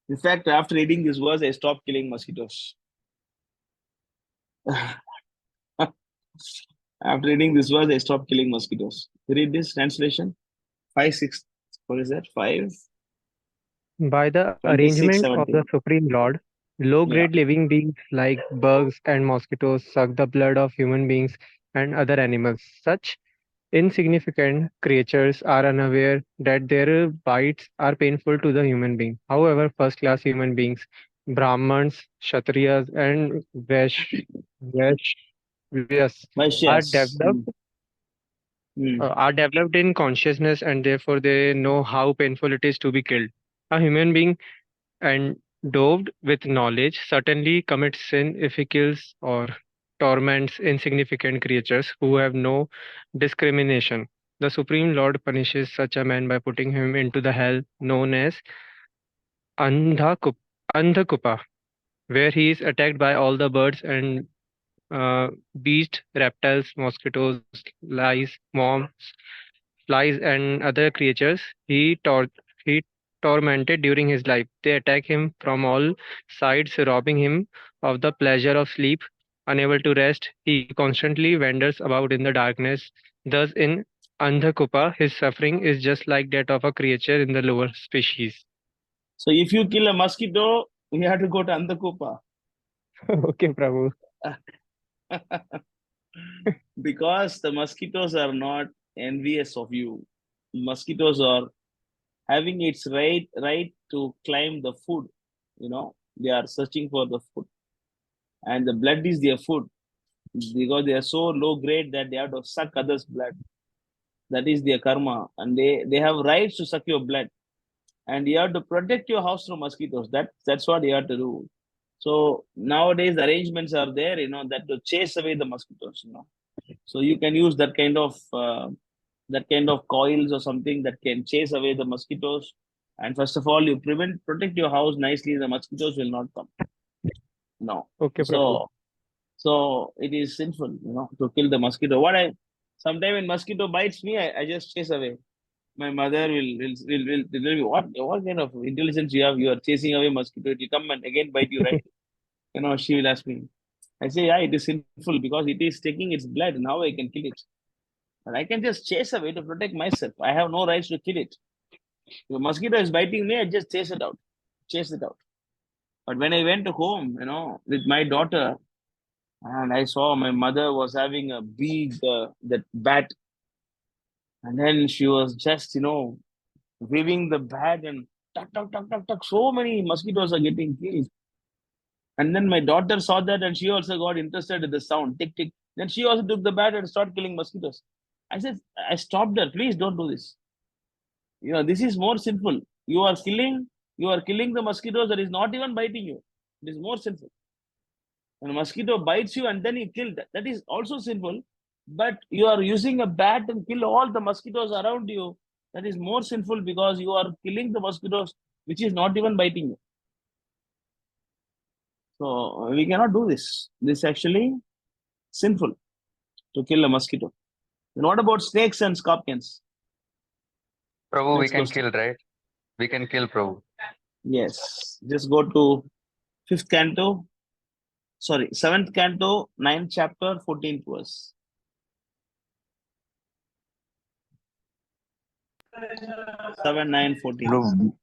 In fact, after reading this verse, I stopped killing mosquitoes. After reading this verse, I stopped killing mosquitoes. Read this translation. 5, 6. What is that? 5. By the 26, arrangement of the 17. Supreme Lord, low-grade living beings like bugs and mosquitoes suck the blood of human beings and other animals. Such insignificant creatures are unaware that their bites are painful to the human being. However, first-class human beings, Brahmins, Kshatriyas, and Vaishyas are Vaishyas. developed are developed in consciousness, and therefore they know how painful it is to be killed. A human being endowed with knowledge certainly commits sin if he kills or torments insignificant creatures who have no discrimination. The Supreme Lord punishes such a man by putting him into the hell known as Andhakup- Andhakupa, where he is attacked by all the birds and beasts, reptiles, mosquitoes, lice, worms, flies, and other creatures he tormented during his life. They attack him from all sides, robbing him of the pleasure of sleep. Unable to rest, he constantly wanders about in the darkness. Thus, in Andhakupa, his suffering is just like that of a creature in the lower species. So if you kill a mosquito, you have to go to Andhakupa. Okay, Prabhu. Because the mosquitoes are not envious of you. Mosquitoes are having its right to climb the food. They are searching for the food, and the blood is their food because they are so low grade that they have to suck others' blood. That is their karma, and they have rights to suck your blood, and you have to protect your house from mosquitoes. That's what you have to do. So nowadays arrangements are there, that to chase away the mosquitoes. So you can use that kind of coils or something that can chase away the mosquitoes. And first of all, you protect your house nicely. The mosquitoes will not come. No. Okay, Prabhu. So it is sinful, to kill the mosquito. Sometimes when mosquito bites me, I just chase away. My mother will tell me, what kind of intelligence you have? You are chasing away mosquito. It will come and again bite you, right? She will ask me. I say, yeah, it is sinful because it is taking its blood. Now I can kill it. And I can just chase away to protect myself. I have no rights to kill it. If a mosquito is biting me, I just chase it out. But when I went home, with my daughter, and I saw my mother was having a big that bat, and then she was just waving the bat and tuck tuck tuck tuck tuck. So many mosquitoes are getting killed. And then my daughter saw that, and she also got interested in the sound, tick tick. Then she also took the bat and started killing mosquitoes. I stopped her. Please don't do this. This is more sinful. You are killing the mosquitoes that is not even biting you. It is more sinful. When a mosquito bites you and then you kill that is also sinful. But you are using a bat and kill all the mosquitoes around you. That is more sinful because you are killing the mosquitoes which is not even biting you. So we cannot do this. This is actually sinful to kill a mosquito. And what about snakes and scorpions? Prabhu, we Next can question. kill, right? We can kill, Prabhu. Yes. Just go to 7th canto, 9th chapter, 14th verse. 7, 9, 14.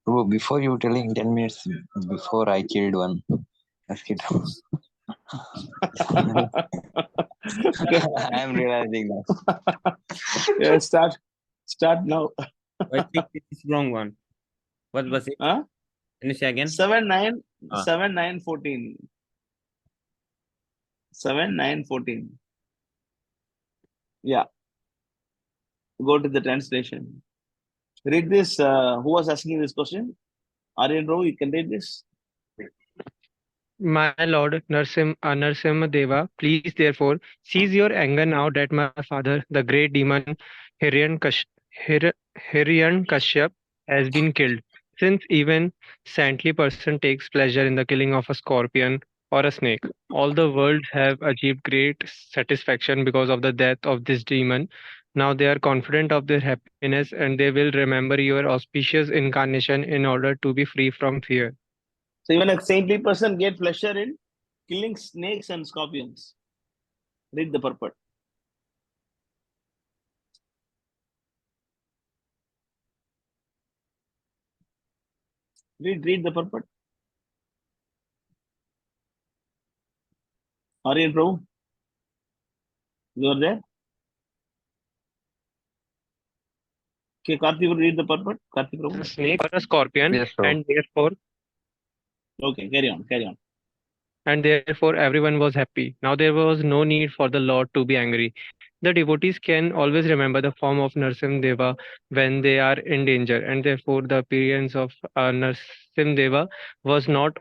Bro, before you telling 10 minutes before I killed one mosquito. I'm realizing that. Yeah, start now. I think this is wrong one. What was it? Huh? Can you say again? 7, 9, 14. 7, 9, 14. Yeah. Go to the translation. Read this. Who was asking this question? Aryan Rao, you can read this. My lord Narasimha Deva, please therefore cease your anger now that my father, the great demon Hiranyakashyap, has been killed. Since even saintly person takes pleasure in the killing of a scorpion or a snake, all the world have achieved great satisfaction because of the death of this demon. Now they are confident of their happiness and they will remember your auspicious incarnation in order to be free from fear. So even a saintly person get pleasure in killing snakes and scorpions. Read the purport. Read the purport. Aryan Prabhu, you are there? Okay, Karthi will read the purport. Karthi Prabhu. A snake or a scorpion, Yes, Prabhu. and therefore Okay, carry on. and therefore everyone was happy. Now there was no need for the Lord to be angry. The devotees can always remember the form of Narsimdeva when they are in danger, and therefore the appearance of Narsimdeva was not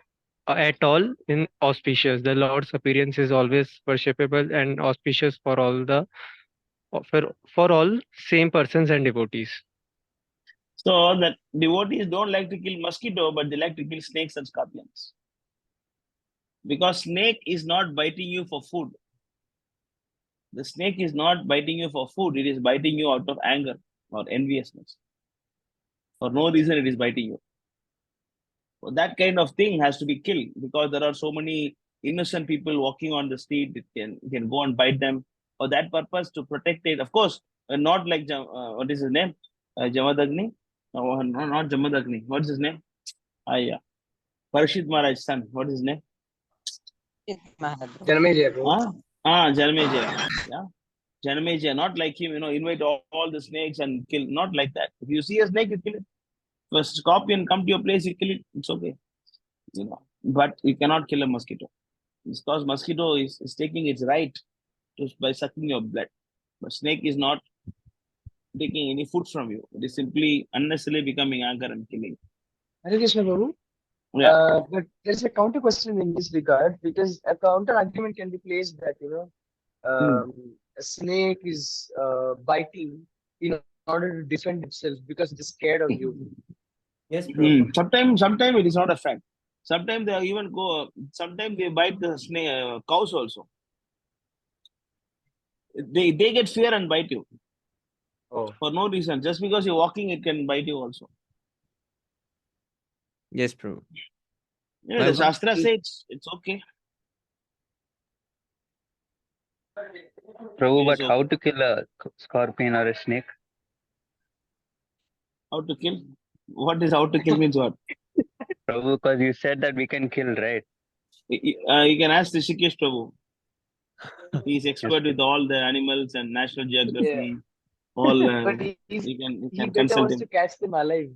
at all inauspicious. The Lord's appearance is always worshipable and auspicious for all the for all same persons and devotees. So that devotees don't like to kill mosquito, but they like to kill snakes and scorpions. Because snake is not biting you for food. The snake is not biting you for food. It is biting you out of anger or enviousness. For no reason, it is biting you. So that kind of thing has to be killed because there are so many innocent people walking on the street. It can go and bite them. For that purpose, to protect it. Of course, not like, what is his name? Jamadagni? No, not Jamadagni. What is his name? Yeah. Parashit Maharaj's son. What is his name? Janamejaya, bro. Janamejaya. Yeah. Janamejaya, not like him, invite all the snakes and kill. Not like that. If you see a snake, you kill it. If a scorpion come to your place, you kill it. It's okay. But you cannot kill a mosquito. Because mosquito is taking its right by sucking your blood. But snake is not taking any food from you. It is simply unnecessarily becoming anger and killing. Hare Krishna, Prabhu. Yeah. But there's a counter question in this regard because a counter argument can be placed that a snake is biting in order to defend itself because it is scared of you. Yes, Sometimes it is not a fact. Sometimes they even go. Sometimes they bite the snake, cows also. They get fear and bite you. Oh. For no reason. Just because you're walking, it can bite you also. Yes, Prabhu. Yeah, the Shastra says it's okay. Prabhu, but how to kill a scorpion or a snake? How to kill? What is how to kill means what? Prabhu, because you said that we can kill, right? You can ask Rishikesh Prabhu. He's expert with all the animals and National Geography. All But you can he consult wants him. to catch them alive.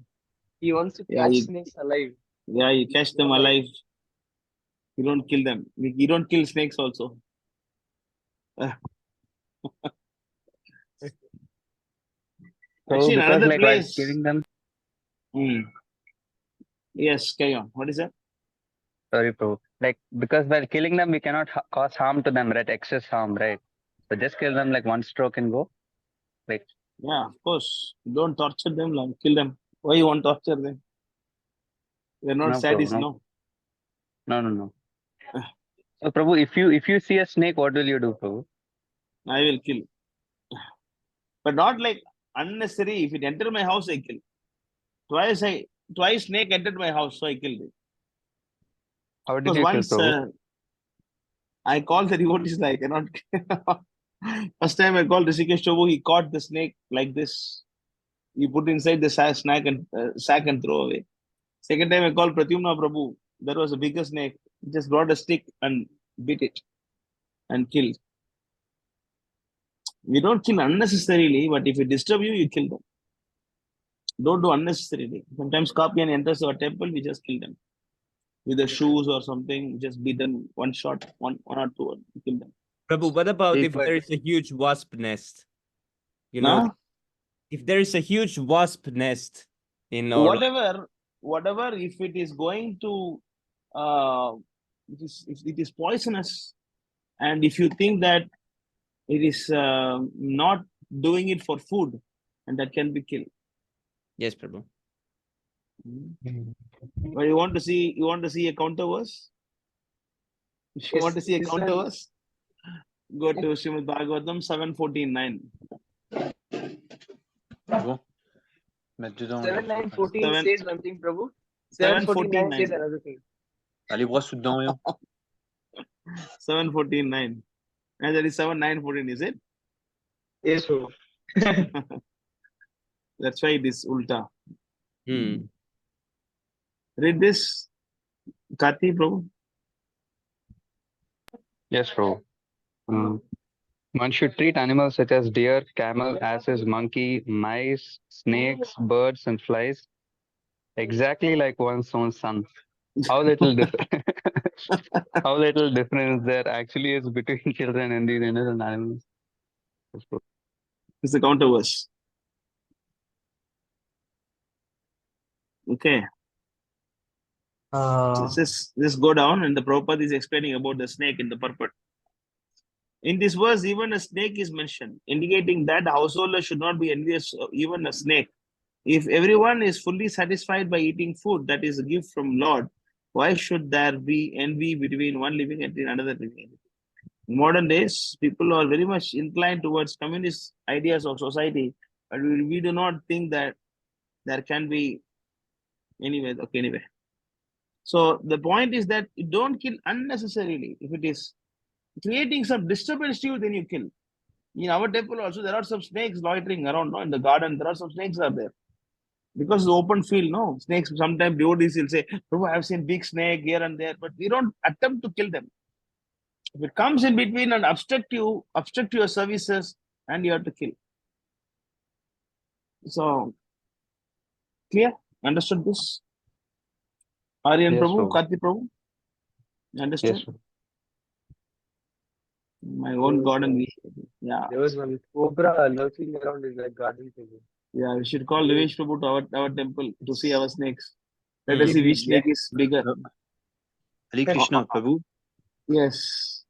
He wants to catch snakes alive. Yeah, you catch them alive. You don't kill them. You don't kill snakes also. Actually, in another place. Killing them. Yes, carry on. What is that? Sorry, Prabhu. Because while killing them, we cannot cause harm to them, right? Excess harm, right? So just kill them like one stroke and go. Yeah, of course. Don't torture them, kill them. Why you want to torture them? They're not sadist, no. No. So, Prabhu, if you see a snake, what will you do, Prabhu? I will kill. But not like unnecessary. If it entered my house, I kill. Twice snake entered my house, so I killed it. How did you kill, Prabhu? I called the devotees, I cannot. First time I called Rishikesh Prabhu, he caught the snake like this. He put inside the sack and throw away. Second time I called Pratyumna Prabhu. There was a bigger snake. He just brought a stick and beat it and killed. We don't kill unnecessarily, but if it disturb you, you kill them. Don't do unnecessarily. Sometimes scorpion enters our temple, we just kill them. With the shoes or something, just beat them one shot, one or two, and kill them. Prabhu, what about if there is a huge wasp nest? If there is a huge wasp nest in our whatever, if it is going to, if it is poisonous, and if you think that it is not doing it for food, and that can be killed. Yes, Prabhu. But you want to see a counter verse? If you want to see a counter verse, go to Srimad Bhagavatam 7:14-9. 7 says one thing, Prabhu. 7:49 says another thing. Allez, brosse dedans, rien. 7:49. And that is 7:9:14, is it? Yes, Prabhu. That's why it is ulta. Hmm. Read this, Kati, Prabhu. Yes, bro. One should treat animals such as deer, camel, asses, monkey, mice, snakes, birds, and flies exactly like one's own son. How little how little difference there actually is between children and these innocent animals. Yes, bro. It's the counter verse. Okay. Just go down, and the Prabhupada is explaining about the snake in the purport. In this verse, even a snake is mentioned, indicating that the householder should not be envious of even a snake. If everyone is fully satisfied by eating food that is a gift from Lord, why should there be envy between one living entity and another living entity? In modern days, people are very much inclined towards communist ideas of society, but we do not think that there can be anyway. Okay, anyway. So the point is that you don't kill unnecessarily. If it is creating some disturbance to you, then you kill. In our temple also, there are some snakes loitering around, no? In the garden, there are some snakes are there. Because it's open field, no? Snakes, sometimes devotees will say, Prabhu, I have seen big snake here and there, but we don't attempt to kill them. If it comes in between and obstruct your services, and you have to kill. So, clear? Understood this? Aryan Yes, Prabhu, Prabhu. Karti Prabhu? Understood? Yes, Prabhu. My own garden. Yeah. There was one cobra lurking around in that garden. Yeah, we should call Nivesh Prabhu to our temple to see our snakes. Let us see which snake is bigger. Hare Krishna, Prabhu. Yes.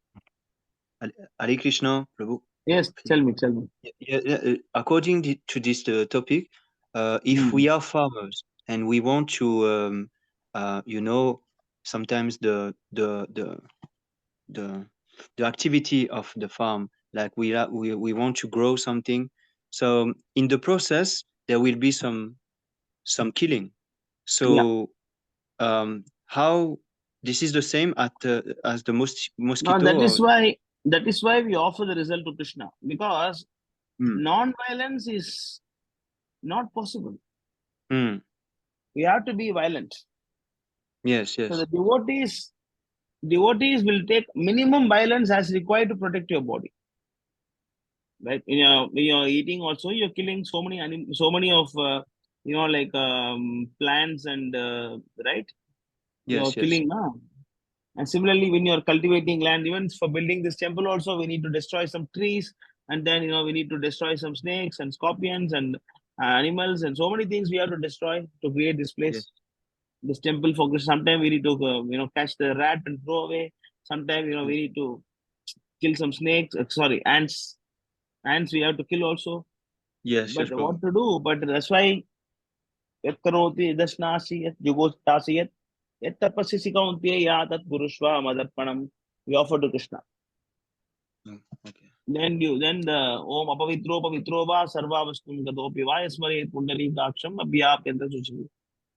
Hare Krishna, Prabhu. Yes, tell me. According to this topic, if we are farmers and we want to, sometimes the activity of the farm, like we want to grow something, so in the process there will be some killing. So how this is the same as the mosquito? No, that is why we offer the result to Krishna, because non-violence is not possible. We have to be violent. Yes. So the devotees will take minimum violence as required to protect your body. Right? When you're eating also, you're killing so many of plants and right? You're killing now. And similarly, when you're cultivating land, even for building this temple also, we need to destroy some trees, and then we need to destroy some snakes and scorpions and animals and so many things we have to destroy to create this place. This temple focus. Sometimes we need to catch the rat and throw away. Sometimes we need to kill some snakes. Ants. Ants we have to kill also. But what to do? But that's why we offer to Krishna. Then the Om Apavitro Pavitro Va Sarva Vastum Gadopi Vayasmare Pundali Daksham Abhyap Yenta Suchi.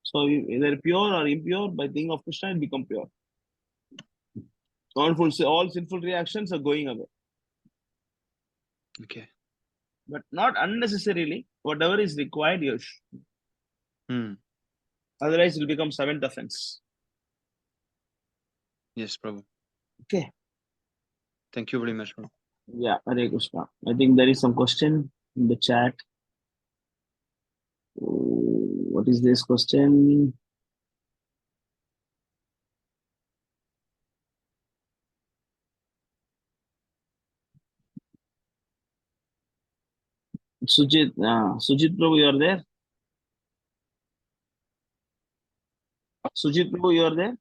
So either pure or impure, by thinking of Krishna, it become pure. All sinful reactions are going away. Okay. But not unnecessarily. Whatever is required, Yosh. Otherwise, it will become seventh offense. Yes, Prabhu. Okay. Thank you very much, Prabhu. Yeah, Hare Krishna. I think there is some question in the chat. What is this question? Sujit Prabhu, you are there? Sujit Prabhu, you are there?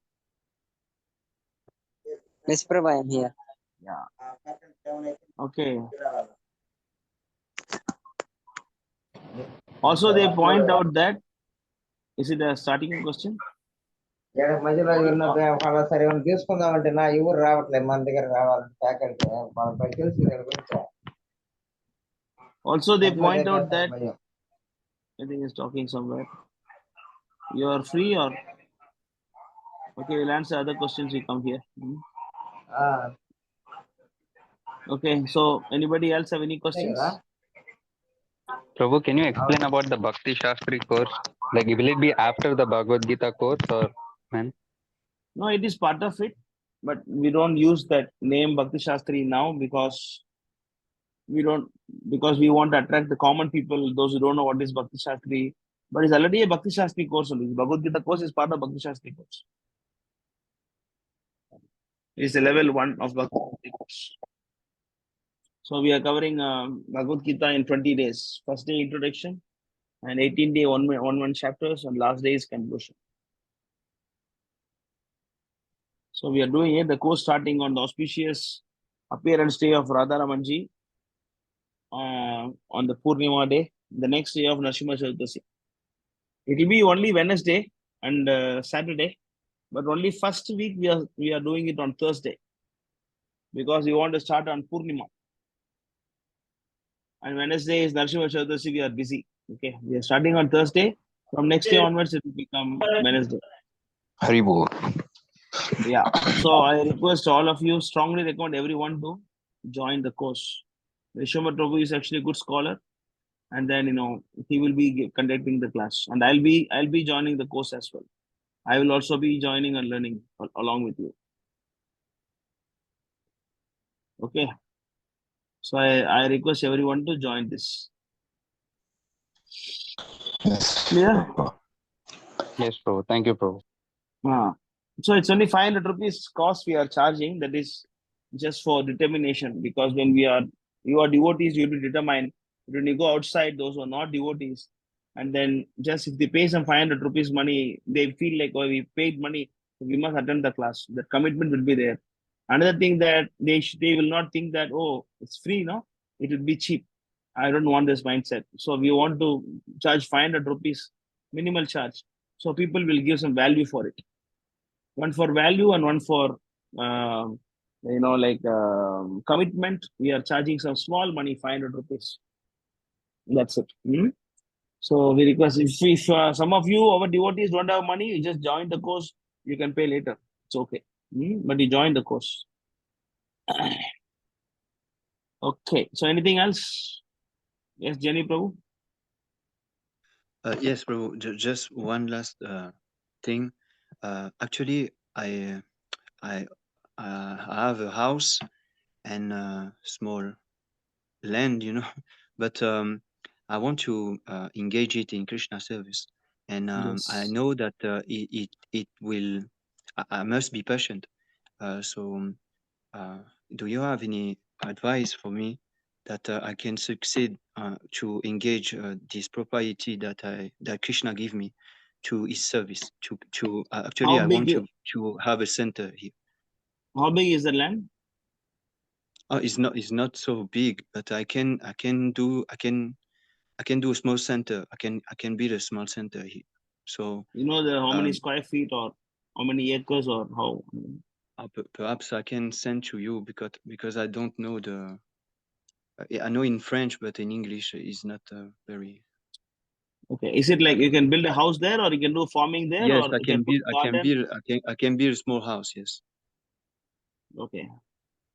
Yes, Prabhu, I am here. Yeah. Okay. Also, they point out that, is it a starting question? Also, they point out that I think he's talking somewhere. You are free or okay? We'll answer other questions. We come here. Okay. So anybody else have any questions? Prabhu, can you explain about the Bhakti Shastri course? Like, will it be after the Bhagavad Gita course or when? No, it is part of it, but we don't use that name Bhakti Shastri now because we want to attract the common people, those who don't know what is Bhakti Shastri. But it's already a Bhakti Shastri course only. Bhagavad Gita course is part of Bhakti Shastri course. It's a level 1 of Bhakti Shastri course. So we are covering Bhagavad Gita in 20 days. First day introduction and 18-day one chapters, and last day is conclusion. So we are doing it, the course starting on the auspicious appearance day of Radharamanji on the Purnima day, the next day of Narasimha Chaturthi. It will be only Wednesday and Saturday, but only first week we are doing it on Thursday because we want to start on Purnima. And Wednesday is Narasimha Chaturthi, we are busy. Okay, we are starting on Thursday. From next day onwards, it will become Wednesday. Haribo. Yeah. So I request all of you, strongly recommend everyone to join the course. Vishwambar Prabhu is actually a good scholar, and then he will be conducting the class, and I'll be joining the course as well. I will also be joining and learning along with you. Okay. So I request everyone to join this. Clear? Yes, Prabhu. Thank you, Prabhu. So it's only 500 rupees cost we are charging. That is just for determination, because when you are devotees, you will determine. When you go outside, those who are not devotees, and then just if they pay some 500 rupees money, they feel like, oh, we paid money, so we must attend the class. The commitment will be there. Another thing that they will not think that, oh, it's free, no, it will be cheap. I don't want this mindset. So we want to charge 500 rupees minimal charge, so people will give some value for it. One for value and one for commitment. We are charging some small money, 500 rupees. That's it. So we request, if some of you, our devotees, don't have money, you just join the course. You can pay later. It's okay. But you join the course. Okay. So anything else? Yes, Jenny Prabhu. Yes, Prabhu. Just one last thing. Actually, I have a house and a small land, but I want to engage it in Krishna service, and I know that it will. I must be patient. So, do you have any advice for me that I can succeed to engage this propriety that Krishna give me to his service? To actually, I want to have a center here. How big is the land? It's not so big, but I can do a small center. I can build a small center here. So how many square feet or how many acres or how? Perhaps I can send to you because I don't know I know in French, but in English is not very. Okay, is it like you can build a house there, or you can do farming there, yes, or I can build a small house. Yes. Okay.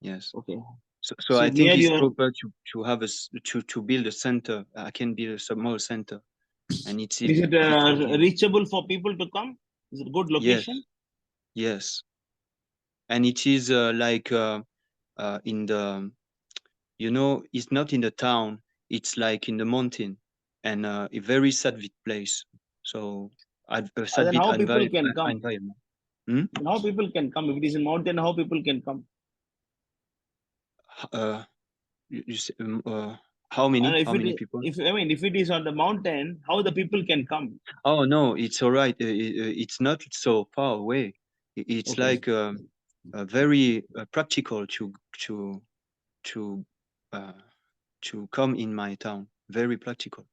Yes. Okay. So I think it's proper to have to build a center. I can build a small center, and it's Is it reachable for people to come? Is it good location? Yes. And it is like in the, it's not in the town. It's like in the mountain, and a very Satvik place. So Then how people can come? environment. How people can come? If it is in mountain, how people can come? You say, how many people? If it is on the mountain, how the people can come? Oh no, it's all right. It's not so far away. It's like very practical to come in my town. Very practical.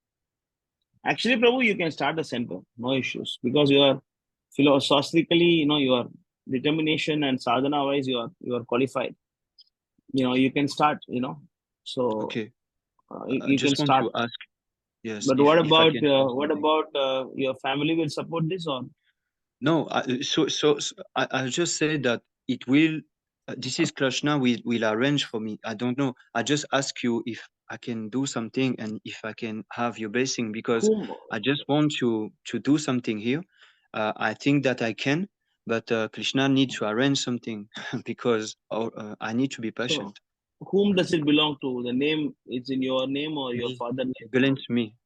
Actually, Prabhu, you can start a center, no issues, because you are philosophically, your determination and sadhana wise, you are qualified. You can start. So okay. you can start. Yes. But if what I about can do something. your family will support this or? No, so I just say that it will. This is Krishna will arrange for me. I don't know. I just ask you if I can do something and if I can have your blessing, because Whom? I just want to do something here. I think that I can, but Krishna needs to arrange something because I need to be So, patient. whom does it belong to? The name is in your name or your father name? It belongs to me.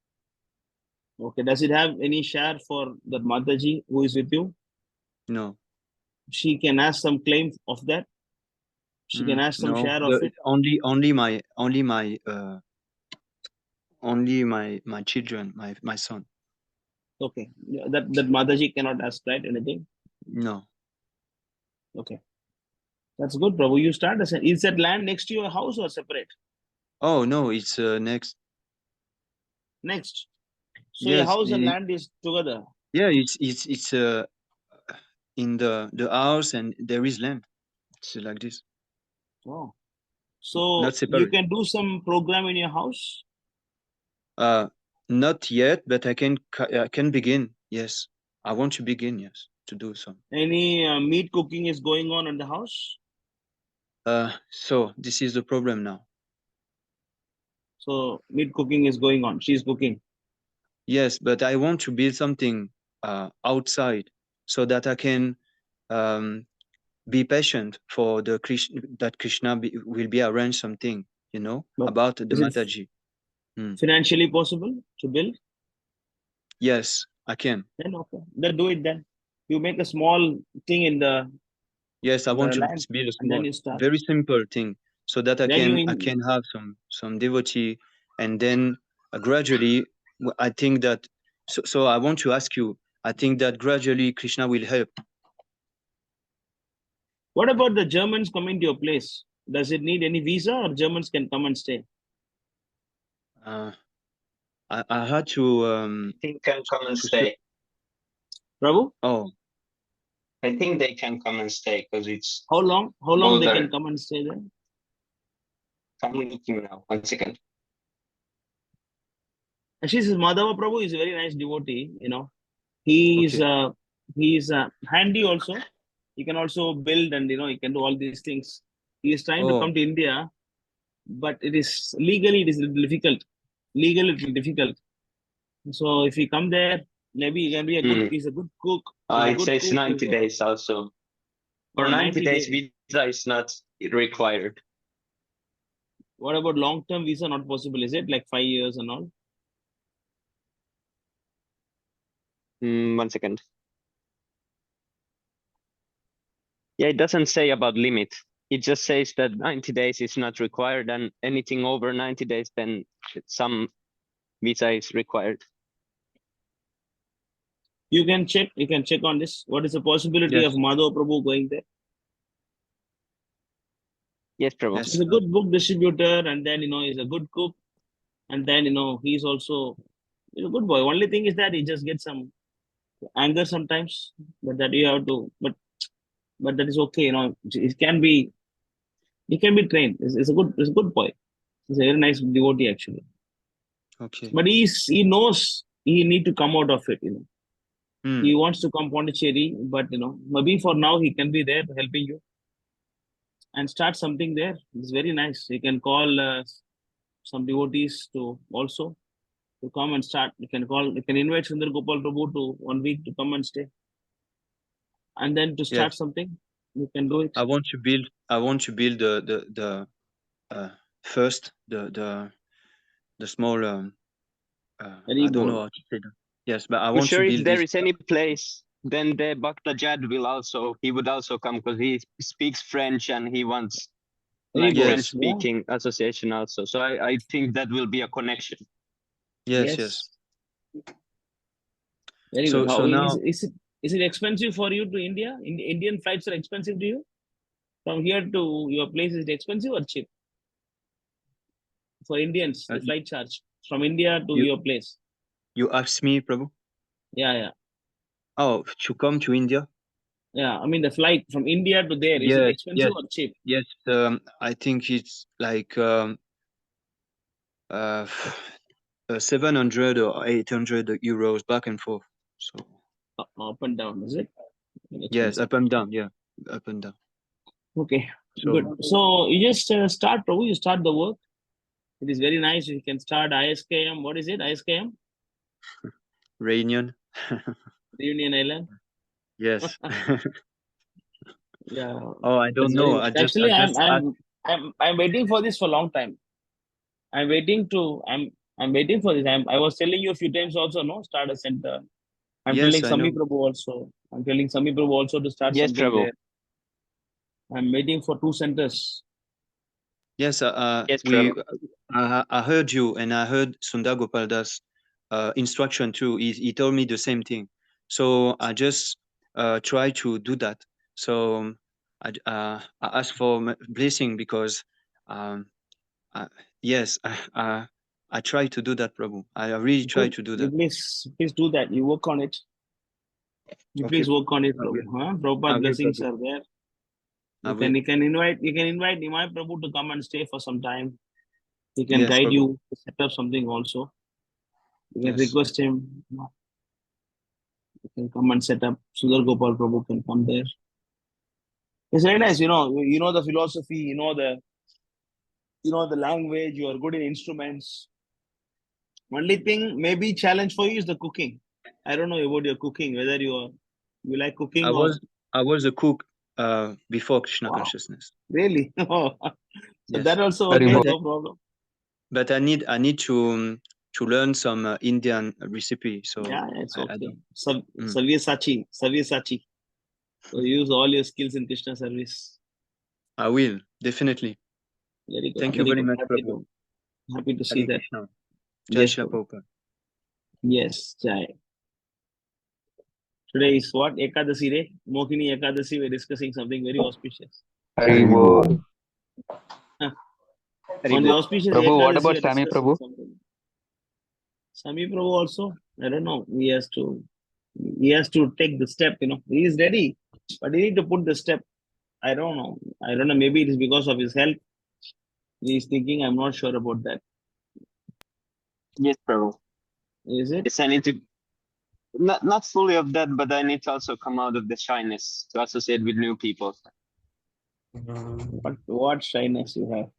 Okay. Does it have any share for that Mataji who is with you? No. She can ask some claim of that. She can ask some No. share of it. Only my children, my son. Okay. Yeah, that Mataji cannot ask, right? Anything? No. Okay. That's good, Prabhu. You start. Is that land next to your house or separate? Oh no, it's next. Next. So your Yes. house and land is together. Yeah, it's in the house and there is land. It's like this. Oh. So Not you separate. can do some program in your house? Not yet, but I can begin. Yes, I want to begin. Yes, to do some. Any meat cooking is going on in the house? So this is the problem now. So meat cooking is going on. She's cooking. Yes, but I want to build something outside so that I can be patient for the Krishna will be arranged something, But about the is it Mataji. financially possible to build? Yes, I can. Then okay. Then do it then. You make a small thing in the Yes, I want to land build a and then small, you start. very simple thing so that I Then can have some devotee, and then gradually I think that so I want to ask you. I think that gradually Krishna will help. What about the Germans coming to your place? Does it need any visa or Germans can come and stay? I had to I think can come and stay. Prabhu? Oh, I think they can come and stay because it's how long they border. can come and stay there? I'm looking now. 1 second. Actually, this Madhava Prabhu is a very nice devotee. He's handy also. He can also build and he can do all these things. He is trying to come to India, but it is legally difficult. Legally it is difficult. So if he come there, maybe he can be a good. He's a good cook. It says 90 days also. For 90 days, visa is not required. What about long-term visa? Not possible, is it? Like 5 years and all? 1 second. Yeah, it doesn't say about limit. It just says that 90 days is not required, and anything over 90 days, then some visa is required. You can check on this. What is the possibility of Madhava Prabhu going there? Yes, Prabhu. He's a good book distributor, and then he's a good cook, and then he's also a good boy. Only thing is that he just gets some anger sometimes, but that you have to. But that is okay. It can be. He can be trained. It's a good boy. He's a very nice devotee actually. Okay. But he knows he need to come out of it. He wants to come Pondicherry, but maybe for now he can be there helping you and start something there. It's very nice. You can call some devotees to come and start. You can invite Sundar Gopal Prabhu to 1 week to come and stay, and then to start something. You can do it. I want to build the first the small I don't know how to say that. Yes, but I want sure to if build there this. is any place, then the Bhakta Jad he would also come because he speaks French and he wants like French speaking association also. So I think that will be a connection. Yes. Very so good. so now Is it expensive for you to India? Indian flights are expensive to you? From here to your place, is it expensive or cheap? For Indians, the flight charge from India to your place. You asked me, Prabhu? Yeah. Oh, to come to India? Yeah, I mean the flight from India to there, is it expensive or cheap? Yes, I think it's like 700 or 800 euros back and forth. So Up and down, is it? yes, up and down. Yeah, up and down. Okay, So, good. So you just start, Prabhu. You start the work. It is very nice. You can start ISKM. What is it? ISKM? Reunion. Reunion Island. Yes. Yeah. Oh, I don't That's very know. nice. I Actually, just asked. I'm waiting for this for a long time. I'm waiting for this. I was telling you a few times also, no, start a center. I'm Yes, telling I know. Sami Prabhu also. I'm telling Sami Prabhu also to start Yes, something Prabhu. there. I'm waiting for 2 centers. Yes, Yes, we. Prabhu. I heard you, and I heard Sundar Gopaldas' instruction too. He told me the same thing. So I just try to do that. So I ask for blessing because uh, yes, I try to do that, Prabhu. I really try Good. to do You that. please do that. You work on it. You Okay, please work on it, I will. Prabhu. Huh? I Prabhupada will, blessings Prabhu. are there. I will. You can invite Nimai Prabhu to come and stay for some time. He can Yes, guide Prabhu. you to set up something also. You can Yes. request him. You can come and set up. Sudhar Gopal Prabhu can come there. It's very nice, you know the philosophy, you know the language, you are good in instruments. Only thing maybe challenge for you is the cooking. I don't know about your cooking, whether you like cooking or I was a cook before Krishna wow, consciousness. really? So Yes. that also But okay, but, no problem. but I need to learn some Indian recipe. So Yeah, it's I okay. don't. Savyasachi. So use all your skills in Krishna service. I will definitely. Very good. Thank you very much, Prabhu. Happy to see Hare that. Krishna. Jai Yes, Shri Prabhu. Prabhupada. Yes, Jai. Today is what? Ekadasi Day. Mohini Ekadasi. We're discussing something very auspicious. Haribol. On the auspicious Prabhu, what Ekadasi, about we're Sami discussing Prabhu? something. Sami Prabhu also, I don't know. He has to take the step, He is ready, but he need to put the step. I don't know. Maybe it is because of his health. He is thinking, I'm not sure about that. Yes, Prabhu. Is it? Yes, I need to not fully of that, but I need to also come out of the shyness to associate with new people. What shyness you have?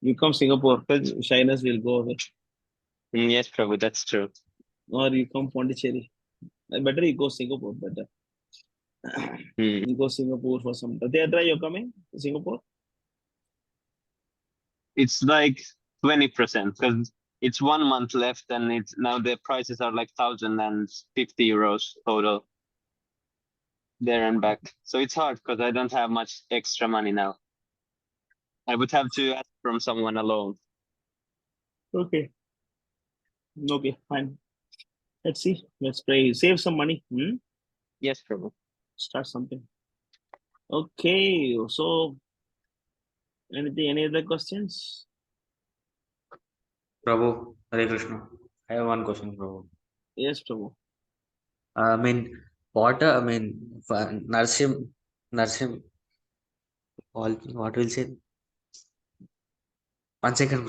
You come Singapore, shyness will go away. Yes, Prabhu, that's true. Or you come Pondicherry. Better you go Singapore, better. You go Singapore for some. Theatre, you're coming to Singapore? It's like 20% because it's 1 month left, and it's now the prices are like 1,050 euros total there and back. So it's hard because I don't have much extra money now. I would have to ask from someone alone. Okay. Okay, fine. Let's see. Let's pray. Save some money. Yes, Prabhu. Start something. Okay. So, any other questions? Prabhu, Hare Krishna. I have one question, Prabhu. Yes, Prabhu. I mean, Narsim, what will say? 1 second.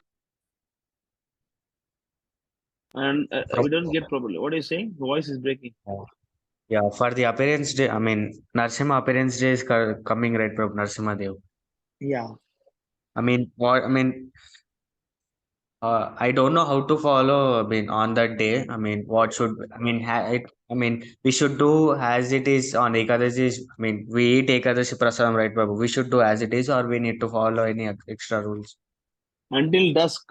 And we don't get properly. What are you saying? The voice is breaking. Yeah, for the appearance day, Narsimha appearance day is coming, right, Prabhu? Narsimha Dev. Yeah. I don't know how to follow. On that day, what should we should do as it is on Ekadashi. We eat Ekadashi Prasadam, right, Prabhu? We should do as it is, or we need to follow any extra rules? Until dusk,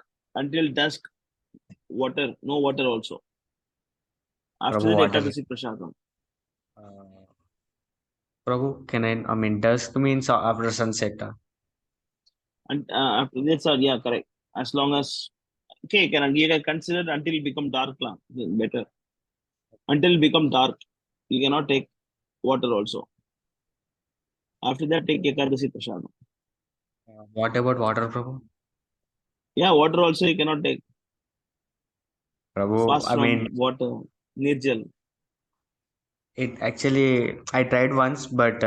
water, no water also. After Prabhu, that, water. Ekadasi Prasadam. Prabhu, dusk means after sunset. And after that's all, yeah, correct. As long as you can consider until it become dark, better. Until it become dark, you cannot take water also. After that, take Ekadasi Prasadam. What about water, Prabhu? Yeah, water also you cannot take. Prabhu, Fast from water, Nirjal. It actually, I tried once, but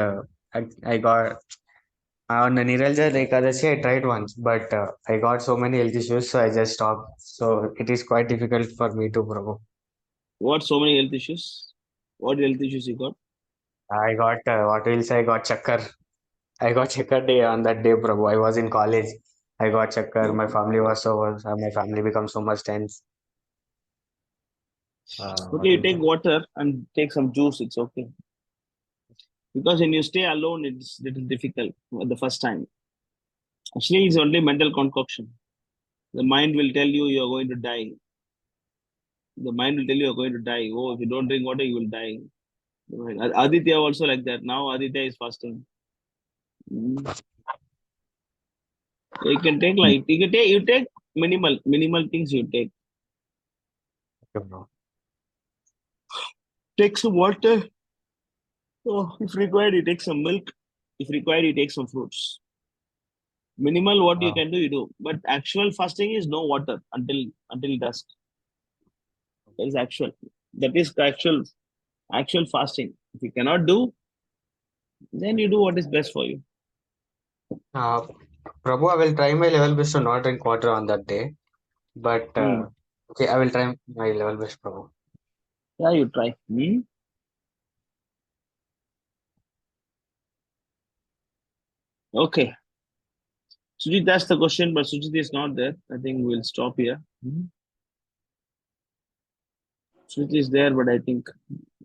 I got On the Niralja Ekadashi, I tried once, but I got so many health issues, so I just stopped. So it is quite difficult for me to Prabhu. What so many health issues? What health issues you got? I got what will say? I got chakkar. I got chakkar day on that day, Prabhu. I was in college. I got chakkar. My family was my family became so much tense. Okay, you take water and take some juice. It's okay. Because when you stay alone, it's little difficult at the first time. Actually, it's only mental concoction. The mind will tell you are going to die. The mind will tell you are going to die. Oh, if you don't drink water, you will die. Aditya also like that. Now Aditya is fasting. You can take like you take minimal things you take. Take some water. Oh, if required, you take some milk. If required, you take some fruits. Minimal what you can do, you do. But actual fasting is no water until dusk. That is actual. That is actual fasting. If you cannot do, then you do what is best for you. Prabhu, I will try my level best to not drink water on that day. But okay, I will try my level best, Prabhu. Yeah, you try. Okay. Sujit, that's the question, but Sujit is not there. I think we'll stop here. Sujit is there, but I think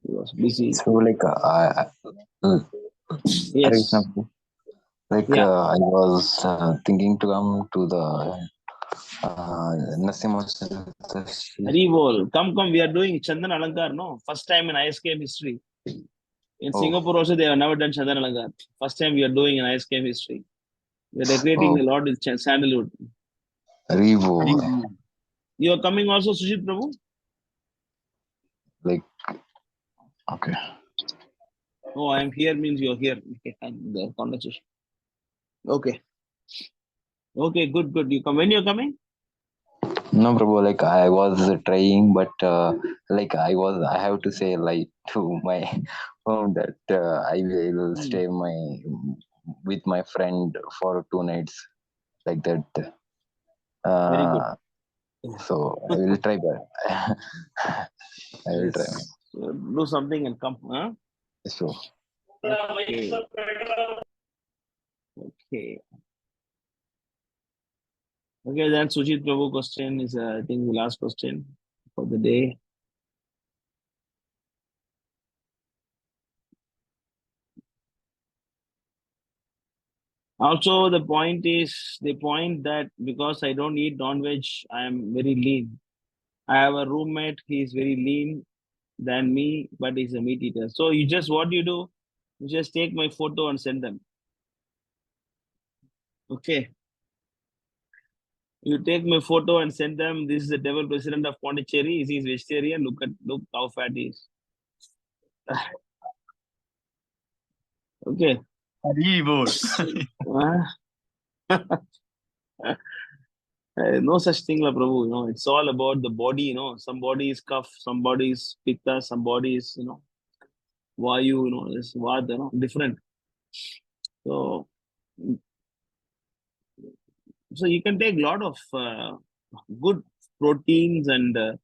he was busy. So like Yes. Like Yeah. I was thinking to come to the Nasimha. Haribol, come, we are doing Chandan Alankar, no? First time in ISKM history. In Singapore also, they have never done Chandan Alankar. First time we are doing in ISKM history. We are decorating the Lord with sandalwood. Haribol. You are coming also, Sujit Prabhu? Like, okay. Oh, I am here means you are here. Okay, fine. The conversation. Okay. Okay, good. You come. When you are coming? No, Prabhu, like I was trying, but like I have to say like to my home that I will stay with my friend for 2 nights, like that. Very good. So I will try, but I will try. Do something and come, huh? Sure. Okay. Okay, then Sujit Prabhu question is, I think, the last question for the day. Also, the point that because I don't eat non-veg, I am very lean. I have a roommate, he is very lean than me, but he's a meat eater. So what you do, you just take my photo and send them. Okay. You take my photo and send them. This is the devil president of Pondicherry. He is vegetarian. Look how fat he is. Okay. No such thing, la Prabhu. It's all about the body. Some body is cough, some body is pitta, some body is vayu. Is vada. Different. So you can take a lot of good proteins and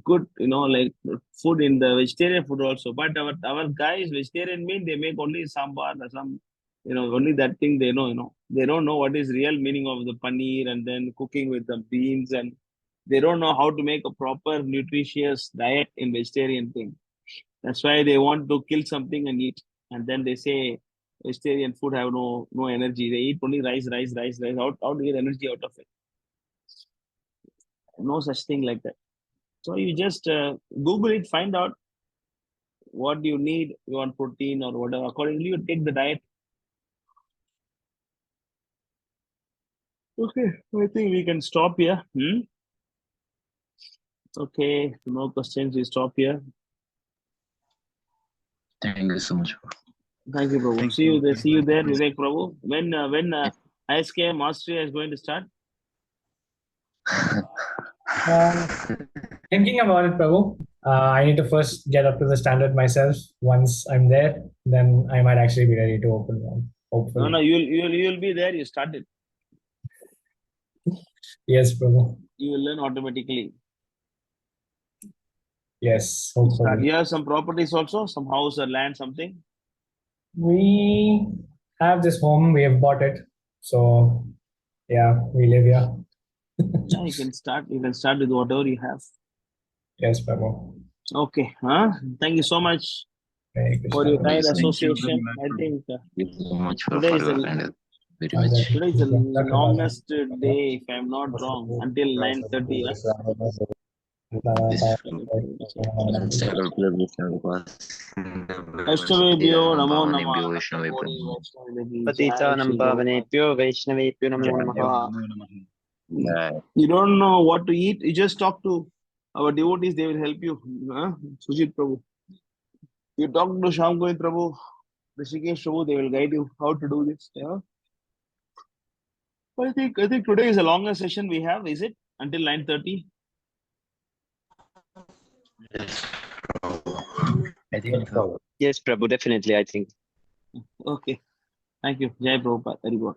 good, like food in the vegetarian food also. But our guys, vegetarian mean they make only sambar or some, only that thing they know. They don't know what is real meaning of the paneer and then cooking with the beans, and they don't know how to make a proper nutritious diet in vegetarian thing. That's why they want to kill something and eat, and then they say vegetarian food have no energy. They eat only rice. How to get energy out of it? No such thing like that. So you just Google it, find out what you need. You want protein or whatever. Accordingly, you take the diet. Okay, I think we can stop here. Okay, no questions. We stop here. Thank you so much. Thank you, Prabhu. See you there. See you there, Vivek Prabhu. When ISKM Austria is going to start? Thinking about it, Prabhu. I need to first get up to the standard myself. Once I'm there, then I might actually be ready to open Hopefully. No, you'll be there. You started. Yes, Prabhu. You will learn automatically. Yes, You hopefully. have some properties also, some house or land, something. We have this home. We have bought it. So, yeah, we live here. Yeah, you can start. You can start with whatever you have. Yes, Prabhu. Okay. Thank you so much for your kind association. I think today is the longest day, if I'm not wrong, until 9:30. Vaishnavebhyo namo namah. Patitanam pavanebhyo Vaishnavebhyo namo namah. You don't know what to eat, you just talk to our devotees, they will help you. Sujit Prabhu. You talk to Shyam Govind Prabhu, Rishikesh Prabhu, they will guide you how to do this. Yeah. I think today is the longest session we have, is it? Until 9:30? I think so. Yes, Prabhu, definitely, I think. Okay. Thank you. Jai Prabhupada. Very good.